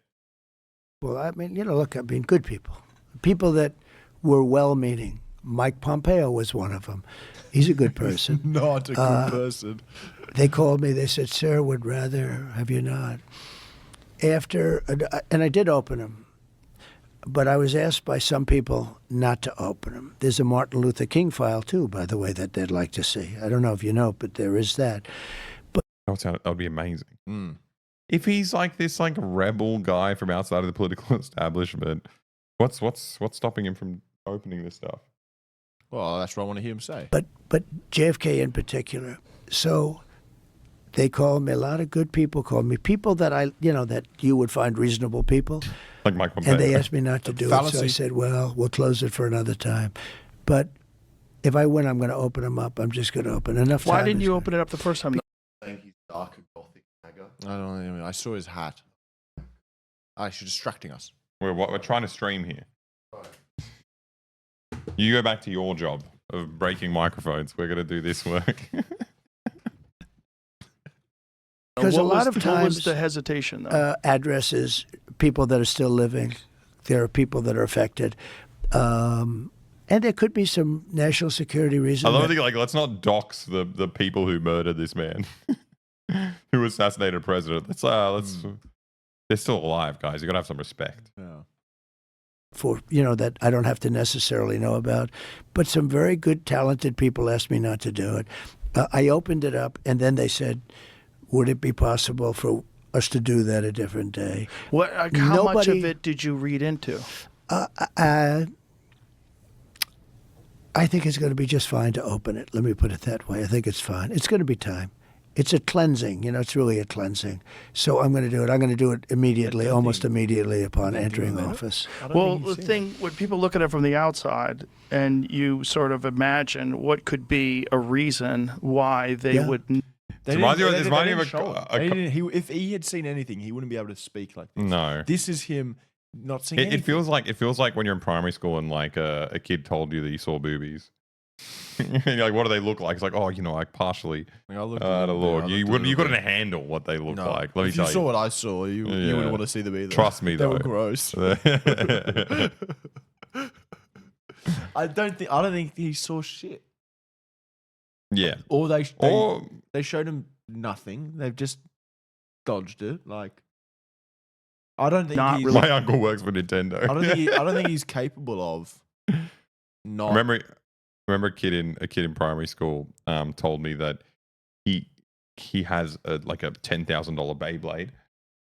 Well, I mean, look, I mean, good people. People that were well-meaning. Mike Pompeo was one of them. He's a good person. Not a good person. They called me. They said, sir, would rather have you not. And I did open them. But I was asked by some people not to open them. There's a Martin Luther King file, too, by the way, that they'd like to see. I don't know if you know, but there is that. That would be amazing. If he's like this rebel guy from outside of the political establishment, what's stopping him from opening this stuff? Well, that's what I want to hear him say. But JFK in particular. So they called me, a lot of good people called me, people that that you would find reasonable people. Like Mike Pompeo. And they asked me not to do it. So I said, well, we'll close it for another time. But if I win, I'm going to open them up. I'm just going to open enough time. Why didn't you open it up the first time? Saying he's dark and gothic dagger. I don't know. I saw his hat. She's distracting us. We're trying to stream here. You go back to your job of breaking microphones. We're going to do this work. Because a lot of What times, was the hesitation, though? addresses, people that are still living, there are people that are affected. And there could be some national security reasons. I love the let's not dox the people who murdered this man, who assassinated a president. They're still alive, guys. You got to have some respect. Yeah. For, that I don't have to necessarily know about. But some very good, talented people asked me not to do it. I opened it up, and then they said, would it be possible for us to do that a different day. What? How much of it did you read into? I think it's going to be just fine to open it. Let me put it that way. I think it's fine. It's going to be time. It's a cleansing. It's really a cleansing. So I'm going to do it. I'm going to do it immediately, almost immediately upon entering office. Well, the thing, when people look at it from the outside and you sort of imagine what could be a reason why they would... If he had seen anything, he wouldn't be able to speak like this. No. This is him not seeing anything. It feels like when you're in primary school and like a kid told you that you saw boobies. You're like, what do they look like? It's like, like partially. Lord, you couldn't handle what they look like. Let me tell you. If you saw what I saw, you wouldn't want to see them either. Trust me, though. They were gross. I don't think he saw shit. Yeah. Or they showed him nothing. They've just dodged it. Like, I don't think my uncle works for Nintendo. I don't think he's capable of not. Remember a kid in primary school told me that he has a $10,000 Beyblade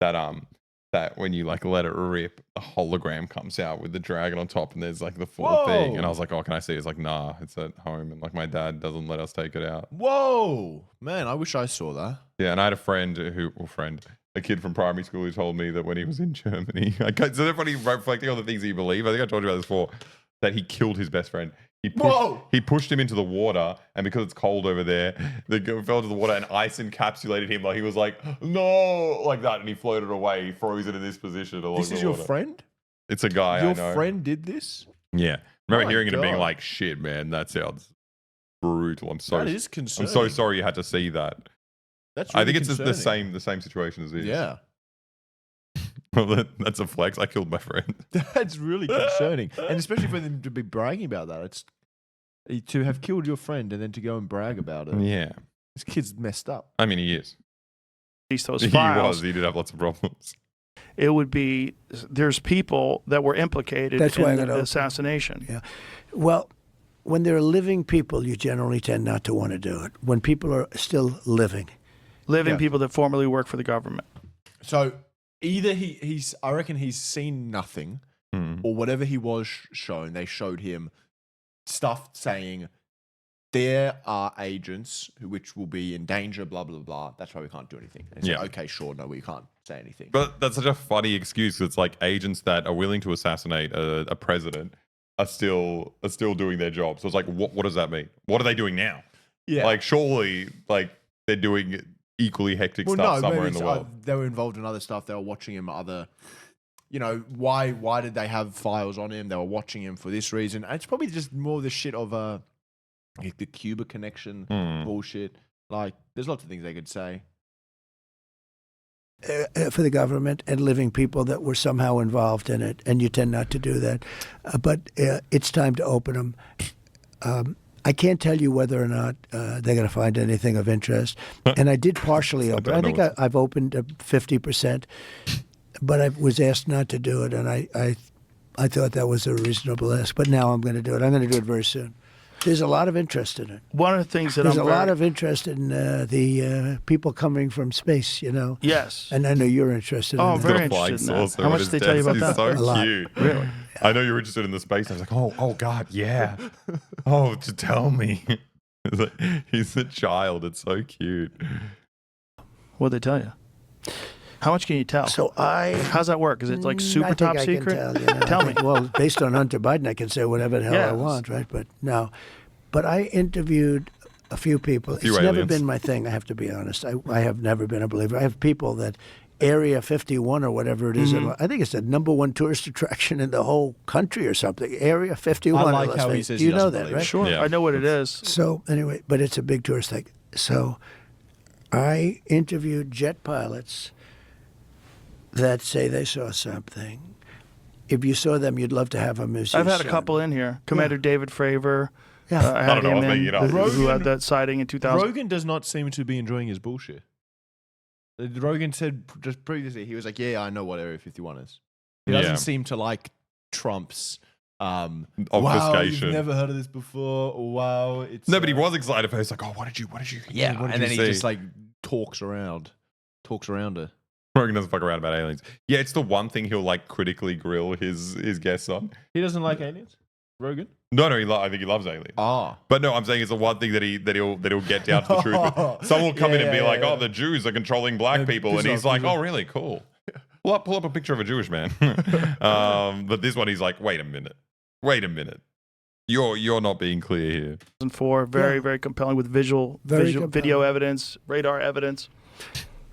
that when you like let it rip, a hologram comes out with the dragon on top, and there's like the full thing. And I was like, oh, can I see it? It's like, nah, it's at home, and like my dad doesn't let us take it out. Whoa, man, I wish I saw that. Yeah, and I had a kid from primary school who told me that when he was in Germany, so they're funny reflecting on the things that you believe. I think I told you about this before, that he killed his best friend. He pushed him into the water, and because it's cold over there, they fell into the water, and ice encapsulated him. Like he was like, no, like that, and he floated away, frozen in this position along the water. This is your friend? It's a guy I know. Your friend did this? Yeah. Remember hearing it and being like, shit, man, that sounds brutal. That is concerning. I'm so sorry you had to see that. That's really I think it's concerning. the same situation as this. Yeah. Well, that's a flex. I killed my friend. That's really concerning. And especially for them to be bragging about that. It's to have killed your friend and then to go and brag about it. Yeah. This kid's messed up. I mean, he is. Those files. He did have lots of problems. It would be, there's people that were implicated in the assassination. Yeah. Well, when there are living people, you generally tend not to want to do it. When people are still living. People that formerly work for the government. So either I reckon he's seen nothing, or whatever he was shown, they showed him stuff saying there are agents which will be in danger, blah, blah, blah. That's why we can't do anything. And it's like, okay, sure, no, we can't say anything. But that's such a funny excuse. It's like agents that are willing to assassinate a president are still doing their job. So it's like, what does that mean? What are they doing now? Yeah. Like, surely, like, they're doing equally hectic stuff somewhere in the world. They were involved in other stuff. They were watching him why did they have files on him? They were watching him for this reason. And it's probably just more the shit of the Cuba connection bullshit. Like, there's lots of things they could say. For the government and living people that were somehow involved in it, and you tend not to do that. But it's time to open them. I can't tell you whether or not they're going to find anything of interest. And I did partially open. I think I've opened 50%, but I was asked not to do it, and I thought that was a reasonable ask. But now I'm going to do it. I'm going to do it very soon. There's a lot of interest in it. One of the things that there's a lot of interest in the people coming from space, Yes. And I know you're interested in that. Very interested in that. How much did they tell you about that? He's so cute. Really? I know you're interested in the space. I was like, oh God, yeah. Oh, to tell me. It's like, he's a child. It's so cute. What'd they tell you? How much can you tell? How's that work? Is it like super top secret? Tell me. Well, based on Hunter Biden, I can say whatever the hell I want, right? But no. But I interviewed a few people. It's never been my thing, I have to be honest. I have never been a believer. I have people that Area 51 or whatever it is. I think it's the #1 tourist attraction in the whole country or something. Area 51. I like how he says you know that, right? Sure. Yeah. I know what it is. So anyway, but it's a big tourist thing. So I interviewed jet pilots that say they saw something. If you saw them, you'd love to have them as your I've had son. a couple in here. Commander David Fravor. Yeah. I had him in, who had that sighting in 2000. Rogan does not seem to be enjoying his bullshit. Rogan said just previously, he was like, yeah, I know what Area 51 is. He doesn't seem to like Trump's obfuscation. Wow, you've never heard of this before. Wow. It's no, but he was excited for it. He's like, oh, what did you Yeah, and then he just like talks around it. Rogan doesn't fuck around about aliens. Yeah, it's the one thing he'll like critically grill his guests on. He doesn't like aliens? Rogan? No, I think he loves aliens. Ah. But no, I'm saying it's the one thing that he'll get down to the truth with. Someone will come in and be like, "Oh, the Jews are controlling black people," and he's like, "Oh, really? Cool." Pull up a picture of a Jewish man. But this one, he's like, "Wait a minute. You're not being clear here." 2004, very compelling with visual video evidence, radar evidence.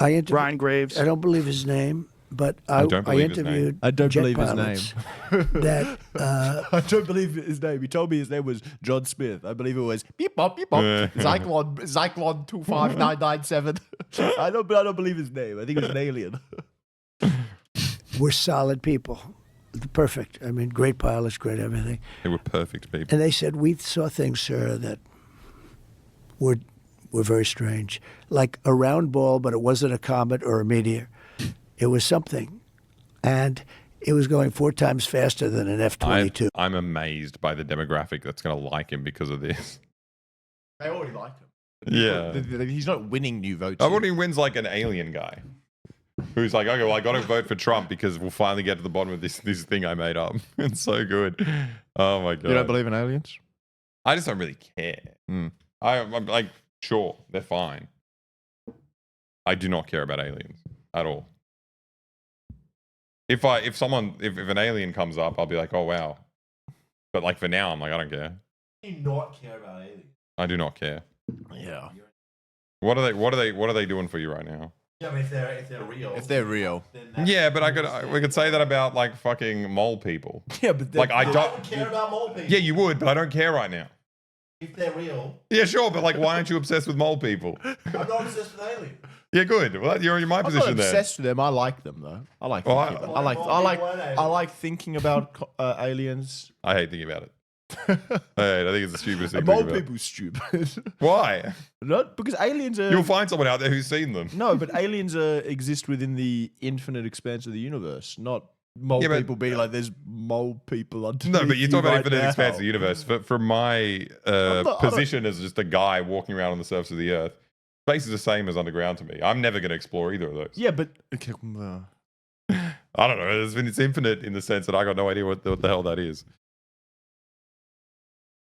Ryan Graves. I don't believe his name, but I interviewed. I don't jet believe his name. pilots that I don't believe his name. He told me his name was John Smith. I believe it was beep bop Zyklon 25997. I don't believe his name. I think it was an alien. were solid people. Perfect. I mean, great pilots, great everything. They were perfect people. And they said, we saw things, sir, that were very strange. Like a round ball, but it wasn't a comet or a meteor. It was something. And it was going 4 times faster than an F-22. I'm amazed by the demographic that's going to like him because of this. They already like him. Yeah. He's not winning new votes. I wonder he wins like an alien guy. Who's like, okay, well, I got to vote for Trump because we'll finally get to the bottom of this thing I made up. It's so good. Oh, my God. You don't believe in aliens? I just don't really care. I'm like, sure, they're fine. I do not care about aliens at all. If an alien comes up, I'll be like, oh, wow. But like for now, I'm like, I don't care. Do you not care about aliens? I do not care. Yeah. What are they doing for you right now? Yeah, I mean, if they're real. If they're real. Yeah, but we could say that about like fucking mole people. Yeah, but like I don't care about mole people. Yeah, you would, but I don't care right now. If they're real. Yeah, sure, but like, why aren't you obsessed with mole people? I'm not obsessed with aliens. Yeah, good. Well, you're in my position there. I'm not obsessed with them. I like them though. I like. I like thinking about aliens. I hate thinking about it. I think it's the stupidest thing. Mole people stupid. Why? Not because aliens are. You'll find someone out there who's seen them. No, but aliens exist within the infinite exposition of the universe. Not mole people being like there's mole people underneath. No, but you're talking about right infinite now. expanse of the universe. From my position as just a guy walking around on the surface of the earth, space is the same as underground to me. I'm never going to explore either of those. Yeah, but okay, I don't know. It's infinite in the sense that I got no idea what the hell that is.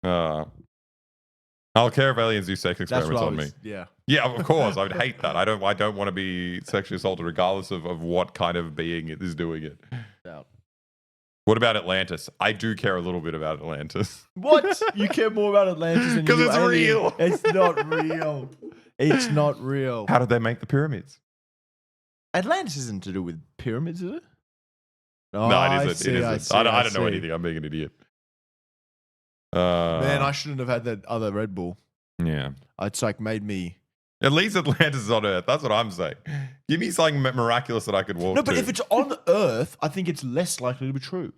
I'll care if aliens do sex experiments on me. Yeah. Yeah, of course. I would hate that. I don't want to be sexually assaulted regardless of what kind of being it is doing it. Doubt. What about Atlantis? I do care a little bit about Atlantis. What? You care more about Atlantis than you do because it's alien. real. It's not real. It's not real. How did they make the pyramids? Atlantis isn't to do with pyramids, is it? Oh, No, it isn't. I don't know anything. I'm being an idiot. Man, I shouldn't have had that other Red Bull. Yeah. It's like made me. At least Atlantis is on Earth. That's what I'm saying. Give me something miraculous that I could walk to. No, but if it's on Earth, I think it's less likely to be true.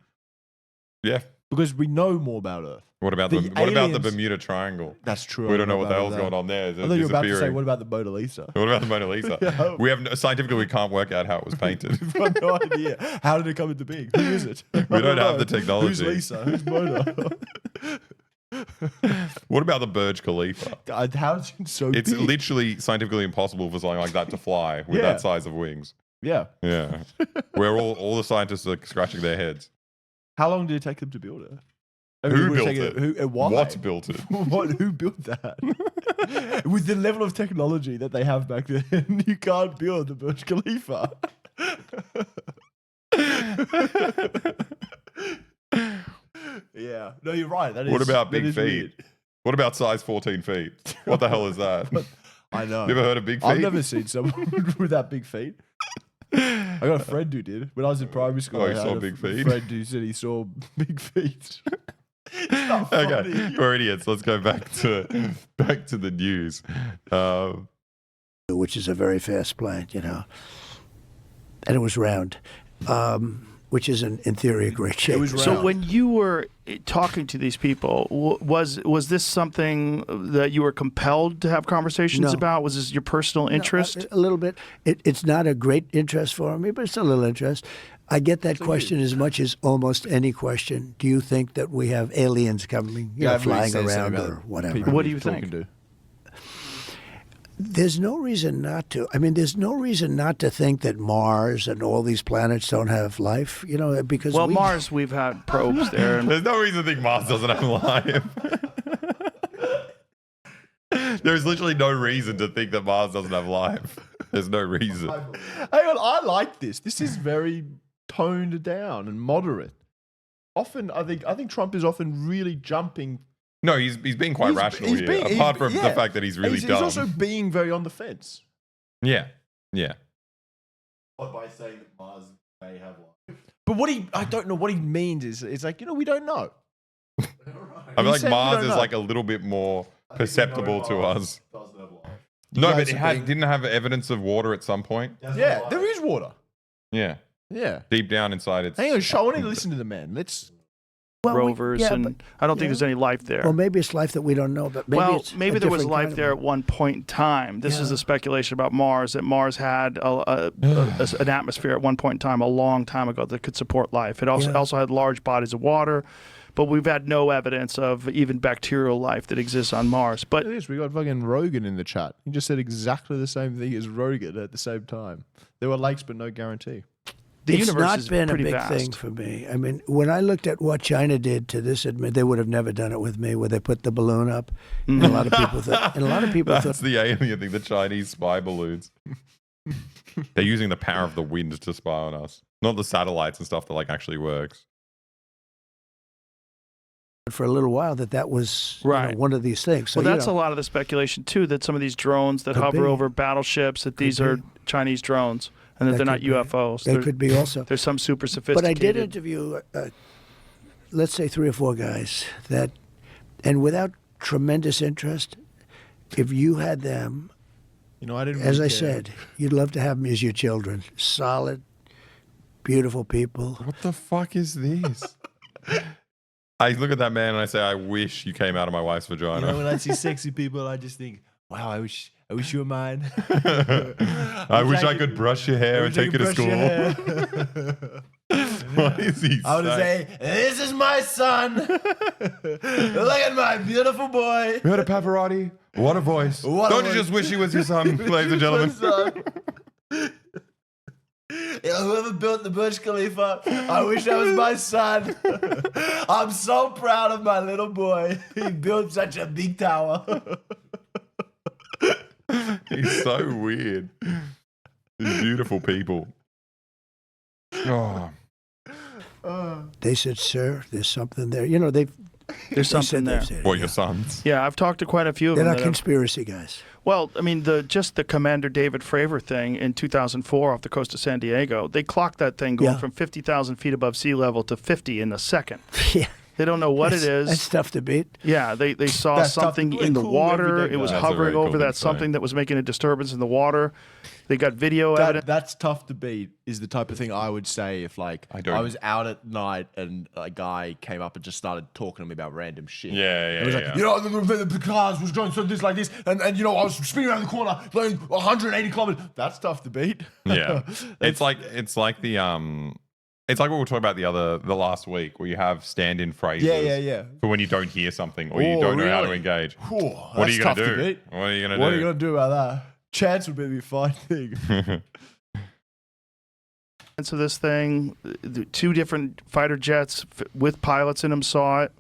Yeah. Because we know more about Earth. What about the Bermuda Triangle? That's true. We don't know what the hell's going on there. I thought you were about to say, what about the Mona Lisa? What about the Mona Lisa? Yeah. We have scientifically we can't work out how it was painted. We've got no idea. How did it come into being? Who is it? We don't have the technology. Who's Lisa? Who's Mona? What about the Burj Khalifa? How is it so It's big? literally scientifically impossible for something like that to fly with that size of wings. Yeah. Yeah. Where all the scientists are scratching their heads. How long did it take them to build it? Who built it? Why? What built it? Who built that? With the level of technology that they have back then, you can't build the Burj Khalifa. Yeah. No, you're right. What about big feet? Weird. What about size 14 feet? What the hell is that? I know. You ever heard of big feet? I've never seen someone with that big feet. I got a friend who did. When I was in primary school, Oh, he I had saw a big feet? friend who said he saw big feet. Okay, we're idiots. Let's go back to the news. Which is a very fast plane, you know. And it was round, which is in theory a great shape. It was round. So when you were talking to these people, was this something that you were compelled to have conversations No. about? Was this your personal interest? No, a little bit. It's not a great interest for me, but it's a little interest. I get that question as much as almost any question. Do you think that we have aliens coming, flying around or whatever? What do you think? There's no reason not to. I mean, there's no reason not to think that Mars and all these planets don't have life, because Mars, we've had probes there. There's no reason to think Mars doesn't have life. There's literally no reason to think that Mars doesn't have life. There's no reason. Hang on, I like this. This is very toned down and moderate. Often, I think Trump is often really jumping. No, he's being quite rational here. Apart from the fact that he's really dumb. He's also being very on the fence. Yeah. By saying that Mars may have life. But I don't know what he means is, it's like, we don't know. I feel like Mars is like a little bit more perceptible to us. Doesn't have life. No, but it didn't have evidence of water at some point. Yeah, there is water. Yeah. Yeah. Deep down inside it's... Hang on, I want to listen to the man. Let's... Rovers, and I don't think there's any life there. Well, maybe it's life that we don't know, but maybe there was life there at one point in time. This is the speculation about Mars, that Mars had an atmosphere at one point in time, a long time ago, that could support life. It also had large bodies of water, but we've had no evidence of even bacterial life that exists on Mars. But we got fucking Rogan in the chat. He just said exactly the same thing as Rogan at the same time. There were lakes, but no guarantee. It's not been a big thing for me. I mean, when I looked at what China did to this, they would have never done it with me, where they put the balloon up. And a lot of people thought. That's the alien thing, the Chinese spy balloons. They're using the power of the wind to spy on us, not the satellites and stuff that actually works. For a little while, that was one of these things. So, that's a lot of the speculation too. That some of these drones that hover over battleships, that these are Chinese drones. And that they're not UFOs. They could be also. There's some super sophisticated. But I did interview, let's say 3 or 4 guys and without tremendous interest, if you had them, I didn't. As I said, you'd love to have them as your children. Solid, beautiful people. What the fuck is this? I look at that man and I say, I wish you came out of my wife's vagina. When I see sexy people, I just think, wow, I wish you were mine. I wish I could brush your hair and take you to school. What is he I would say, this is my son. Look at my beautiful boy. You heard of Pavarotti? What a voice. Don't you just wish he was your son, ladies and gentlemen? Whoever built the Burj Khalifa, I wish that was my son. I'm so proud of my little boy. He built such a big tower. He's so weird. These beautiful people. Oh. They said, sir, there's something there. There's something there. What, your sons? Yeah, I've talked to quite a few of them. They're not conspiracy guys. Well, I mean, just the Commander David Fravor thing in 2004 off the coast of San Diego, they clocked that thing going from 50,000 feet above sea level to 50 in a second. Yeah. They don't know what it is. That's tough to beat. Yeah, they saw something in the water. It was hovering over that something that was making a disturbance in the water. They got video evidence. That's tough to beat is the type of thing I would say if I was out at night and a guy came up and just started talking to me about random shit. Yeah. It was the cars was going so this like this and I was spinning around the corner going 180 kilometers. That's tough to beat. Yeah. It's like the it's like what we were talking about the last week, where you have stand-in phrases for when you don't hear something or you don't know how to engage. What are you going to do? What are you going to do? What are you going to do about that? Chance would be the fine thing. And so this thing, 2 different fighter jets with pilots in them saw it.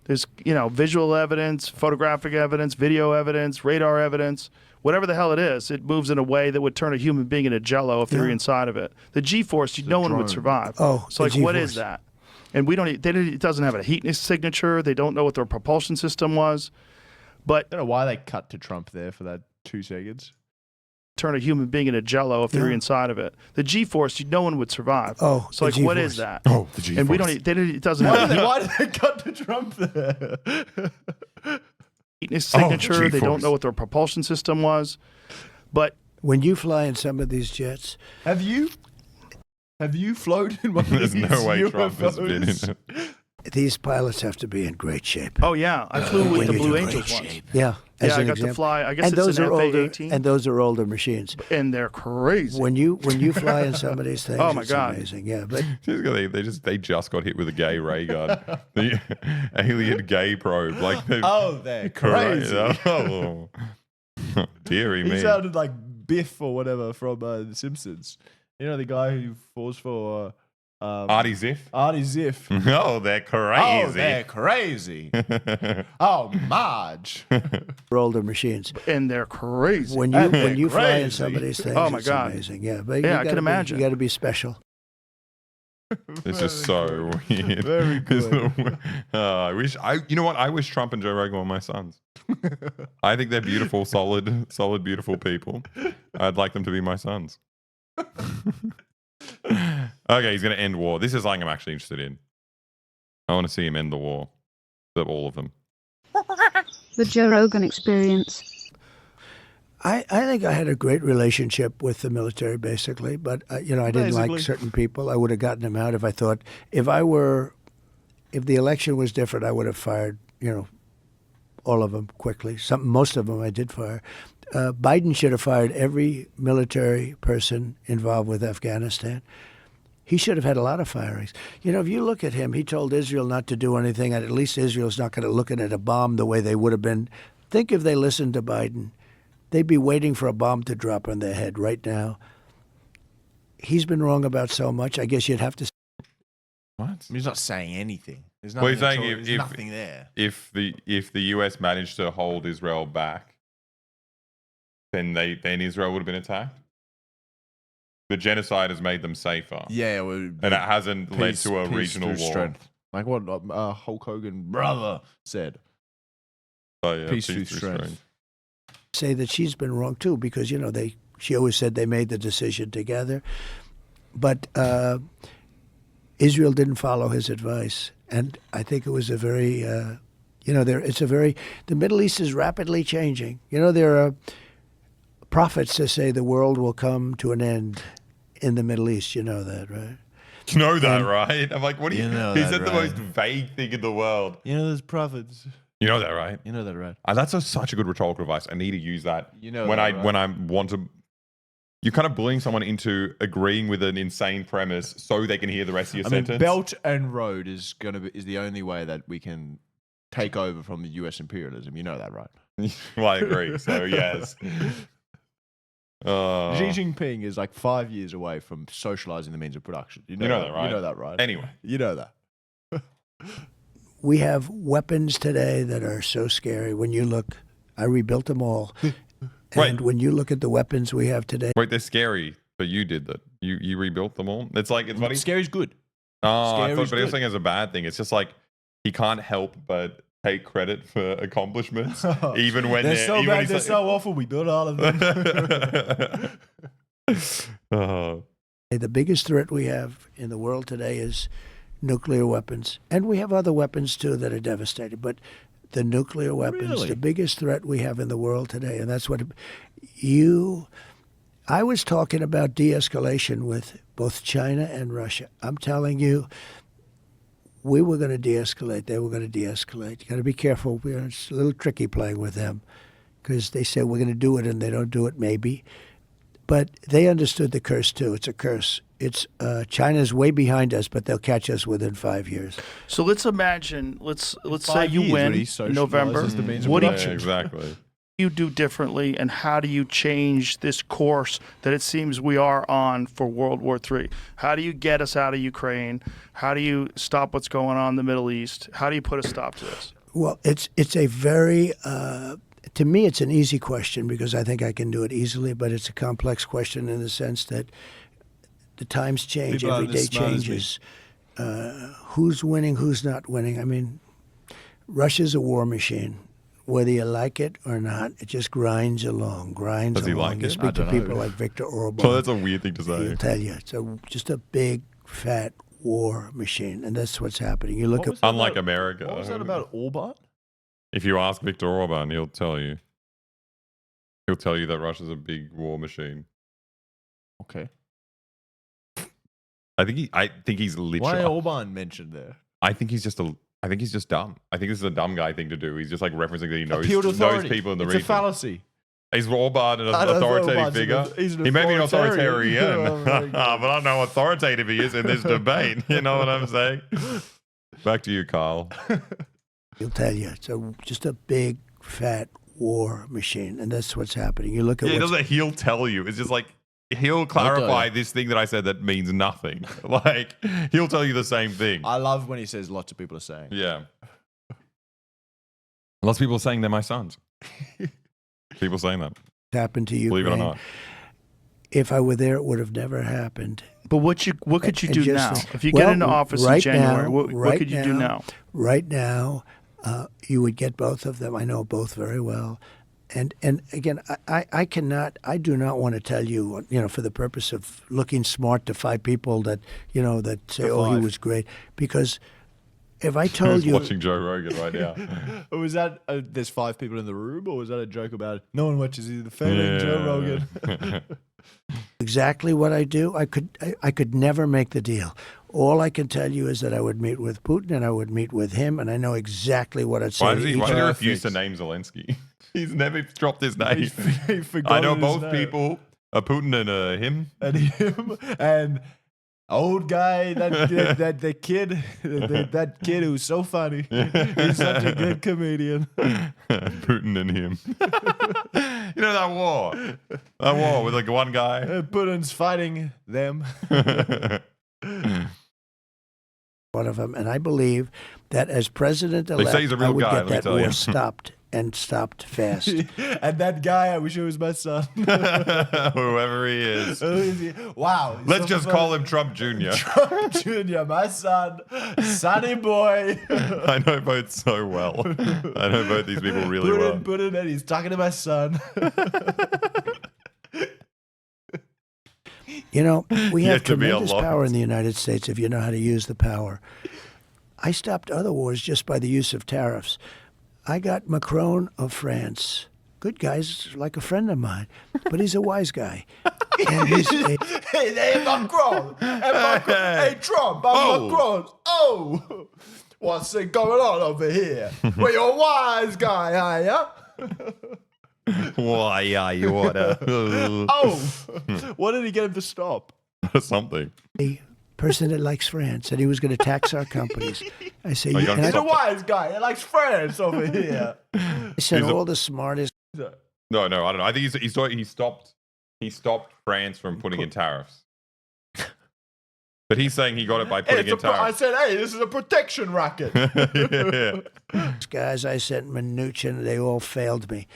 There's, visual evidence, photographic evidence, video evidence, radar evidence. Whatever the hell it is, it moves in a way that would turn a human being into jello if they're inside of it. The G-force, no one would survive. Oh, so what is that? And it doesn't have a heat signature. They don't know what their propulsion system was. But I don't know why they cut to Trump there for that 2 seconds. Turn a human being into jello if they're inside of it. The G-force, no one would survive. Oh, so what is that? Oh, the G-force. And it doesn't have a why did they cut to Trump there? signature. They don't know what their propulsion system was. But when you fly in some of these jets, have you flown in one of these There's no way UFOs? Trump has been in it. These pilots have to be in great shape. Oh yeah, I flew with the Blue Angels once. Yeah, I got to fly. I guess it's an FA-18. And those are older machines. And they're crazy. When you fly in some of these things, oh my it's God, amazing. Yeah, but they just got hit with a gay ray gun, the alien gay probe. Like they're crazy. Oh. Deary He me. sounded like Biff or whatever from The Simpsons. You know, the guy who falls for Artie Ziff. Artie Ziff. Oh, they're crazy. Oh, they're crazy. Oh, Marge. For older machines. And they're crazy. When you fly in somebody's things, Oh my it's God. amazing. Yeah, but Yeah, I can imagine. You got to be special. It's just so weird. Very good. You know what? I wish Trump and Joe Rogan were my sons. I think they're beautiful, solid, beautiful people. I'd like them to be my sons. Okay, he's going to end war. This is something I'm actually interested in. I want to see him end the war. All of them. The Joe Rogan Experience. I think I had a great relationship with the military, basically. But, I didn't like certain people. I would have gotten them out if I thought, if the election was different, I would have fired, all of them quickly. Most of them I did fire. Biden should have fired every military person involved with Afghanistan. He should have had a lot of firings. If you look at him, he told Israel not to do anything, and at least Israel's not going to look at a bomb the way they would have been. Think if they listened to Biden. They'd be waiting for a bomb to drop on their head right now. He's been wrong about so much. I guess you'd have to. What? He's not saying anything. There's Well, nothing, he's saying there's nothing there. If the US managed to hold Israel back, then Israel would have been attacked. The genocide has made them safer. Yeah, and it hasn't led to a regional war. Strength. Like what Hulk Hogan brother said. Oh, yeah, peace through strength. Say that she's been wrong too, because she always said they made the decision together, but Israel didn't follow his advice, and I think it was a very, the Middle East is rapidly changing. There are prophets that say the world will come to an end in the Middle East. You know that, right? You know that, right? I'm like, what do you? He said the right. most vague thing in the world. There's prophets. You know that, right? You know that, right? That's such a good rhetorical device. I need to use that. When that, I want to. You're kind of bullying someone into agreeing with an insane premise so they can hear the rest of your sentence. Belt and road is the only way that we can take over from the US imperialism. You know that, right? Well, I agree. So yes. Xi Jinping is like 5 years away from socializing the means of production. You know that, right? You know that, right? Anyway. You know that. We have weapons today that are so scary. When you look, I rebuilt them all. And when you look at the weapons we have today. Wait, they're scary, but you did that. You rebuilt them all? It's funny. Scary's good. Oh, I thought, but you're saying as a bad thing. It's just like he can't help but take credit for accomplishments, even when they're so bad, they're so awful. We built all of them. The biggest threat we have in the world today is nuclear weapons. And we have other weapons, too, that are devastating. But the nuclear weapons, the biggest threat we have in the world today, and that's what I was talking about de-escalation with both China and Russia. I'm telling you, we were going to de-escalate. They were going to de-escalate. You got to be careful. It's a little tricky playing with them because they say we're going to do it and they don't do it, maybe. But they understood the curse, too. It's a curse. It's China's way behind us, but they'll catch us within 5 years. So let's imagine, let's say you win in November. What do you do differently, and how do you change this course that it seems we are on for World War III? How do you get us out of Ukraine? How do you stop what's going on in the Middle East? How do you put a stop to this? Well, it's a very to me, it's an easy question because I think I can do it easily, but it's a complex question in the sense that the times change, every day changes. Who's winning, who's not winning? I mean, Russia's a war machine. Whether you like it or not, it just grinds along. Does he like You it? speak to people like Viktor Orban. So that's a weird thing to say. He'll tell you it's just a big, fat war machine, and that's what's happening. You look at unlike America. What was that about Orban? If you ask Viktor Orban, he'll tell you. He'll tell you that Russia's a big war machine. Okay. I think he's literally. Why Orban mentioned there? I think he's just dumb. I think this is a dumb guy thing to do. He's just like referencing that he knows people in the region. It's a fallacy. He's Orban, an authoritative figure. He may be an authoritarian, but I don't know how authoritative he is in this debate. You know what I'm saying? Back to you, Carl. He'll tell you it's just a big, fat war machine, and that's what's happening. You look at Yeah, it what's doesn't. He'll tell you. It's just like he'll clarify this thing that I said that means nothing. Like he'll tell you the same thing. I love when he says lots of people are saying. Yeah. Lots of people are saying they're my sons. People saying that. happened to you. Believe it or not. If I were there, it would have never happened. But what could you do now? If you well, get into office right in January, now, what could you do now? Right now, you would get both of them. I know both very well. And again, I do not want to tell you, for the purpose of looking smart to 5 people that, that say, oh, he was great. Because if I told you. Watching Joe Rogan right now. Or was that, there's 5 people in the room, or was that a joke about no one watches either family Joe Rogan? Exactly what I do, I could never make the deal. All I can tell you is that I would meet with Putin and I would meet with him, and I know exactly what I'd say. Why did he refuse to name Zelensky? He's never dropped his name. I know both people, a Putin and a him. And him and old guy, that kid, that kid who's so funny. He's such a good comedian. Putin and him. You know that war? That war with like one guy. Putin's fighting them. One of them, and I believe that as president-elect, They say he's a real I would guy, get let me that tell you. war stopped and stopped fast. And that guy, I wish it was my son. Whoever he is. Wow. Let's just call him Trump Jr. Trump Jr., my son. Sonny boy. I know both so well. I know both these people really well. Putin, and he's talking to my son. We have to be tremendous alone. power in the United States if you know how to use the power. I stopped other wars just by the use of tariffs. I got Macron of France. Good guy's like a friend of mine, but he's a wise guy. And he's Hey, Macron. Hey, Trump. I'm Macron. Oh. What's going on over here? Well, you're a wise guy, are you? Why, yeah, you wanna. Oh. What did he get him to stop? Something. a person that likes France, and he was going to tax our companies. I say, Oh, you and don't He's a stop wise guy. He likes France over here. I said He's a- all the smartest. No, I don't know. I think he stopped France from putting in tariffs. But he's saying he got it by putting in I tariffs. said, hey, this is a protection racket. Yeah. Guys I sent Mnuchin, they all failed me.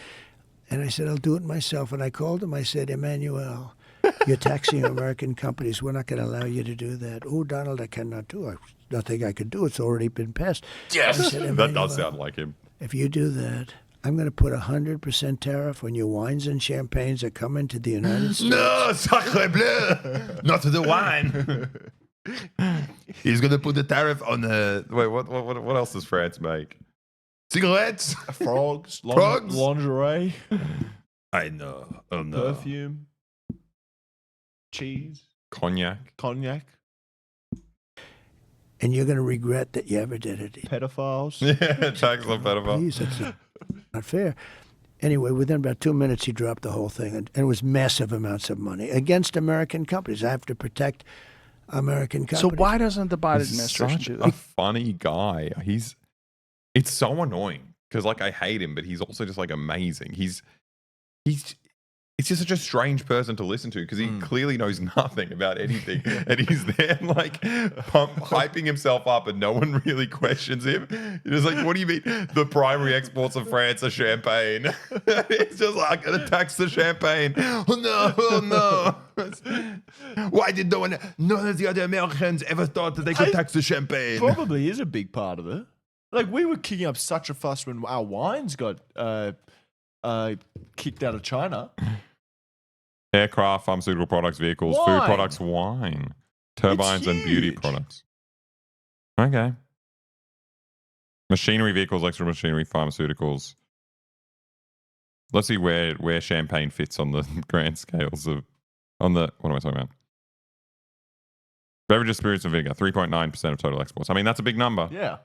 And I said, I'll do it myself. And I called him. I said, Emmanuel, you're taxing American companies. We're not going to allow you to do that. Oh, Donald, I cannot do it. Nothing I could do. It's already been passed. Yes. I said, That Emmanuel, does sound like him. if you do that, I'm going to put 100% tariff on your wines and champagnes that come into the United States. No, sacre bleu! Not the wine. He's going to put the tariff on the... Wait, what else does France make? Cigarettes? Frogs. Frogs? Lingerie. I know. Oh, no. Perfume. Cheese. Cognac. And you're going to regret that you ever did it. Pedophiles. Yeah, tax on pedophiles. Please, that's not fair. Anyway, within about 2 minutes, he dropped the whole thing, and it was massive amounts of money against American companies. I have to protect American companies. So why doesn't the Biden He's administration such do a that? funny guy. It's so annoying because like I hate him, but he's also just like amazing. It's just such a strange person to listen to because he clearly knows nothing about anything, and he's there like hyping himself up, and no one really questions him. You're just like, what do you mean? The primary exports of France are champagne. It's just like, I'm gonna tax the champagne. Oh no! Why did none of the other Americans ever thought that they could tax the champagne? Probably is a big part of it. Like, we were kicking up such a fuss when our wines got kicked out of China. Aircraft, pharmaceutical products, vehicles, Wine. food products, wine, turbines, and beauty huge. products. Okay. Machinery, vehicles, extra machinery, pharmaceuticals. Let's see where champagne fits on the grand scales of what am I talking about? Beverages, spirits, and vinegar, 3.9% of total exports. I mean, that's a big number. Yeah.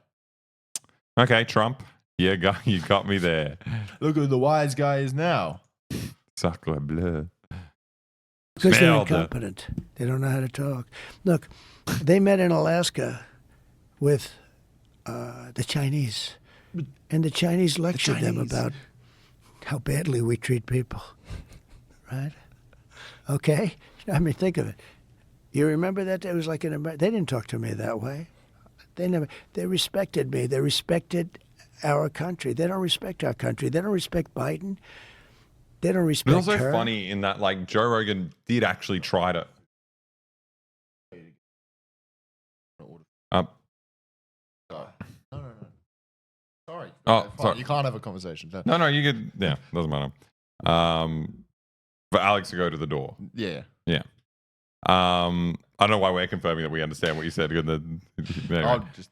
Okay, Trump. You got me there. Look who the wise guy is now. Sacre bleu. Because they're Smell the- incompetent. They don't know how to talk. Look, they met in Alaska with the Chinese. And the Chinese lectured them about how badly we treat people, right? Okay? I mean, think of it. You remember that? It was like in America. They didn't talk to me that way. They respected me. They respected our country. They don't respect our country. They don't respect Biden. They don't respect It's also her. funny in that, like, Joe Rogan did actually try to. Sorry. Oh, Fine. sorry. You can't have a conversation. No, you could. Yeah, doesn't matter. For Alex to go to the door. Yeah. Yeah. I don't know why we're confirming that we understand what you said. Anyway. I'll just,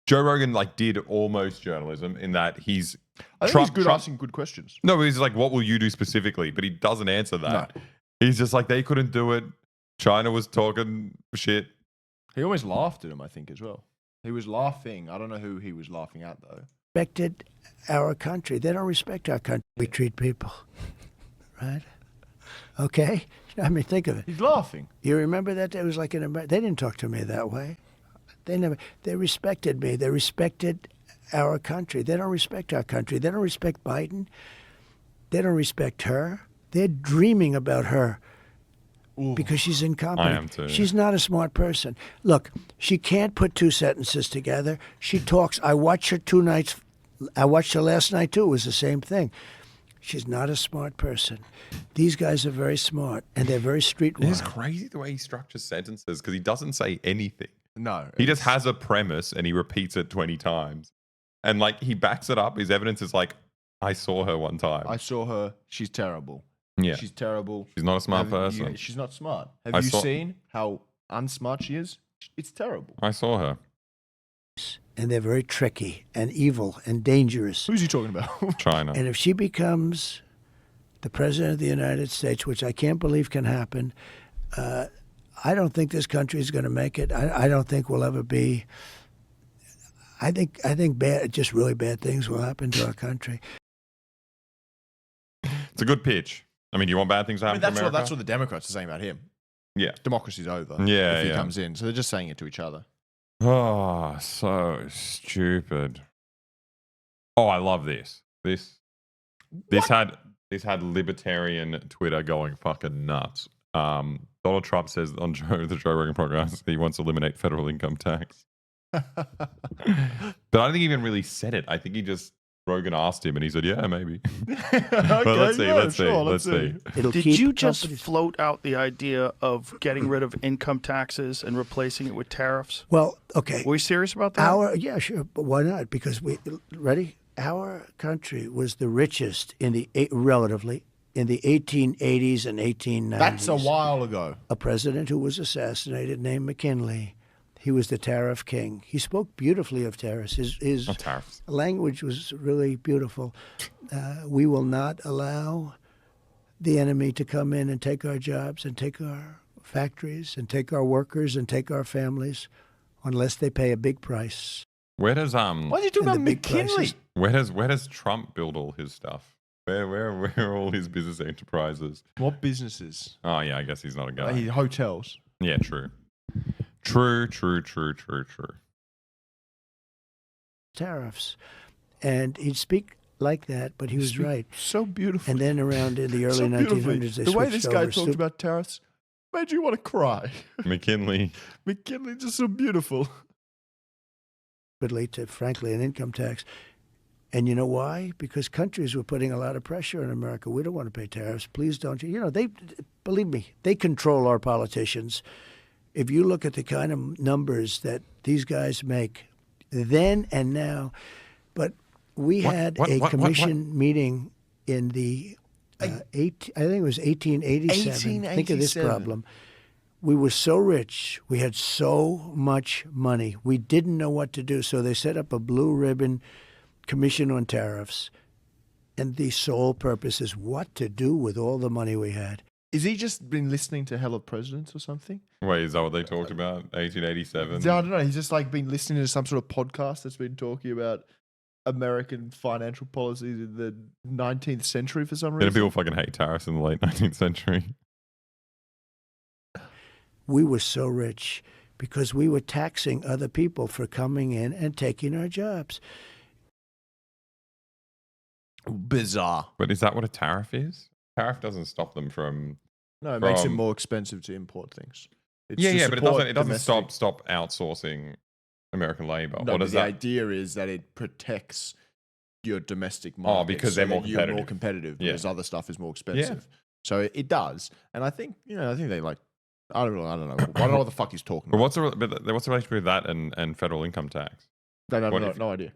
Joe Rogan like did almost journalism in that he's. I think he's good asking good questions. No, but he's like, what will you do specifically? But he doesn't answer that. No. He's just like, they couldn't do it. China was talking shit. He always laughed at him, I think, as well. He was laughing. I don't know who he was laughing at, though. Respected our country. They don't respect our country. We treat people, right? Okay? I mean, think of it. He's laughing. You remember that? It was like in America. They didn't talk to me that way. They respected me. They respected our country. They don't respect our country. They don't respect Biden. They don't respect her. They're dreaming about her because she's incompetent. I am too. She's not a smart person. Look, she can't put two sentences together. She talks. I watched her 2 nights. I watched her last night too. It was the same thing. She's not a smart person. These guys are very smart, and they're very streetwise. It's crazy the way he structures sentences because he doesn't say anything. No. He just has a premise and he repeats it 20 times. And like he backs it up. His evidence is like, I saw her one time. I saw her. She's terrible. Yeah. She's terrible. She's not a smart person. She's not smart. Have you seen how unsmart she is? It's terrible. I saw her. And they're very tricky and evil and dangerous. Who's he talking about? China. And if she becomes the president of the United States, which I can't believe can happen, I don't think this country is going to make it. I don't think we'll ever be. I think just really bad things will happen to our country. It's a good pitch. I mean, do you want bad things to happen to America? That's what the Democrats are saying about him. Yeah. Democracy's over. Yeah, if he yeah. comes in. So they're just saying it to each other. Oh, so stupid. Oh, I love this. This had libertarian Twitter going fucking nuts. Donald Trump says on the Joe Rogan program he wants to eliminate federal income tax. But I don't think he even really said it. I think Rogan asked him and he said, yeah, maybe. But let's see. Did you just float out the idea of getting rid of income taxes and replacing it with tariffs? Well, okay. Were you serious about that? Yeah, sure. But why not? Because ready? Our country was the richest relatively in the 1880s and 1890s. That's a while ago. A president who was assassinated named McKinley. He was the tariff king. He spoke beautifully of tariffs. His language was really beautiful. We will not allow the enemy to come in and take our jobs and take our factories and take our workers and take our families unless they pay a big price. Where does Why are you talking about McKinley? Where does Trump build all his stuff? Where are all his business enterprises? What businesses? Oh yeah, I guess he's not a guy. Hotels. Yeah, true. True. Tariffs. And he'd speak like that, but he was right. So beautiful. And then around in the early 1900s, they the way switched this guy over talked about tariffs made you want to cry. McKinley just so beautiful. To, frankly, an income tax. And you know why? Because countries were putting a lot of pressure on America. We don't want to pay tariffs. Please don't. Believe me, they control our politicians. If you look at the kind of numbers that these guys make then and now, but we had a commission meeting in the, I think it was 1887. Think of this problem. We were so rich. We had so much money. We didn't know what to do. So they set up a blue ribbon commission on tariffs. And the sole purpose is what to do with all the money we had. Is he just been listening to Hell of Presidents or something? Wait, is that what they talked about? 1887? I don't know. He's just like been listening to some sort of podcast that's been talking about American financial policies in the 19th century for some reason. Did people fucking hate tariffs in the late 19th century? We were so rich because we were taxing other people for coming in and taking our jobs. Bizarre. But is that what a tariff is? Tariff doesn't stop them from. No, it makes it more expensive to import things. It's Yeah, to yeah, but support it doesn't domestic- stop outsourcing American labor. No, What but does the that? idea is that it protects your domestic market. because so they're that more you're more competitive. competitive Yeah. because other stuff is more expensive. So it does, and I think they like. I don't know. I don't know what the fuck he's talking But about. what's the relationship with that and federal income tax? They have what no idea.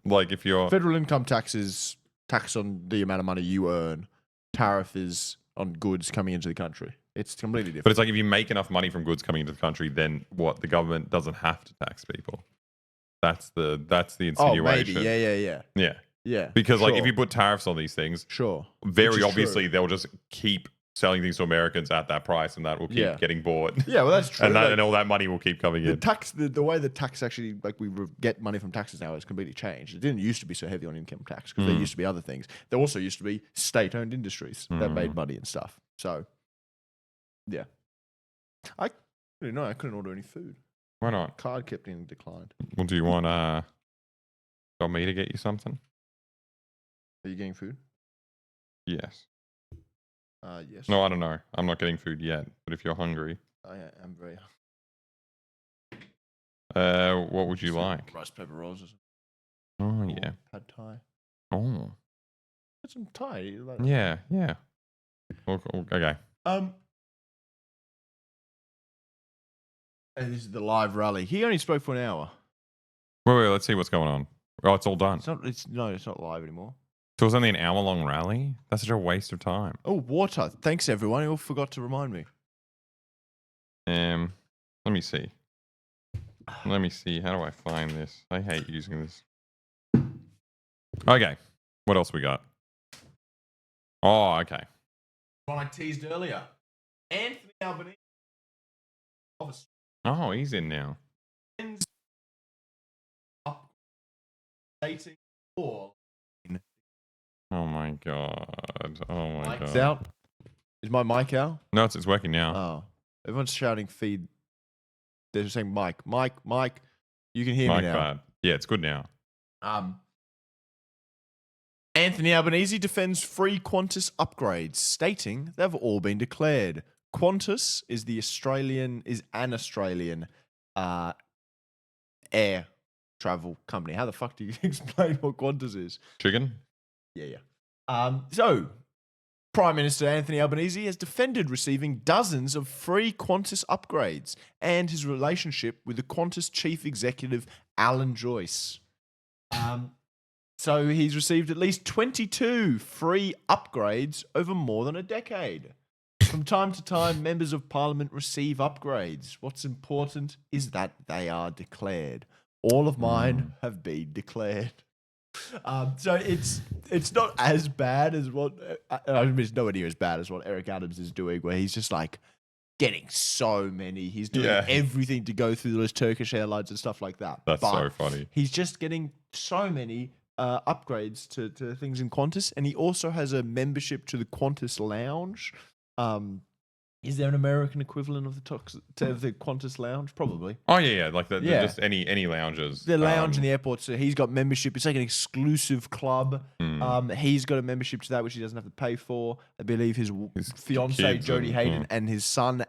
Like if you're Federal income tax is tax on the amount of money you earn. Tariff is on goods coming into the country. It's completely different. But it's like if you make enough money from goods coming into the country, then what? The government doesn't have to tax people. That's the insinuation. Oh, maybe. Yeah. Yeah. Because like if sure. you put tariffs on these things, Sure. very Which is obviously true. they'll just keep selling things to Americans at that price, and that will keep Yeah. getting bought. Yeah, well, that's true. and, Like, and all that money will keep coming the in. tax, the way the tax actually, like get money from taxes now has completely changed. It didn't used to be so heavy on income tax because there used to be other things. There also used to be state-owned industries that made money and stuff. So, yeah. I couldn't order any food. Why not? Card kept getting declined. Well, do you want me to get you something? Are you getting food? Yes. Yes. No, I don't know. I'm not getting food yet. But if you're hungry, I am very. what would you like? Rice paper rolls or something. Oh Or yeah. pad thai. Oh Get some Thai. Like, yeah. Okay. And this is the live rally. He only spoke for an hour. Wait. Let's see what's going on. Oh, it's all done. It's not live anymore. So it was only an hour-long rally? That's such a waste of time. Oh, water. Thanks, everyone. You all forgot to remind me. Let me see. How do I find this? I hate using this. Okay. What else we got? Oh, okay. One I teased earlier. Anthony Albanese. Oh, he's in now. Dating or Oh my god. Oh my Mike's god. out. Is my mic out? No, it's working now. Oh. Everyone's shouting feed. They're saying Mike. You can hear Mic me now. bad. Yeah, it's good now. Anthony Albanese defends free Qantas upgrades, stating they've all been declared. Qantas is an Australian air travel company. How the fuck do you explain what Qantas is? Chicken? Yeah. So, Prime Minister Anthony Albanese has defended receiving dozens of free Qantas upgrades and his relationship with the Qantas chief executive, Alan Joyce. So he's received at least 22 free upgrades over more than a decade. From time to time, members of parliament receive upgrades. What's important is that they are declared. All of mine have been declared. So it's not as bad as what I mean. It's nowhere near as bad as what Eric Adams is doing, where he's just like getting so many. He's doing everything to go through those Turkish Airlines and stuff like that. That's so funny. He's just getting so many upgrades to things in Qantas, and he also has a membership to the Qantas Lounge. Is there an American equivalent of the Qantas Lounge? Probably. Oh yeah. Like just any lounges. The lounge in the airport, so he's got membership. It's like an exclusive club. He's got a membership to that, which he doesn't have to pay for. I believe his fiancee kids Jodie and- Hayden and his son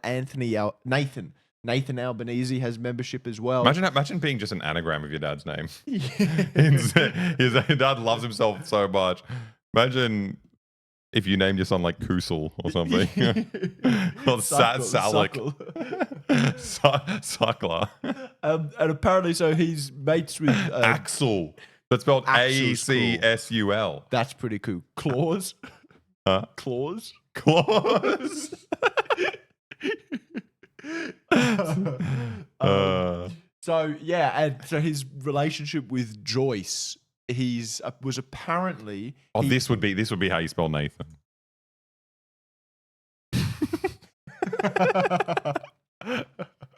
Nathan Albanese has membership as well. Imagine being just an anagram of your dad's name. his dad loves himself so much. Imagine if you named your son like Kusel or something. Or Salik. Suckler. And apparently, so he's mates with Axel. That's spelled Axel's cool. ACSUL. That's pretty cool. Claus. Huh? Claus. So yeah, and so his relationship with Joyce, was apparently. Oh, this would be how you spell Nathan.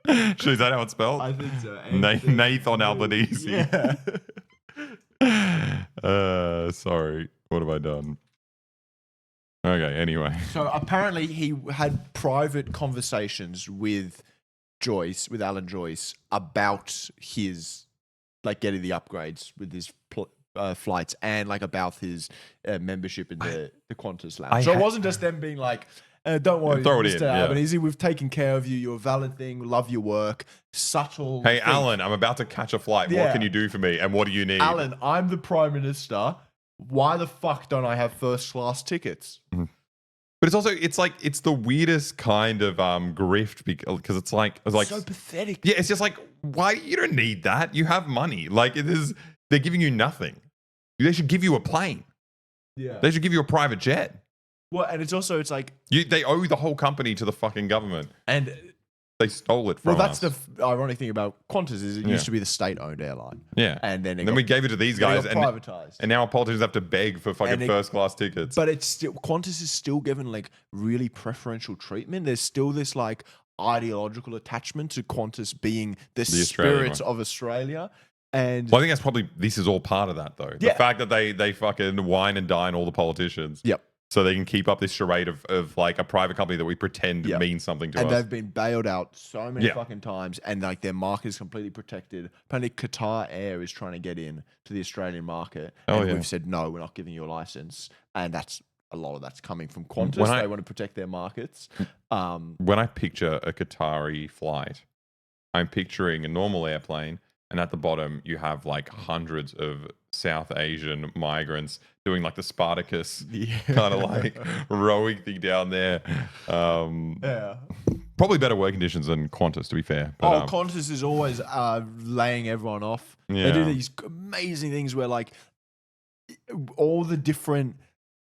Is that how it's spelled? I think so. Nathan Albanese. Yeah. Sorry. What have I done? Okay, anyway. So apparently he had private conversations with Alan Joyce, about his, like, getting the upgrades with his flights and like about his membership in the Qantas lounge. So it wasn't just them being like, don't worry, Throw it Mr. in, yeah. Albanese, we've taken care of you. You're a valid thing. Love your work. Subtle. Hey, thing. Alan, I'm about to catch a flight. Yeah. What can you do for me? And what do you need? Alan, I'm the Prime Minister. Why the fuck don't I have first class tickets? But it's the weirdest kind of grift because it's like so pathetic. Yeah, it's just like, why you don't need that? You have money. Like they're giving you nothing. They should give you a plane. Yeah. They should give you a private jet. Well, and it's like They owe the whole company to the fucking government. And they stole it from well, that's us. the ironic thing about Qantas is it used to be the state-owned airline. Yeah. And then we gave it to these guys and privatized. And now our politicians have to beg for fucking first-class tickets. But it's still Qantas is still given like really preferential treatment. There's still this like ideological attachment to Qantas being the spirits of Australia. And I think that's probably this is all part of that though. Yeah. The fact that they fucking wine and dine all the politicians. Yep. So they can keep up this charade of like a private company that we pretend means something to us. And they've been bailed out so many Yeah. fucking times, and like their market is completely protected. Apparently, Qatar Air is trying to get in to the Australian market, and we've said no, we're not giving you a license, and that's a lot of that's coming from Qantas. They want to protect their markets. When I picture a Qatari flight, I'm picturing a normal airplane, and at the bottom you have like hundreds of South Asian migrants doing like the Spartacus kind of like rowing thing down there. Probably better work conditions than Qantas, to be fair. But, Qantas is always laying everyone off. They do these amazing things where like all the different,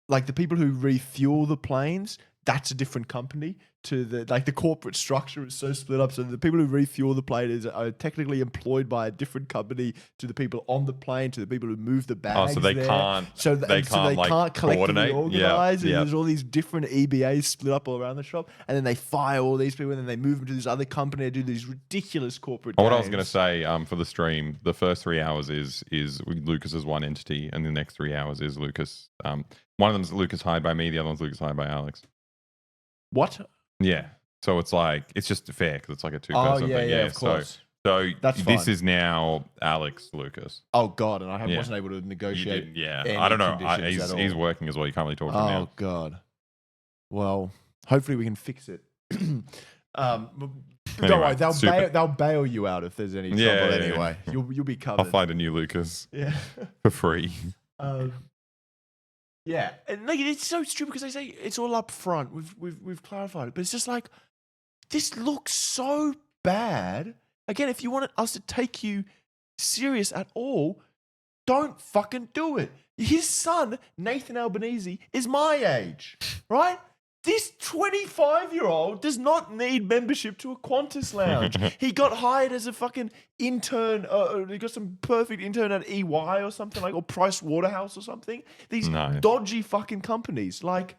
like the people who refuel the planes, that's a different company to the corporate structure is so split up. So the people who refuel the plane are technically employed by a different company to the people on the plane, to the people who move the bags. so they there. can't. So they can't like collectively coordinate. organize. Yeah. And there's all these different EBAs split up all around the shop, and then they fire all these people, and then they move them to this other company and do these ridiculous corporate. What I was going to say for the stream, the first 3 hours is Lucas as one entity, and the next 3 hours is Lucas. One of them is Lucas hired by me, the other one's Lucas hired by Alex. What? Yeah. So it's like, it's just fair because it's like a two-person thing. Yeah, of course. So That's this fine. is now Alex Lucas. Oh God, and I wasn't able to negotiate. Any I don't know. conditions at He's all. working as well. You can't really talk to him now. Oh God. Well, hopefully we can fix it. Don't worry, they'll bail you out if there's any trouble anyway. You'll be covered. I'll find a new Lucas. Yeah. For free. Yeah, and like it's so stupid because they say it's all up front. We've clarified it, but it's just like this looks so bad. Again, if you want us to take you serious at all, don't fucking do it. His son, Nathan Albanese, is my age, right? This 25-year-old does not need membership to a Qantas lounge. He got hired as a fucking intern. He got some perfect intern at EY or something like, or Price Waterhouse or something. These dodgy fucking companies. Like,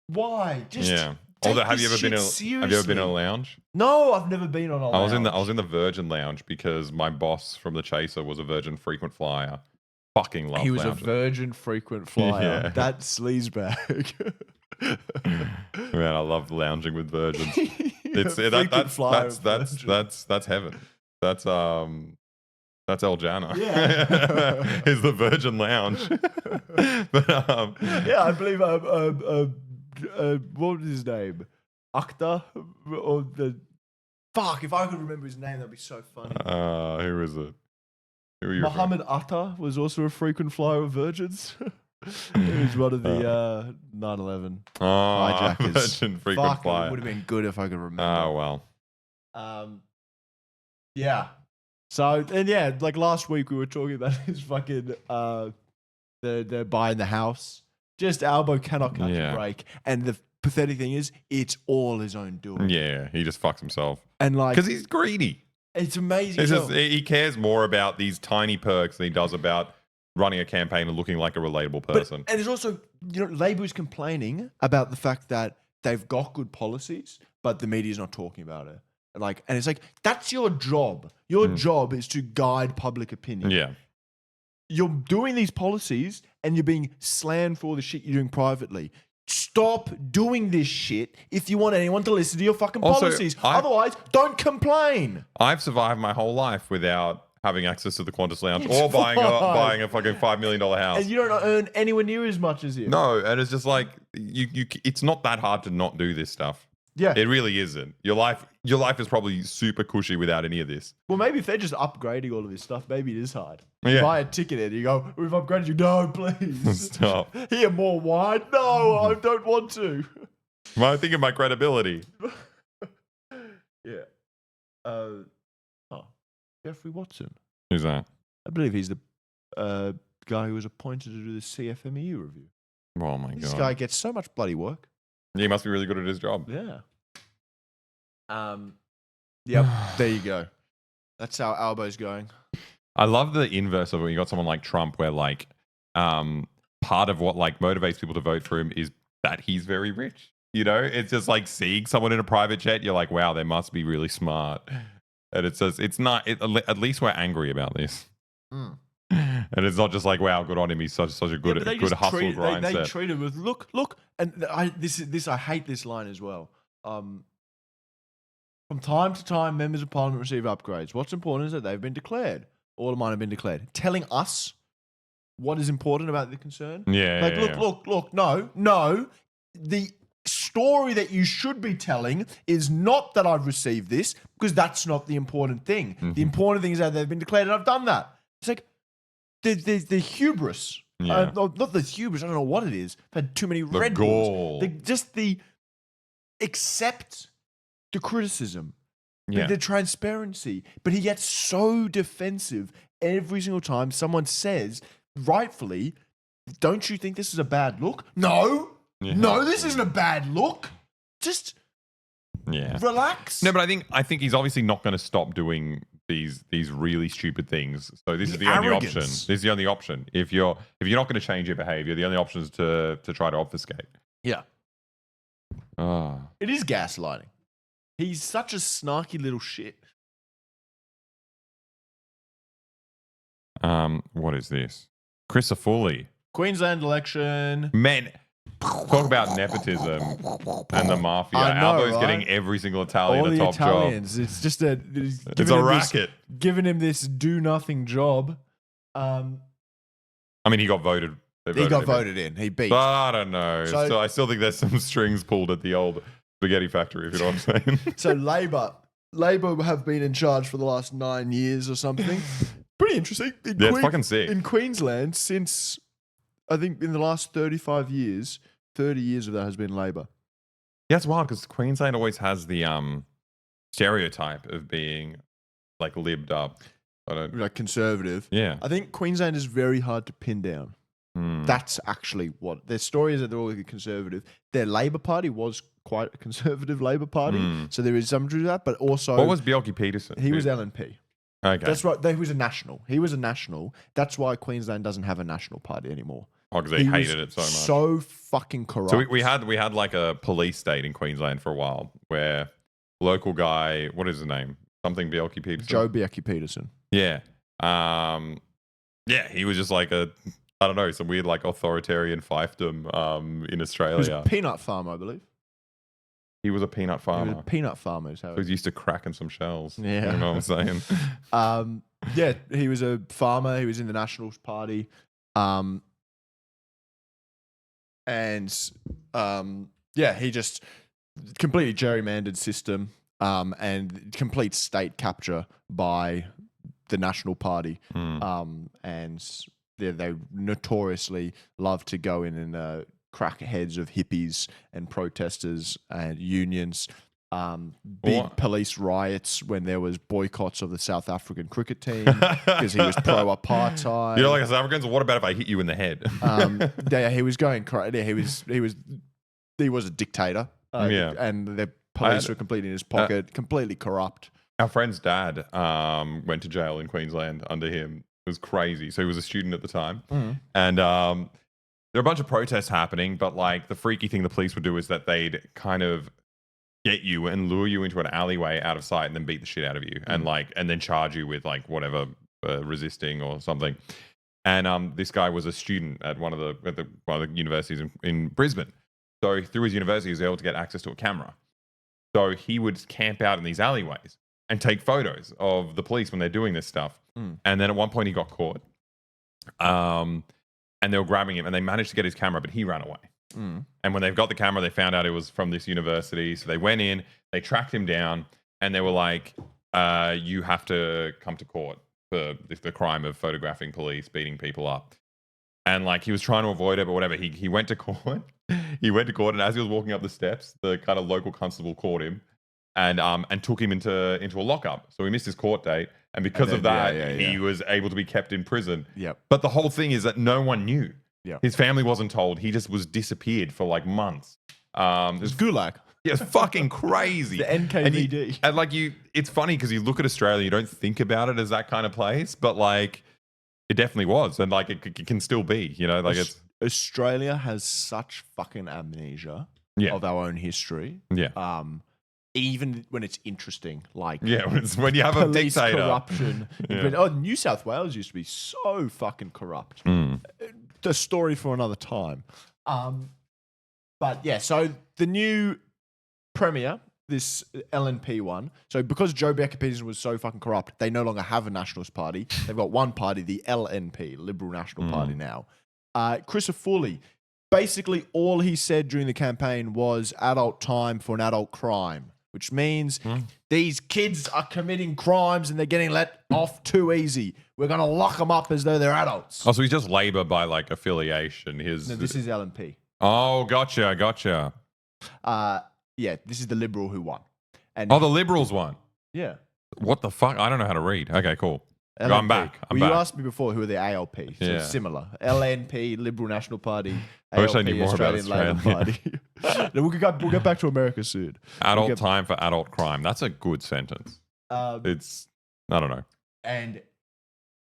why? Just take have you this ever shit been in a lounge? No, I've never been on a lounge. I was in the Virgin Lounge because my boss from the Chaser was a Virgin frequent flyer. Fucking love. He was lounges. a Virgin frequent flyer. Yeah. That sleazebag. Man, I love lounging with virgins. It's Frequent flyer of that's heaven. That's El Jana. Yeah. Is the Virgin Lounge. But yeah, I believe what was his name? Akhtar or the fuck, if I could remember his name, that'd be so funny. Who is it? Who are you Muhammad Atta was also a frequent flyer of Virgins. He was one of the 9/11 hijackers. Virgin frequent flyer. It would have been good if I could remember. Oh well. Yeah. So and yeah, like last week we were talking about his fucking they're buying the house. Just Albo cannot catch a break, and the pathetic thing is, it's all his own doing. Yeah, he just fucks himself, and like because he's greedy. It's amazing. It's just, he cares more about these tiny perks than he does about running a campaign and looking like a relatable person. And there's also, Labor is complaining about the fact that they've got good policies, but the media's not talking about it. And it's like, that's your job. Your job is to guide public opinion. Yeah. You're doing these policies and you're being slammed for all the shit you're doing privately. Stop doing this shit if you want anyone to listen to your fucking policies. Otherwise, don't complain. I've survived my whole life without having access to the Qantas lounge or buying a fucking $5 million house. And you don't earn anywhere near as much as him. No, and it's just like it's not that hard to not do this stuff. Yeah. It really isn't. Your life is probably super cushy without any of this. Well, maybe if they're just upgrading all of this stuff, maybe it is hard. Yeah. You buy a ticket and you go, we've upgraded you. No, please. Stop. Here, more wine. No, I don't want to. I think of my credibility. Yeah. Jeffrey Watson. Who's that? I believe he's the guy who was appointed to do the CFMEU review. Oh my This god. guy gets so much bloody work. He must be really good at his job. Yeah. Yep. There you go. That's how Albo's going. I love the inverse of it when you got someone like Trump where like part of what like motivates people to vote for him is that he's very rich. You know, it's just like seeing someone in a private jet, you're like, wow, they must be really smart. And it says it's not at least we're angry about this. Mm. And it's not just like, wow, good on him. He's such a good hustle grind They set. treat him with look, and I hate this line as well. From time to time, members of parliament receive upgrades. What's important is that they've been declared. All of mine have been declared. Telling us what is important about the concern. Yeah. Like, yeah, look, no. The story that you should be telling is not that I've received this, because that's not the important thing. Mm-hmm. The important thing is that they've been declared, and I've done that. It's like the hubris. Yeah. Not the hubris. I don't know what it is. I've had too many Red gall. Bulls. Just the accept the criticism. Yeah. The transparency. But he gets so defensive every single time someone says, rightfully, don't you think this is a bad look? No. Yeah. No, this isn't a bad look. Just relax. No, but I think he's obviously not going to stop doing these really stupid things. So this is the only option. This is the only option. If you're not going to change your behavior, the only option is to try to obfuscate. Yeah. Oh. It is gaslighting. He's such a snarky little shit. What is this? Crisafulli. Queensland election. Men. Talk about nepotism and the mafia. I know, Albo's right? getting every single Italian All a the top Italians. job. It's just a It's a racket. Giving him this do nothing job. I mean, he got voted. He got voted in. He beat. But I don't know. So- I still think there's some strings pulled at the old spaghetti factory, if you know what I'm saying. So Labor have been in charge for the last 9 years or something. Pretty interesting. Yeah, it's fucking sick. In Queensland, since I think in the last 35 years, 30 years of that has been Labor. Yeah, it's wild because Queensland always has the stereotype of being like libbed up. Like conservative. Yeah. I think Queensland is very hard to pin down. That's actually what their story is, that they're all conservative. Their Labor Party was quite a conservative Labor Party, so there is some truth to that. But also, What was Bjelke Peterson? he was LNP. Okay. That's right. He was a national. He was a national. That's why Queensland doesn't have a national party anymore. Oh, because they He hated was it so much. So fucking corrupt. So we had like a police state in Queensland for a while where local guy, what is his name? Something Bjelke Peterson. Joe Bjelke Peterson. Yeah. Yeah, he was just like I don't know, some weird like authoritarian fiefdom in Australia. He was a peanut farmer, I believe. He was a peanut farmer. He was a peanut farmer. Is how So he's used to cracking some shells. Yeah. You know what I'm saying? Yeah, he was a farmer. He was in the National Party. Yeah, he just completely gerrymandered system and complete state capture by the National Party. And they notoriously love to go in and crack heads of hippies and protesters and unions. Big police riots when there was boycotts of the South African cricket team because he was pro-apartheid. You're like South Africans. What about if I hit you in the head? Yeah, he was going crazy. He was a dictator. And the police were completely in his pocket, completely corrupt. Our friend's dad went to jail in Queensland under him. It was crazy. So he was a student at the time, and there were a bunch of protests happening. But like the freaky thing the police would do is that they'd kind of get you and lure you into an alleyway out of sight and then beat the shit out of you and then charge you with like whatever resisting or something. And this guy was a student at one of the universities in Brisbane. So through his university, he was able to get access to a camera. So he would camp out in these alleyways and take photos of the police when they're doing this stuff. And then at one point he got caught. And they were grabbing him and they managed to get his camera, but he ran away. And when they've got the camera, they found out it was from this university. So they went in, they tracked him down, and they were like, you have to come to court for the crime of photographing police, beating people up. And like he was trying to avoid it, but whatever. He went to court. He went to court, and as he was walking up the steps, the kind of local constable caught him and took him into a lockup. So he missed his court date. And because of that, he was able to be kept in prison. Yep. But the whole thing is that no one knew. Yeah. His family wasn't told. He just was disappeared for like months. It's gulag. Yeah, it's fucking crazy. The NKVD. And like it's funny because you look at Australia, you don't think about it as that kind of place, but like it definitely was, and like it can still be. You know, like it's Australia has such fucking amnesia of our own history. Yeah. Even when it's interesting, like when you have a police dictator, corruption. Oh, New South Wales used to be so fucking corrupt. The story for another time. But yeah, so the new premier, this LNP one. So because Joe Becker-Peterson was so fucking corrupt, they no longer have a nationalist party. They've got one party, the LNP, Liberal National Party now. Christopher Foley, basically all he said during the campaign was adult time for an adult crime, which means these kids are committing crimes and they're getting let off too easy. We're going to lock them up as though they're adults. Oh, so he's just Labor by like affiliation. No, this is LNP. Oh, gotcha. Yeah, this is the Liberal who won. And the Liberals won. Yeah. What the fuck? I don't know how to read. Okay, cool. LNP. I'm back. You asked me before who are the ALP. So it's similar. LNP, Liberal National Party. I wish I knew more about Australian Labor Party. We'll get back to America soon. Adult time for adult crime. That's a good sentence. It's, I don't know.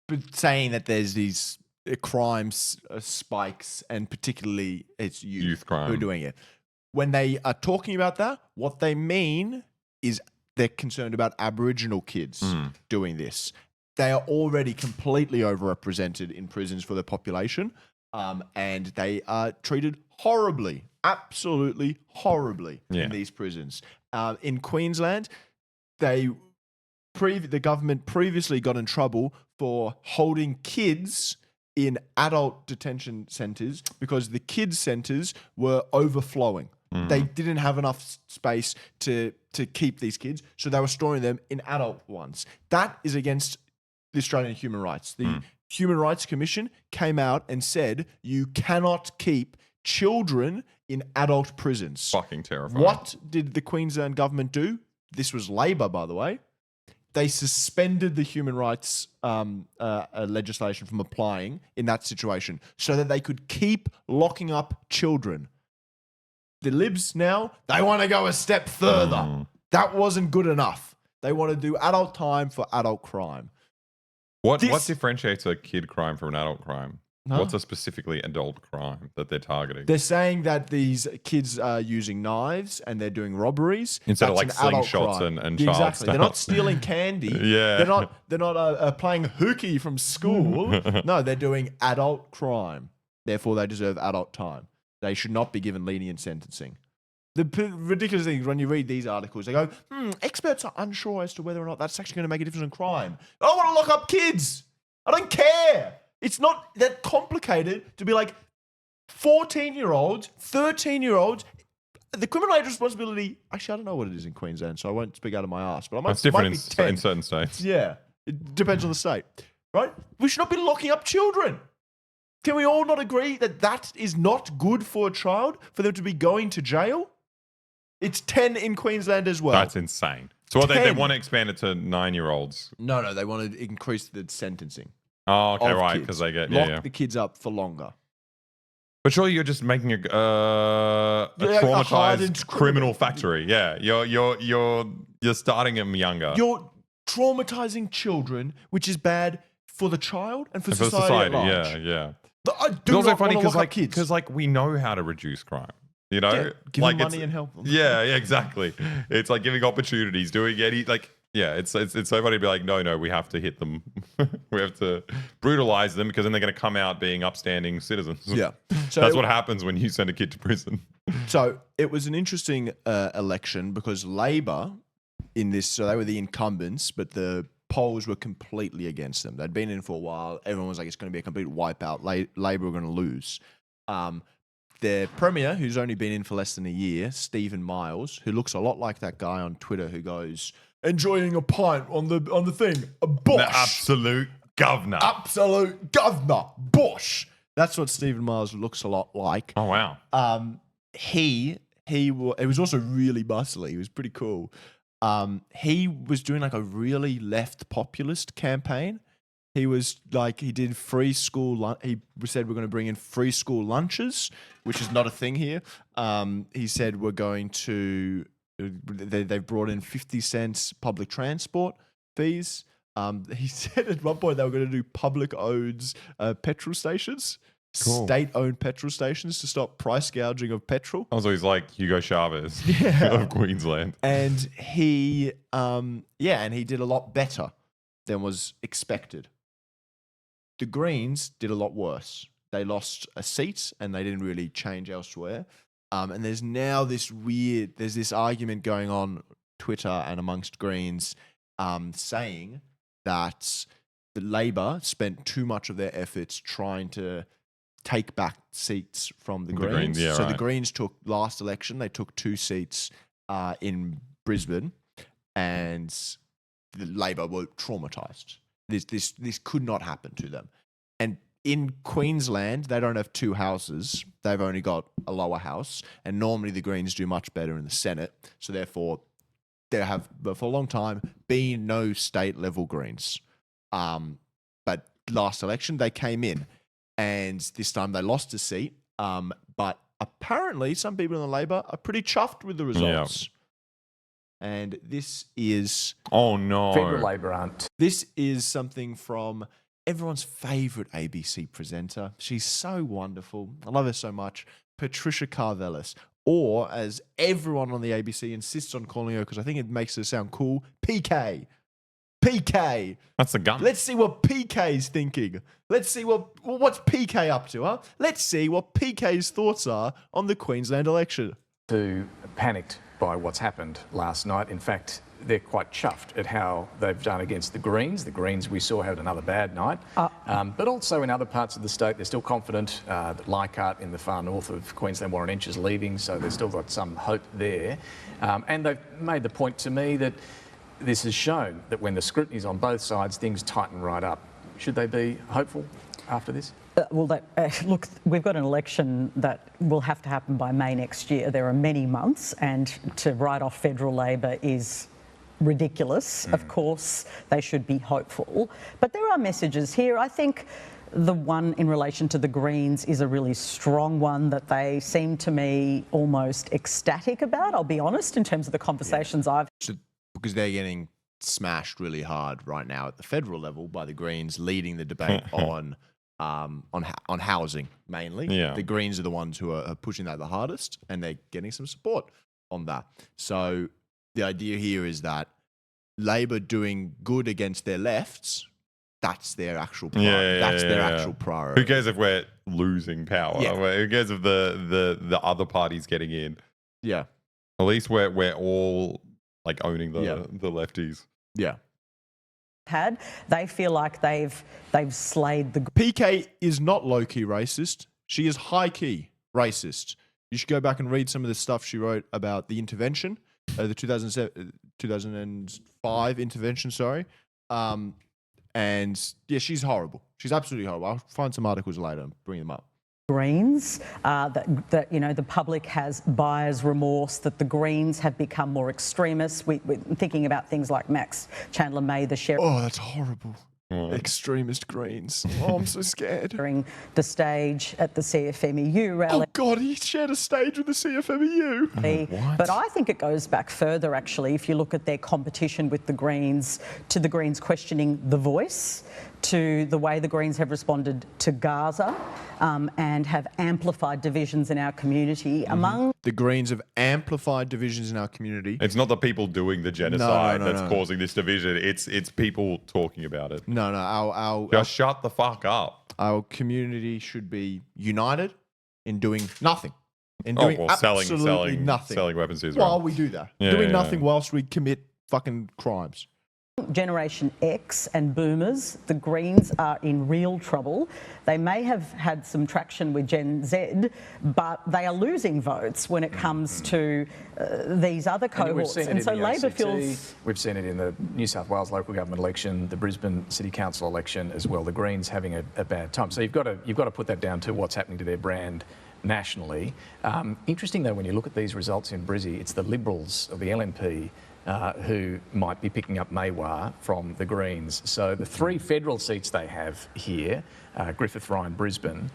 But saying that there's these crimes spikes, and particularly it's youth crime who are doing it. When they are talking about that, what they mean is they're concerned about Aboriginal kids doing this. They are already completely overrepresented in prisons for their population, and they are treated horribly, absolutely horribly in these prisons. In Queensland, the government previously got in trouble for holding kids in adult detention centres because the kids' centres were overflowing. They didn't have enough space to keep these kids, so they were storing them in adult ones. That is against the Australian human rights. The Human Rights Commission came out and said you cannot keep children in adult prisons. Fucking terrifying. What did the Queensland government do? This was Labor, by the way. They suspended the human rights legislation from applying in that situation so that they could keep locking up children. The Libs now, they want to go a step further. That wasn't good enough. They want to do adult time for adult crime. What differentiates a kid crime from an adult crime? What's a specifically adult crime that they're targeting? They're saying that these kids are using knives and they're doing robberies. Instead of like slingshots and child exactly. stuff. They're not stealing candy. They're not playing hooky from school. No, they're doing adult crime. Therefore, they deserve adult time. They should not be given lenient sentencing. The ridiculous thing is when you read these articles, they go, experts are unsure as to whether or not that's actually going to make a difference in crime. I don't want to lock up kids. I don't care. It's not that complicated to be like 14-year-olds, 13-year-olds. The criminal age responsibility, actually, I don't know what it is in Queensland, so I won't speak out of my ass. But It's different in certain states. Yeah, it depends on the state, right? We should not be locking up children. Can we all not agree that that is not good for a child, for them to be going to jail? It's 10 in Queensland as well. That's insane. So they want to expand it to 9-year-olds? No, they want to increase the sentencing. Oh, okay, right, because they get lock the kids up for longer. But surely you're just making a traumatized criminal factory. Yeah, you're starting them younger. You're traumatizing children, which is bad for the child and for society at large. Yeah. But I It's do also not funny want to lock up kids. because like we know how to reduce crime. You know, Yeah, give them money and help them. Yeah, exactly. It's like giving opportunities, doing any it's so funny to be like, no, we have to hit them. We have to brutalize them because then they're going to come out being upstanding citizens. Yeah. So That's what happens when you send a kid to prison. So it was an interesting election because Labor in this. So they were the incumbents, but the polls were completely against them. They'd been in for a while. Everyone was like, it's going to be a complete wipeout. Labor are going to lose. Their premier, who's only been in for less than a year, Stephen Miles, who looks a lot like that guy on Twitter who goes, enjoying a pint on the thing. A bosh. The absolute governor. Absolute governor. Bosh. That's what Stephen Miles looks a lot like. Oh, wow. It was also really muscly. He was pretty cool. He was doing like a really left populist campaign. He was like, he did free school. He said we're going to bring in free school lunches, which is not a thing here. He said we're going to. They've brought in 50 cents public transport fees. He said at one point they were going to do public-owned petrol stations. Cool. State-owned petrol stations to stop price gouging of petrol. Also, he's like Hugo Chavez of Queensland. And he, and he did a lot better than was expected. The Greens did a lot worse. They lost a seat and they didn't really change elsewhere. And there's now there's this argument going on Twitter and amongst Greens saying that the Labor spent too much of their efforts trying to take back seats from the Greens. The Greens took last election, they took 2 seats in Brisbane, and the Labor were traumatized. This could not happen to them. And in Queensland, they don't have 2 houses. They've only got a lower house. And normally the Greens do much better in the Senate. So therefore, there have, for a long time, been no state-level Greens. But last election, they came in. And this time they lost a seat. But apparently, some people in the Labor are pretty chuffed with the results. Yeah. And this is... Oh, no. Federal Labor aren't. This is something from everyone's favourite ABC presenter. She's so wonderful. I love her so much. Patricia Karvelis. Or, as everyone on the ABC insists on calling her, because I think it makes her sound cool, PK. PK. That's the gun. Let's see what PK's thinking. Let's see what's PK up to, huh? Let's see what PK's thoughts are on the Queensland election. Too panicked by what's happened last night. In fact, they're quite chuffed at how they've done against the Greens. The Greens we saw had another bad night. But also in other parts of the state, they're still confident that Leichhardt in the far north of Queensland, Warren Inch is leaving, so they've still got some hope there. And they've made the point to me that this has shown that when the scrutiny's on both sides, things tighten right up. Should they be hopeful after this? Look, we've got an election that will have to happen by May next year. There are many months, and to write off federal Labor is ridiculous. Of course, they should be hopeful. But there are messages here. I think the one in relation to the Greens is a really strong one that they seem to me almost ecstatic about, I'll be honest, in terms of the conversations I've... Because they're getting smashed really hard right now at the federal level by the Greens leading the debate on housing mainly. Yeah. The Greens are the ones who are pushing that the hardest, and they're getting some support on that. So the idea here is that Labor doing good against their lefts, that's their actual priority. That's their actual priority. Who cares if we're losing power? Yeah. Who cares if the other party's getting in? Yeah. At least we're all like owning the lefties. Yeah. They feel like they've slayed the... PK is not low-key racist. She is high-key racist. You should go back and read some of the stuff she wrote about the intervention, the 2005 intervention, sorry. And yeah, she's horrible. She's absolutely horrible. I'll find some articles later and bring them up. Greens, that you know, the public has buyer's remorse, that the Greens have become more extremist. We're thinking about things like Max Chandler May, the sheriff. Oh, that's horrible. Extremist Greens. Oh, I'm so scared. During the stage at the CFMEU rally. Oh, God, he shared a stage with the CFMEU. What? But I think it goes back further, actually, if you look at their competition with the Greens, to the Greens questioning The Voice, to the way the Greens have responded to Gaza, and have amplified divisions in our community. Among the Greens have amplified divisions in our community. It's not the people doing the genocide that's causing this division. It's people talking about it. No, our just shut the fuck up. Our community should be united in doing nothing. In doing absolutely nothing. Selling weapons to Israel. While we do that. Doing nothing whilst we commit fucking crimes. Generation X and boomers, the Greens are in real trouble. They may have had some traction with Gen Z, but they are losing votes when it comes to these other cohorts. And so Labor feels... We've seen it in the New South Wales local government election, the Brisbane City Council election as well. The Greens having a bad time. So you've got to put that down to what's happening to their brand nationally. Interesting though, when you look at these results in Brizzy, it's the Liberals or the LNP who might be picking up Maywar from the Greens. So the 3 federal seats they have here, Griffith, Ryan, Brisbane,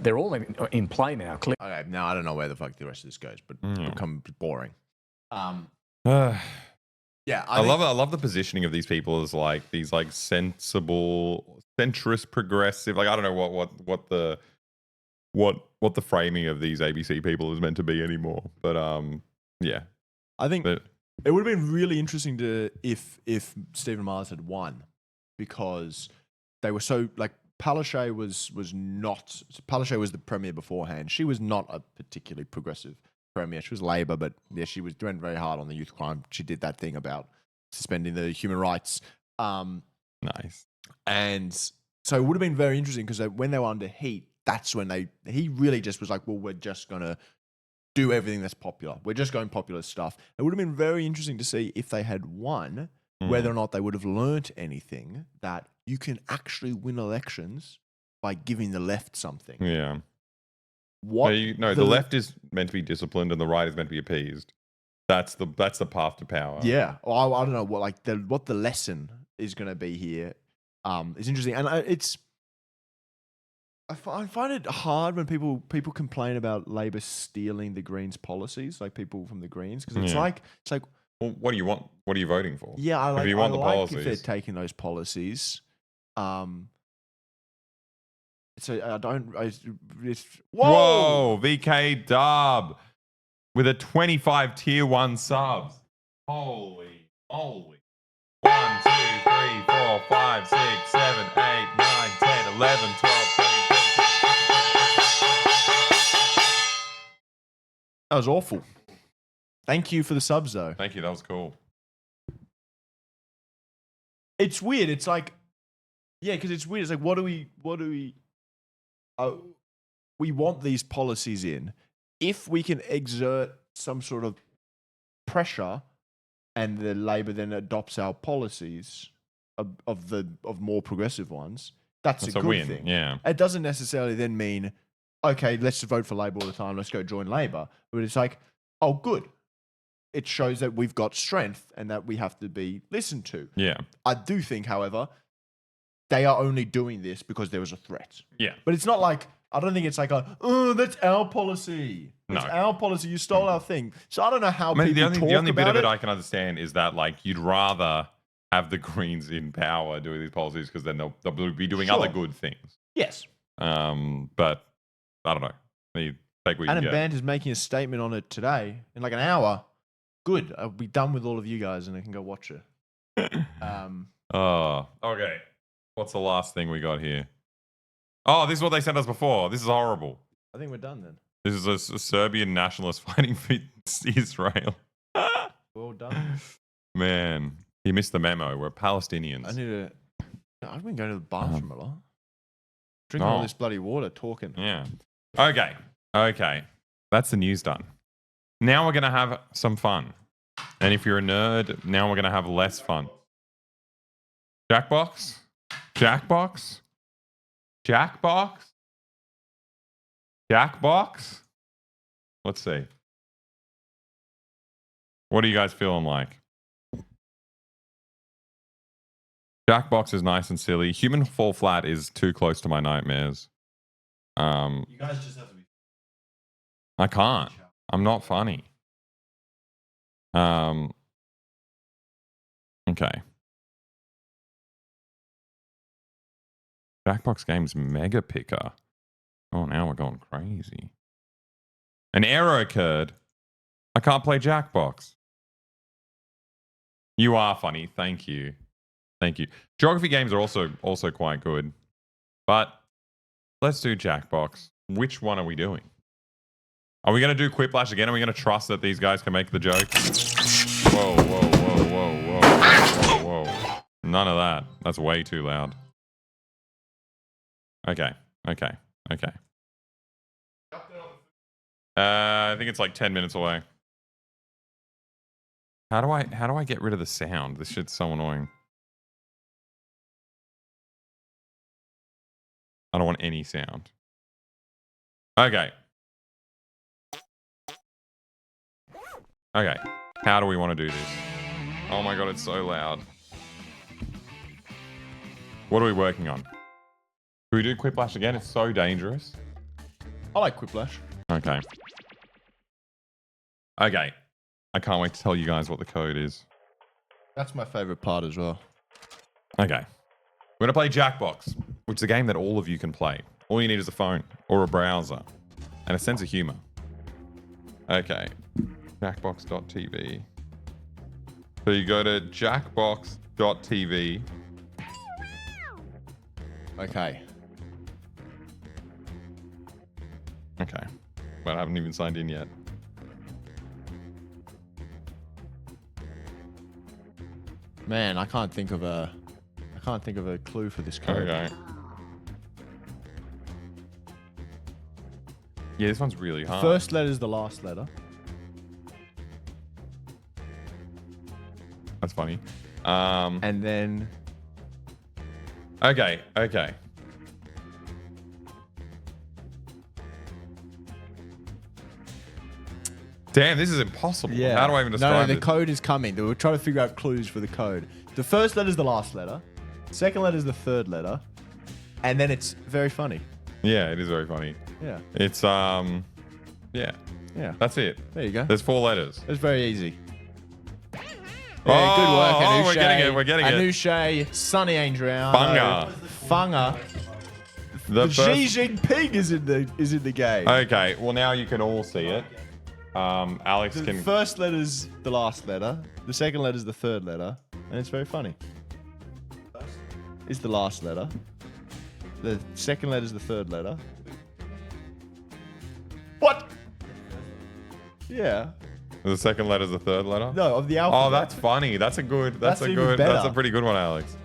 they're all in play now. Okay, now I don't know where the fuck the rest of this goes, but it'll become boring. Yeah, I love the positioning of these people as like these like sensible, centrist, progressive. Like I don't know what the framing of these ABC people is meant to be anymore. But yeah, I think it would have been really interesting to if Stephen Miles had won, because they were so like Palaszczuk was the premier beforehand. She was not a particularly progressive premier. She was Labor, but yeah, she was doing very hard on the youth crime. She did that thing about suspending the human rights. Nice. And so it would have been very interesting because when they were under heat, that's when he really just was like, well, we're just going to do everything that's popular. We're just going popular stuff. It would have been very interesting to see if they had won, whether or not they would have learnt anything that you can actually win elections by giving the left something. Yeah. The left is meant to be disciplined and the right is meant to be appeased. That's the path to power. Yeah. Well, I don't know what the lesson is going to be here. It's interesting, and I find it hard when people complain about Labor stealing the Greens policies, like people from the Greens, because it's like, well, what do you want? What are you voting for? Yeah, if you want the policies, policies, if they're taking those policies. Whoa, VK Dub with a 25 tier 1 subs. Holy moly. 1, 2, 3, 4, 5, 6, 7, 8, 9, 10, 11, 12, 13. That was awful. Thank you for the subs, though. Thank you. That was cool. It's weird. It's like, yeah, because it's weird. It's like, what do we? We want these policies in. If we can exert some sort of pressure, and the Labor then adopts our policies of more progressive ones, that's a good win. thing. Yeah. It doesn't necessarily then mean, okay, let's vote for Labor all the time. Let's go join Labor. But it's like, oh, good. It shows that we've got strength and that we have to be listened to. Yeah. I do think, however, they are only doing this because there was a threat. Yeah. But it's not like, I don't think it's like that's our policy. It's our policy. You stole our thing. So I don't know how people talk about it. The only bit of it I can understand is that like you'd rather have the Greens in power doing these policies because then they'll be doing other good things. Yes. But I don't know. You take what you Adam get. Band is making a statement on it today in like an hour. Good. I'll be done with all of you guys and I can go watch it. Okay. What's the last thing we got here? Oh, this is what they sent us before. This is horrible. I think we're done then. This is a Serbian nationalist fighting for Israel. Well done. Man, he missed the memo. We're Palestinians. I've been going to the bathroom a lot. Drinking all this bloody water, talking. Yeah. Okay. That's the news done. Now we're going to have some fun. And if you're a nerd, now we're going to have less fun. Jackbox? Let's see. What are you guys feeling like? Jackbox is nice and silly. Human Fall Flat is too close to my nightmares. You guys just have to be. I can't. I'm not funny. Okay. Jackbox Games Mega Picker. Oh, now we're going crazy. An error occurred. I can't play Jackbox. You are funny. Thank you. Geography games are also quite good. But let's do Jackbox. Which one are we doing? Are we going to do Quiplash again? Are we going to trust that these guys can make the joke? Whoa. None of that. That's way too loud. Okay. Okay. Okay. I think it's like 10 minutes away. How do I get rid of the sound? This shit's so annoying. I don't want any sound. Okay. Okay. How do we want to do this? Oh my god, it's so loud. What are we working on? Do we do Quiplash again? It's so dangerous. I like Quiplash. Okay. Okay. I can't wait to tell you guys what the code is. That's my favorite part as well. Okay. We're going to play Jackbox, which is a game that all of you can play. All you need is a phone or a browser and a sense of humor. Okay. Jackbox.tv. So you go to jackbox.tv. Okay. Okay. But I haven't even signed in yet. Man, I can't think of a clue for this code. Okay. Yeah, this one's really hard. First letter is the last letter. That's funny. And then... Okay, okay. Damn, this is impossible. Yeah. How do I even describe No, the this? code is coming. We're trying to figure out clues for the code. The first letter is the last letter. Second letter is the third letter. And then it's very funny. Yeah, it is very funny. Yeah. It's, yeah. Yeah. That's it. There you go. There's 4 letters. It's very easy. Yeah, Oh, good work, Anouche. we're getting it, we're getting it. Anouche, Sunny Adriano. Funga. Funga. The Xi first... Jinping is in the game. Okay, well now you can all see it. Alex The can... first letter's the last letter. The second letter's the third letter. And it's very funny. Is the last letter. The second letter's the third letter. What? Yeah. The second letter is the third letter? No, of the alphabet. Oh, that's funny. That's a good... That's even better. That's a pretty good one, Alex.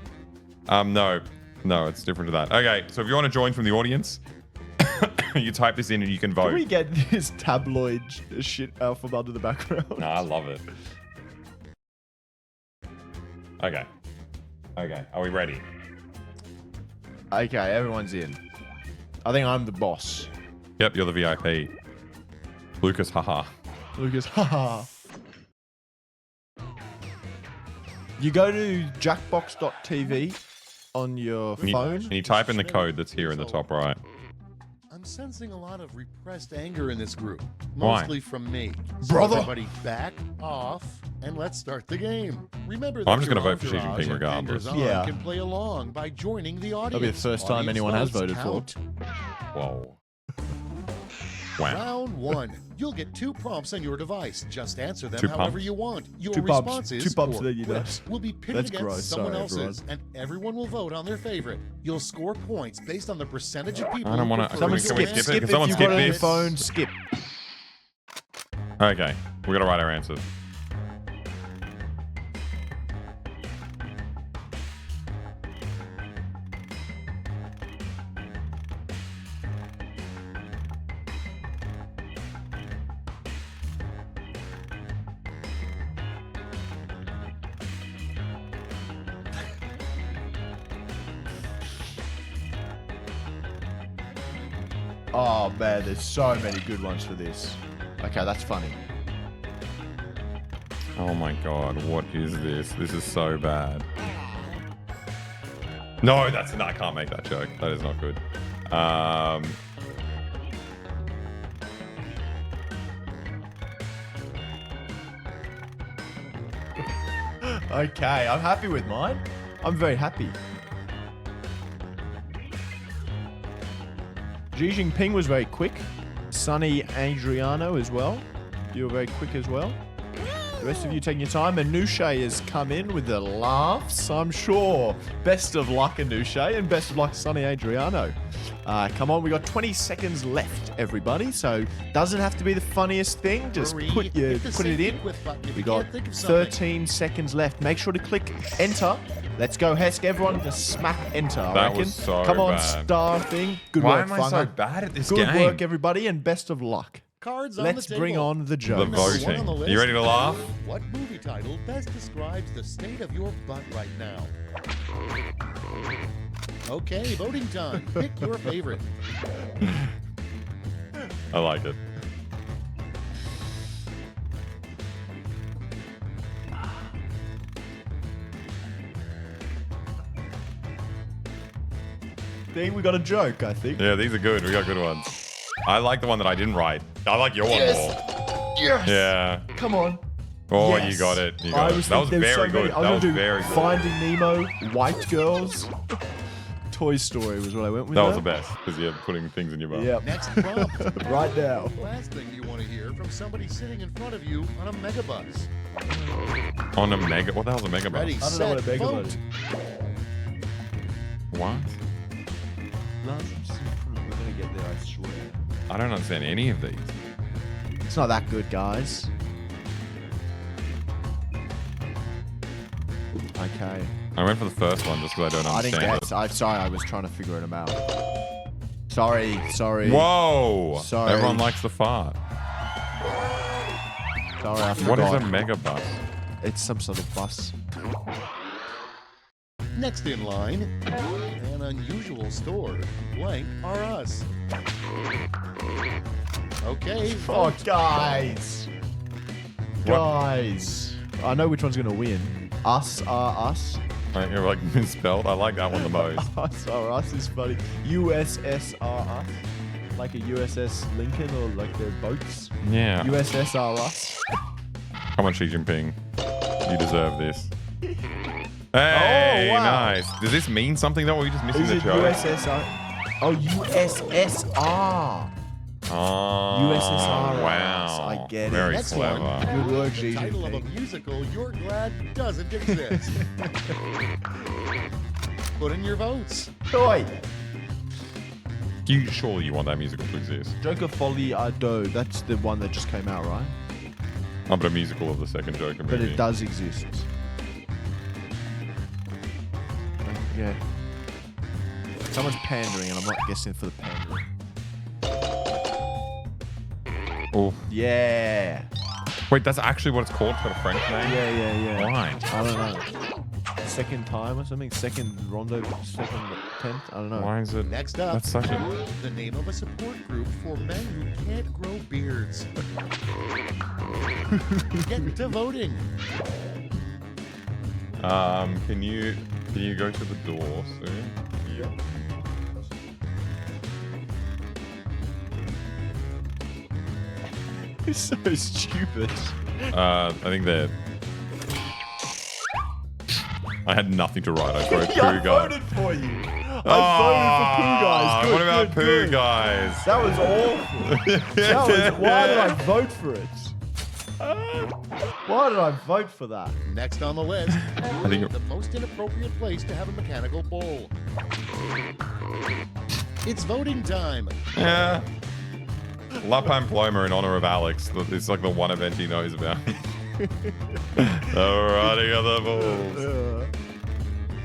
No. No, it's different to that. Okay, so if you want to join from the audience, you type this in and you can vote. Can we get this tabloid shit out from under the background? No, I love it. Okay. Okay, are we ready? Okay, everyone's in. I think I'm the boss. Yep, you're the VIP. Lucas, haha. Lucas, haha. You go to jackbox.tv on your phone. And you type in the code that's here in the top right. I'm sensing a lot of repressed anger in this group, Why? mostly from me. So Brother. everybody back off and let's start the game. Remember I'm that just your gonna vote for Xi entourage Jinping and regardless. hangers-on Yeah. can play along by joining the audience. That'll be the first time anyone has voted for. count. Whoa. Wow. Round 1. You'll get 2 prompts on your device. Just answer them 2 however pumps? you want. Your 2 pumps. responses 2 pumps, or then you know. quips will be pitted That's against gross. someone Sorry, else's, everyone. and everyone will vote on their favorite. You'll score points based on the percentage of people. I don't who want to... prefer Can we your skip it? Can if someone you've skip got it on your this? phone, skip. Okay, we gotta write our answers. Oh man, there's so many good ones for this. Okay, that's funny. Oh my god, what is this? This is so bad. No, I can't make that joke. That is not good. Okay, I'm happy with mine. I'm very happy. Xi Jinping was very quick. Sunny Adriano as well. You were very quick as well. The rest of you taking your time. Anusha has come in with the laughs, I'm sure. Best of luck, Anusha, and best of luck, Sonny Adriano. Come on, we got 20 seconds left, everybody. So doesn't have to be the funniest thing. Just put it in. We got 13 seconds left. Make sure to click enter. Let's go, Hesk. Everyone just smack enter, I That reckon. was so Come on, bad. star thing. Good Why work, am I so Funga. bad at this Good game? work, everybody, and best of luck. Cards on Let's the bring table. on the The jokes. voting. You ready to laugh? What movie title best describes the state of your butt right now? Okay, voting time. Pick your favorite. I like it. We got a joke, I think. Yeah, these are good. We got good ones. I like the one that I didn't write. I like your one more. Yes. Yeah. Come on. Oh, Yes. you got it. You got it. That was very good. That was very good. Finding Nemo, White Girls, Toy Story was what I went with. That was the best because you're putting things in your butt. Yep. Next prompt. Right now. Last thing you want to hear from somebody sitting in front of you on a megabus. On a mega. What the hell's a mega bus? Ready, I don't know what a set, megabus vote. is. What? We're gonna get there, I swear. I don't understand any of these. It's not that good, guys. Okay. I went for the first one just because I don't I didn't understand get. it. I'm sorry. I was trying to figure it out. Sorry. Whoa! Sorry. Everyone likes the fart. Sorry, I forgot. What is a mega bus? It's some sort of bus. Next in line, an unusual store. Blank are us. Okay. Oh, vote. guys. Guys. I know which one's gonna win. Us are us. Right, you're like misspelled. I like that one the most. Us are us is funny. USS are us. Like a USS Lincoln or like the boats. Yeah. USS are us. Come on, Xi Jinping. You deserve this. Hey, wow. nice. Does this mean something though, or are we just missing Is the it joke? USSR? Oh, USSR. Oh, USSR. wow. I get it. Very Next clever. one. Good work, The Xi title of a Jinping. musical you're glad doesn't exist. Put in your votes. Toy. Surely you want that musical to exist. Joker Folly Ado. That's the one that just came out, right? I'm but a musical of the second Joker movie. But it does exist. Yeah. Someone's pandering, and I'm not guessing for the pandering. Oh. Yeah. Wait, that's actually what it's called? It's got a French name? Yeah. Why? I don't know. Second time or something? Second rondo? Second attempt? I don't know. Why is it? Next up, That's such a. the name of a support group for men who can't grow beards. Get to voting. Can you go to the door soon? Yeah. It's so stupid. I think they're. I had nothing to write. I wrote Yeah, I Pooh Guy. voted for you. I voted for Pooh Guys. Good, What about good, Pooh good. Guys? That was awful. Why did I vote for it? Why did I vote for that? Next on the list, I think the most inappropriate place to have a mechanical bull. It's voting time. Yeah. La Pamplona in honor of Alex. It's like the one event he knows about. The riding of the bulls.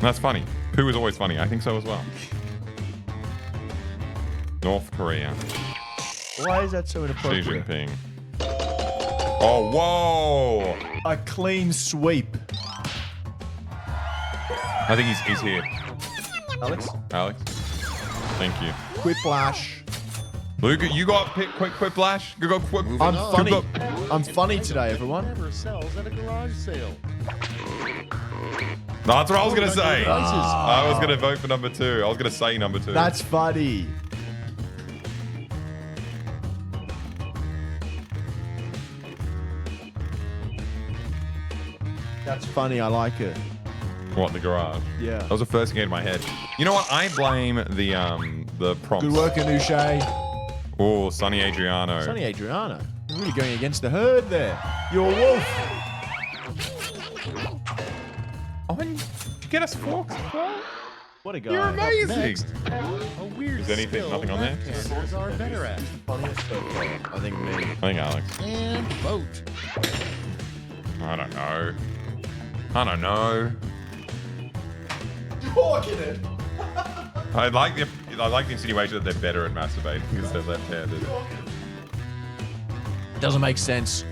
That's funny. Pooh is always funny. I think so as well. North Korea. Why is that so Xi inappropriate? Jinping. Oh, whoa! A clean sweep. I think he's here. Alex? Alex? Thank you. Quiplash. Luke, you got quick flash. Go quick. I'm on. funny. I'm funny today, everyone. Never sells at a garage sale. That's what I was gonna say. Prices. I was gonna vote for number 2. I was gonna say number 2. That's funny. That's funny. I like it. What, the garage? Yeah. That was the first thing in my head. You know what? I blame the prompts. Good work, Anusha. Oh, Sonny Adriano. Sonny Adriano. You're really going against the herd there. You're a wolf. you get us forks as well? What a guy. You're amazing. Next, a weird Is anything, skill nothing on there? left-handers are better at. I think me. I think Alex. And vote. I don't know. I don't know. Talking it. I like the insinuation that they're better at masturbating because they're left-handed. Doesn't make sense.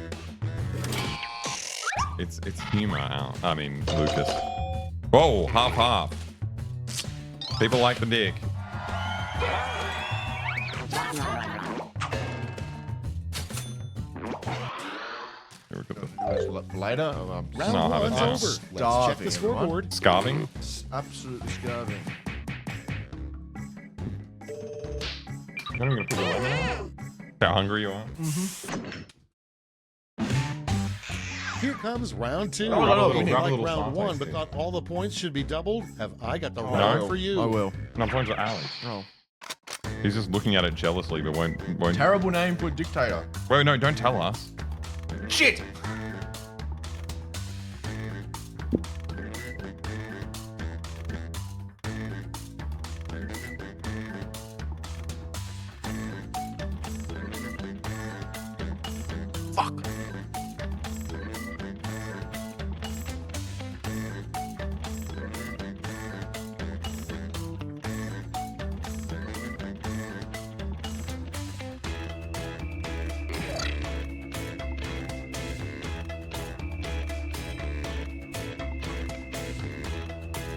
It's humor, Al. I mean, Lucas. Whoa, half. People like the dick. Here we got the Later. Round No, I haven't one's done. over. Let's check the scoreboard. Scarving? Absolutely scarving. I'm gonna put your lemon on. How hungry you are? Here comes round two. Oh, no, You grab a like little round sausage one, but stick. thought all the points should be doubled? Have I got the No. round for you? I will. And I'm pointing to Alex. Oh. He's just looking at it jealously, but won't. Terrible name for a dictator. Wait, no, don't tell us. Shit! Fuck.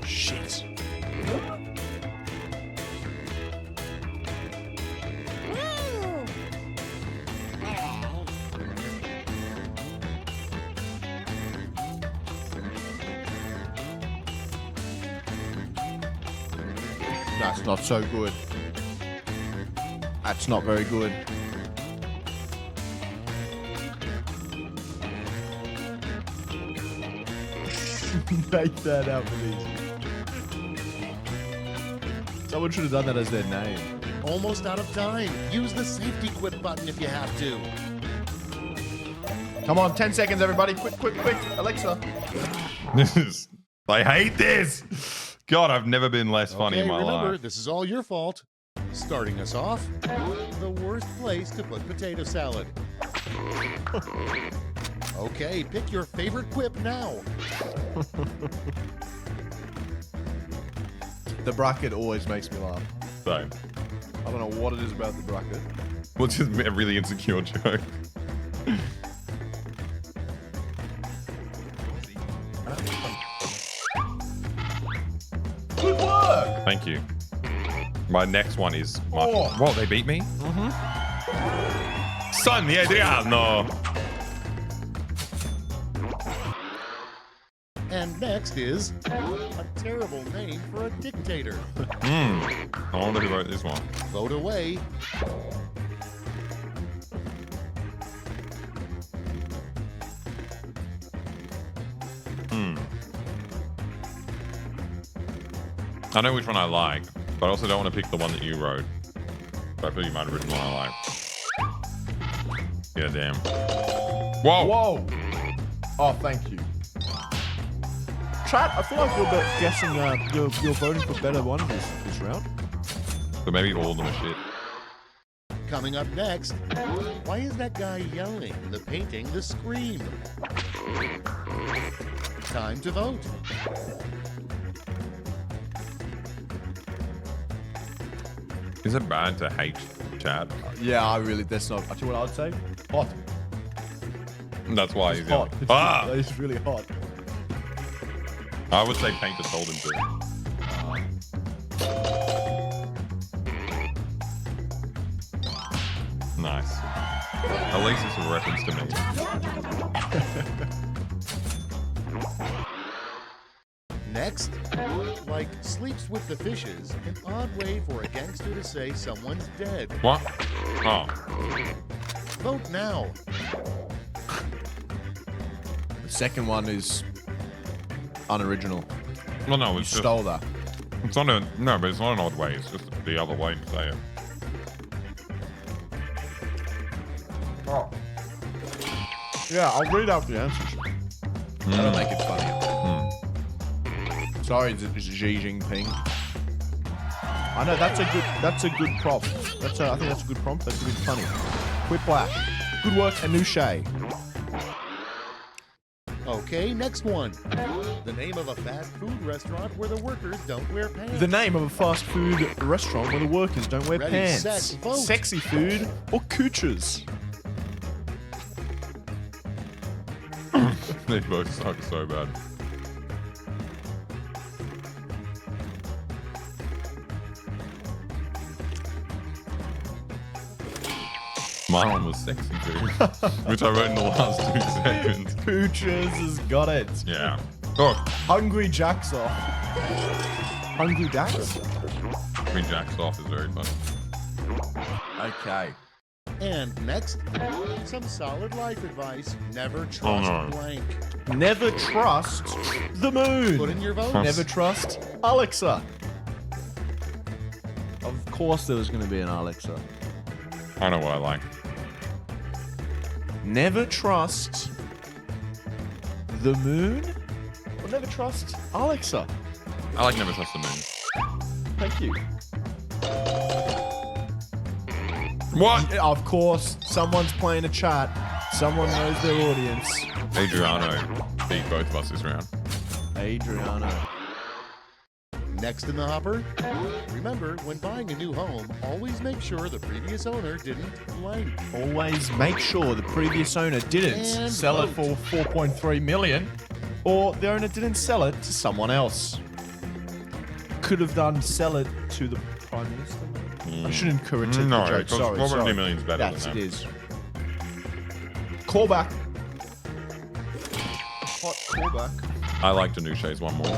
Shit. That's not so good. That's not very good. Make that up, please. Someone should have done that as their name. Almost out of time. Use the safety quit button if you have to. Come on, 10 seconds, everybody. Quick. Alexa. I hate this. God, I've never been less funny Okay, in my remember, life. this is all your fault. Starting us off, the worst place to put potato salad. Okay, pick your favorite quip now. The bracket always makes me laugh. So, I don't know what it is about the bracket. well, it's just a really insecure joke. Good work! Thank you. My next one is. Oh. What, they beat me? Sonny Adriano! And next is a terrible name for a dictator. I wonder who wrote this one. Vote away. I know which one I like, but I also don't want to pick the one that you wrote. But I feel you might have written one I like. Yeah, damn. Whoa! Whoa! Oh, thank you. Chat, I feel like you're guessing, you're voting for better one this round. So maybe all of them are shit. Coming up next, why is that guy yelling? The painting, the scream. Time to vote. Is it bad to hate Chad? Yeah, that's not. I tell you what I would say. Hot. That's why he's Hot. yelling. It's really hot. I would say Painter told him to. Nice. At least it's a reference to me. Next, like sleeps with the fishes, an odd way for a gangster to say someone's dead. What? Oh. Vote now. The second one is unoriginal. Well, no, You it's stole that. It's not a no, but it's not an odd way. It's just the other way to say it. Oh. Yeah, I'll read out the answers. That'll make it funnier. Sorry, Xi Jinping. I know that's a good prompt. I think that's a good prompt. That's a bit funny. Quit black. Good work, Anouche. Okay, next one. The name of a fast food restaurant where the workers don't wear pants. The name of a fast food restaurant where the workers don't wear Ready, pants. set, vote. Sexy food or cooches? They both suck so bad. My one was sexy food, which I wrote in the last 2 seconds. Cooches has got it. Yeah. Oh, Hungry Jacks off. Hungry Jacks? I mean, Jack's off is very funny. Okay. And next, some solid life advice. Never trust blank. Never trust the moon. Put in your vote. Never trust Aleksa. Of course there was going to be an Aleksa. I know what I like. Never trust the moon? Or never trust Aleksa? I like Never Trust the Moon. Thank you. What? Of course, someone's playing a chat. Someone knows their audience. Adriano beat both of us this round. Adriano. Next in the hopper, remember, when buying a new home, always make sure the previous owner didn't blank. Always make sure the previous owner didn't And sell it vote. for 4.3 million, or the owner didn't sell it to someone else. Could have done sell it to the Prime Minister. I shouldn't critique the No, joke. because Sorry, 4.3 million's better Yes, than it that. is. Callback. Hot callback. I like Danouche's one more.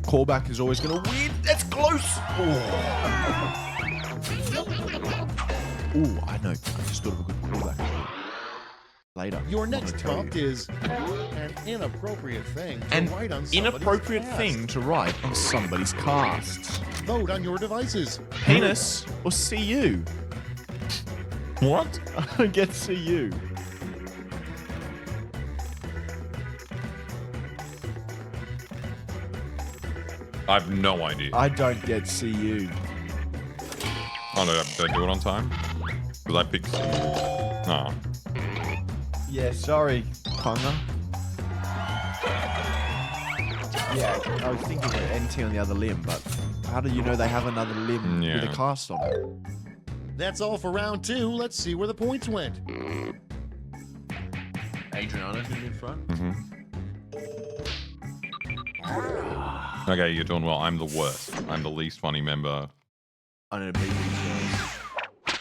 Callback is always going to win. That's close. Ooh, I know. I just thought of a good callback. Later. Your next prompt is an inappropriate thing to An write on somebody's inappropriate cast. thing to write on somebody's cast. Vote on your devices. Penis or CU? What? I don't get CU. I have no idea. I don't get CU. Oh no, did I do it on time? Because I picked C. No. Yeah, sorry, Conga. Yeah, I was thinking of NT on the other limb, but how do you know they have another limb with a cast on it? That's all for round 2. Let's see where the points went. Adriano's in front. Okay, you're doing well. I'm the worst. I'm the least funny member. I need to beat these guys.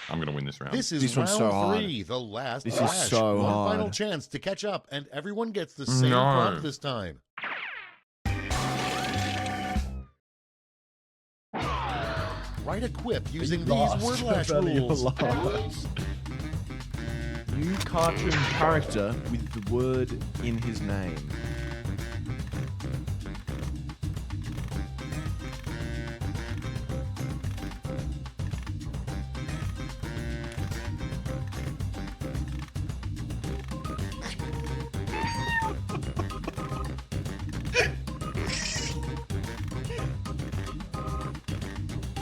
I'm going to win this round. This is This round one's so hard. 3, the last This is clash. so One hard. final chance to catch up, and everyone gets the same No. prompt this time. Write a quip using these word lash rules. New cartoon character with the word in his name.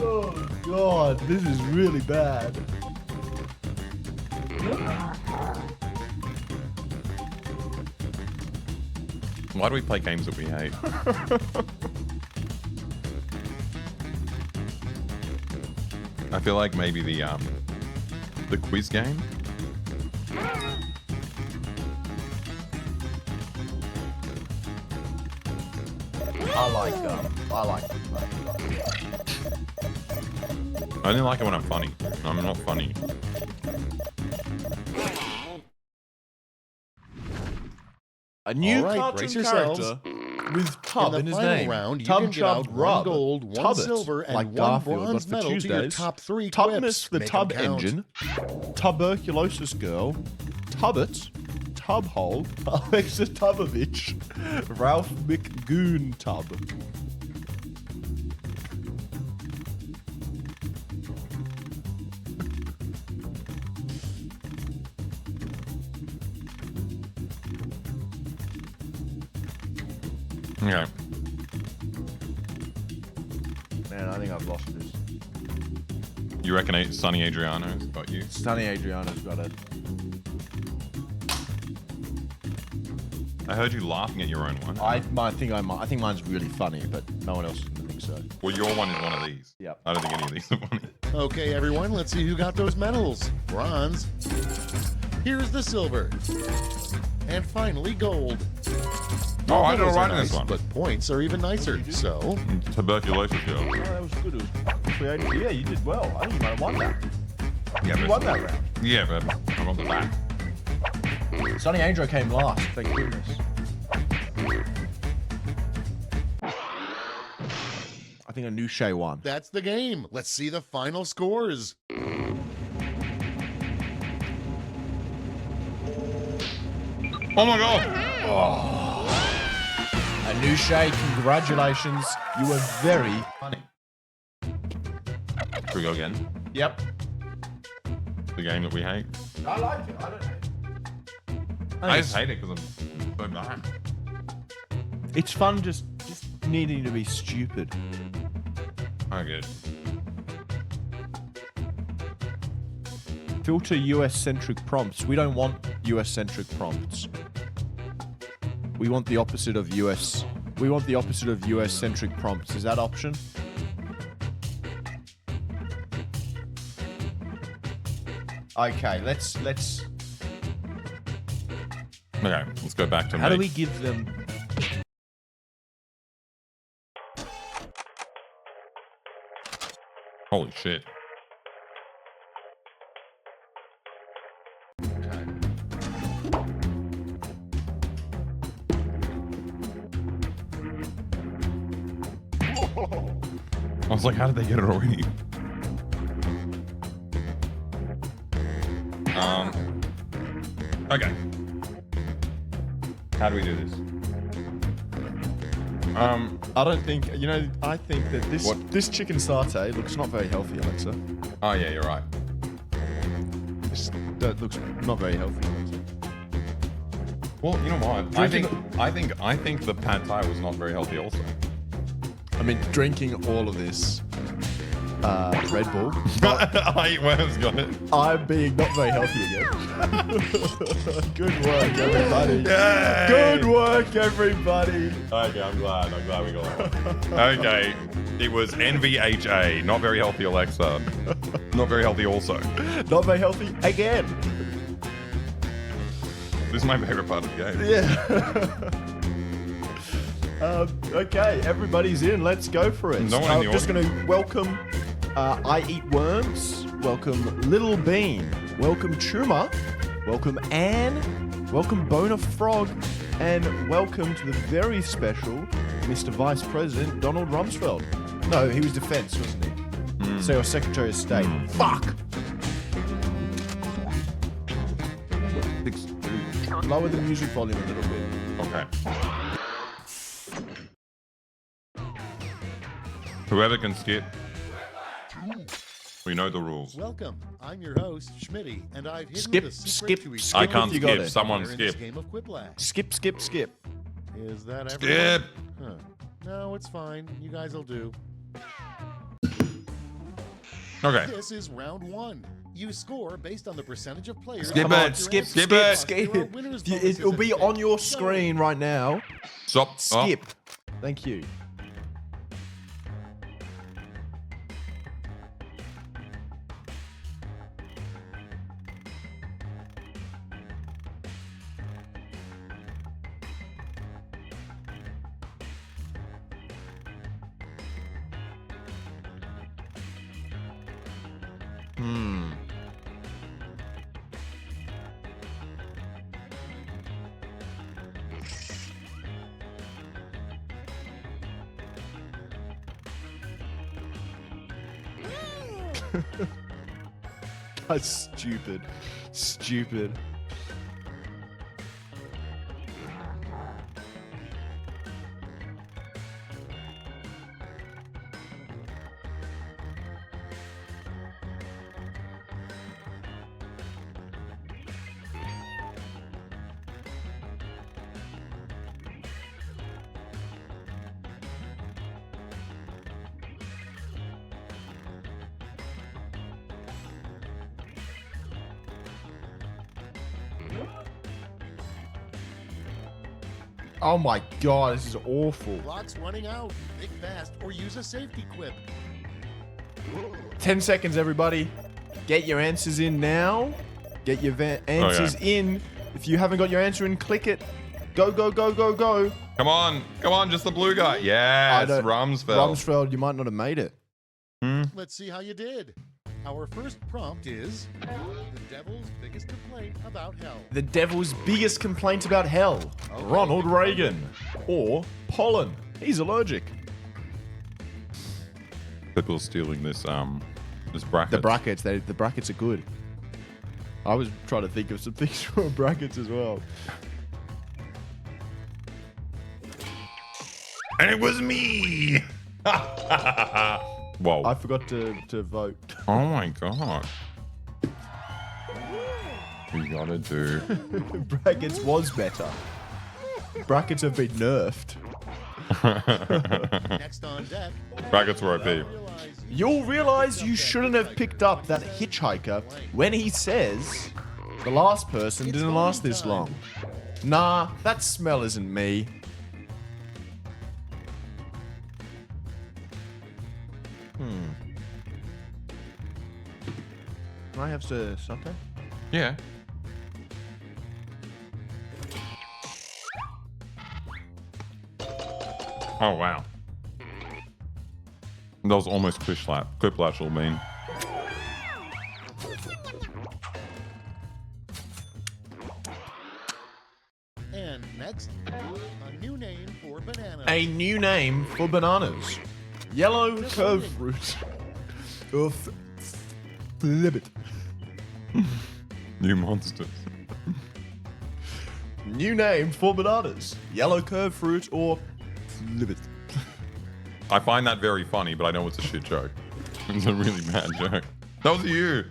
Oh God, this is really bad. Why do we play games that we hate? I feel like maybe the quiz game. I like I only like it when I'm funny. I'm not funny. A new All right, cartoon brace yourselves. character with Tub in the his final name. round, you Tub can give Chub out one Rub. gold, one Tubbit, silver, and like one Garfield, bronze but for medal to your Tuesdays. top 3 Tubness quips. the Make Tub 'em count. Engine. Tuberculosis Girl. Tubbit. Tub Hole. Aleksa Tubovich. Ralph McGoon Tub. Okay. Man, I think I've lost this. You reckon Sonny Adriano's got you? Sonny Adriano's got it. I heard you laughing at your own one. I think mine's really funny, but no one else doesn't think so. Well, your one is one of these. Yep. I don't think any of these are funny. Okay, everyone, let's see who got those medals. Bronze. Here's the silver. And finally, gold. Oh, I Medals don't are write this nice, one. But points are even nicer. So, Tuberculosis, girl. Oh, that was good. It was creative. Yeah, you did well. I think you might have won that. Yeah, You won that round. Yeah, but I'm on the back. Sonny Andro came last, thank goodness. I think Anouche won. that's the game. Let's see the final scores. Oh my god! Anouche, congratulations. You were very funny. Should we go again? Yep. The game that we hate. I like it. I don't hate it. I just hate it because I'm so bad. It's fun just needing to be stupid. Oh, good. Filter US-centric prompts. We don't want US-centric prompts. We want the opposite of US. We want the opposite of US-centric prompts. Is that option? Okay, let's. Okay, let's go back to How do me. we give them? Holy shit. I was like, how did they get it already? Okay. How do we do this? I don't think. You know, I think that this chicken satay looks not very healthy, Alexa. Oh yeah, you're right. That looks not very healthy, Alexa. Well, you know what? I think the pad thai was not very healthy also. I mean, drinking all of this Red Bull. I eat worms, got it. I'm being not very healthy again. Good work, everybody. Yay! Good work, everybody. Okay, I'm glad we got it. Okay, it was NVHA, not very healthy Alexa. Not very healthy also. Not very healthy again. This is my favorite part of the game. Yeah. Okay, everybody's in. Let's go for it. No one in the I'm just going to welcome I Eat Worms. Welcome Little Bean. Welcome Chuma. Welcome Anne. Welcome Bona Frog. And welcome to the very special Mr. Vice President Donald Rumsfeld. No, he was Defense, wasn't he? So you're Secretary of State. Fuck! Lower the music volume a little bit. Okay. Whoever can skip. We know the rules. Welcome. I'm your host, Schmitty, and I've hidden Skip, the secret skip, to each skip I can't if you got skip. it. Someone in this skip. game of Quiplash. Skip, skip, skip. Is that Skip. everyone? Huh. No, it's fine. You guys will do. Okay. This is round one. You score based on the percentage of players. Skip who it. are your Skip, enemies. skip it. Skip There are it. winners, bonuses, It'll be and on your prizes. screen right now. Stop. Skip. Thank you. That's stupid. Stupid. Oh my god, this is awful. Clock's running out. Think fast or use a safety quip. 10 seconds, everybody. Get your answers in now. Get your answers in. If you haven't got your answer in, click it. Go, go, go, go, go. Come on, just the blue guy. Yes, Rumsfeld. Rumsfeld, you might not have made it. Let's see how you did. Our first prompt is the devil's biggest complaint about hell. The devil's biggest complaint about hell. Okay. Ronald Reagan. Or pollen. He's allergic. People stealing this bracket. The brackets are good. I was trying to think of some things for brackets as well. And it was me. Whoa. I forgot to vote. Oh my god. You gotta do. Brackets was better. Brackets have been nerfed. Next on deck. Brackets were OP. You'll realize you shouldn't have picked up that hitchhiker when he says the last person didn't last this long. Nah, that smell isn't me. Can I have something? Yeah. Oh wow. That was almost quiplash will mean. And next, a new name for bananas. A new name for bananas. Yellow curved fruit. Flip it. New monsters. New name for bananas. Yellow curved fruit or flip it. I find that very funny, but I know it's a shit joke. It's a really bad joke. That was you.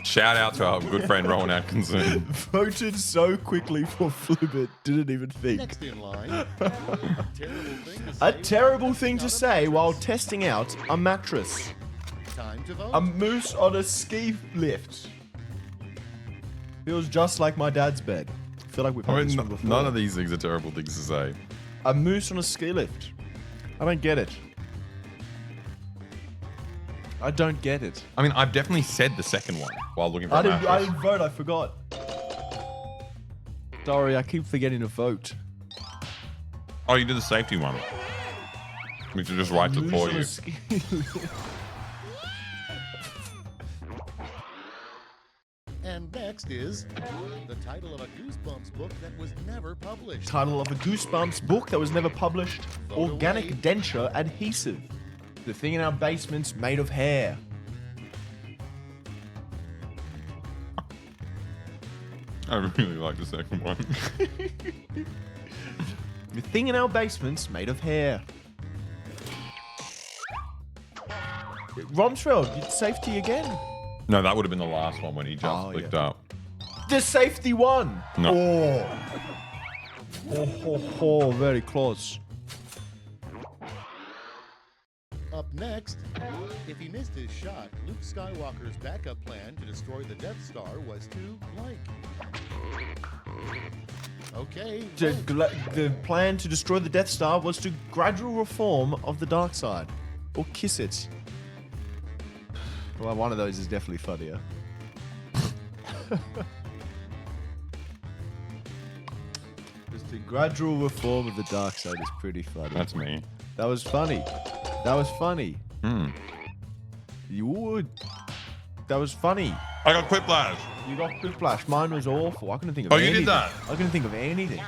Shout out to our good friend Rowan Atkinson. Voted so quickly for flip it, didn't even think. Next in line, a terrible thing to say while testing out a mattress. Time to vote. A moose on a ski lift. Feels just like my dad's bed. I feel like we've had this one before. None of these things are terrible things to say. A moose on a ski lift. I don't get it. I don't get it. I mean, I've definitely said the second one while looking for I a mattress. didn't vote, I forgot. Sorry, I keep forgetting to vote. Oh, you did the safety one. We should just write it for you. And next is the title of a Goosebumps book that was never published. Title of a Goosebumps book that was never published. Organic denture adhesive. The thing in our basement's made of hair. I really like the second one. The thing in our basement's made of hair. Rumsfeld, it's safety again. No, that would have been the last one when he just clicked up. The safety one. No. Oh, very close. Up next, if he missed his shot, Luke Skywalker's backup plan to destroy the Death Star was to blank. Okay. The plan to destroy the Death Star was to gradual reform of the dark side. Or kiss it. Well, one of those is definitely funnier. Just the gradual reform of the dark side is pretty funny. That's me. That was funny. That was funny. You would. That was funny. I got quiplash. You got quiplash. Mine was awful. I couldn't think of anything. You did that? I couldn't think of anything.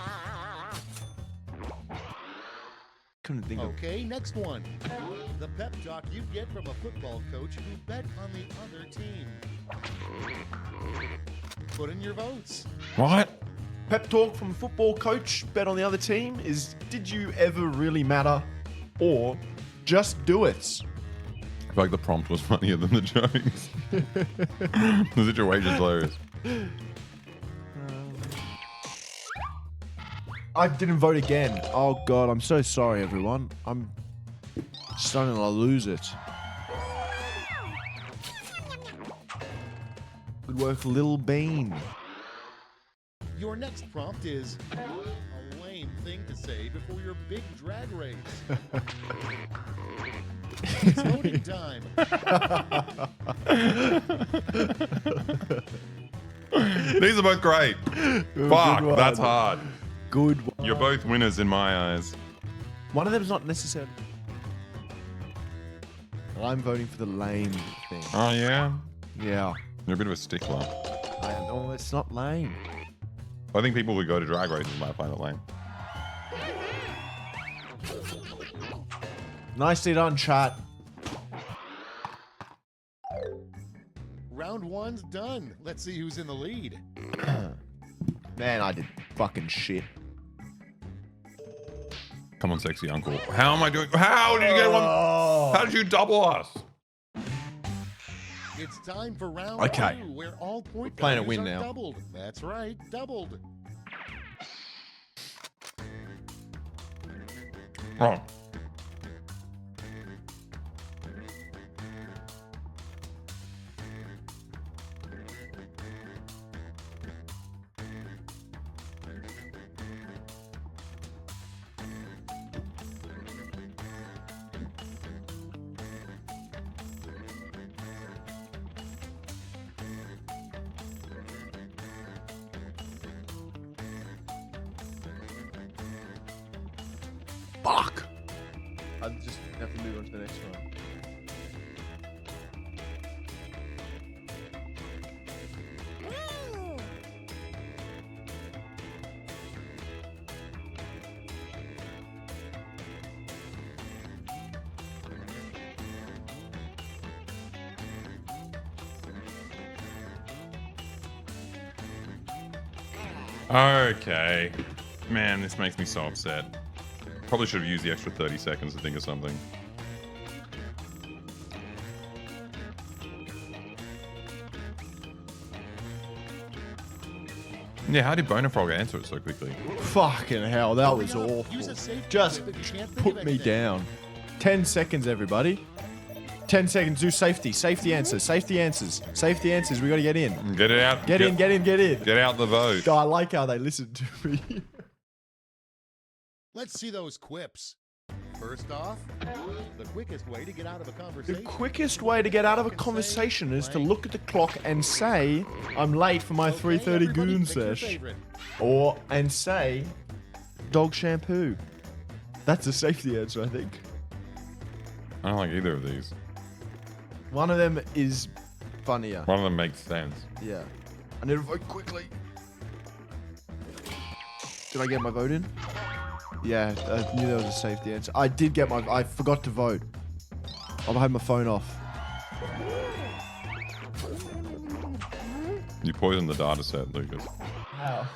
Couldn't think of. Okay, next one. The pep talk you get from a football coach who bet on the other team. Put in your votes. What? Pep talk from a football coach bet on the other team is, did you ever really matter? Or just do it. I feel like the prompt was funnier than the jokes. The situation's hilarious. I didn't vote again. Oh god, I'm so sorry everyone. I'm starting to lose it. Good work, Lil Bean. Your next prompt is a lame thing to say before your big drag race. It's voting time. These are both great. Fuck, that's hard. Good one. You're both winners in my eyes. One of them's not necessarily. I'm voting for the lame thing. Oh, yeah? Yeah. You're a bit of a stickler. Oh, it's not lame. I think people who go to drag races might find it lame. Nicely done, chat. Round one's done. Let's see who's in the lead. Man, I did fucking shit. Come on, sexy uncle. How am I doing? How did you get one? How did you double us? It's time for round Okay. 2, where all point Playing a values win are now. doubled. That's right, doubled. Oh. Fuck. I just have to move on to the next one. Okay. Man, this makes me so upset. Probably should have used the extra 30 seconds to think of something. Yeah, how did Bonafrog answer it so quickly? Fucking hell, that was awful. Just put me down. 10 seconds, everybody. 10 seconds, do safety. Safety answers. Safety answers. Safety answers. We got to get in. Get it out. Get in, get in, get in. Get out the vote. I like how they listen to me. Let's see those quips. First off, the quickest way to get out of a The conversation. quickest way to get out of a conversation is to look at the clock and say, I'm late for my 3:30 goon sesh. Or, and say, dog shampoo. That's a safety answer, I think. I don't like either of these. One of them is funnier. One of them makes sense. Yeah. I need to vote quickly. Did I get my vote in? Yeah, I knew there was a safety answer. I did get my... I forgot to vote. I'll have my phone off. You poisoned the data set, Lucas. How?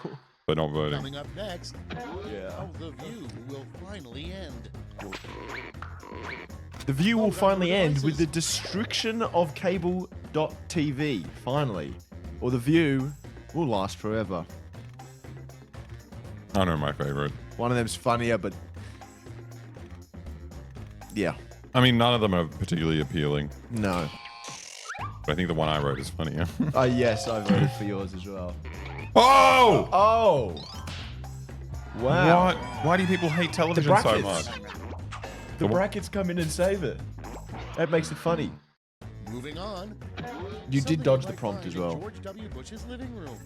By not voting. Coming up next, how the view will finally end. The view will finally end with the destruction of cable.tv. Finally. Or the view will last forever. I know my favorite. One of them's funnier, but... Yeah. I mean, none of them are particularly appealing. No. But I think the one I wrote is funnier. Yes, I voted for yours as well. Oh! Oh! Wow. What? Why do people hate television so much? The brackets come in and save it. That makes it funny. Moving on. You did dodge the prompt as well. George W. Bush's living room.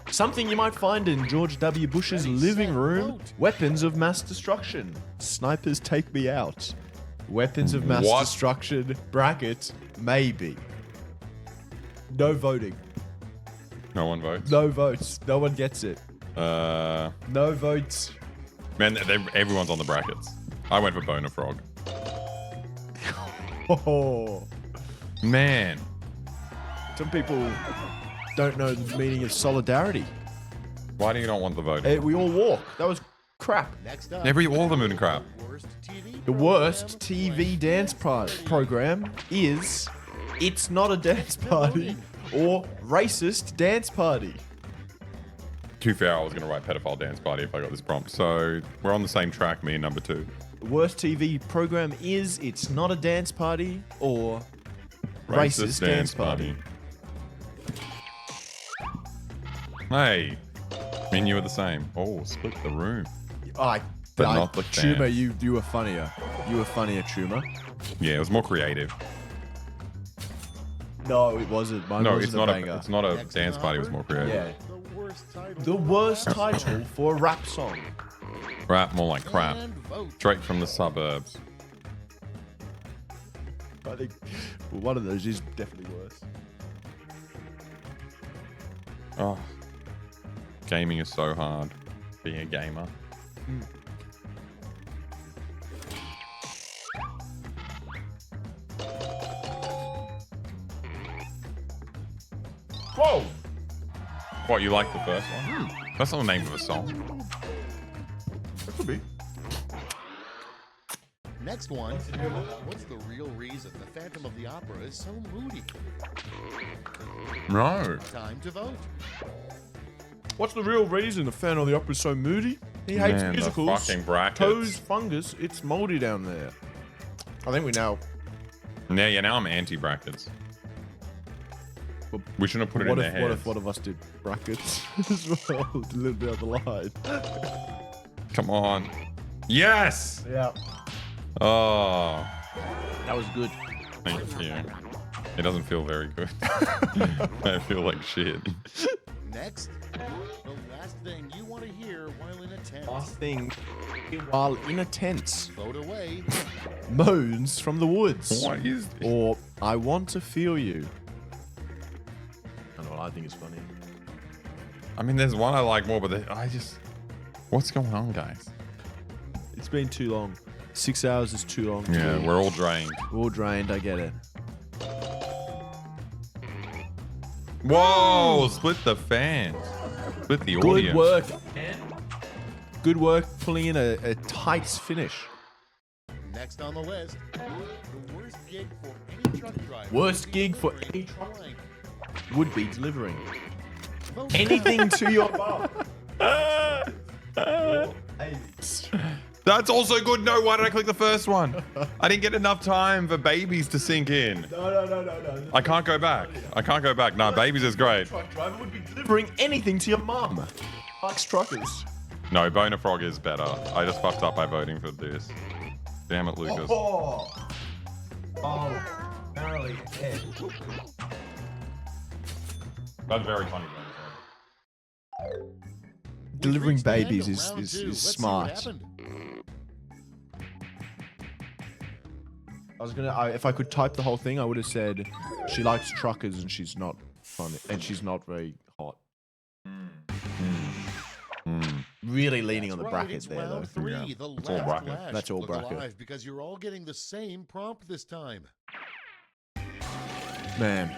Something you might find in George W. Bush's living room. Weapons of mass destruction. Snipers take me out. Weapons of mass What? destruction. Brackets. Maybe. No voting. No one votes? No votes. No one gets it. No votes. Man, everyone's on the brackets. I went for Boner Frog. Oh. Man. Some people don't know the meaning of solidarity. Why do you not want the vote? We all walk. That was crap. Next up, All of them in crap. The worst TV dance program is It's Not a Dance Party or Racist Dance Party. To be fair, I was going to write pedophile dance party if I got this prompt. So we're on the same track, me and number 2. The worst TV program is It's Not a Dance Party or Racist Dance Party. Hey, me and you are the same. Oh, split the room. But I not the Tumor, fan. you were funnier. You were funnier, Tumor. Yeah, it was more creative. No, it wasn't. Mine No, wasn't it's not a banger. a. It's not a dance party. It was more creative. Yeah. The worst title for a rap song. Rap, more like crap. Straight from the suburbs. I think one of those is definitely worse. Oh, gaming is so hard. Being a gamer. Whoa! What, you like the first one? That's not the name of a song. That could be. Next one. What's the real reason the Phantom of the Opera is so moody? No. Time to vote. What's the real reason the Phantom of the Opera is so moody? He hates Man, the musicals. fucking brackets. Toes, fungus. It's moldy down there. I think we know. Yeah, now I'm anti-brackets. We shouldn't have put it in their heads. What if one of us did brackets as well? A little bit of the line. Come on. Yes! Yeah. Oh. That was good. Thank you. It doesn't feel very good. I feel like shit. Next, the last thing you want to hear while in a tent. Last thing while in a tent. Vote away. Moans from the woods. What is this? Or I want to feel you. I know what I think is funny. I mean, there's one I like more, but I just... What's going on, guys? It's been too long. 6 hours is too long. Yeah, we're all drained. We're all drained, I get it. Whoa! Split the fans. Split the audience. Good work. Good work pulling in a tight finish. Next on the list, the worst gig for any truck driver. Worst gig for any truck blank. would be delivering Vote anything to your bar. That's also good. No, why did I click the first one? I didn't get enough time for babies to sink in. No. I can't go back. I can't go back. No, babies is great. Truck driver would be delivering anything to your mum. Likes truckers. No, Boner Frog is better. I just fucked up by voting for this. Damn it, Lucas. Apparently. That's very funny. Delivering Reached the end babies of is round two. Let's see what smart. happened. I was gonna. If I could type the whole thing, I would have said she likes truckers and she's not funny and she's not very hot. Really leaning on the That's right, bracket it's there, though. round three, Yeah. the It's all last bracket. lash. That's all Look bracket. alive, because you're all getting the same prompt this time. Man,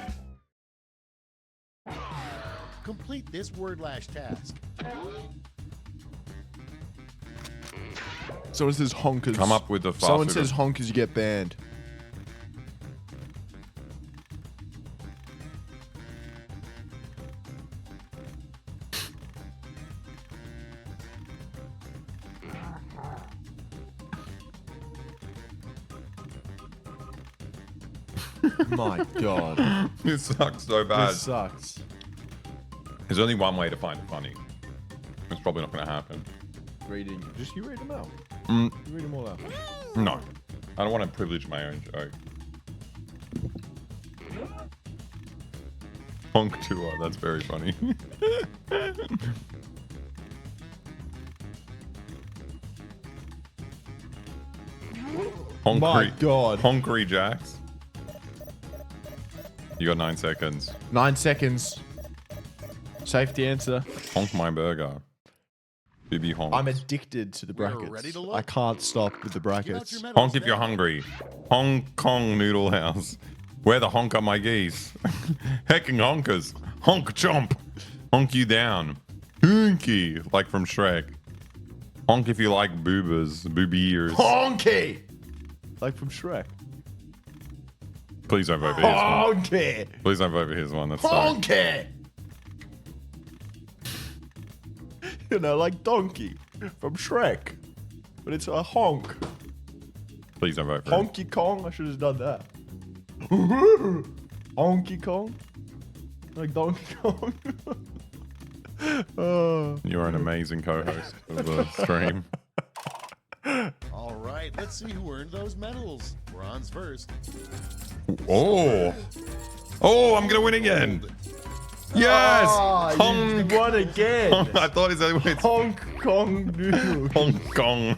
Complete this word lash task. someone says honkers. Come up with the fast Someone food. says honkers, you get banned. My God, This sucks so bad. this sucks. There's only one way to find it funny. It's probably not going to happen. Reading, just you read them out. Mm, You read them all out. no. I don't want to privilege my own joke. Honk tour. That's very funny. My God. Honkery Jacks. You got 9 seconds. 9 seconds. Safety answer. Honk my burger. Bibby honk. I'm addicted to the We're brackets. ready to look. I can't stop with the brackets. Your medals Honk if you're now. hungry. Hong Kong Noodle House. Where the honk are my geese? Hecking honkers. Honk chomp. Honk you down. Honky. Like from Shrek. Honk if you like boobers. Booby ears. Honky! Like from Shrek. Please don't vote for his one. Honky! Please don't vote for his one. That's so... Honky! You know, like donkey from Shrek. But it's a honk. Please don't vote for him. Honky Kong? I should have done that. Honky Kong? Like Donkey Kong? You're an amazing co-host of the stream. All right, let's see who earned those medals. Bronze first. Oh, I'm gonna win again. Yes, you won again. I thought he said it's Hong Kong noodle. Hong Kong.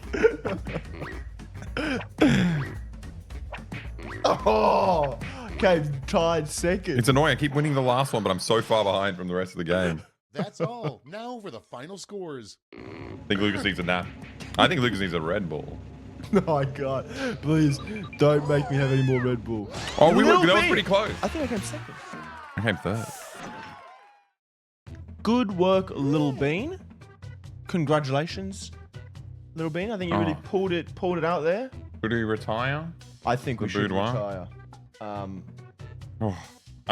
Oh, came tied second. It's annoying. I keep winning the last one, but I'm so far behind from the rest of the game. That's all. Now for the final scores. I think Lucas needs a nap. I think Lucas needs a Red Bull. No, I can't. Please don't make me have any more Red Bull. Oh, that was Bean. pretty close. I think I came second. I came third. Good work, Little Bean. Congratulations, Little Bean. I think you really pulled it out there. Should we retire? I think we should retire. I'm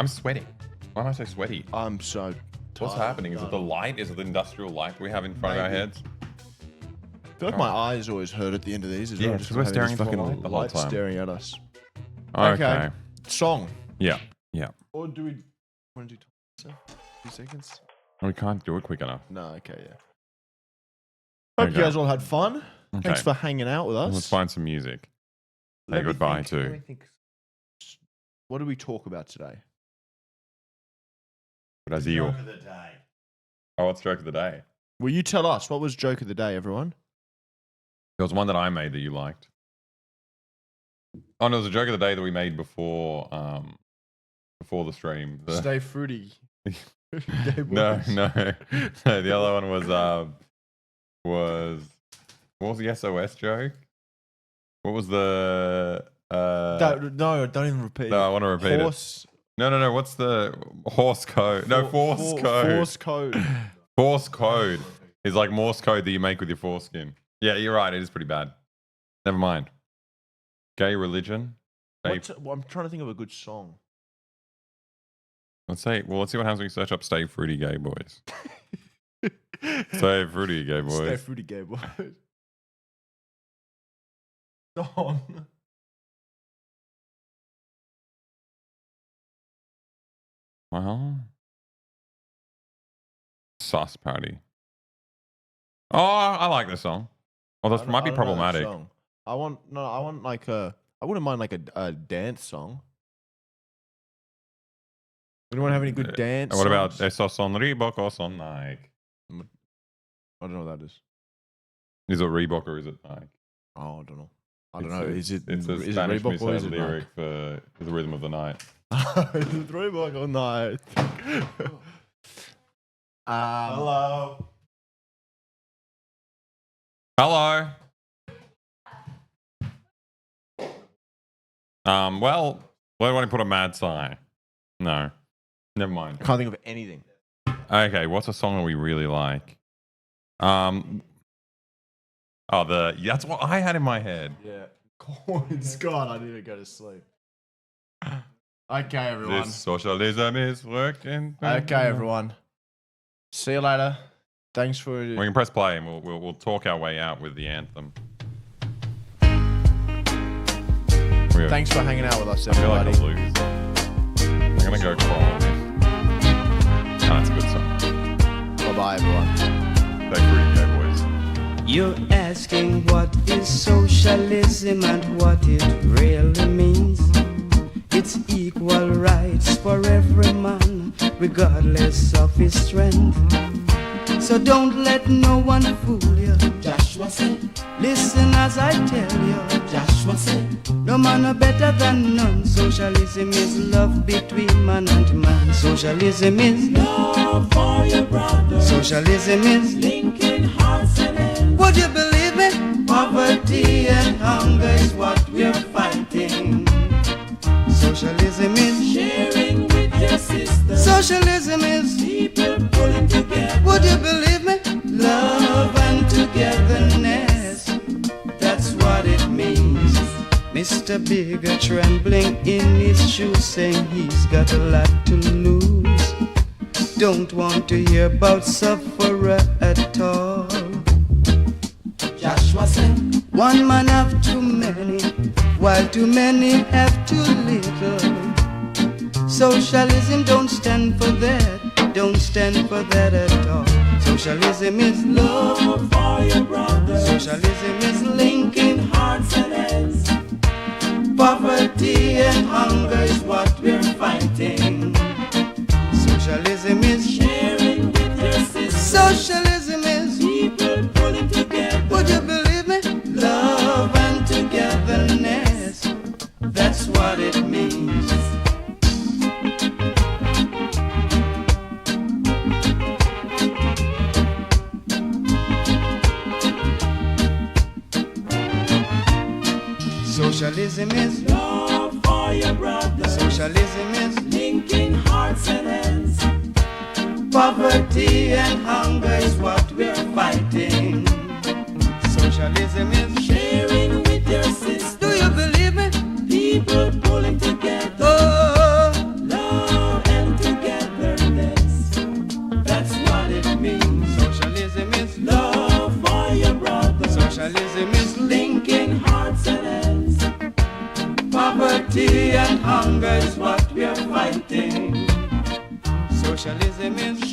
sweating. Why am I so sweaty? I'm so What's happening? Is it the light? Is it the industrial light we have in front of our heads? I feel like my eyes always hurt at the end of these as well. Yeah, just because we're from having staring this into the light the whole time. staring at us. Okay. Song. Yeah. Or do we want to do 2 seconds? We can't do it quick enough. No, okay, yeah. Hope you guys all had fun. Okay. Thanks for hanging out with us. Let's find some music. Say goodbye to. What did we talk about today? Brazil. Joke of the day. Oh, what's joke of the day? Will you tell us what was joke of the day, everyone? There was one that I made that you liked. Oh, no, it was a joke of the day that we made before the stream. Stay fruity. No. The other one was what was the SOS joke? What was the No, don't even repeat. No, I want to repeat it. No. What's the horse code? No, force code. Force code. Force code is like Morse code that you make with your foreskin. Yeah, you're right. It is pretty bad. Never mind. Gay religion. I'm trying to think of a good song. Let's see what happens when you search up "Stay Fruity Gay Boys." Stay Fruity Gay Boys. Stay fruity, gay boys. Song. Well, Sauce Party. Oh, I like this song. Oh, this might be problematic. I want like I wouldn't mind like a dance song. Anyone have any good dance? What about songs? Esos son Reebok or son Nike? I don't know what that is. Is it Reebok or is it Nike? Oh, I don't know. I don't know. Is it Spanish Reebok or is it lyric Nike? for the rhythm of the night? Is it Reebok or Nike? Hello. Hello. Well, why do I put a mad sigh? No. Never mind. Can't think of anything. Okay, what's a song that we really like? That's what I had in my head. Yeah. Corn Scott, I need to go to sleep. Okay, everyone. This socialism is working. Okay, everyone. See you later. Thanks for. We can press play and we'll talk our way out with the anthem. Thanks for hanging out with us, I feel like everybody. I'm losing. I'm gonna go crawl. Oh, that's a good song. Bye-bye, everyone. Stay free, gay boys. You're asking what is socialism and what it really means. It's equal rights for every man, regardless of his strength. So don't let no one fool you. Joshua said, listen as I tell you. Joshua said, no man are better than none. Socialism is love between man and man. Socialism is love for your brother. Socialism is linking hearts and hands. Would you believe me? Poverty and hunger is what we're fighting. Socialism is sharing with your sister. Socialism is people pulling together. Would you believe me? Love and togetherness. That's what it means. Mr. Bigger trembling in his shoes, saying he's got a lot to lose. Don't want to hear about sufferer at all. Joshua said, one man have too many, while too many have too little. Socialism don't stand for that, don't stand for that at all. Socialism is love for your brother. Socialism is linking hearts and heads. Poverty and hunger is what we're fighting. Socialism is sharing with your sisters. Socialism is people pulling together. Would you believe me? Love and togetherness. That's what it means. Socialism is love for your brother. Socialism is linking hearts and hands. Poverty and hunger is what we're fighting. Socialism is sharing with your sisters. Do you believe me? People pulling together. Oh, love and togetherness. That's what it means. Socialism is love for your brother. Socialism is linking hearts and hands. Poverty and hunger is what we're fighting. Socialism is